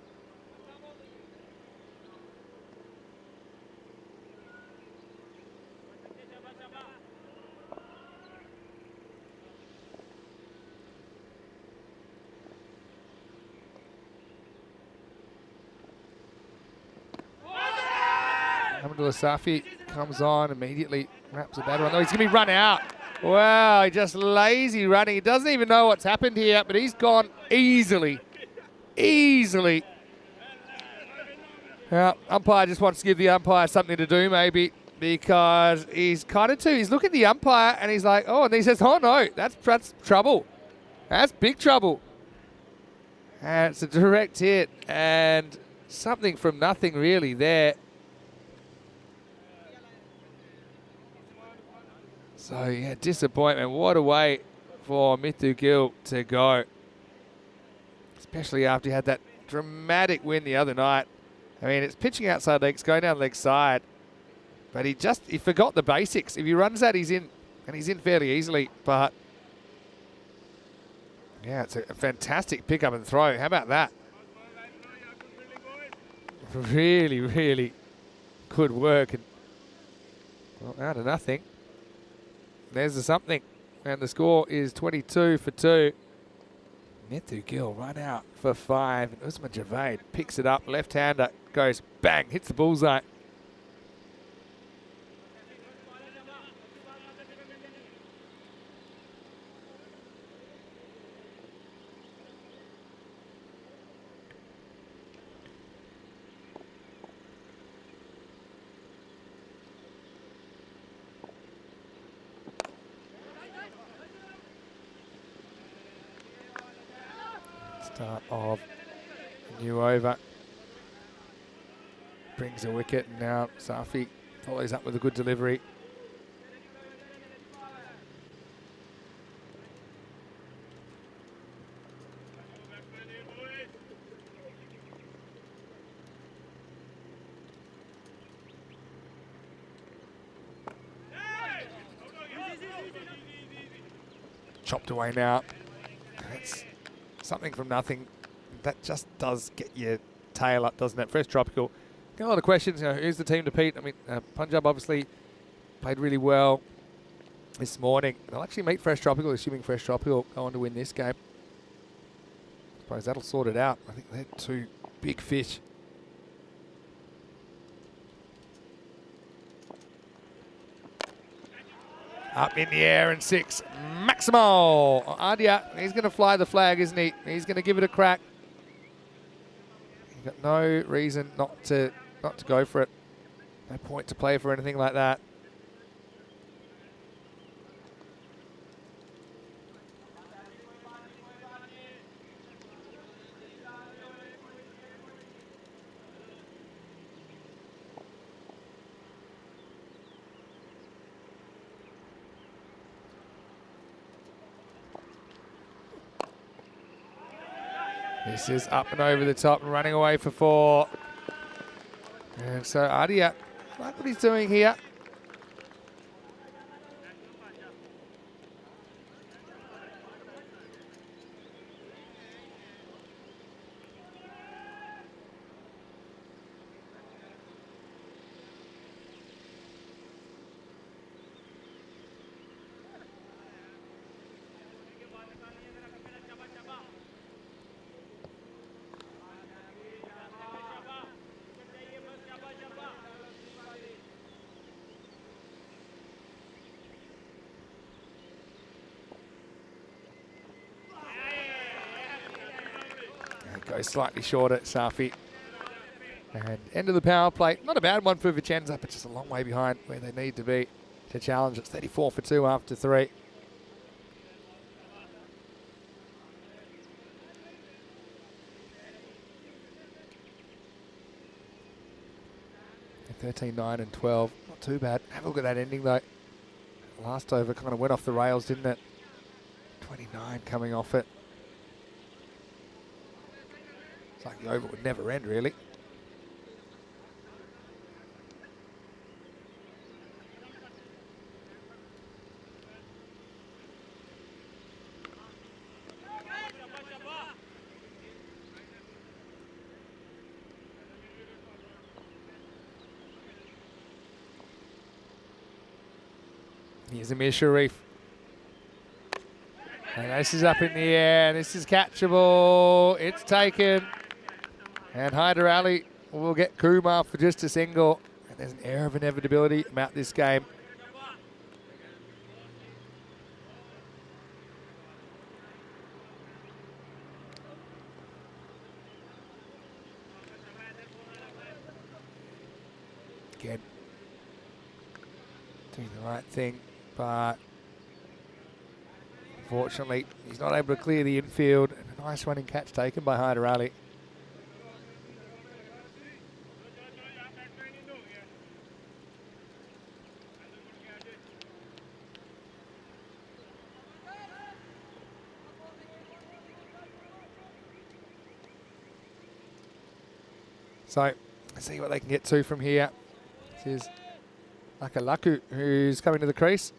Abdul Safi comes on immediately, wraps a bad one. Oh, he's going to be run out. Wow, he just lazy running. He doesn't even know what's happened here, but he's gone easily. Easily. Umpire just wants to give the umpire something to do, maybe, because he's kind of he's looking at the umpire and he's like, oh, and he says, oh no, that's trouble. That's big trouble. And it's a direct hit and something from nothing really there. So, yeah, disappointment. What a way for Mithu Gill to go. Especially after he had that dramatic win the other night. I mean, it's pitching outside legs, going down leg side. But he forgot the basics. If he runs that, he's in. And he's in fairly easily. But, yeah, it's a fantastic pickup and throw. How about that? Really, really good work. And, well, out of nothing. There's the something. And the score is 22 for 2. Mithu Gill run out for 5. And Usman Javed picks it up. Left-hander goes bang, hits the bullseye. Start of a new over. Brings a wicket, and now Safi follows up with a good delivery. Chopped away now. It's something from nothing. That just does get your tail up, doesn't it? Fresh Tropical. Got a lot of questions. You know, who's the team to beat? I mean, Punjab obviously played really well this morning. They'll actually meet Fresh Tropical, assuming Fresh Tropical go on to win this game. I suppose that'll sort it out. I think they're two big fish. Up in the air and 6. Maximo Adia. He's going to fly the flag, isn't he? He's going to give it a crack. He's got no reason not to go for it. No point to play for anything like that. This is up and over the top and running away for 4. And so Adia, like what he's doing here. Goes slightly short at Safi. And end of the power play. Not a bad one for Vicenza, but just a long way behind where they need to be to challenge. It's 34 for 2 after 3. And 13, 9 and 12. Not too bad. Have a look at that ending though. Last over kind of went off the rails, didn't it? 29 coming off it. It's like the over would never end, really. Here's Amir Sharif. And this is up in the air. This is catchable. It's taken. And Hyder Ali will get Kumar for just a single. And there's an air of inevitability about this game. Again, doing the right thing, but unfortunately he's not able to clear the infield. And a nice running catch taken by Hyder Ali. So, let's see what they can get to from here. This is Lakalaku, who's coming to the crease.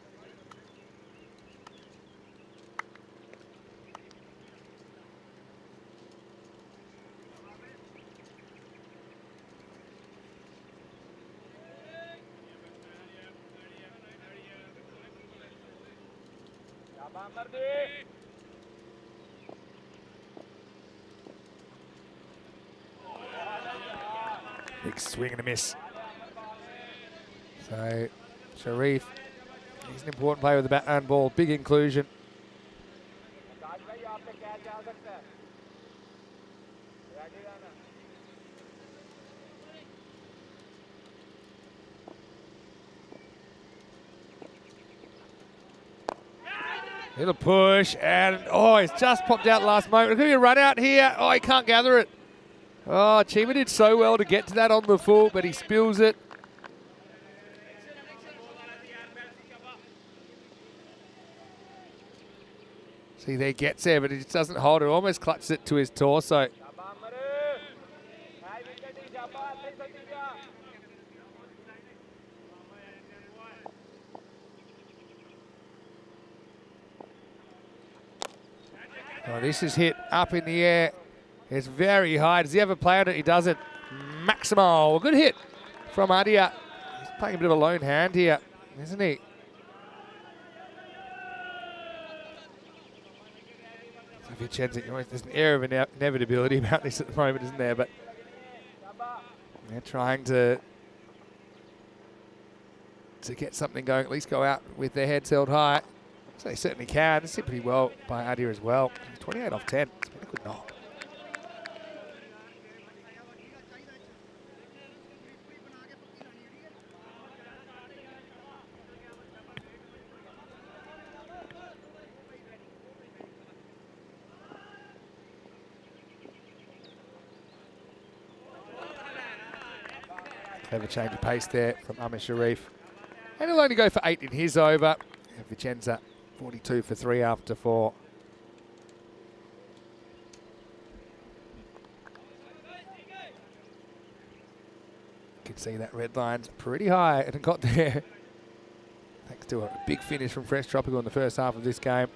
Big swing and a miss. So, Sharif, he's an important player with the bat and ball. Big inclusion. Little push, and oh, it's just popped out last moment. It could be a run out here. Oh, he can't gather it. Oh, Chima did so well to get to that on the full, but he spills it. See, there gets there, but he just doesn't hold it. Almost clutches it to his torso. Oh, this is hit up in the air. It's very high. Does he ever play on it? He doesn't. Maximal. Good hit from Adia. He's playing a bit of a lone hand here, isn't he? So Vicenza, there's an air of inevitability about this at the moment, isn't there? But they're trying to get something going, at least go out with their heads held high. So they certainly can. This did pretty well by Adia as well. 28 off 10. It's been a good knock. Clever change of pace there from Amir Sharif. And he'll only go for 8 in his over. And Vicenza 42 for 3 after 4. You can see that red line's pretty high, and it got there thanks to a big finish from Fresh Tropical in the first half of this game.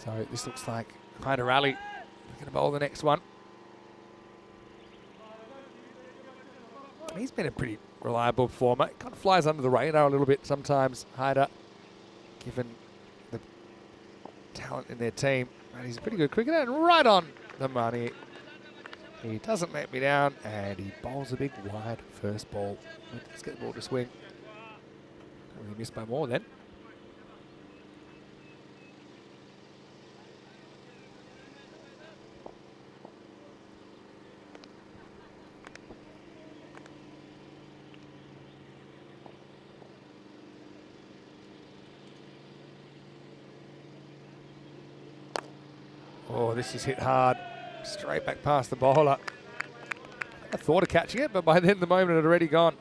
So this looks like Hyder Ali going to bowl the next one. He's been a pretty reliable performer. He kind of flies under the radar a little bit sometimes, Hyder, given the talent in their team. And he's a pretty good cricketer and right on the money. He doesn't let me down and he bowls a big wide first ball. Let's get the ball to swing. Don't really miss by more then. Oh, this is hit hard. Straight back past the bowler. I thought of catching it, but by then the moment had already gone.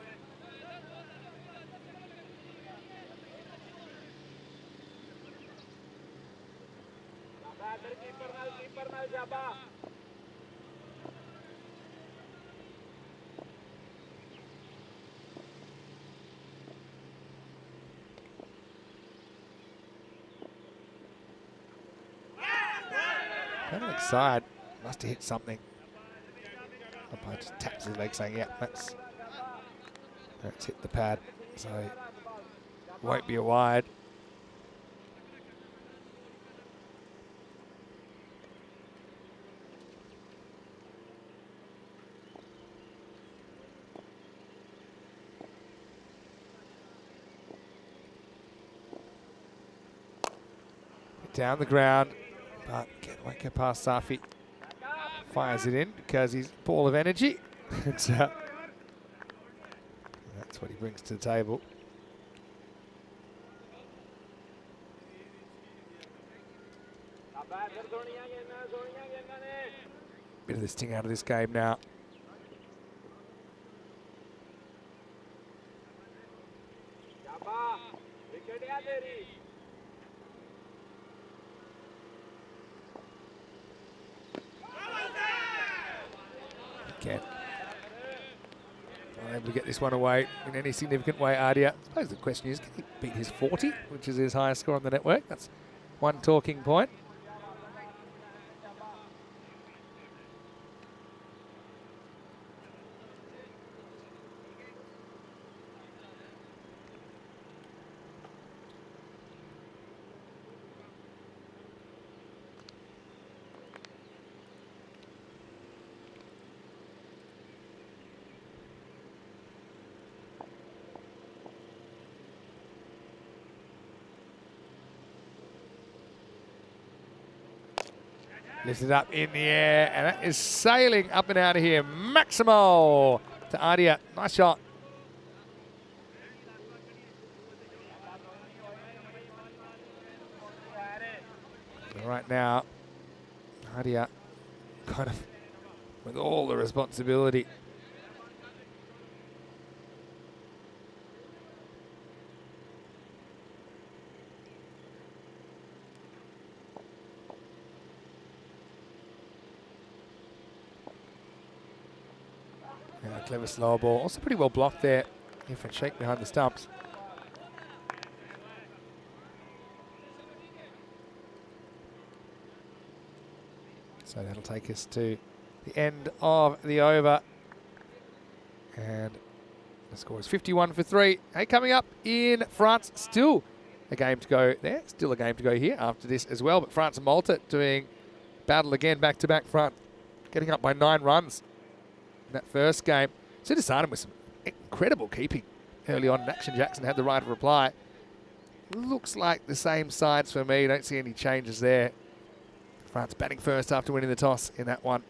Penalty side must have hit something. Umpire just taps his leg saying, yeah, that's hit the pad. So won't be a wide. Down the ground, but won't get past Safi. Fires it in because he's a ball of energy. That's what he brings to the table. Bit of the sting out of this game now. Again. Not able to get this one away in any significant way, Ardia. I suppose the question is, can he beat his 40, which is his highest score on the network? That's one talking point. Lifted up in the air, and that is sailing up and out of here. Maximo to Ardia. Nice shot. Right now, Ardia kind of with all the responsibility. Clever slower ball. Also pretty well blocked there. Different shake behind the stumps. So that'll take us to the end of the over. And the score is 51 for 3. Hey, coming up in France, still a game to go there. Still a game to go here after this as well. But France and Malta doing battle again, back-to-back front. Getting up by 9 runs in that first game. Sudasanem with some incredible keeping early on in action. Jackson had the right of reply. Looks like the same sides for me. Don't see any changes there. France batting first after winning the toss in that one.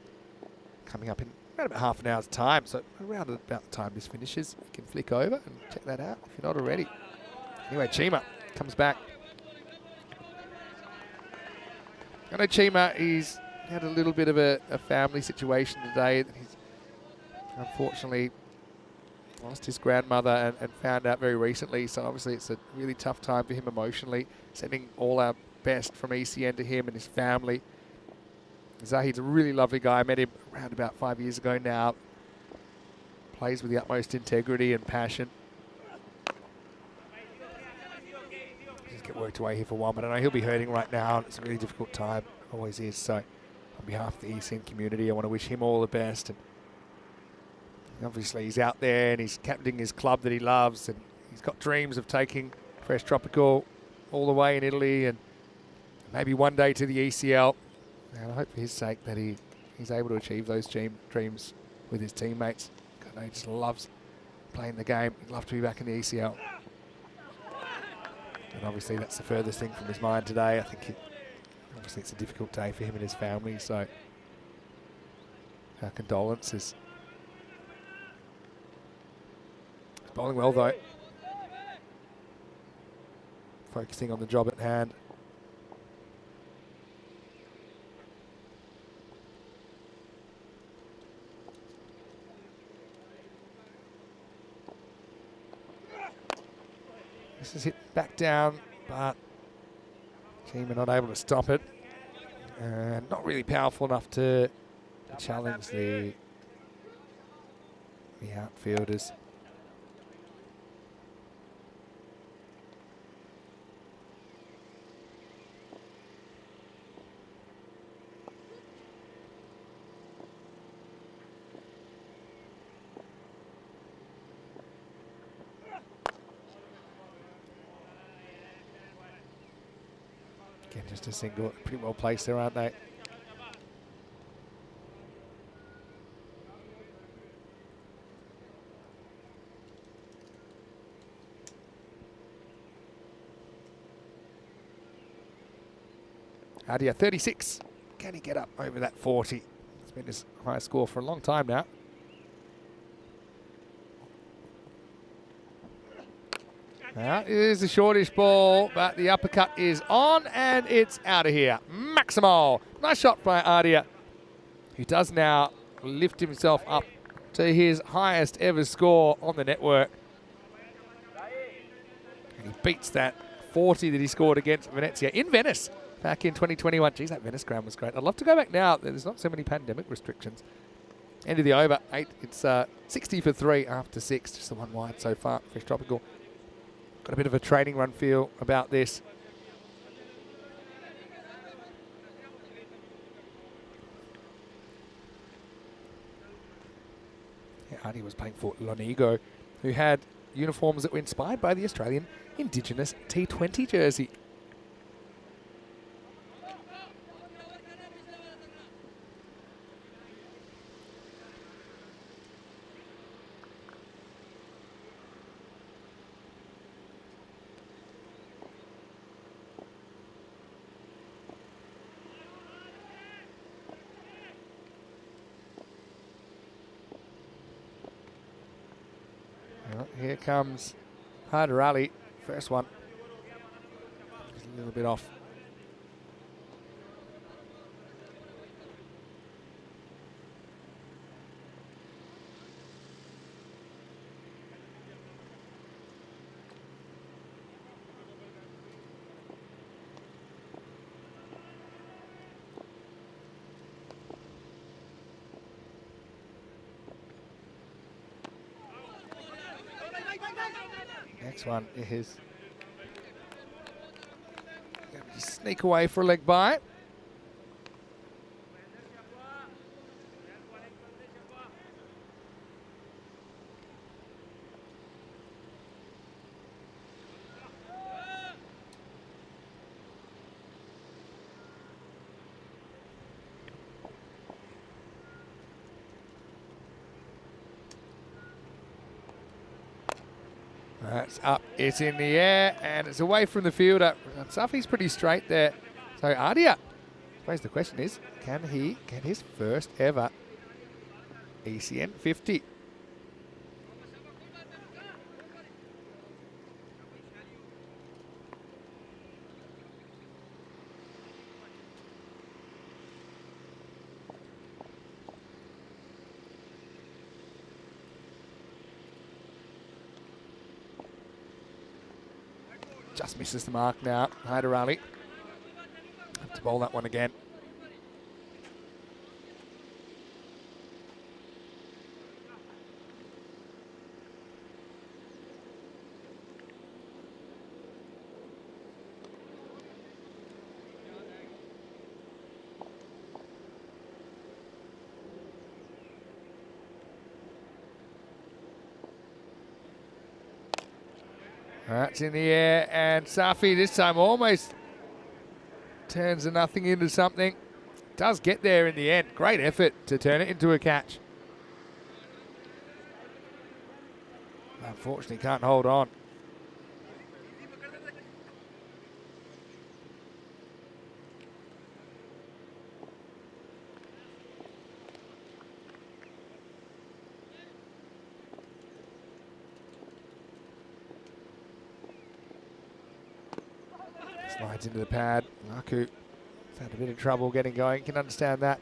Coming up in around about half an hour's time. So around about the time this finishes, you can flick over and check that out if you're not already. Anyway, Chima comes back. I know Chima, he's had a little bit of a family situation today. He's unfortunately lost his grandmother and found out very recently. So obviously it's a really tough time for him emotionally. Sending all our best from ECN to him and his family. Zahid's a really lovely guy. I met him around about 5 years ago now. Plays with the utmost integrity and passion. Just get worked away here for a while, but I know he'll be hurting right now. It's a really difficult time. Always is. So on behalf of the ECN community, I want to wish him all the best. And obviously he's out there and he's captaining his club that he loves, and he's got dreams of taking Fresh Tropical all the way in Italy and maybe one day to the ECL. And I hope for his sake that he's able to achieve those dreams with his teammates. God, he just loves playing the game. He'd love to be back in the ECL. And obviously that's the furthest thing from his mind today. I think obviously it's a difficult day for him and his family, so our condolences. He's bowling well though. Focusing on the job at hand. This is hit back down, but Chima not able to stop it. And not really powerful enough to challenge the outfielders. Again, just a single. Pretty well placed there, aren't they? Adia, 36. Can he get up over that 40? It's been his highest score for a long time now. Now, it is a shortish ball, but the uppercut is on, and it's out of here. Maximal. Nice shot by Adia, who does now lift himself up to his highest ever score on the network. And he beats that 40 that he scored against Venezia in Venice back in 2021. Geez, that Venice ground was great. I'd love to go back now. There's not so many pandemic restrictions. End of the over, 8. It's 60 for 3 after 6. Just the one wide so far. Fresh Tropical. Got a bit of a training run feel about this. Yeah, Arnie was playing for Lonigo, who had uniforms that were inspired by the Australian Indigenous T20 jersey. Well, here comes Hardarali. First one. Just a little bit off. Next one is sneak away for a leg by. That's up, it's in the air, and it's away from the fielder. Safi's pretty straight there. So Adia, I suppose the question is, can he get his first ever ECN 50? Just misses the mark now. Hyderali. Have to bowl that one again. That's in the air, and Safi this time almost turns the nothing into something. Does get there in the end. Great effort to turn it into a catch. Unfortunately, can't hold on. Slides into the pad. Naku has had a bit of trouble getting going. You can understand that.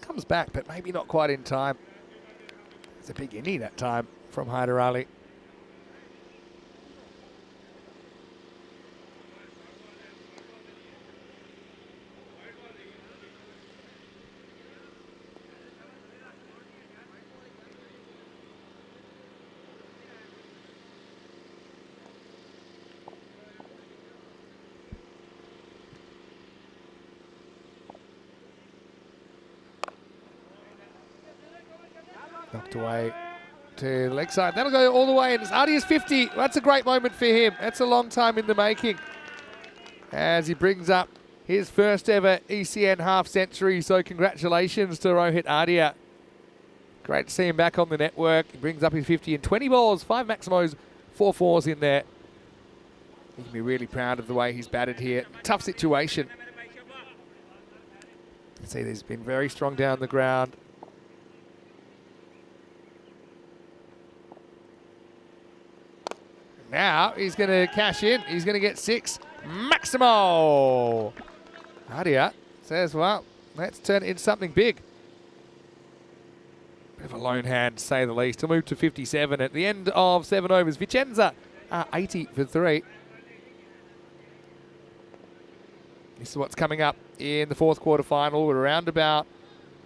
Comes back, but maybe not quite in time. It's a big innie that time from Hyderali. Knocked away to the leg side. That'll go all the way, and it's Ardia's 50. That's a great moment for him. That's a long time in the making. As he brings up his first ever ECN half century. So congratulations to Rohit Ardia. Great to see him back on the network. He brings up his 50 in 20 balls, 5 maximos, 4 fours in there. He can be really proud of the way he's batted here. Tough situation. You can see he's been very strong down the ground. Now he's going to cash in. He's going to get 6. Maximo! Ardia says, well, let's turn it into something big. Bit of a lone hand, to say the least. He'll move to 57 at the end of 7 overs. Vicenza, 80 for 3. This is what's coming up in the 4th quarter final. We're around about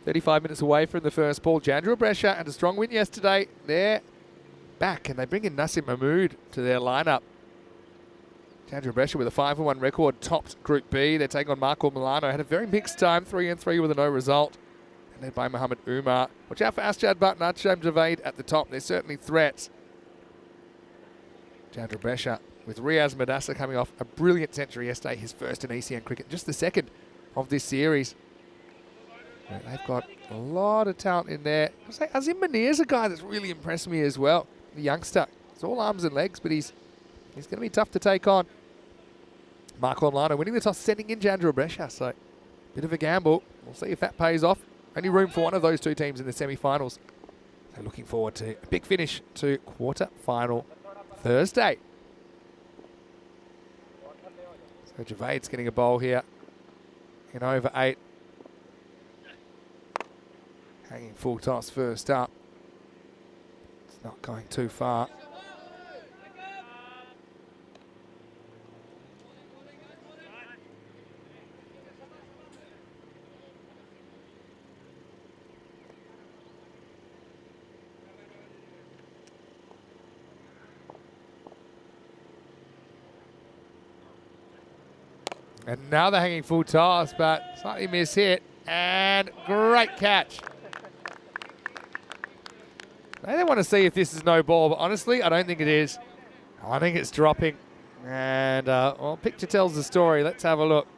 35 minutes away from the first ball. Jandra Brescia had a strong win yesterday. They're back, and they bring in Nassim Mahmood to their lineup. Jandra Brescia with a 5-1 record, topped Group B. They're taking on Marco Milano. Had a very mixed time, 3-3 with a no result. And led by Mohammed Umar. Watch out for Asjad Butt and Archam Javed at the top. They're certainly threats. Jandra Brescia with Riaz Madassa coming off a brilliant century yesterday, his first in ECN cricket, just the second of this series. They've got a lot of talent in there. I say Azim Munir's a guy that's really impressed me as well, the youngster. It's all arms and legs, but he's going to be tough to take on. Marco Milano winning the toss, sending in Jandra Brescia, so bit of a gamble. We'll see if that pays off. Only room for one of those two teams in the semi-finals. So looking forward to a big finish to quarter-final Thursday. So Javed's getting a bowl here in over 8. Hanging full toss first up. It's not going too far. Another hanging full toss, but slightly mishit. And great catch. They want to see if this is no ball, but honestly, I don't think it is. I think it's dropping. And, well, picture tells the story. Let's have a look.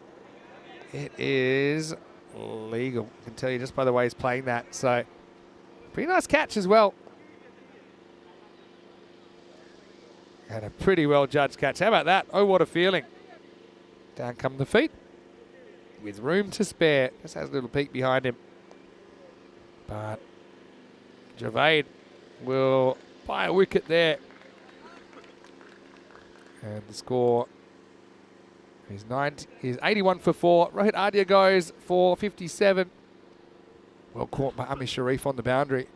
It is legal. I can tell you just by the way he's playing that. So, pretty nice catch as well. And a pretty well judged catch. How about that? Oh, what a feeling. Down come the feet. With room to spare. Just has a little peek behind him. But Javed will buy a wicket there. And the score is 81 for 4. Rohit Ardia goes for 57. Well caught by Amir Sharif on the boundary.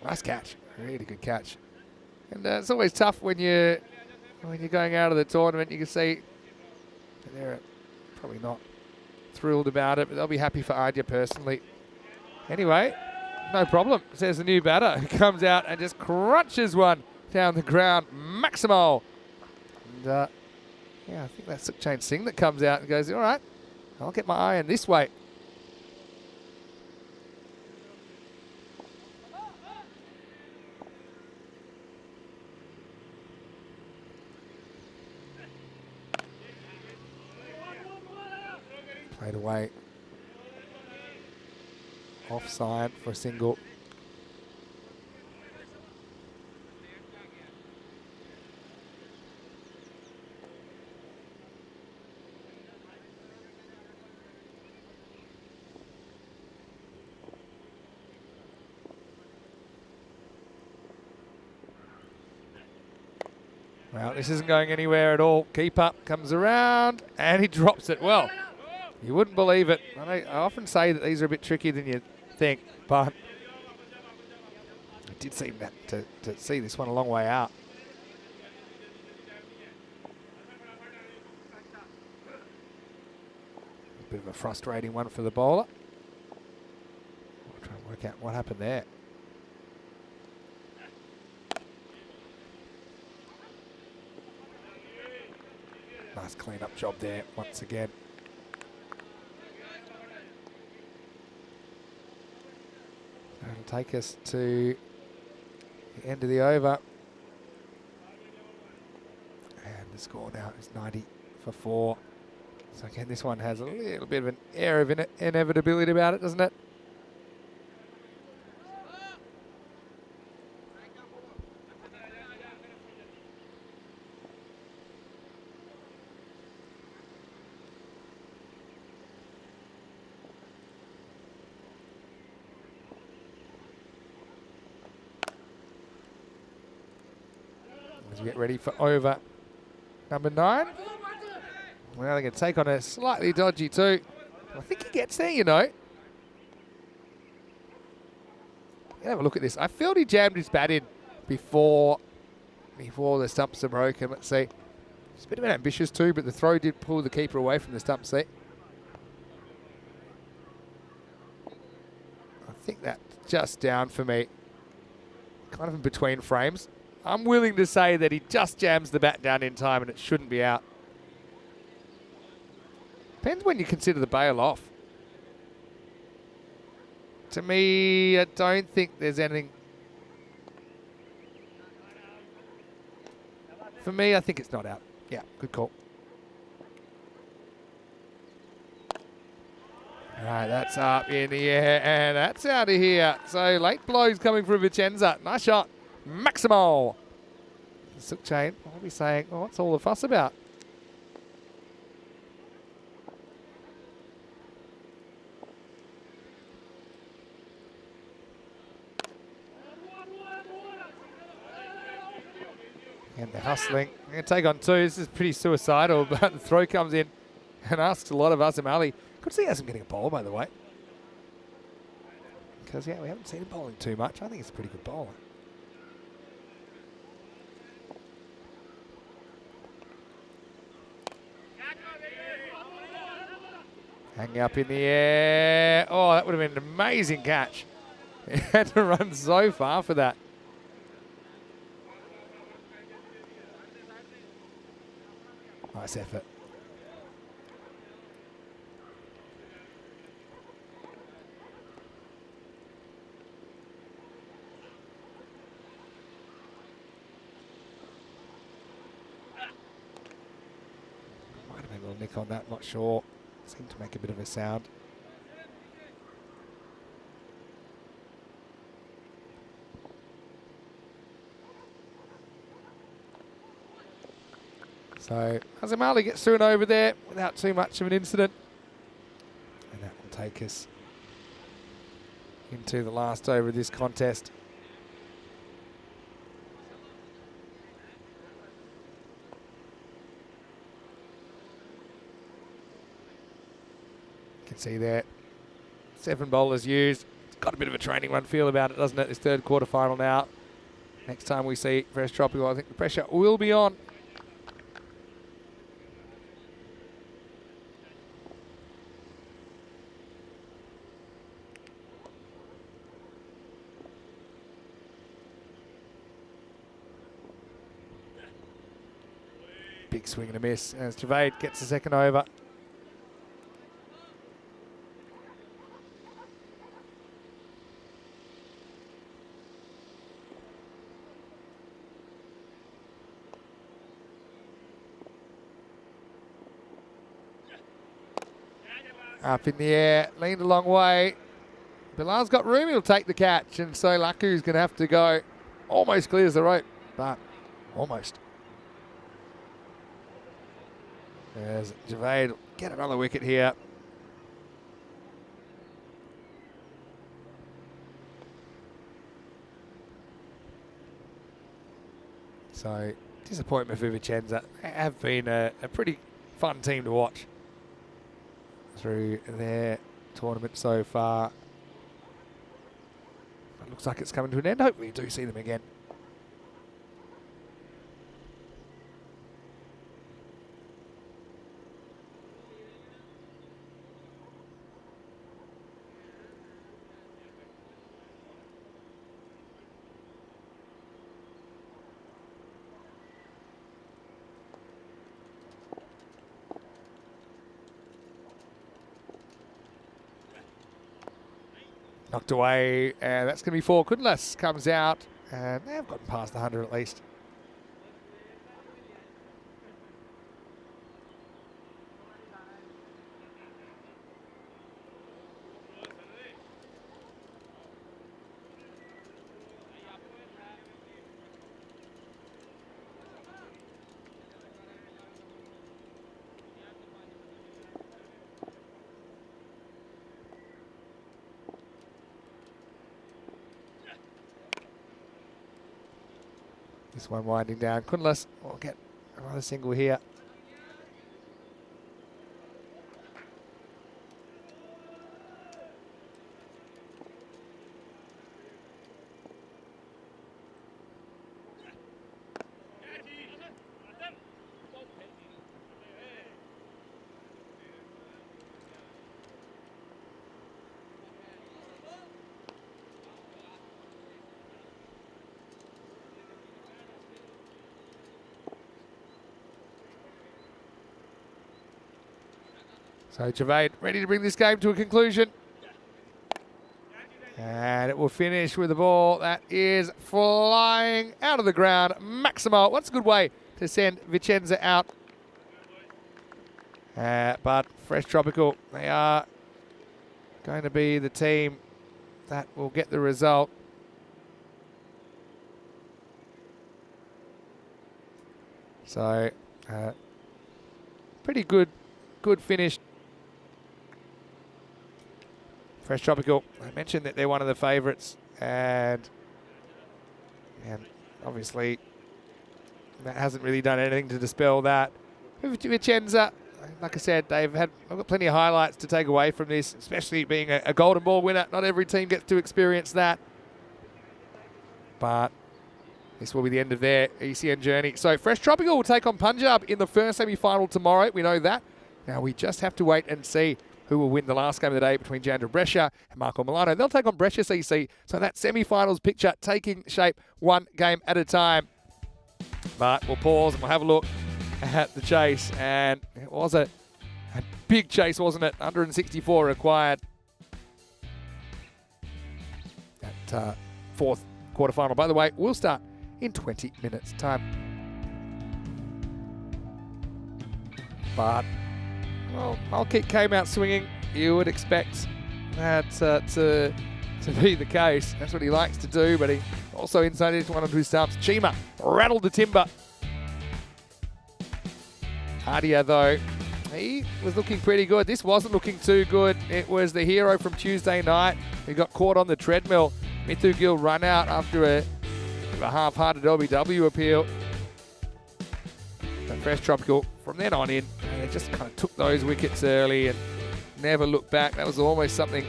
Nice catch. Really good catch. And it's always tough when you're going out of the tournament. You can see they're probably not thrilled about it, but they'll be happy for Ardia personally. Anyway, no problem, says the new batter, who comes out and just crunches one down the ground. Maximo. And yeah, I think that's Sukhchain Singh that comes out and goes, all right, I'll get my iron this way. Played away. Offside for a single. Well, this isn't going anywhere at all. Keeper comes around and he drops it. Well, you wouldn't believe it. I often say that these are a bit trickier than you think, but I did seem to see this one a long way out. A bit of a frustrating one for the bowler. We'll try and work out what happened there. Nice clean-up job there once again. That'll take us to the end of the over. And the score now is 90 for 4. So again, this one has a little bit of an air of inevitability about it, doesn't it? As we get ready for over number 9. Well, they're going to take on a slightly dodgy 2. I think he gets there, you know. Have a look at this. I felt he jammed his bat in before the stumps are broken. Let's see. It's a bit of an ambitious 2, but the throw did pull the keeper away from the stump seat. I think that's just down for me. Kind of in between frames. I'm willing to say that he just jams the bat down in time and it shouldn't be out. Depends when you consider the bail off. To me, I don't think there's anything. For me, I think it's not out. Yeah, good call. All right, that's up in the air and that's out of here. So late blows coming from Vicenza. Nice shot. Maximo. Silk chain, I'll be saying, well, what's all the fuss about? And they're hustling. They're going to take on 2. This is pretty suicidal, but the throw comes in and asks a lot of Azamali. Good to see Azam getting a bowl, by the way. Because, yeah, we haven't seen him bowling too much. I think it's a pretty good bowler. Hanging up in the air. Oh, that would have been an amazing catch. He had to run so far for that. Nice effort. Might have been a little nick on that, not sure. Seemed to make a bit of a sound. So Azamali gets through and over there without too much of an incident. And that will take us into the last over of this contest. You can see there, 7 bowlers used. It's got a bit of a training run feel about it, doesn't it? This third quarterfinal now. Next time we see Fresh Tropical, I think the pressure will be on. Big swing and a miss as Javade gets the second over. Up in the air, leaned a long way. Bilal's got room, he'll take the catch, and so Laku's going to have to go. Almost clears the rope, but almost. As Javade get another wicket here. So, disappointment for Vicenza. They have been a pretty fun team to watch through their tournament so far. It looks like it's coming to an end. Hopefully you do see them again. Knocked away, and that's going to be 4. Kundlas comes out, and they've gotten past the 100 at least. This one winding down. Kundlas will get another single here. So Javade ready to bring this game to a conclusion. And it will finish with the ball that is flying out of the ground. Maximo, what's a good way to send Vicenza out. But Fresh Tropical, they are going to be the team that will get the result. So, pretty good finish. Fresh Tropical, I mentioned that they're one of the favourites, and obviously that hasn't really done anything to dispel that. Vicenza, like I said, I've got plenty of highlights to take away from this, especially being a golden ball winner. Not every team gets to experience that. But this will be the end of their ECN journey. So Fresh Tropical will take on Punjab in the first semi-final tomorrow. We know that. Now we just have to wait and see who will win the last game of the day between Jandra Brescia and Marco Milano. They'll take on Brescia CC. So that semi-finals picture taking shape one game at a time. But we'll pause and we'll have a look at the chase. And it was a big chase, wasn't it? 164 required. That fourth quarterfinal, by the way, will start in 20 minutes' time. But, well, Malkit came out swinging. You would expect that to be the case. That's what he likes to do, but he also inside into one of his stumps. Chima rattled the timber. Adia, though, he was looking pretty good. This wasn't looking too good. It was the hero from Tuesday night who got caught on the treadmill. Mithu Gill run out after a half-hearted LBW appeal. But Fresh Tropical, from then on in, they just kind of took those wickets early and never looked back. That was almost something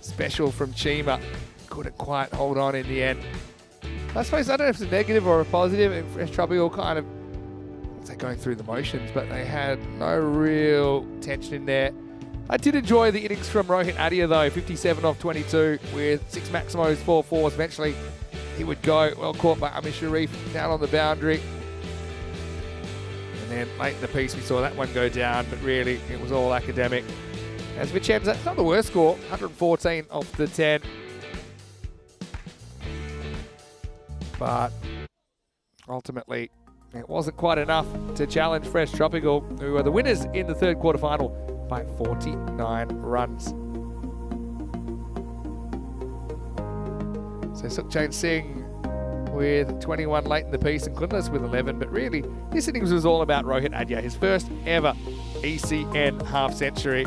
special from Chima. Couldn't quite hold on in the end. I suppose, I don't know if it's a negative or a positive, and Fresh Tropical kind of, they're going through the motions, but they had no real tension in there. I did enjoy the innings from Rohit Adia, though. 57 off 22 with 6 Maximos, 4 fours. Eventually, he would go. Well caught by Amir Sharif down on the boundary. And then late in the piece, we saw that one go down, but really, it was all academic. As Vicenza, it's not the worst score. 114 off the 10. But ultimately, it wasn't quite enough to challenge Fresh Tropical, who are the winners in the third quarterfinal by 49 runs. So Sukhchand Singh with 21 late in the piece and Kundlas with 11. But really, this innings was all about Rohit Adia, his first ever ECN half century.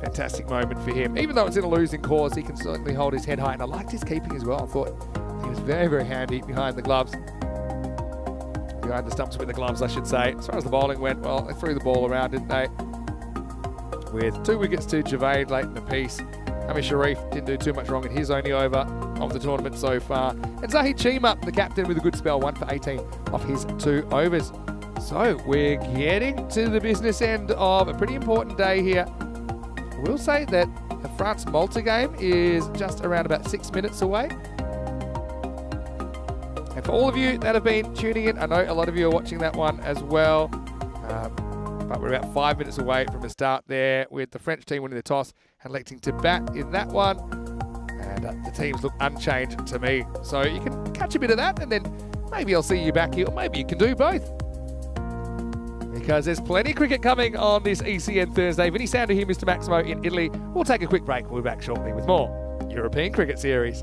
Fantastic moment for him. Even though it's in a losing cause, he can certainly hold his head high. And I liked his keeping as well. I thought he was very, very handy behind the gloves. Behind the stumps with the gloves, I should say. As far as the bowling went, well, they threw the ball around, didn't they? With 2 wickets to Javade late in the piece. Amir Sharif didn't do too much wrong in his only over of the tournament so far. And Zahid Chima, the captain, with a good spell, 1 for 18 off his 2 overs. So we're getting to the business end of a pretty important day here. I will say that the France-Malta game is just around about 6 minutes away. And for all of you that have been tuning in, I know a lot of you are watching that one as well. But we're about 5 minutes away from a start there with the French team winning the toss and electing to bat in that one. And the teams look unchanged to me. So you can catch a bit of that and then maybe I'll see you back here, or maybe you can do both. Because there's plenty of cricket coming on this ECN Thursday. Vinny Sander here, Mr. Maximo in Italy. We'll take a quick break. We'll be back shortly with more European Cricket Series.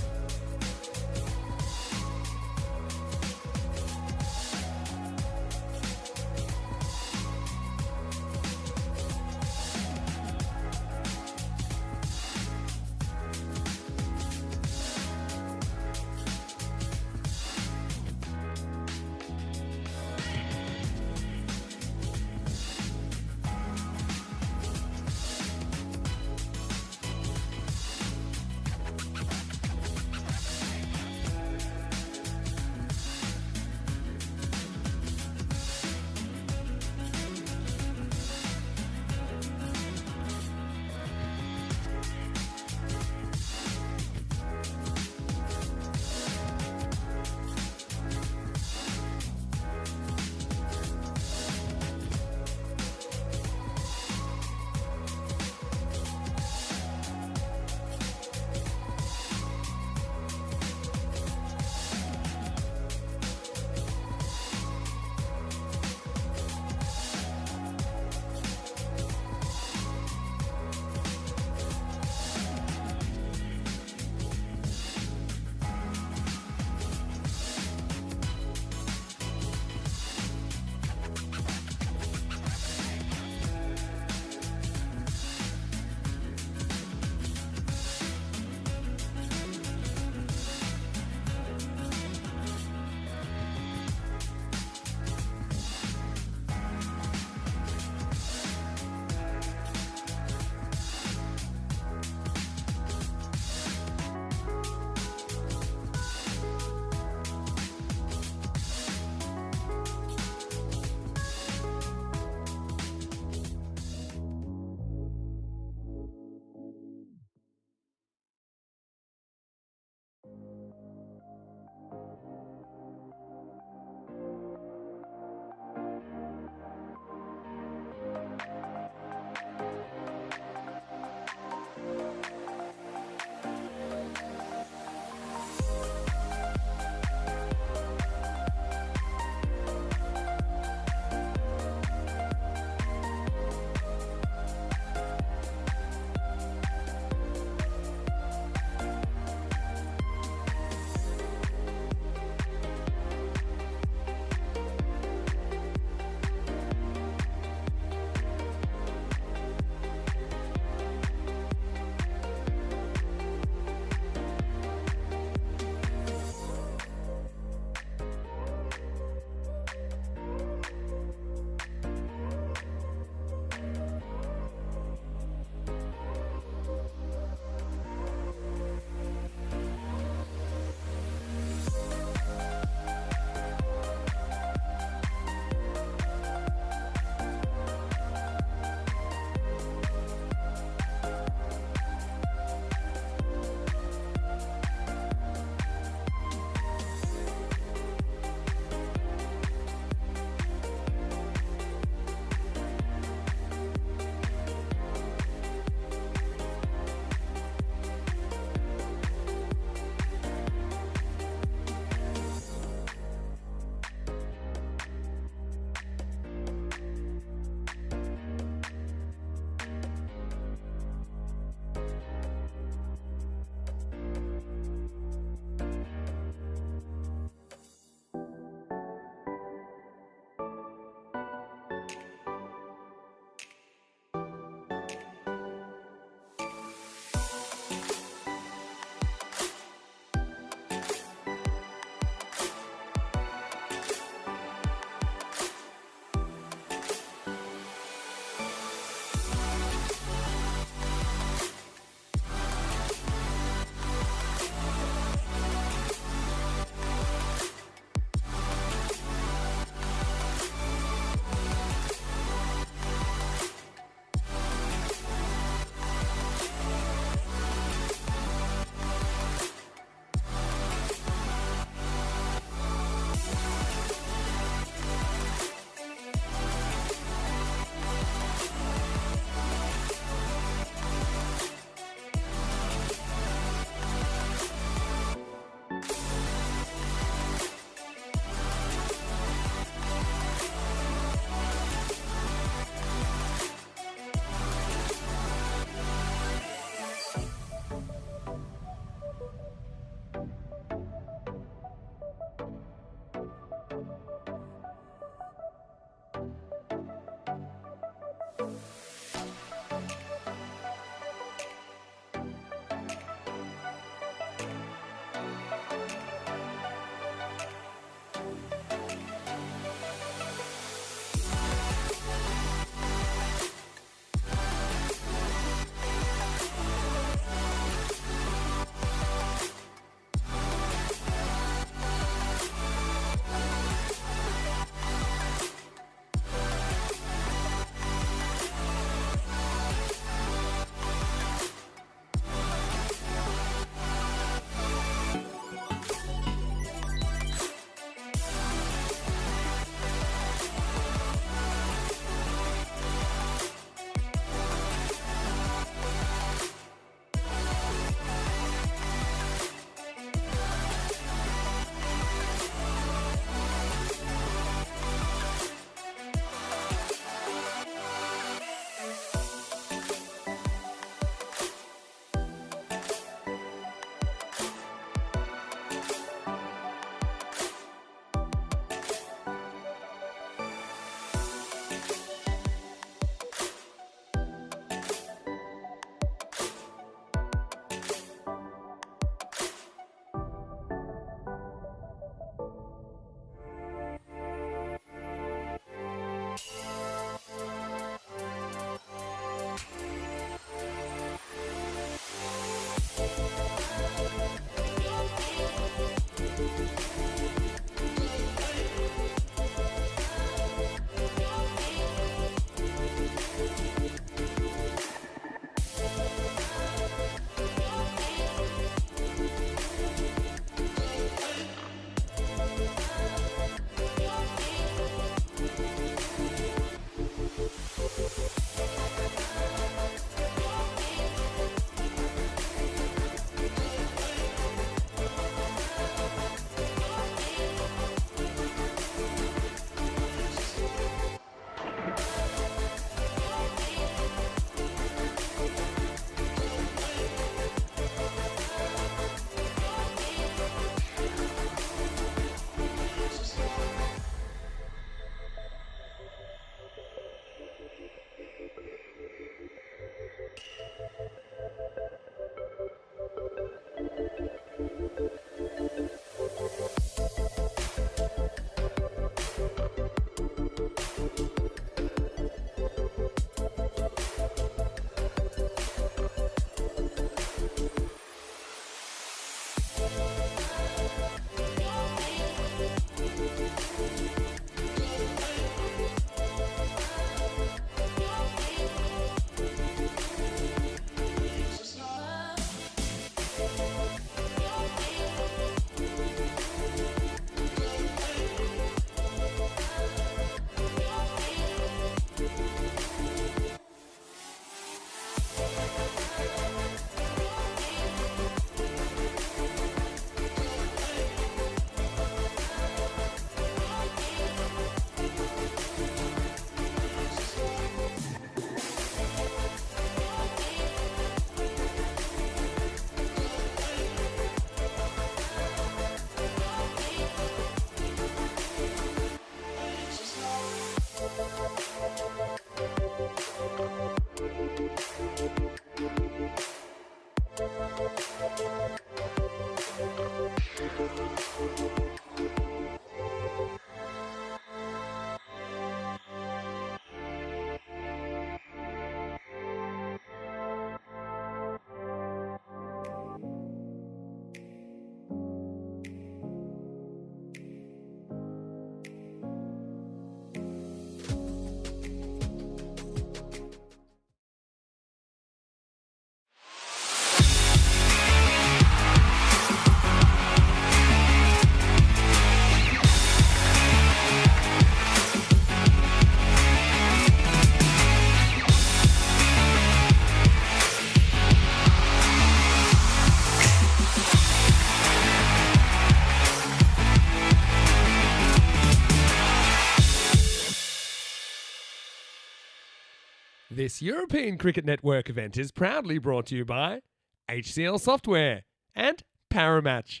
This European Cricket Network event is proudly brought to you by HCL Software and Paramatch.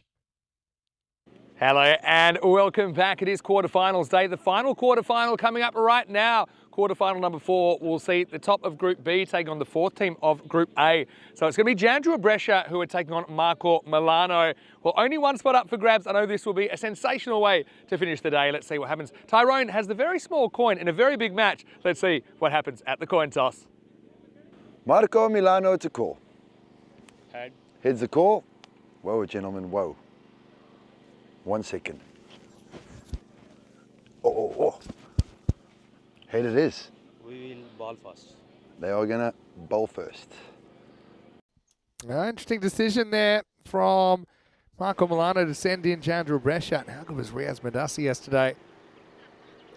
Hello and welcome back. It is quarterfinals day. The final quarterfinal coming up right now. Quarterfinal number 4 will see the top of Group B taking on the 4th team of Group A. So it's going to be Jandra Brescia who are taking on Marco Milano. Well, only one spot up for grabs. I know this will be a sensational way to finish the day. Let's see what happens. Tyrone has the very small coin in a very big match. Let's see what happens at the coin toss. Marco Milano to call. Head. Heads the call. Whoa, gentlemen, whoa. 1 second. Oh. Head it is. We will ball first. They are going to bowl first. Interesting decision there from Marco Milano to send in Jandra Brescia. How good was Riaz Madassi yesterday?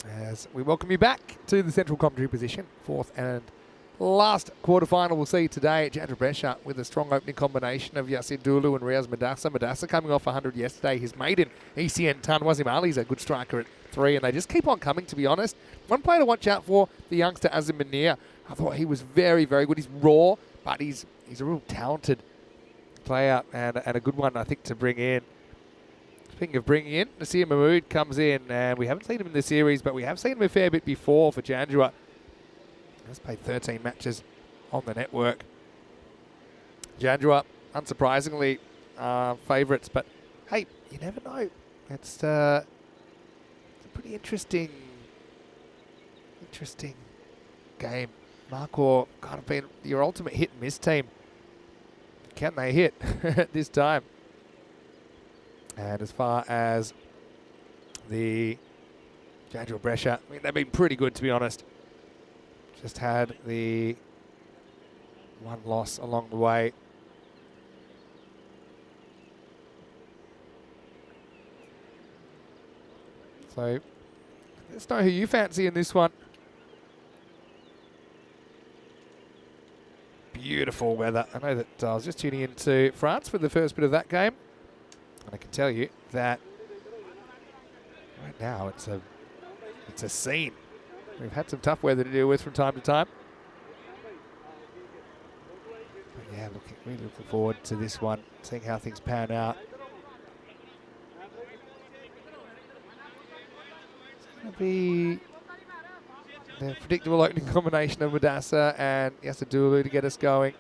As we welcome you back to the central commentary position. 4th and last quarterfinal we'll see today. Jandra Brescia with a strong opening combination of Yassin Dulu and Riaz Madassa. Madassa coming off 100 yesterday. His maiden ECN ton. Wasim Ali's a good striker at 3, and they just keep on coming, to be honest. One player to watch out for, the youngster Azim Munir. I thought he was very, very good. He's raw, but he's a real talented player and a good one, I think, to bring in. Speaking of bringing in, Nasir Mahmood comes in, and we haven't seen him in the series, but we have seen him a fair bit before for Jandra. He's played 13 matches on the network. Jandra, unsurprisingly, favourites, but hey, you never know. It's a pretty interesting game. Marco kind of been your ultimate hit and miss team can they hit at this time? And as far as the Jaguar Brescia, I mean, they've been pretty good, to be honest. Just had the one loss along the way. So let's know who you fancy in this one. Beautiful weather. I know that I was just tuning into France for the first bit of that game, and I can tell you that right now it's a scene. We've had some tough weather to deal with from time to time. But yeah, really looking forward to this one, seeing how things pan out. It's going to be the predictable opening combination of Madassa and Yasadulu to get us going.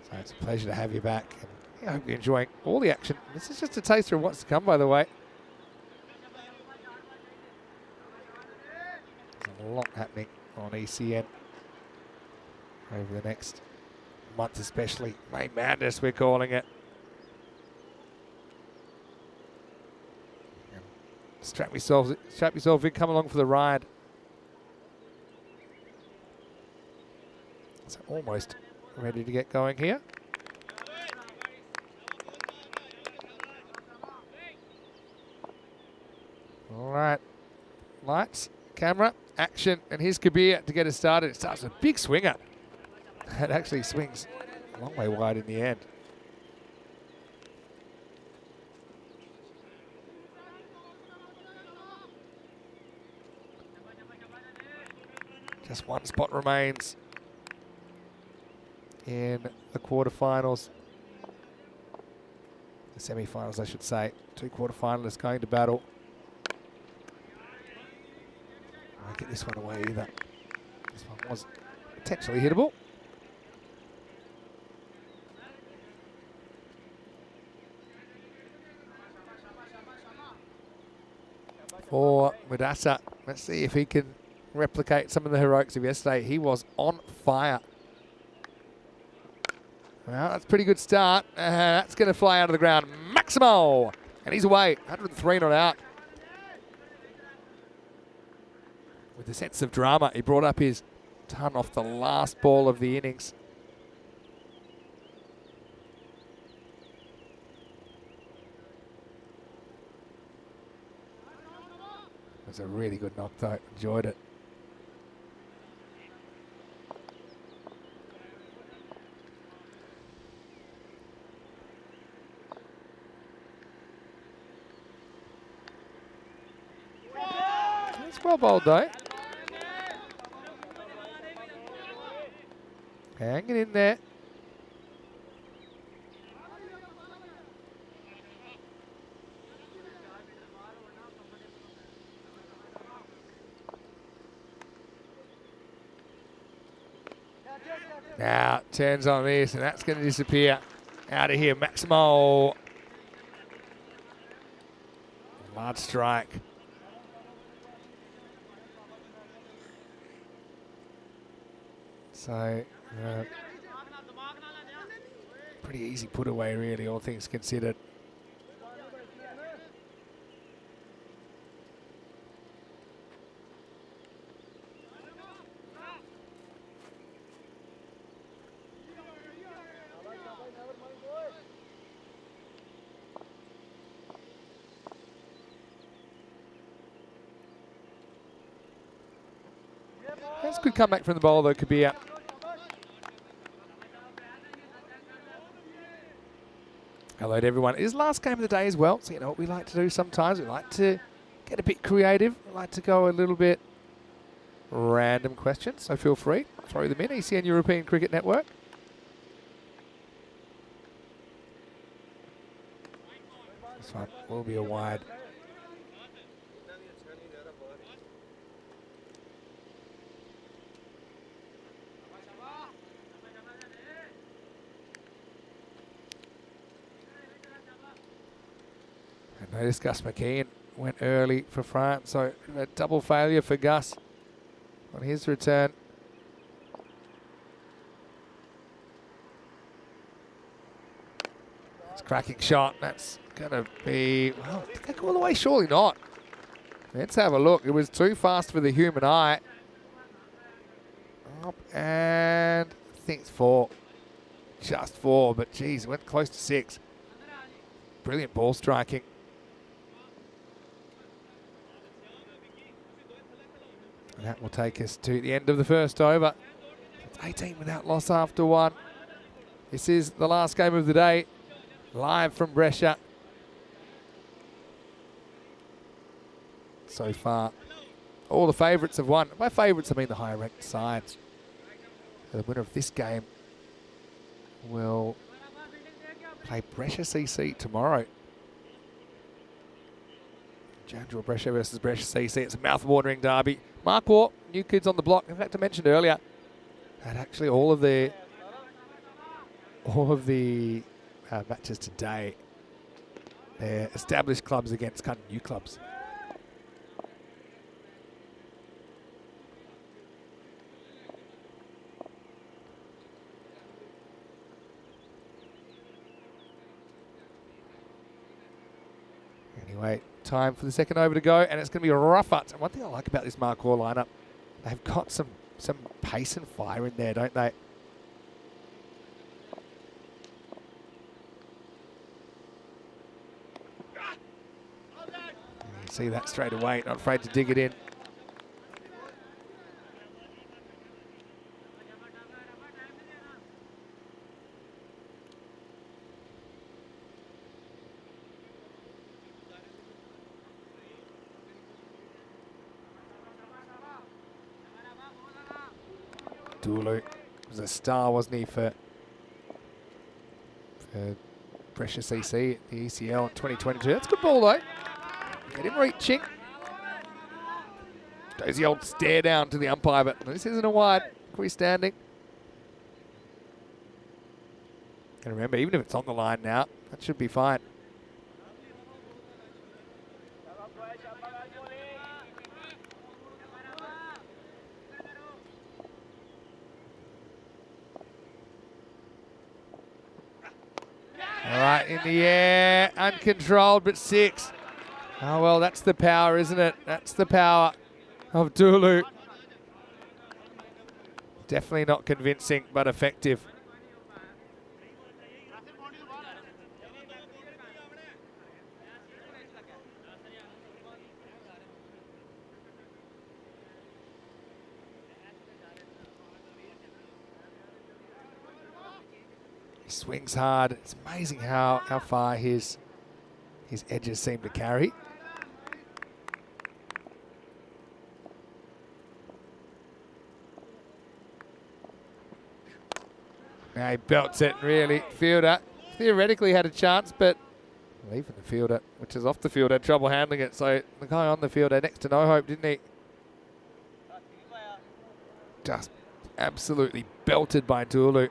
So it's a pleasure to have you back. And I hope you're enjoying all the action. This is just a taster of what's to come, by the way. There's a lot happening on ECN over the next month, especially. May Madness, we're calling it. Strap yourself in, come along for the ride. So almost ready to get going here. All right, lights, camera, action, and here's Kabir to get us started. It starts with a big swinger. It actually swings a long way wide in the end. Just one spot remains in the quarterfinals. The semi-finals, I should say. 2 quarterfinalists going to battle. I won't get this one away either. This one was potentially hittable. For Madassa, let's see if he can replicate some of the heroics of yesterday. He was on fire. Well, that's a pretty good start. That's going to fly out of the ground. Maximo! And he's away. 103 not out. With a sense of drama, he brought up his ton off the last ball of the innings. It was a really good knock, though. Enjoyed it. It's well bowled, though. Hanging in there. Now turns on this, and that's going to disappear. Out of here, Maximo. Large strike. So, pretty easy put away, really, all things considered. That's a good comeback from the bowler, though, Kabir. Hello to everyone. It is last game of the day as well, so you know what we like to do sometimes. We like to get a bit creative. We like to go a little bit random questions, so feel free. Throw them in. ECN European Cricket Network. This one will be a wide. Notice Gus McKeon went early for France, so a double failure for Gus on his return. It's a cracking shot. That's going to be, well, did that go all the way? Surely not. Let's have a look. It was too fast for the human eye. Up and I think it's 4. Just 4, but geez, went close to 6. Brilliant ball striking. And that will take us to the end of the first over. It's 18 without loss after 1. This is the last game of the day, live from Brescia. So far, all the favourites have won. By favourites, I mean the higher ranked sides. The winner of this game will play Brescia CC tomorrow. Jandrel Brescia versus Brescia CC. It's a mouth-watering derby. Mark Waugh, new kids on the block. In fact, I mentioned earlier that actually all of the matches today, they're established clubs against kind of new clubs. Anyway, time for the second over to go, and it's going to be a rough ut. And one thing I like about this Mark Waugh lineup, they've got some pace and fire in there, don't they? You see that straight away, not afraid to dig it in. Dulu was a star, wasn't he, for Brescia CC at the ECL in 2022. That's a good ball, though. Get him reaching. Goes the old stare down to the umpire, but this isn't a wide. Freestanding. And remember, even if it's on the line now, that should be fine. All right, in the air, uncontrolled, but 6. Oh, well, that's the power, isn't it? That's the power of Dulu. Definitely not convincing, but effective. He swings hard. It's amazing how far his edges seem to carry. Now he belts it, really. Fielder theoretically had a chance, but even the fielder, which is off the field, had trouble handling it. So the guy on the field had next to no hope, didn't he? Just absolutely belted by Dulu.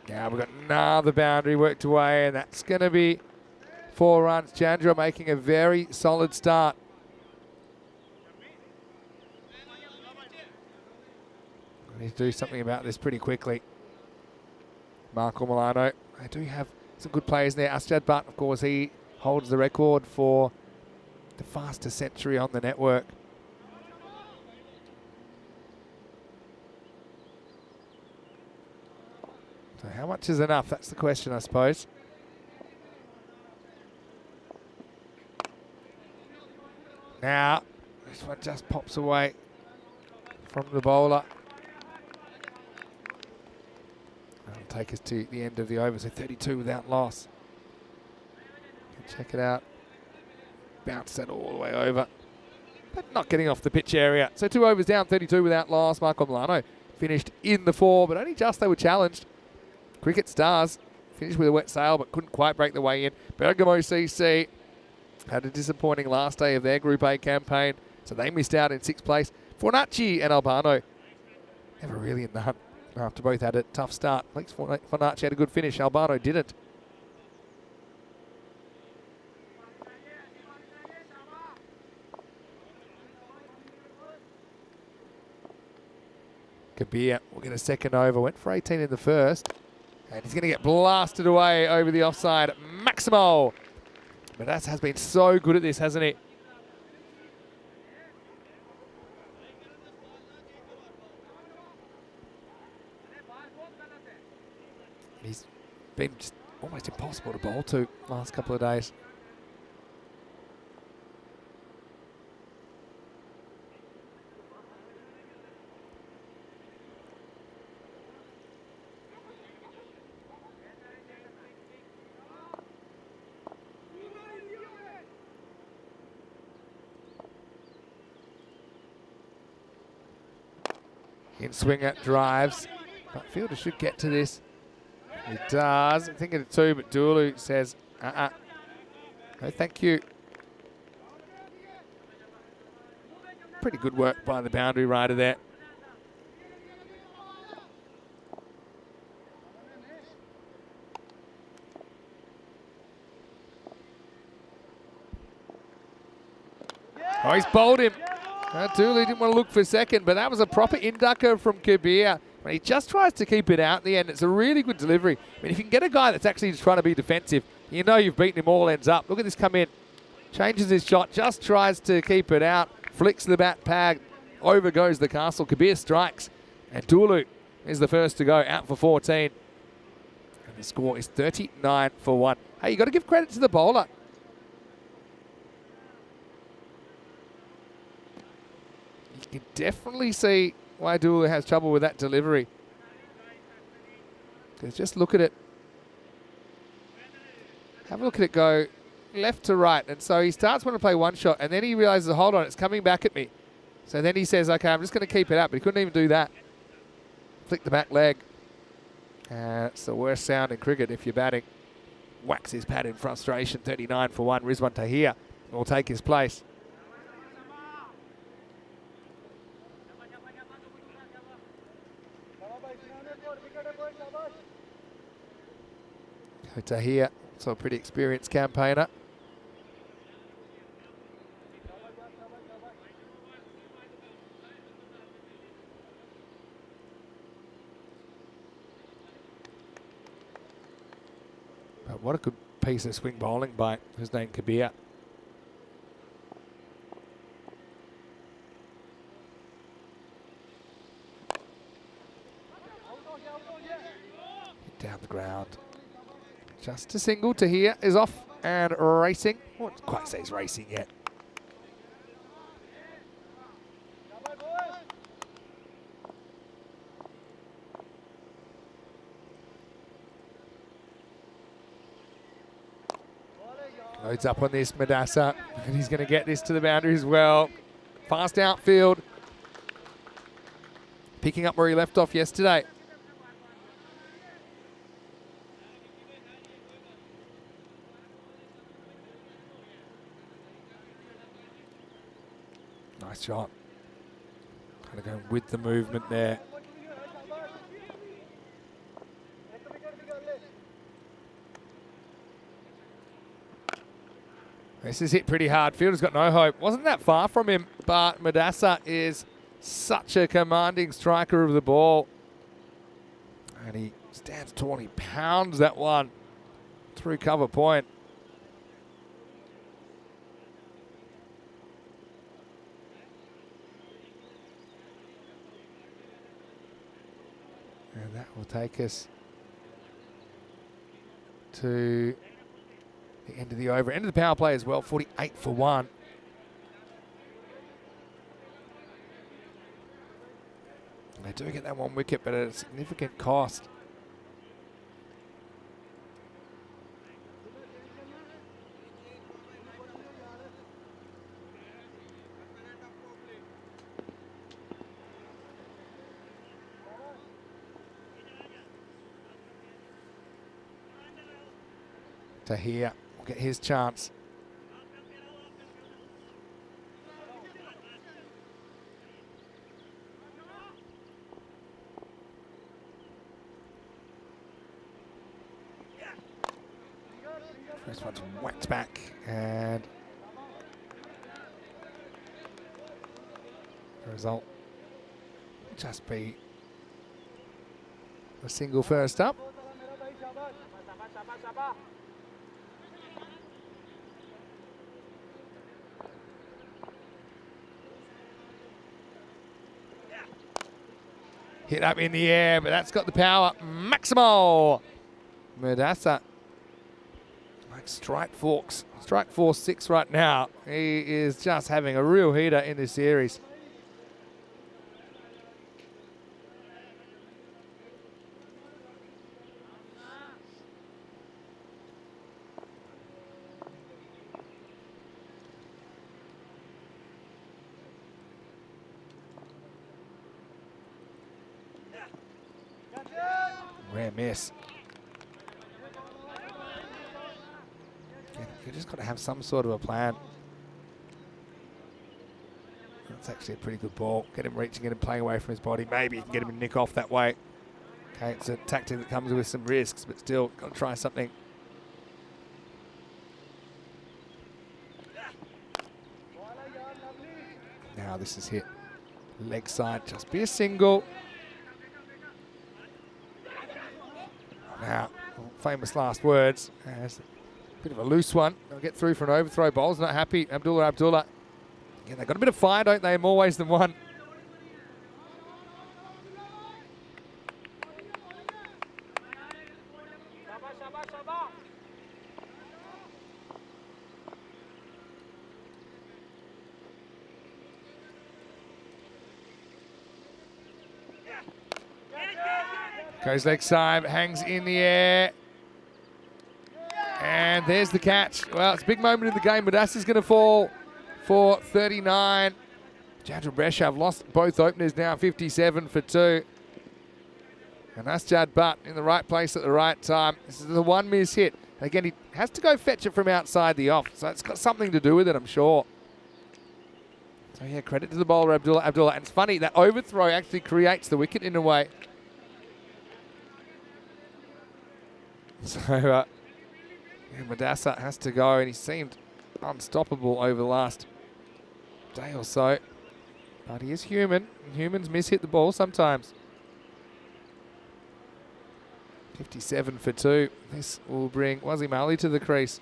Now we've got another boundary worked away, and that's going to be 4 runs. Jandrel making a very solid start. We need to do something about this pretty quickly. Marco Milano. They do have some good players there. Asjad Butt, of course, he holds the record for the fastest century on the network. So how much is enough? That's the question, I suppose. Now, this one just pops away from the bowler. That'll take us to the end of the over, so 32 without loss. Check it out. Bounce that all the way over, but not getting off the pitch area. So 2 overs down, 32 without loss. Marco Milano finished in the 4, but only just they were challenged. Cricket stars Finished with a wet sail, but couldn't quite break the way in. Bergamo CC had a disappointing last day of their Group A campaign, so they missed out in 6th place. Fornacci and Albano never really in the hunt after both had a tough start. At least Fornacci had a good finish. Albano didn't. Kabir will get a second over. Went for 18 in the first. And he's going to get blasted away over the offside. Maximo. But that has been so good at this, hasn't he? He's been just almost impossible to bowl to last couple of days. In swinger drives, but fielder should get to this. He does. I'm thinking of 2, but Dulu says, no, thank you. Pretty good work by the boundary rider there. Oh, he's bowled him. Dooley didn't want to look for a second, but that was a proper inducker from Kabir. He just tries to keep it out in the end. It's a really good delivery. I mean, if you can get a guy that's actually just trying to be defensive, you know you've beaten him all ends up. Look at this come in. Changes his shot, just tries to keep it out. Flicks the bat pad. Over goes the castle. Kabir strikes. And Dulu is the first to go, out for 14. And the score is 39 for 1. Hey, you got to give credit to the bowler. You can definitely see why Dulu has trouble with that delivery. Because just look at it. Have a look at it go left to right. And so he starts wanting to play one shot, and then he realizes, hold on, it's coming back at me. So then he says, okay, I'm just going to keep it out, but he couldn't even do that. Flick the back leg. And it's the worst sound in cricket if you're batting. Whacks his pad in frustration. 39 for 1. Rizwan Tahir will take his place. Tahir, also a pretty experienced campaigner. But what a good piece of swing bowling by his name Kabir. Down the ground. Just a single. Tahir is off and racing. I wouldn't quite say he's racing yet. Loads up on this, Madassa, and he's going to get this to the boundary as well. Fast outfield. Picking up where he left off yesterday. Nice shot. Kind of going with the movement there. This is hit pretty hard. Fielder's got no hope. Wasn't that far from him, but Madassa is such a commanding striker of the ball. And he stands tall. He pounds that one through cover point. And that will take us to the end of the over. End of the power play as well, 48 for 1. And they do get that one wicket, but at a significant cost. Tahir will get his chance. First one's whacked back, and the result will just be a single first up. Hit up in the air, but that's got the power. Maximal Murdasa. Like strike force 6 right now. He is just having a real heater in this series. Rare miss. You just got to have some sort of a plan. That's actually a pretty good ball. Get him reaching in and playing away from his body. Maybe you can get him a nick off that way. Okay, it's a tactic that comes with some risks, but still got to try something. Now this is hit. Leg side, just be a single. Now, famous last words. There's a bit of a loose one. They'll get through for an overthrow. Bowl's not happy. Abdullah. Yeah, they've got a bit of fire, don't they, in more ways than one. Goes leg side, hangs in the air. And there's the catch. Well, it's a big moment in the game, but Asa's going to fall for 39. Brescia have lost both openers now, 57 for 2. And that's Jad Butt in the right place at the right time. This is the one miss hit. Again, he has to go fetch it from outside the off, so it's got something to do with it, I'm sure. So yeah, credit to the bowler, Abdullah. And it's funny, that overthrow actually creates the wicket in a way. So, yeah, Murdasa has to go, and he seemed unstoppable over the last day or so. But he is human, and humans miss-hit the ball sometimes. 57 for 2. This will bring Wasim Ali to the crease.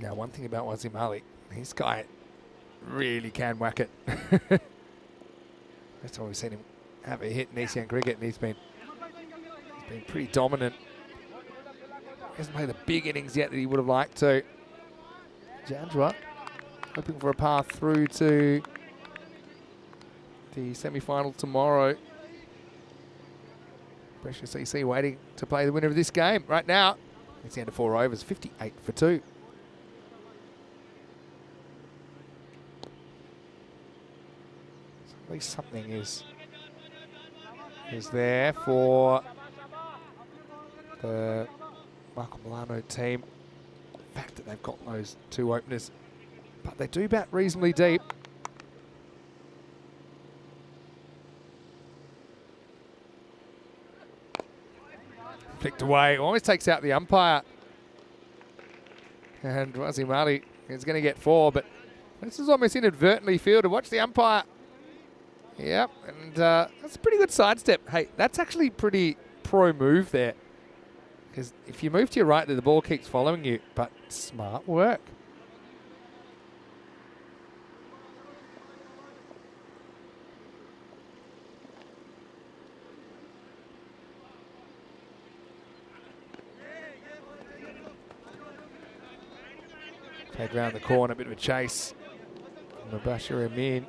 Now, one thing about Wasim Ali, this guy really can whack it. That's why we've seen him have a hit in ECS cricket, and he's been pretty dominant. He hasn't played the big innings yet that he would have liked to. Jandra hoping for a path through to the semi-final tomorrow. Brescia CC waiting to play the winner of this game right now. It's the end of 4 overs, 58 for 2. At least something is there for the Marco Milano team. The fact that they've got those 2 openers, but they do bat reasonably deep. Flicked away, almost takes out the umpire. And Wasim Ali is going to get 4, but this is almost inadvertently fielded. Watch the umpire. Yep, and that's a pretty good sidestep. Hey, that's actually pretty pro move there. Because if you move to your right, the ball keeps following you, but smart work. Played round the corner, a bit of a chase. Brescia him in.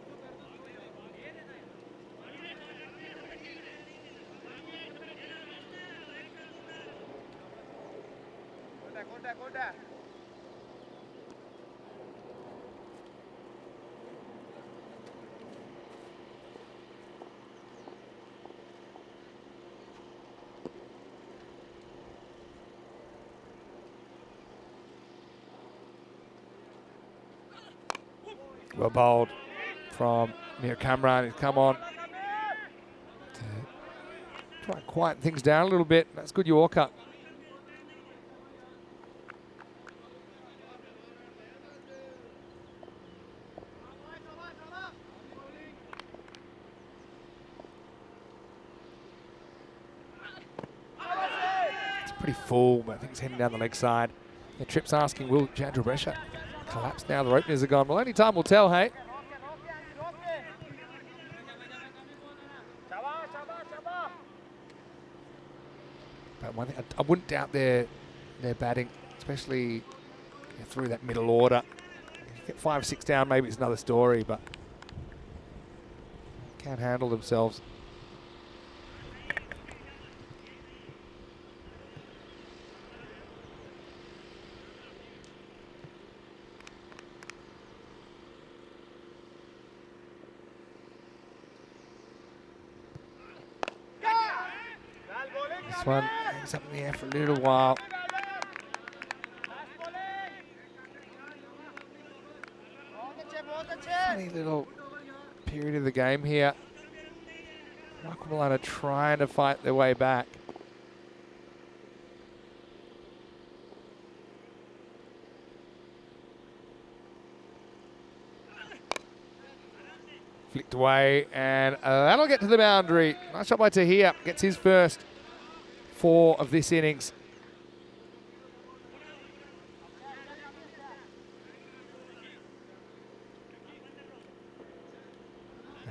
Well bowled from Mir Kamran. He's come on to try and quieten things down a little bit. That's good Yorker. It's pretty full, but I think it's heading down the leg side. The Trip's asking, will Jandra Brescia collapse now? The openers are gone. Well, only time will tell, hey? But one thing, I wouldn't doubt their batting, especially through that middle order. If you get 5 or 6 down, maybe it's another story, but can't handle themselves. This one hangs up in the air for a little while. Funny little period of the game here. Michael Milano trying to fight their way back. Flicked away, and that'll get to the boundary. Nice shot by Tahir. Gets his first 4 of this innings.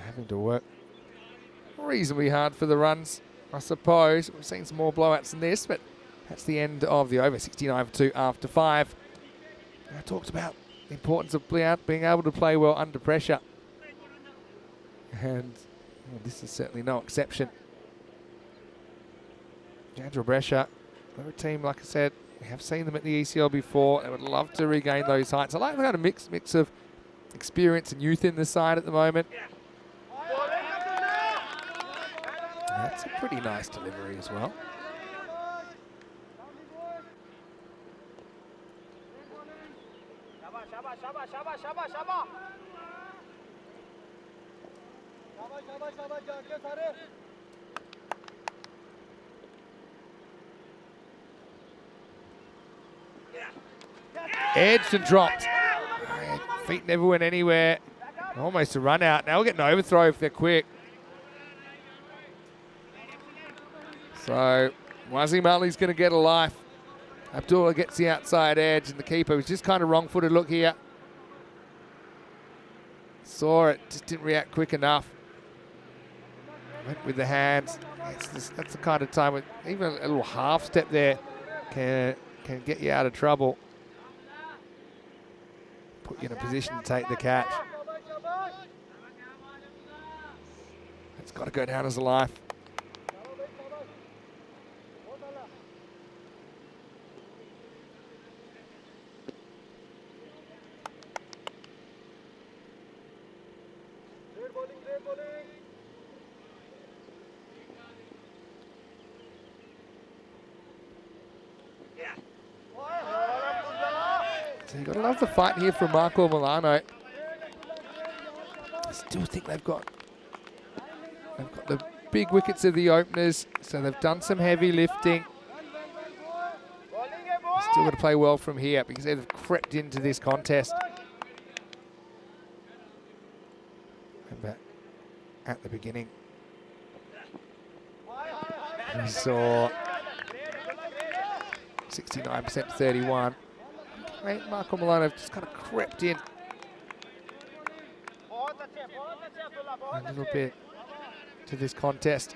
Having to work reasonably hard for the runs, I suppose. We've seen some more blowouts than this, but that's the end of the over. 69 for 2 after 5. I talked about the importance of being able to play well under pressure. And well, this is certainly no exception. Jandra Brescia, they're a team, like I said, we have seen them at the ECL before. They would love to regain those heights. I like the kind of mix of experience and youth in the side at the moment. That's a pretty nice delivery as well. Edged and dropped. Feet never went anywhere. Almost a run out. Now we'll get an overthrow if they're quick. So Wazim Ali's going to get a life. Abdullah gets the outside edge, and the keeper was just kind of wrong-footed. Look here. Saw it, just didn't react quick enough. Went with the hands. That's the kind of time with even a little half step there can get you out of trouble. Put you in a position to take the catch. It's got to go down as a life. So you've got to love the fight here from Marco Milano. I still think they've got the big wickets of the openers, so they've done some heavy lifting. Still got to play well from here because they've crept into this contest. But at the beginning, we saw 69% to 31. Marco Milano just kind of crept in a little bit to this contest.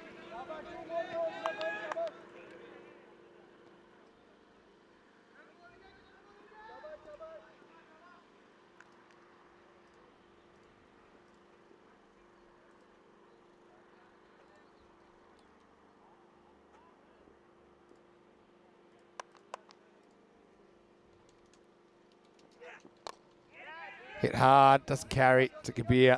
Hit hard, doesn't carry to Kabir.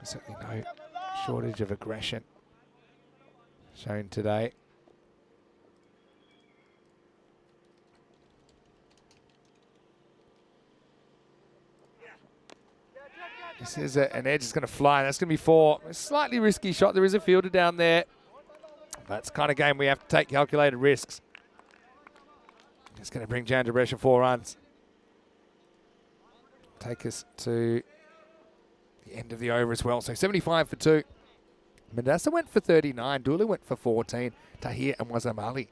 Certainly no shortage of aggression shown today. This is an edge that's going to fly. That's going to be 4. A slightly risky shot. There is a fielder down there. That's the kind of game we have to take calculated risks. It's going to bring Brescia 4 runs. Take us to the end of the over as well. So 75 for 2. Mandasa went for 39. Dula went for 14. Tahir and Wazamali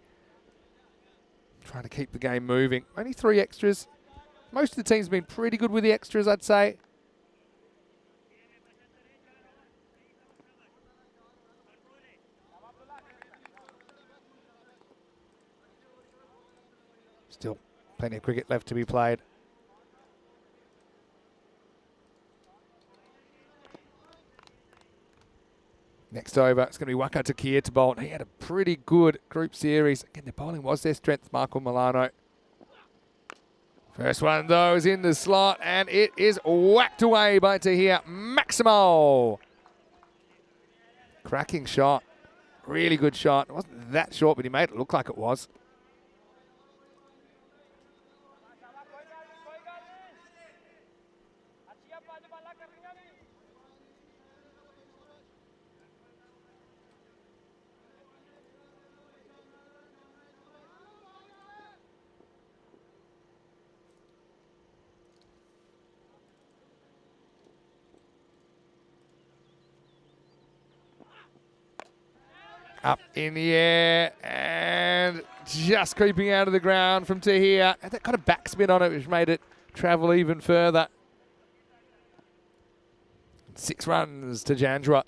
trying to keep the game moving. Only 3 extras. Most of the team's been pretty good with the extras, I'd say. Still plenty of cricket left to be played. Next over, it's going to be Waka Takir to bowl. He had a pretty good group series. Again, the bowling was their strength, Marco Milano. First one, though, is in the slot, and it is whacked away by Tahir. Maximo. Cracking shot. Really good shot. It wasn't that short, but he made it look like it was. Up in the air and just creeping out of the ground from Tahir. And that kind of backspin on it, which made it travel even further. 6 runs to Jandra.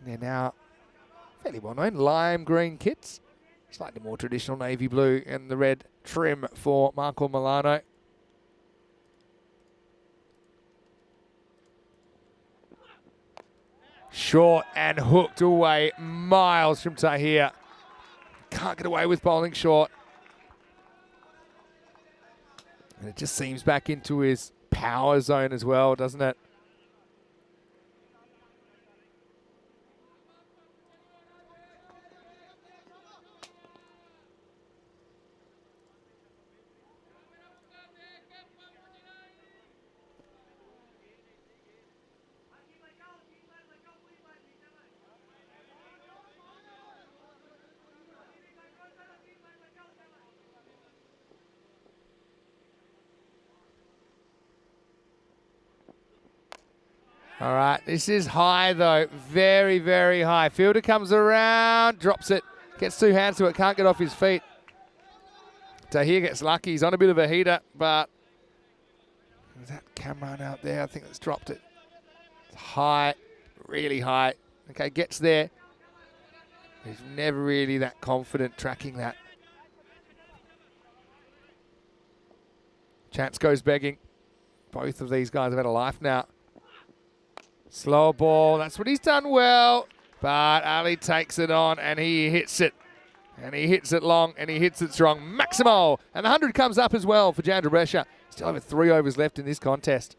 They're now fairly well-known lime green kits. Slightly more traditional navy blue and the red trim for Marco Milano. Short and hooked away miles from Tahir. Can't get away with bowling short. And it just seems back into his power zone as well, doesn't it? All right, this is high though, very, very high. Fielder comes around, drops it, gets 2 hands to it, can't get off his feet. Tahir gets lucky, he's on a bit of a heater, but is that Cameron out there? I think that's dropped it. It's high, really high. Okay, gets there. He's never really that confident tracking that. Chance goes begging. Both of these guys have had a life now. Slow ball, that's what he's done well. But Ali takes it on and he hits it. And he hits it long and he hits it strong. Maximo! And the 100 comes up as well for Brescia. Still over 3 overs left in this contest.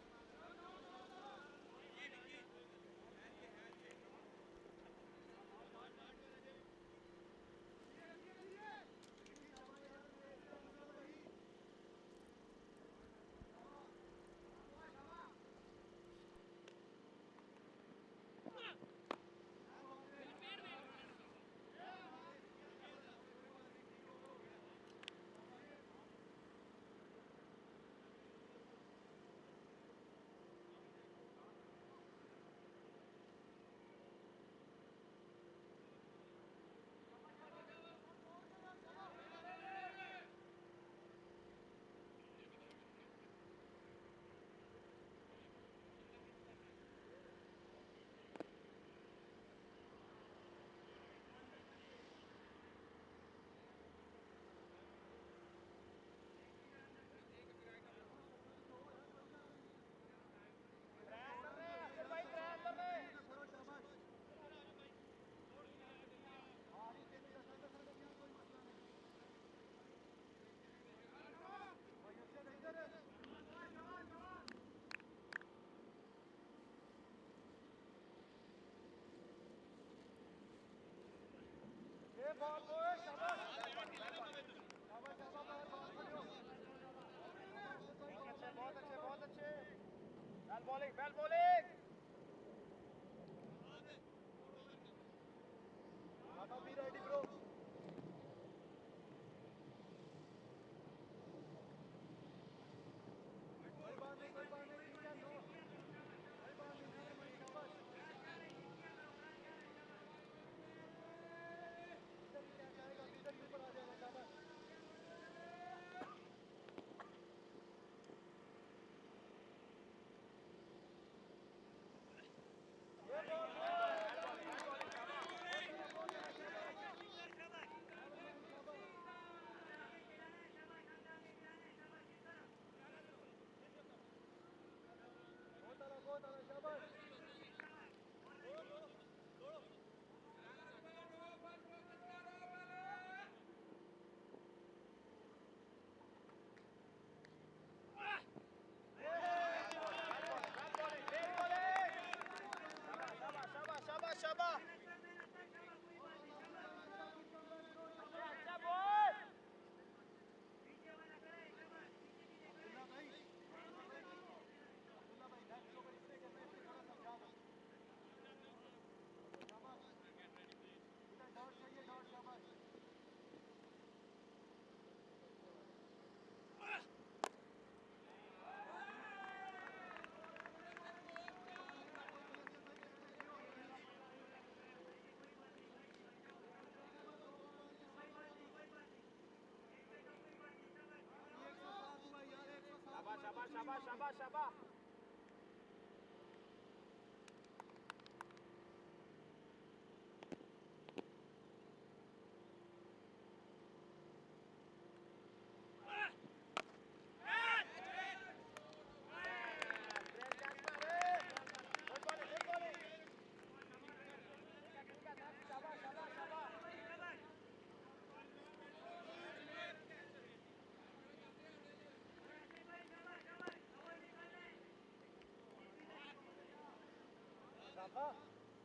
राफा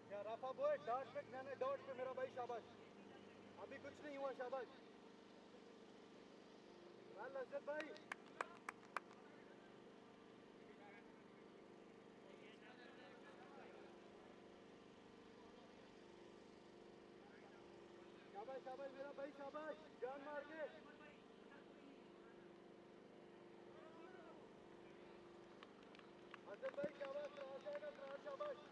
क्या राफा बोए dot पे मैंने dot पे मेरा भाई शाबाश अभी कुछ नहीं हुआ शाबाश वेल लज्जत भाई शाबाश शाबाश मेरा भाई शाबाश जान मार के लज्जत भाई शाबाश क्रॉस जाएगा क्रॉस शाबाश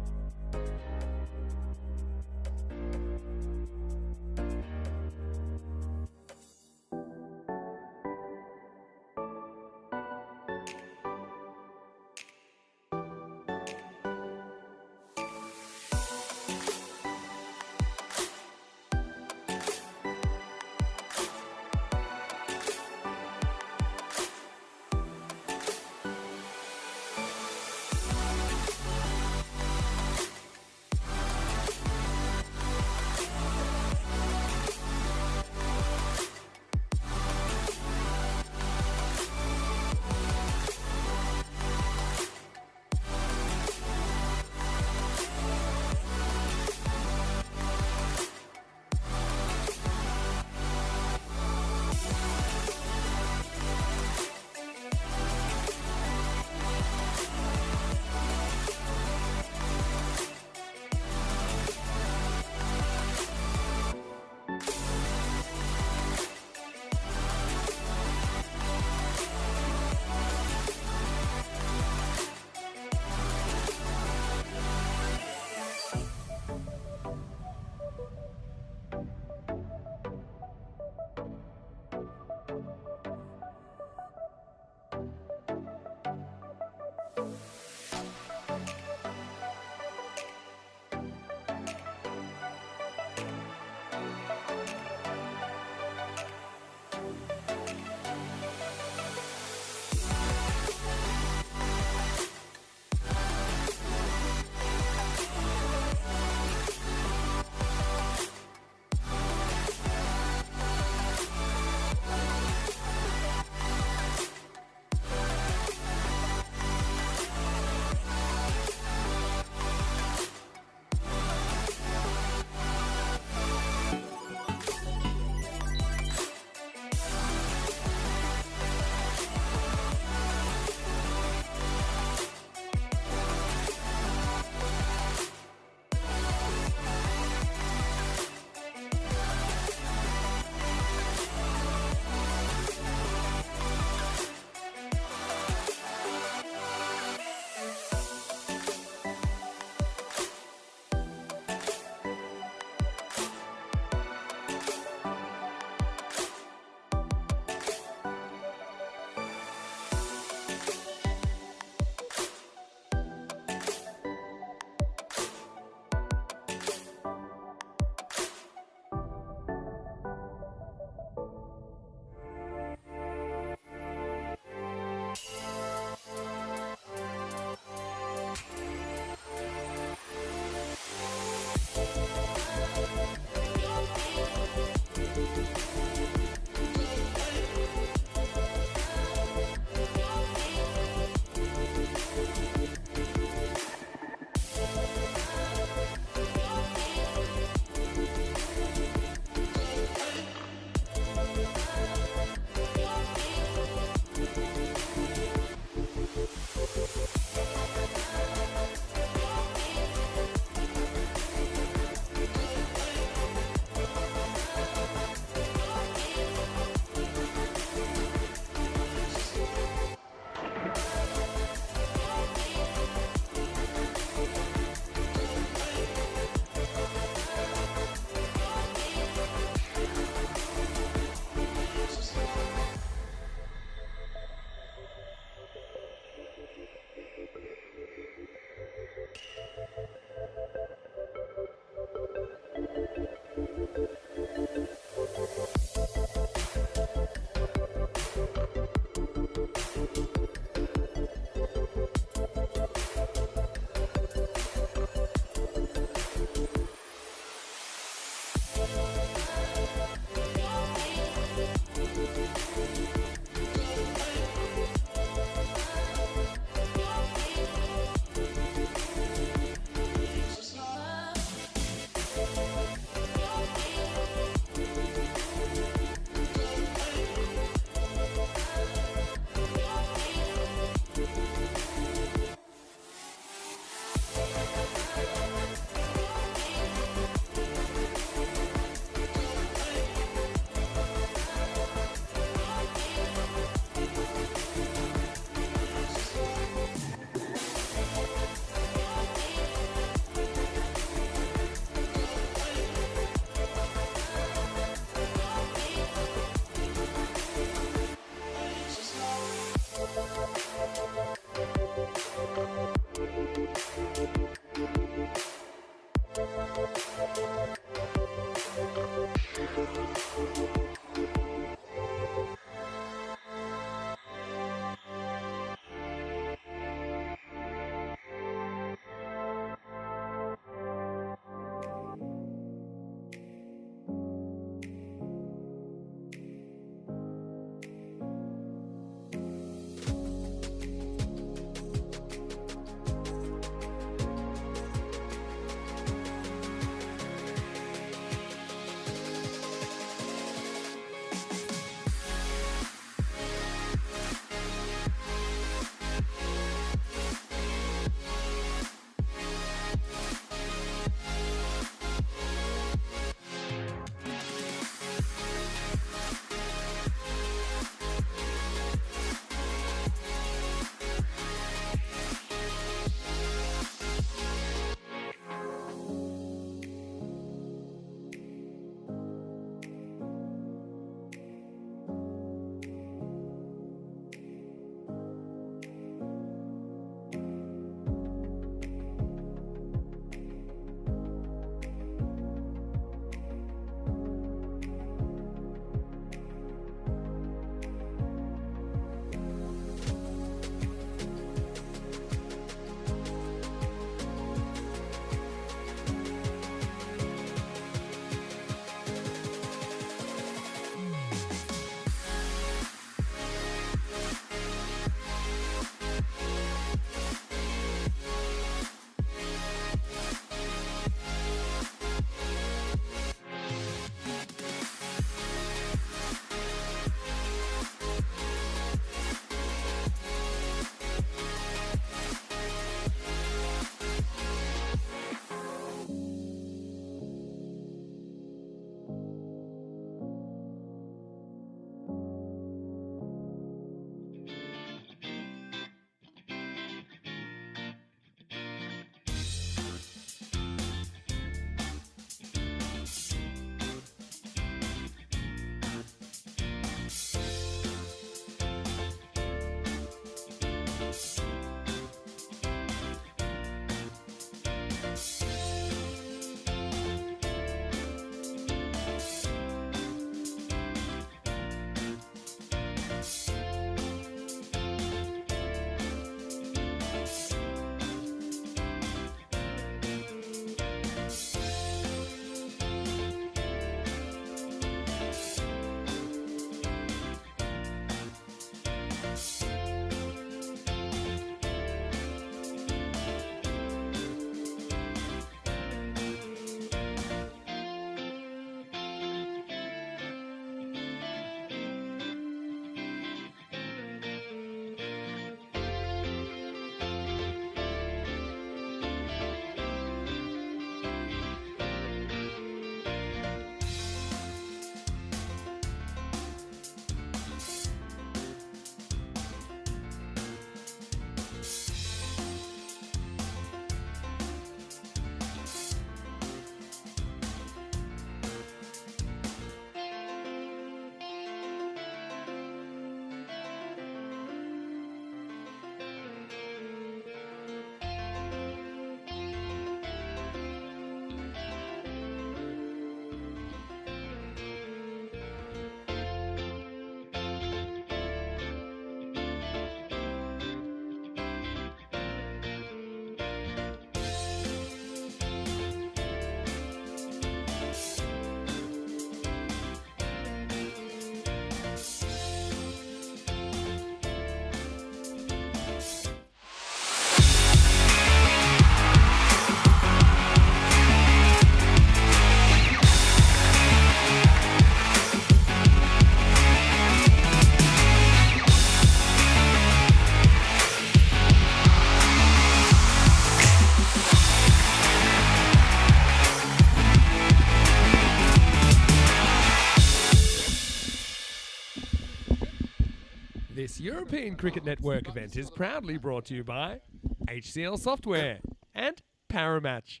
This European Cricket Network event is proudly brought to you by HCL Software and Paramatch.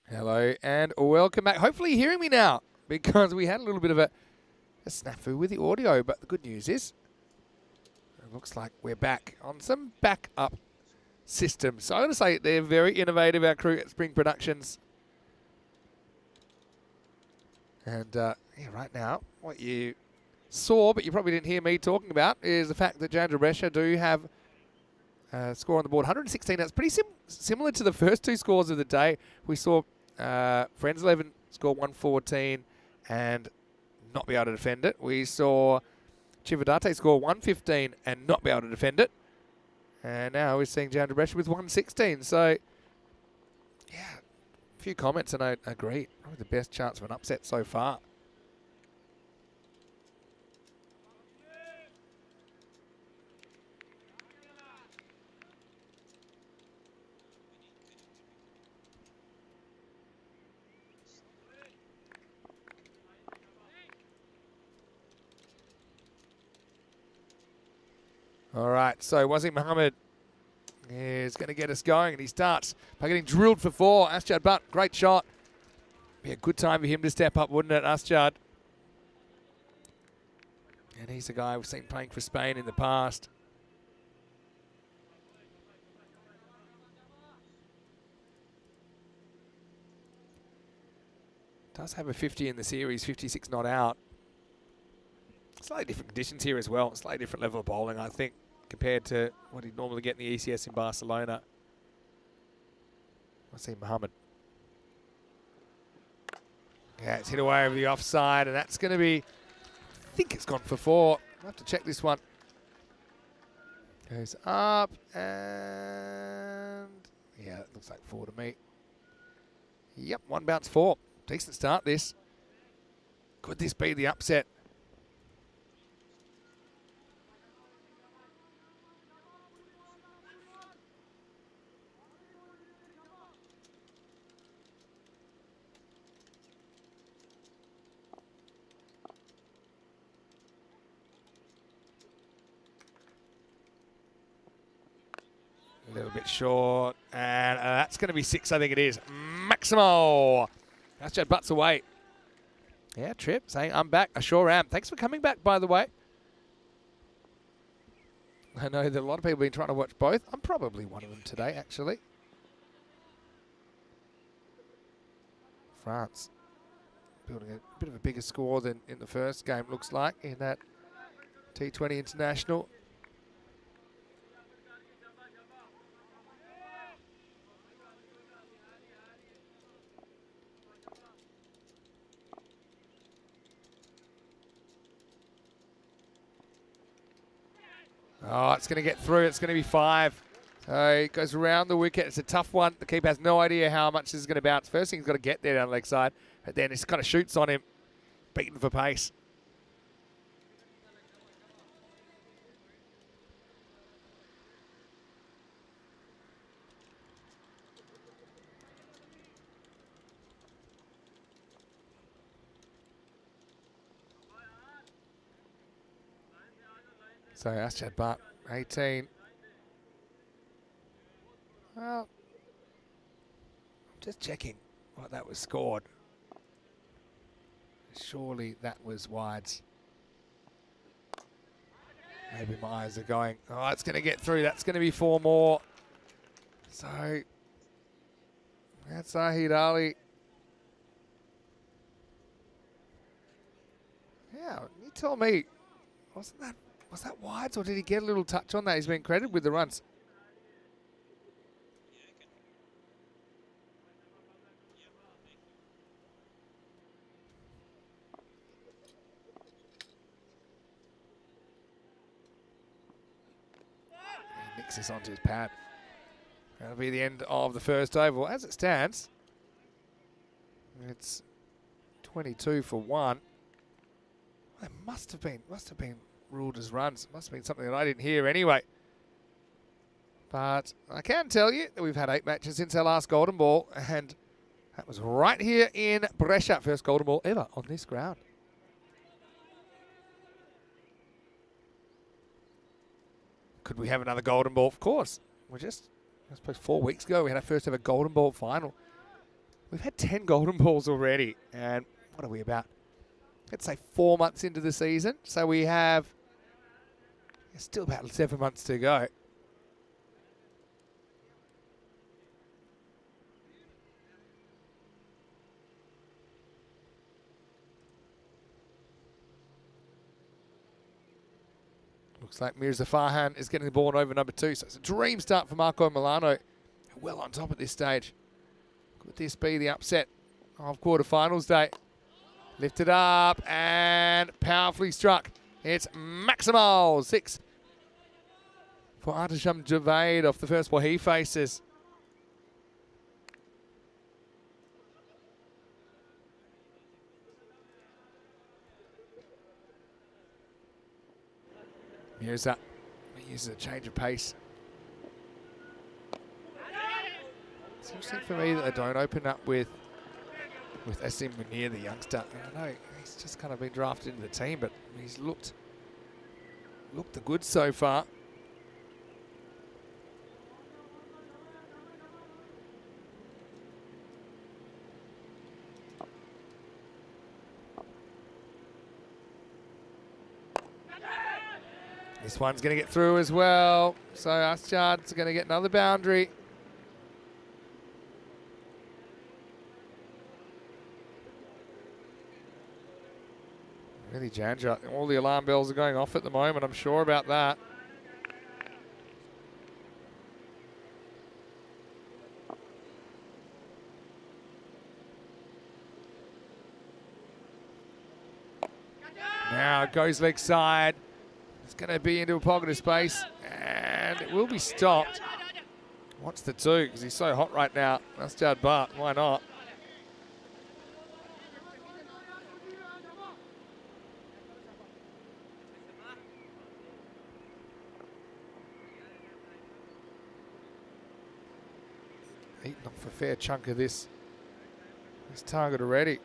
Hello and welcome back. Hopefully you're hearing me now because we had a little bit of a snafu with the audio, but the good news is it looks like we're back on some backup systems. So I'm going to say they're very innovative, our crew at Spring Productions. And right now, what you saw, but you probably didn't hear me talking about, is the fact that Brescia do have a score on the board, 116. That's pretty similar to the first two scores of the day. We saw Friends 11 score 114 and not be able to defend it. We saw Cividate score 115 and not be able to defend it. And now we're seeing Brescia with 116. So, yeah, a few comments and I agree. Probably the best chance of an upset so far. All right, so Wasim Mohammed is going to get us going, and he starts by getting drilled for 4. Asjad Butt, great shot. Be a good time for him to step up, wouldn't it, Asjad? And he's a guy we've seen playing for Spain in the past. Does have a 50 in the series, 56 not out. Slightly different conditions here as well. Slightly different level of bowling, I think, compared to what he'd normally get in the ECS in Barcelona. I see Mohammed. Yeah, it's hit away over the offside, and that's going to be, I think it's gone for 4. I'll have to check this one. Goes up, and yeah, it looks like 4 to me. Yep, 1 bounce 4. Decent start, this. Could this be the upset? A little bit short, and that's going to be 6, I think it is. Maximo! That's Jad Butts away. Yeah, Trip saying, I'm back. I sure am. Thanks for coming back, by the way. I know that a lot of people have been trying to watch both. I'm probably one of them today, actually. France building a bit of a bigger score than in the first game, looks like, in that T20 International. Oh, it's going to get through. It's going to be 5. So it goes around the wicket. It's a tough one. The keeper has no idea how much this is going to bounce. First thing, he's got to get there down the leg side. But then it kind of shoots on him. Beaten for pace. So Asjad Butt, 18. Well, just checking what that was scored. Surely that was wides. Maybe my eyes are going, oh, it's going to get through. That's going to be 4 more. So that's Zahid Ali. Yeah, you tell me, was that wides, or did he get a little touch on that? He's been credited with the runs. He nicks this onto his pad. That'll be the end of the first over. As it stands, it's 22 for 1. That must have been ruled as runs. Must have been something that I didn't hear anyway. But I can tell you that we've had 8 matches since our last golden ball, and that was right here in Brescia. First golden ball ever on this ground. Could we have another golden ball? Of course. We're just, I suppose 4 weeks ago, we had our first ever golden ball final. We've had 10 golden balls already. And what are we about? Let's say 4 months into the season. So we have still about 7 months to go. Looks like Mirza Farhan is getting the ball over number 2. So it's a dream start for Marco Milano. Well on top at this stage. Could this be the upset of quarterfinals day? Lifted up and powerfully struck. It's Maximal. 6 for Artisham Javed off the first ball he faces. Mirza uses a change of pace. It's interesting for me that they don't open up with Asim Munir, the youngster. I know he's just kind of been drafted into the team, but he's looked the good so far. This one's going to get through as well. So Aschad's going to get another boundary. Really, Janja, all the alarm bells are going off at the moment. I'm sure about that. Now it goes leg side. It's going to be into a pocket of space, and it will be stopped. What's the 2? Because he's so hot right now. That's Jad Bart. Why not? Eaten off a fair chunk of this target already.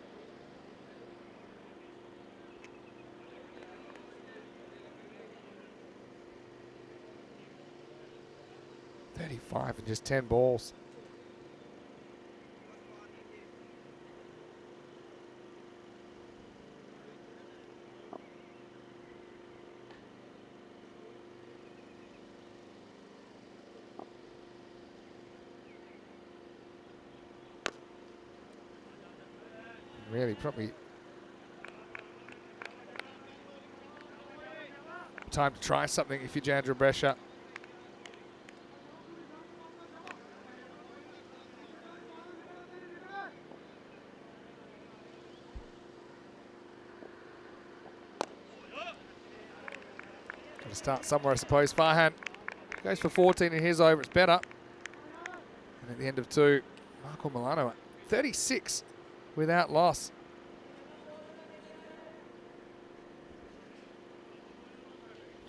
.35 and just 10 balls. Really, probably time to try something if you're Jandra Brescia. Got to start somewhere, I suppose. Farhan goes for 14 in his over. It's better. And at the end of 2, Marco Milano at 36 without loss.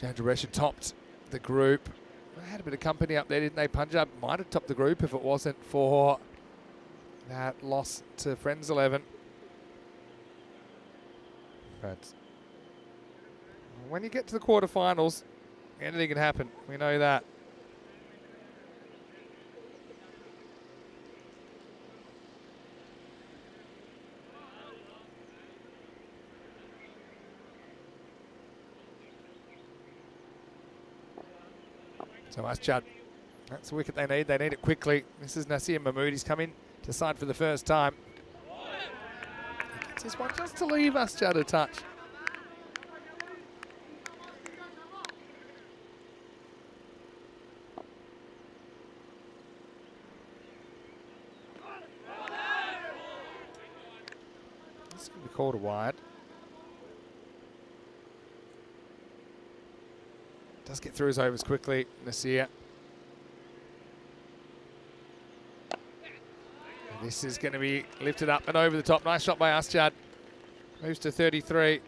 Jandra Brescia topped the group. They had a bit of company up there, didn't they? Punjab might have topped the group if it wasn't for that loss to Friends 11. But when you get to the quarterfinals, anything can happen. We know that. So Aschad, that's the wicket they need. They need it quickly. This is Nasir Mahmood. He's come in to side for the first time. He gets this one just to leave Aschad a touch. This can be called a wide. Does get through his overs quickly, Nasir. And this is going to be lifted up and over the top. Nice shot by Aschad. Moves to 33.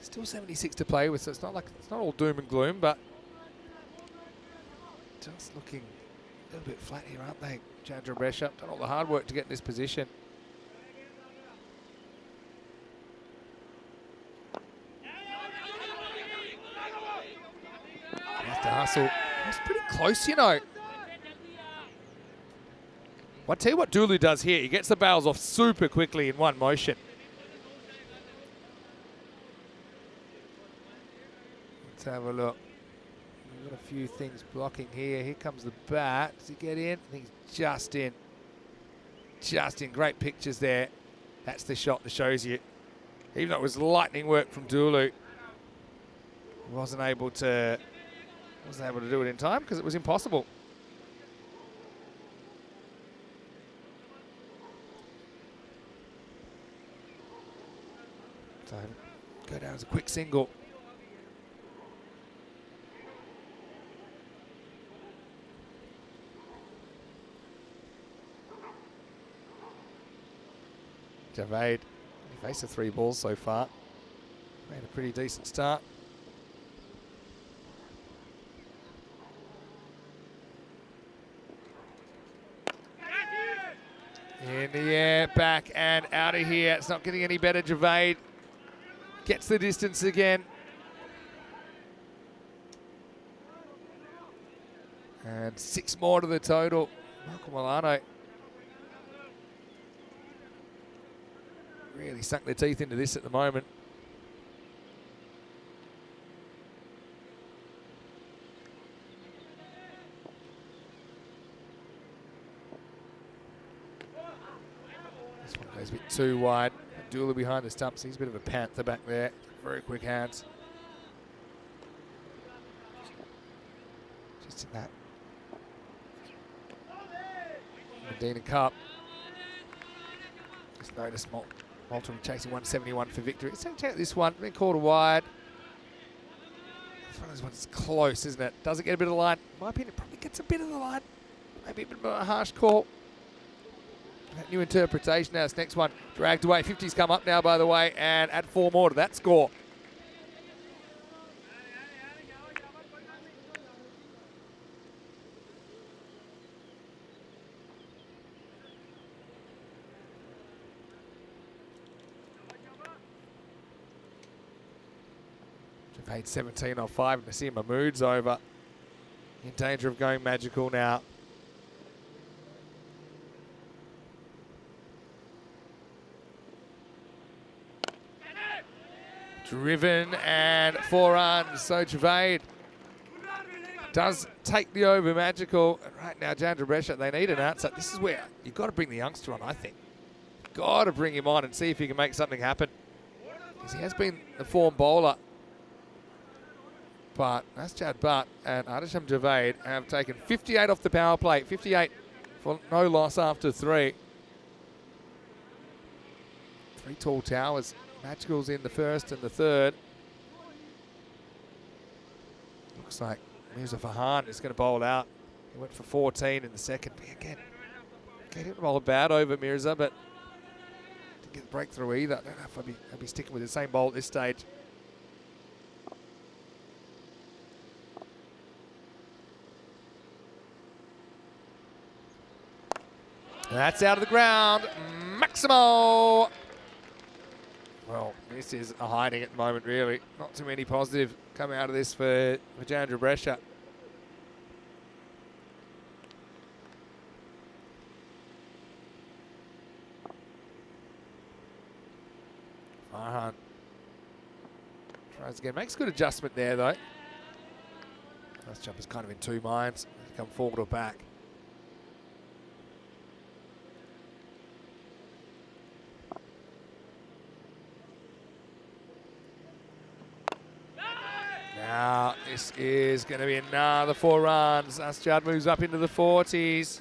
Still 76 to play with, so it's not all doom and gloom, but just looking A little bit flat here, aren't they? Chandra Brescia done all the hard work to get in this position. Have to hustle. It's pretty close, you know. I'll tell you what Dulu does here. He gets the barrels off super quickly in one motion. Let's have a look. We've got a few things blocking here. Here comes the bat. Does he get in? I think he's just in. Just in. Great pictures there. That's the shot that shows you. Even though it was lightning work from Dulu, he wasn't able to do it in time because it was impossible. So go down as a quick single. Javed, he faced the 3 balls so far. Made a pretty decent start. In the air, back and out of here. It's not getting any better. Javed gets the distance again. And 6 more to the total. Marco Milano really sunk their teeth into this at the moment. This one goes a bit too wide. Dula behind the stumps. He's a bit of a panther back there. Very quick hands. Just in that Medina Cup. Just notice Moulton chasing 171 for victory. So check out this one. Been called wide. It's one of those ones that's close, isn't it? Does it get a bit of the line? In my opinion, it probably gets a bit of the line. Maybe a bit of a harsh call. That new interpretation now. This next one dragged away. 50's come up now, by the way, and add 4 more to that score. Paid 17 off 5. Nassim Mahmood's over. In danger of going magical now. Driven and 4 runs. So Javed does take the over magical. And right now, Chandra Brescia, they need an answer. This is where you've got to bring the youngster on, I think. Got to bring him on and see if he can make something happen. Because he has been the form bowler. But Nasjad Butt and Adisham Javed have taken 58 off the power play. 58 for no loss after 3. 3 tall towers. Magicals in the first and the third. Looks like Mirza Farhan is going to bowl out. He went for 14 in the second. Again, didn't bowl a bad over Mirza, but didn't get the breakthrough either. I don't know if I'd be sticking with the same bowl at this stage. That's out of the ground. Maximo. Well, this is a hiding at the moment, really. Not too many positive come out of this for Chandra Brescia. Farhan tries again. Makes good adjustment there, though. Last jumper's kind of in 2 minds. Come forward or back. Now, this is going to be another 4 runs. Asjad moves up into the 40s.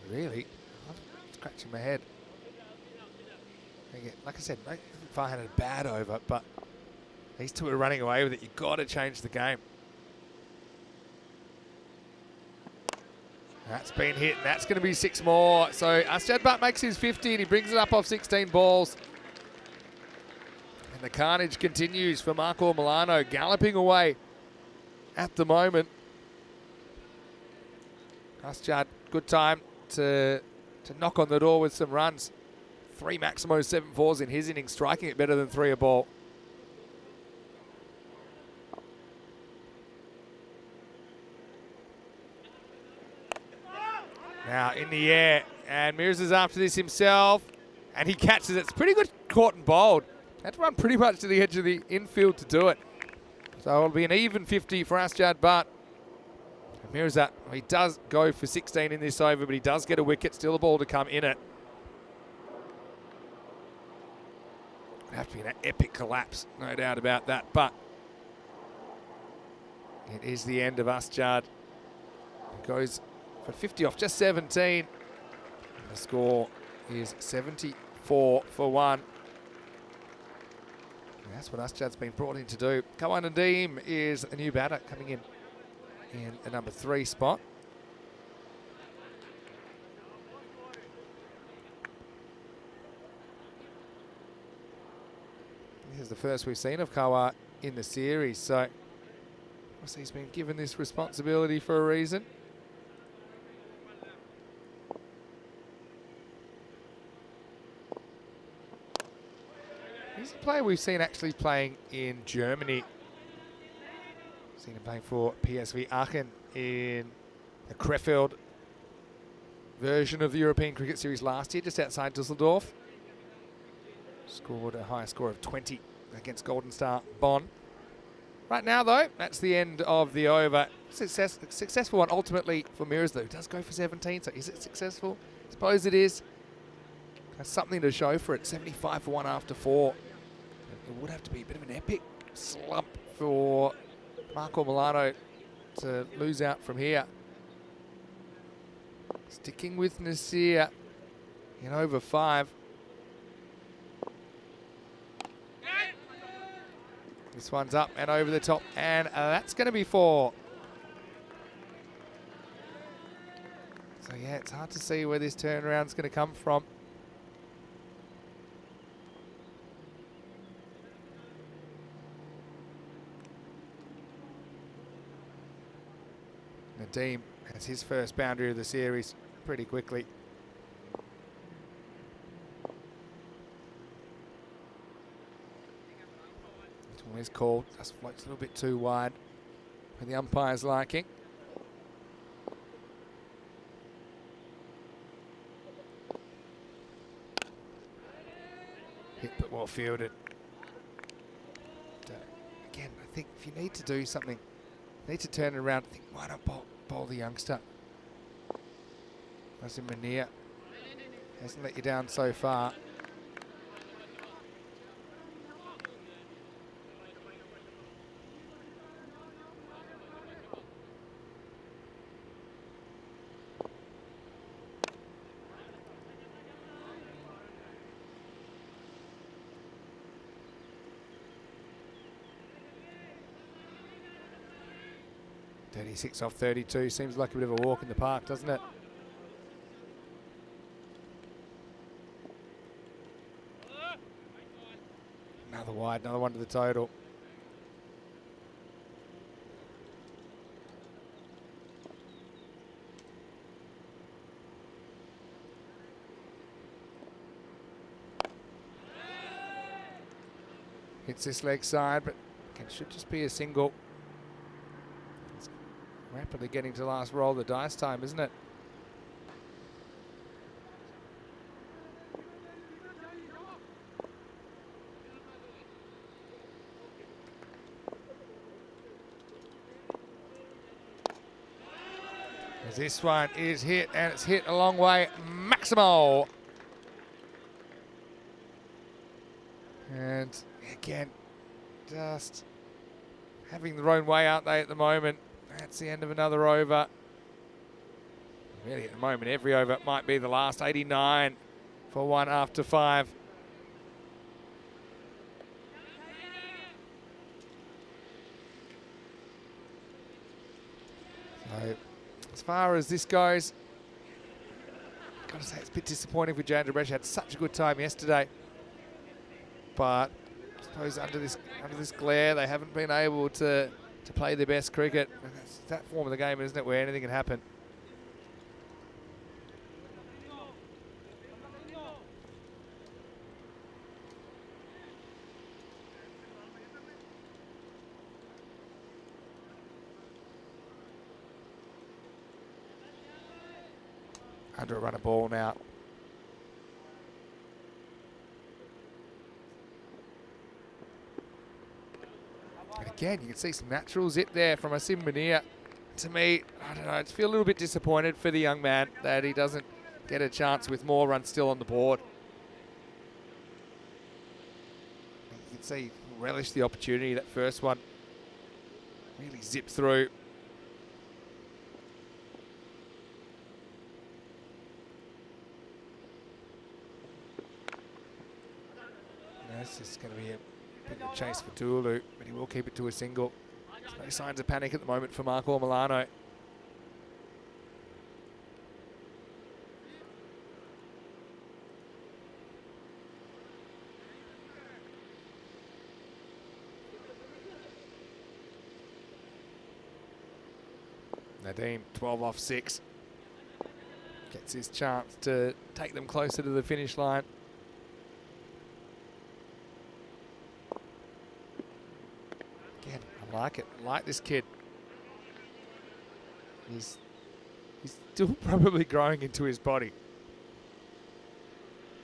Really? I'm scratching my head. Again, like I said, Farhan had a bad over, but these 2 are running away with it. You've got to change the game. That's been hit, and that's going to be 6 more. So Asjad Butt makes his 50, and he brings it up off 16 balls. And the carnage continues for Marco Milano, galloping away at the moment. Asjad, good time to knock on the door with some runs. 3 Maximo 7-4s in his innings, striking it better than 3 a ball. Now in the air, and Mirza's after this himself, and he catches it. It's pretty good caught and bowled. Had to run pretty much to the edge of the infield to do it. So it'll be an even 50 for Asjad Butt. Mirza, he does go for 16 in this over, but he does get a wicket. Still a ball to come in it. It'll have to be an epic collapse, no doubt about that. But it is the end of Asjad. It goes for 50 off just 17. And the score is 74 for 1. And that's what Asjad's been brought in to do. Kawan Nadeem is a new batter coming in the number 3 spot. This is the first we've seen of Kawa in the series, so obviously he's been given this responsibility for a reason. He's a player we've seen actually playing in Germany. Seen him playing for PSV Aachen in the Krefeld version of the European Cricket Series last year, just outside Dusseldorf. Scored a high score of 20 against Golden Star Bonn. Right now, though, that's the end of the over. Successful one ultimately for Mirza, who does go for 17. So is it successful? I suppose it is. That's something to show for it. 75 for 1 after 4. It would have to be a bit of an epic slump for Marco Milano to lose out from here. Sticking with Nasir in over 5. This one's up and over the top, and that's going to be 4. So yeah, it's hard to see where this turnaround's going to come from. Nadeem has his first boundary of the series pretty quickly. This one is called, just floats a little bit too wide for the umpire's liking. Hit but well fielded. Again, I think if you need to do something, you need to turn it around and think, why not bowl the youngster? Nazim Munir hasn't let you down so far. .36 off 32 seems like a bit of a walk in the park, doesn't it? Another wide, another one to the total. Hits this leg side, but it should just be a single. It's rapidly getting to last roll of the dice time, isn't it? This one is hit, and it's hit a long way. Maximo. And again, just having their own way, aren't they, at the moment? That's the end of another over. Really, at the moment, every over might be the last. 89 for 1 after 5. So, as far as this goes, I've got to say it's a bit disappointing for Jandra Brescia. Had such a good time yesterday, but I suppose under this glare, they haven't been able to to play their best cricket. And it's that form of the game, isn't it, where anything can happen. Under a run of ball now. And again, you can see some natural zip there from Asim Munir. To me, I don't know, I just feel a little bit disappointed for the young man that he doesn't get a chance with more runs still on the board. You can see he relished the opportunity. That first one really zipped through. This is going to be a bit of a chase for Tuolu, but he will keep it to a single. There's no signs of panic at the moment for Marco Milano. Nadeem, 12 off 6. Gets his chance to take them closer to the finish line. Like it, like this kid. He's still probably growing into his body,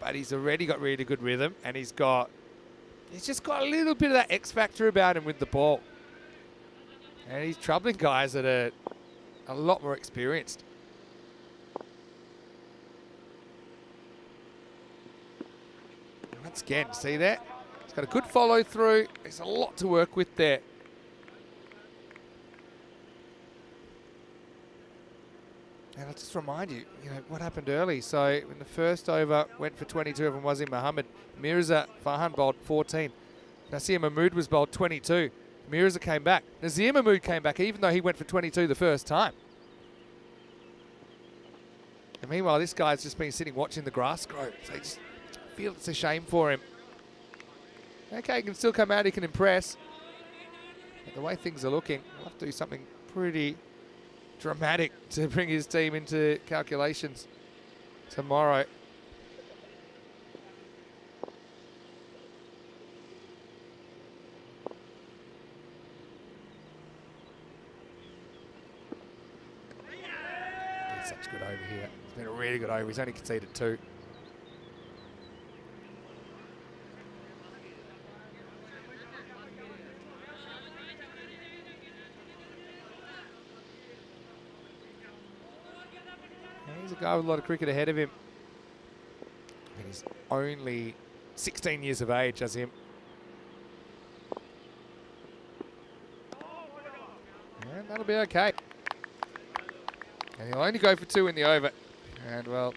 but he's already got really good rhythm, and he's just got a little bit of that X factor about him with the ball, and he's troubling guys that are a lot more experienced. Once again, see that? He's got a good follow through. There's a lot to work with there. And I'll just remind you, what happened early. So in the first over, went for 22 of Wazim Mohammed. Mirza Farhan bowled 14. Nasir Mahmood was bowled 22. Mirza came back. Nazir Mahmood came back, even though he went for 22 the first time. And meanwhile, this guy's just been sitting watching the grass grow. So I just feel it's a shame for him. Okay, he can still come out, he can impress. But the way things are looking, he'll have to do something pretty dramatic to bring his team into calculations tomorrow. Been such good over here. It's been a really good over. He's only conceded 2. He's a guy with a lot of cricket ahead of him. And he's only 16 years of age, Azim. And that'll be okay. And he'll only go for 2 in the over. And, well,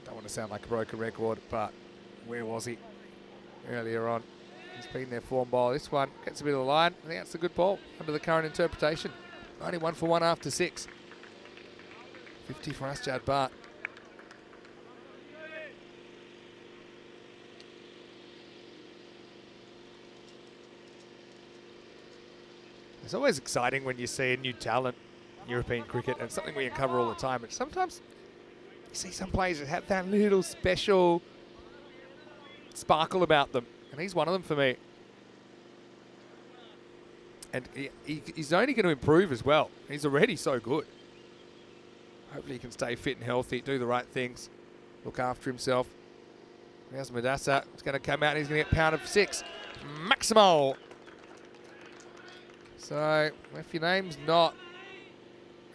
don't want to sound like a broken record, but where was he earlier on? He's been their form bowler. This one gets a bit of a line. I think that's a good ball under the current interpretation. Only 1 for 1 after 6. 50 for Asjad Bhatt. It's always exciting when you see a new talent in European cricket, and something we uncover all the time. But sometimes you see some players that have that little special sparkle about them, and he's one of them for me. And he's only going to improve as well. He's already so good. Hopefully he can stay fit and healthy, do the right things, look after himself. There's Madassa. He's going to come out and he's going to get pounded for 6. Maximal. So if your name's not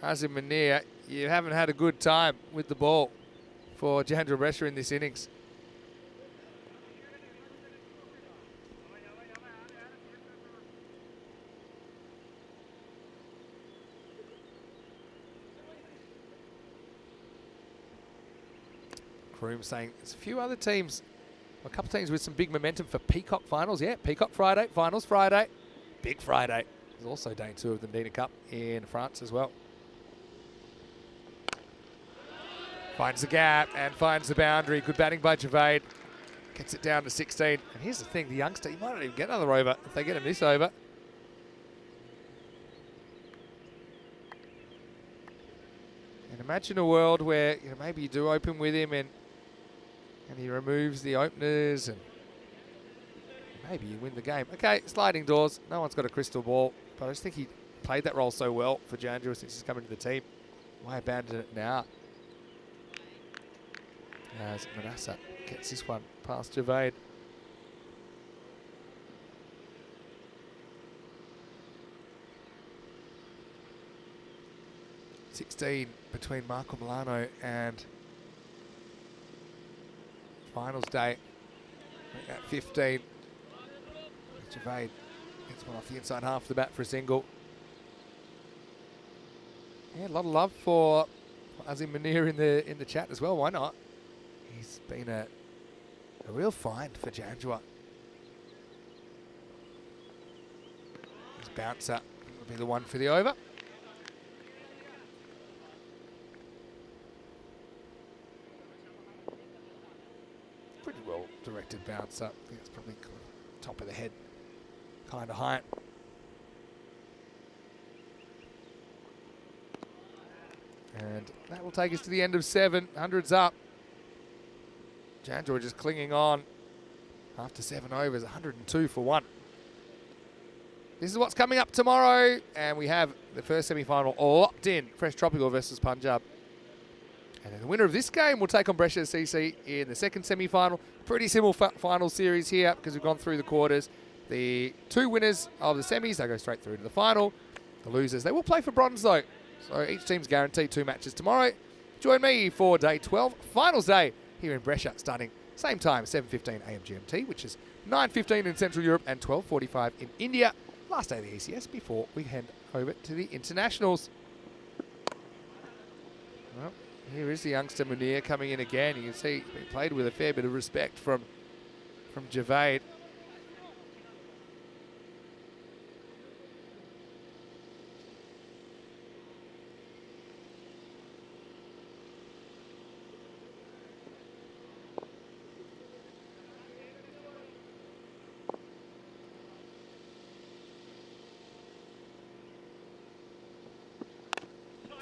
Azim Munir, you haven't had a good time with the ball for Jandra Brescia in this innings. Room saying there's a few other teams, a couple teams with some big momentum for Peacock finals. Yeah, Peacock Friday, finals Friday, big Friday. There's also day 2 of the Nina Cup in France as well. Finds the gap and finds the boundary. Good batting by Javed. Gets it down to 16. And here's the thing, the youngster, he might not even get another over if they get him this over. And imagine a world where maybe you do open with him and he removes the openers and maybe you win the game. Okay, sliding doors. No one's got a crystal ball, but I just think he played that role so well for Jandra since he's come into the team. Why abandon it now? As Manassa gets this one past Javaid. (16) between Marco Milano and finals day. At 15. Javaid gets one off the inside half of the bat for a single. Yeah, a lot of love for Azim Munir in the chat as well. Why not? He's been a real find for Jandra. His bouncer will be the one for the over. Pretty well directed bouncer. I think it's probably top of the head kind of height. And that will take us to the end of 7. 100's up. Jandra just clinging on after 7 overs. 102 for 1. This is what's coming up tomorrow. And we have the first semi-final locked in. Fresh Tropical versus Punjab. And then the winner of this game will take on Brescia CC in the second semi-final. Pretty simple final series here because we've gone through the quarters. The 2 winners of the semis, they go straight through to the final. The losers, they will play for bronze though. So each team's guaranteed 2 matches tomorrow. Join me for day 12, finals day here in Brescia, starting same time, 7:15 AM GMT, which is 9:15 in Central Europe and 12:45 in India. Last day of the ECS before we head over to the internationals. Well, here is the youngster Munir coming in again. You can see he's been played with a fair bit of respect from Javaid.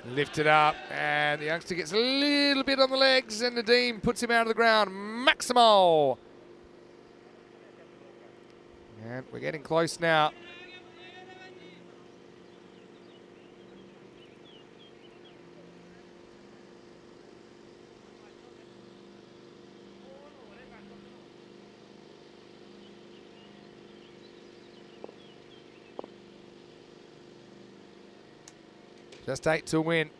Lifted up, and the youngster gets a little bit on the legs, and Nadeem puts him out of the ground. Maximo! And we're getting close now. Just 8 to win.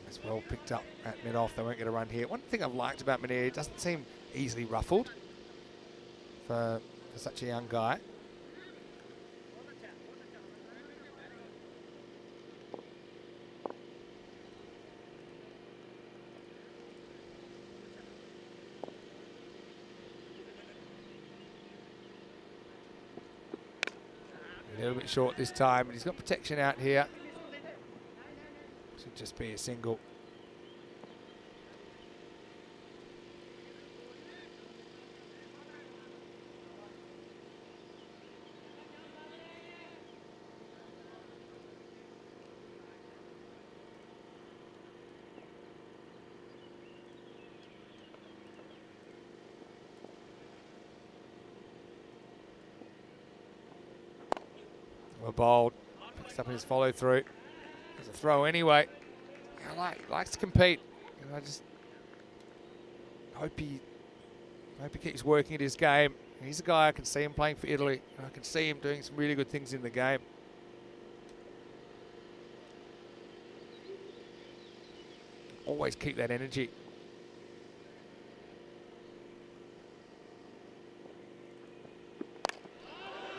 That's well picked up at mid-off. They won't get a run here. One thing I've liked about Munir, he doesn't seem easily ruffled for such a young guy. A little bit short this time, but he's got protection out here. Should just be a single. Well bowled, picks up his follow through. There's a throw anyway. He likes to compete. And I just hope he keeps working at his game. He's a guy I can see him playing for Italy. And I can see him doing some really good things in the game. Always keep that energy.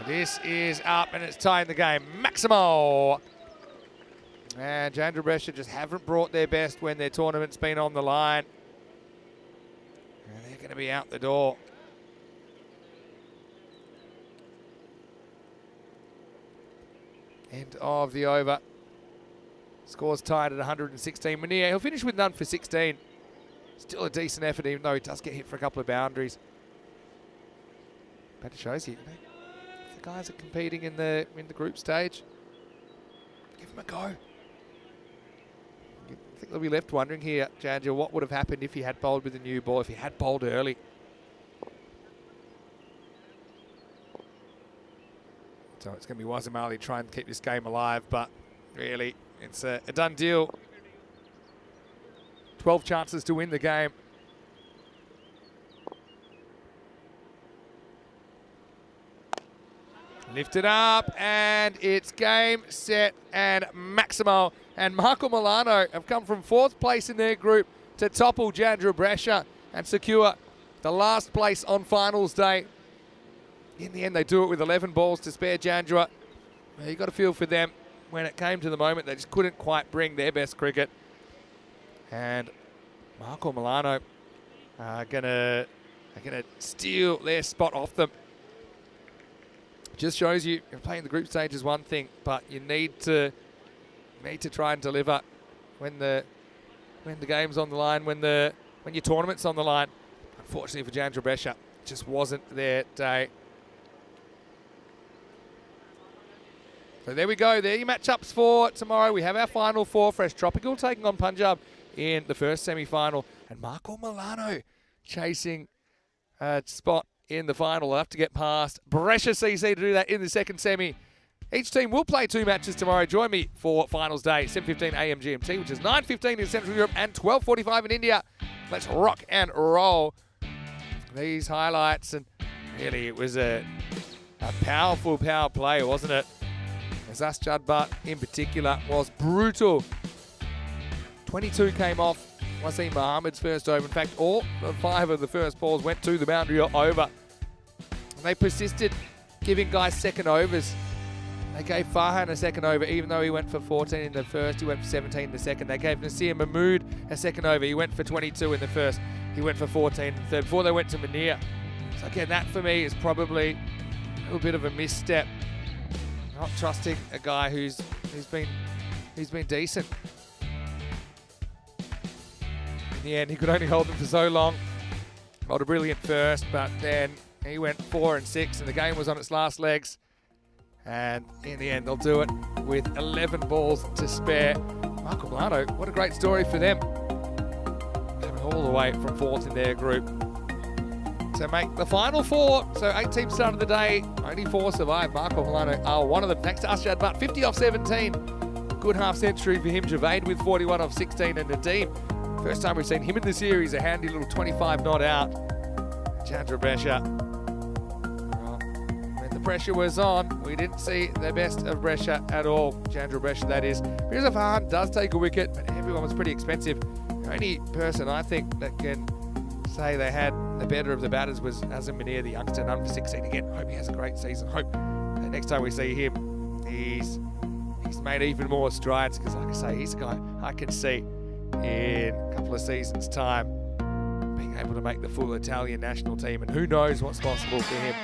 This is up and it's tying the game. Maximo! And Jandra Brescia just haven't brought their best when their tournament's been on the line. And they're going to be out the door. End of the over. Scores tied at 116. Munir, he'll finish with none for 16. Still a decent effort, even though he does get hit for a couple of boundaries. But it shows you, if the guys are competing in the group stage, give them a go. I think they'll be left wondering here, Jandra, what would have happened if he had bowled with a new ball, if he had bowled early. So it's going to be Wazamali trying to keep this game alive, but really, it's a done deal. 12 chances to win the game. Lifted up, and it's game, set, and Maximo and Marco Milano have come from 4th place in their group to topple Jandra Brescia and secure the last place on finals day. In the end, they do it with 11 balls to spare Jandra. You got to feel for them. When it came to the moment, they just couldn't quite bring their best cricket. And Marco Milano are gonna steal their spot off them. Just shows you playing the group stage is one thing, but you need to try and deliver when the game's on the line, when your tournament's on the line. Unfortunately for Jandra Brescia, it just wasn't their day. So there we go. There are your matchups for tomorrow. We have our final 4. Fresh Tropical taking on Punjab in the first semi-final. And Marco Milano chasing a spot in the final. They'll have to get past Brescia CC to do that in the second semi. Each team will play 2 matches tomorrow. Join me for finals day, 7:15 a.m. GMT, which is 9:15 in Central Europe and 12:45 in India. Let's rock and roll these highlights. And really, it was a powerful power play, wasn't it? As Jadbat in particular was brutal. 22 came off Wasim Mohammad's first over. In fact, all 5 of the first balls went to the boundary or over. And they persisted giving guys second overs. They gave Farhan a second over, even though he went for 14 in the first. He went for 17 in the second. They gave Nasir Mahmood a second over. He went for 22 in the first. He went for 14 in the third before they went to Munir. So again, that for me is probably a little bit of a misstep. Not trusting a guy who's been decent. In the end, he could only hold them for so long. Got a brilliant first, but then he went 4 and 6, and the game was on its last legs. And in the end, they'll do it with 11 balls to spare. Marco Milano, what a great story for them. Coming all the way from 4th in their group to make the final 4. So 8 teams started the day, only 4 survived. Marco Milano are one of them. Thanks to Ashad Butt, 50 off 17. Good half century for him. Javed with 41 off 16, and Nadeem. First time we've seen him in the series, a handy little 25 not out. Jandra Brescia. Well, when the pressure was on, we didn't see the best of Brescia at all. Jandra Brescia, that is. Mirza Farhan does take a wicket, but everyone was pretty expensive. The only person I think that can say they had the better of the batters was Azam Munir, the youngster, none for 16 again. Hope he has a great season. Hope that next time we see him, he's made even more strides, because like I say, he's a guy I can see in a couple of seasons' time being able to make the full Italian national team, and who knows what's possible for him.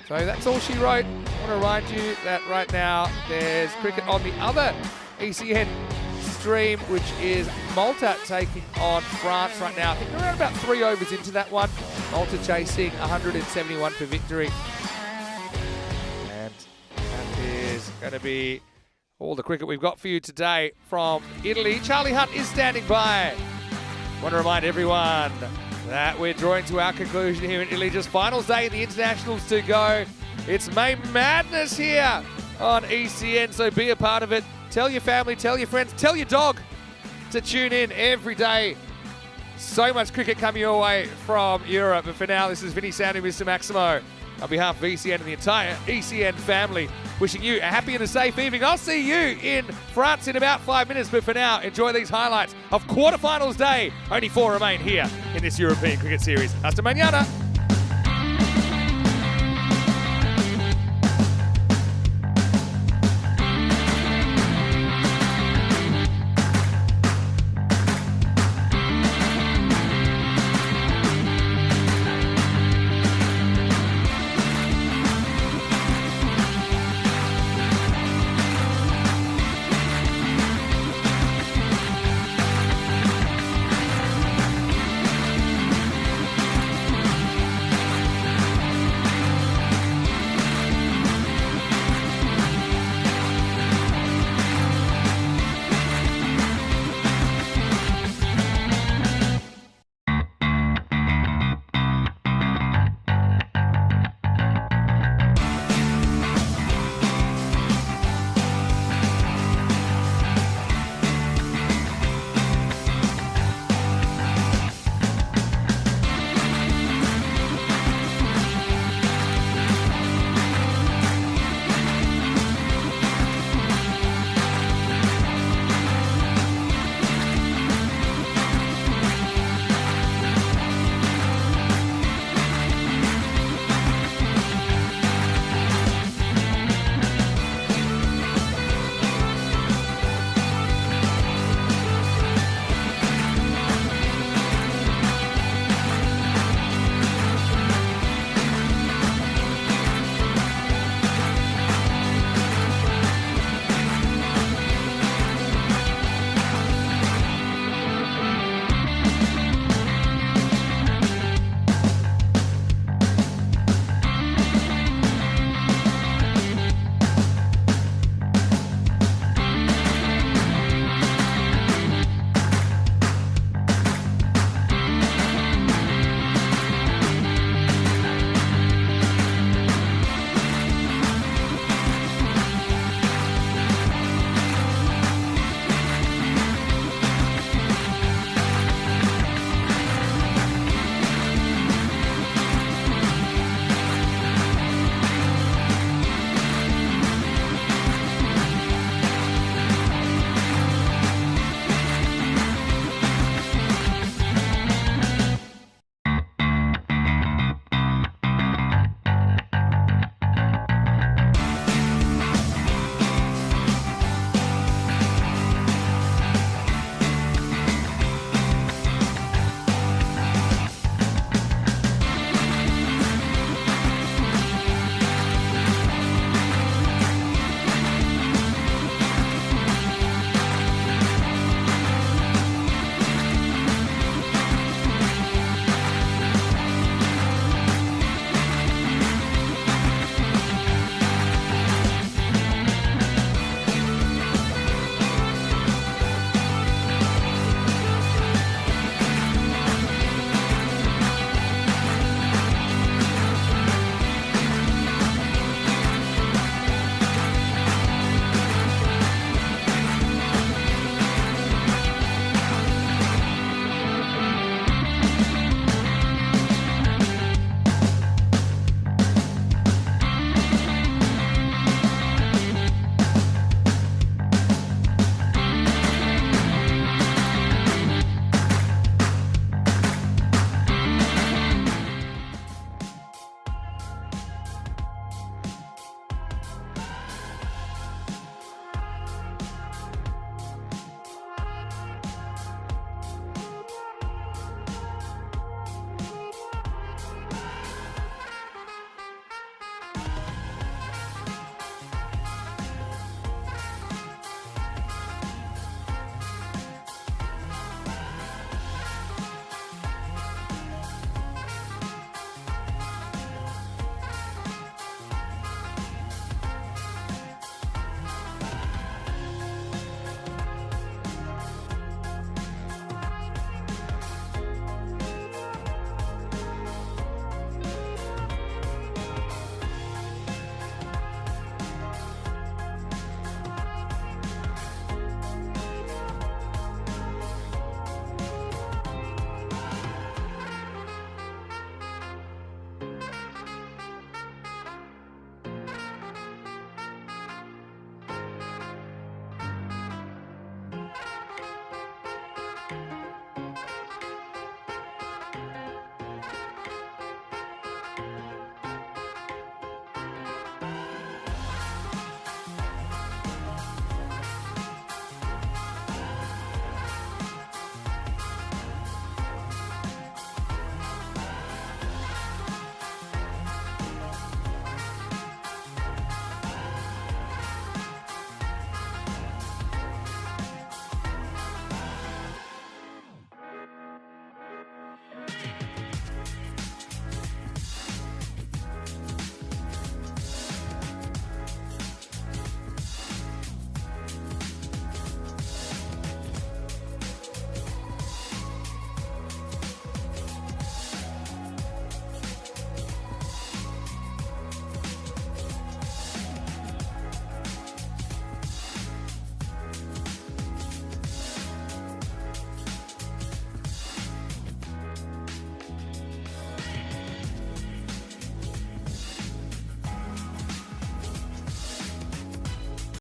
So that's all she wrote. I want to remind you that right now there's cricket on the other ECN stream, which is Malta taking on France right now. I think they're around about 3 overs into that one. Malta chasing 171 for victory. And that is going to be all the cricket we've got for you today from Italy. Charlie Hunt is standing by. I want to remind everyone that we're drawing to our conclusion here in Italy. Just finals day in the internationals to go. It's May Madness here on ECN, so be a part of it. Tell your family, tell your friends, tell your dog to tune in every day. So much cricket coming your way from Europe. But for now, this is Vinny Sandy, Mr. Maximo. On behalf of ECN and the entire ECN family, wishing you a happy and a safe evening. I'll see you in France in about 5 minutes. But for now, enjoy these highlights of quarterfinals day. Only 4 remain here in this European cricket series. Hasta mañana.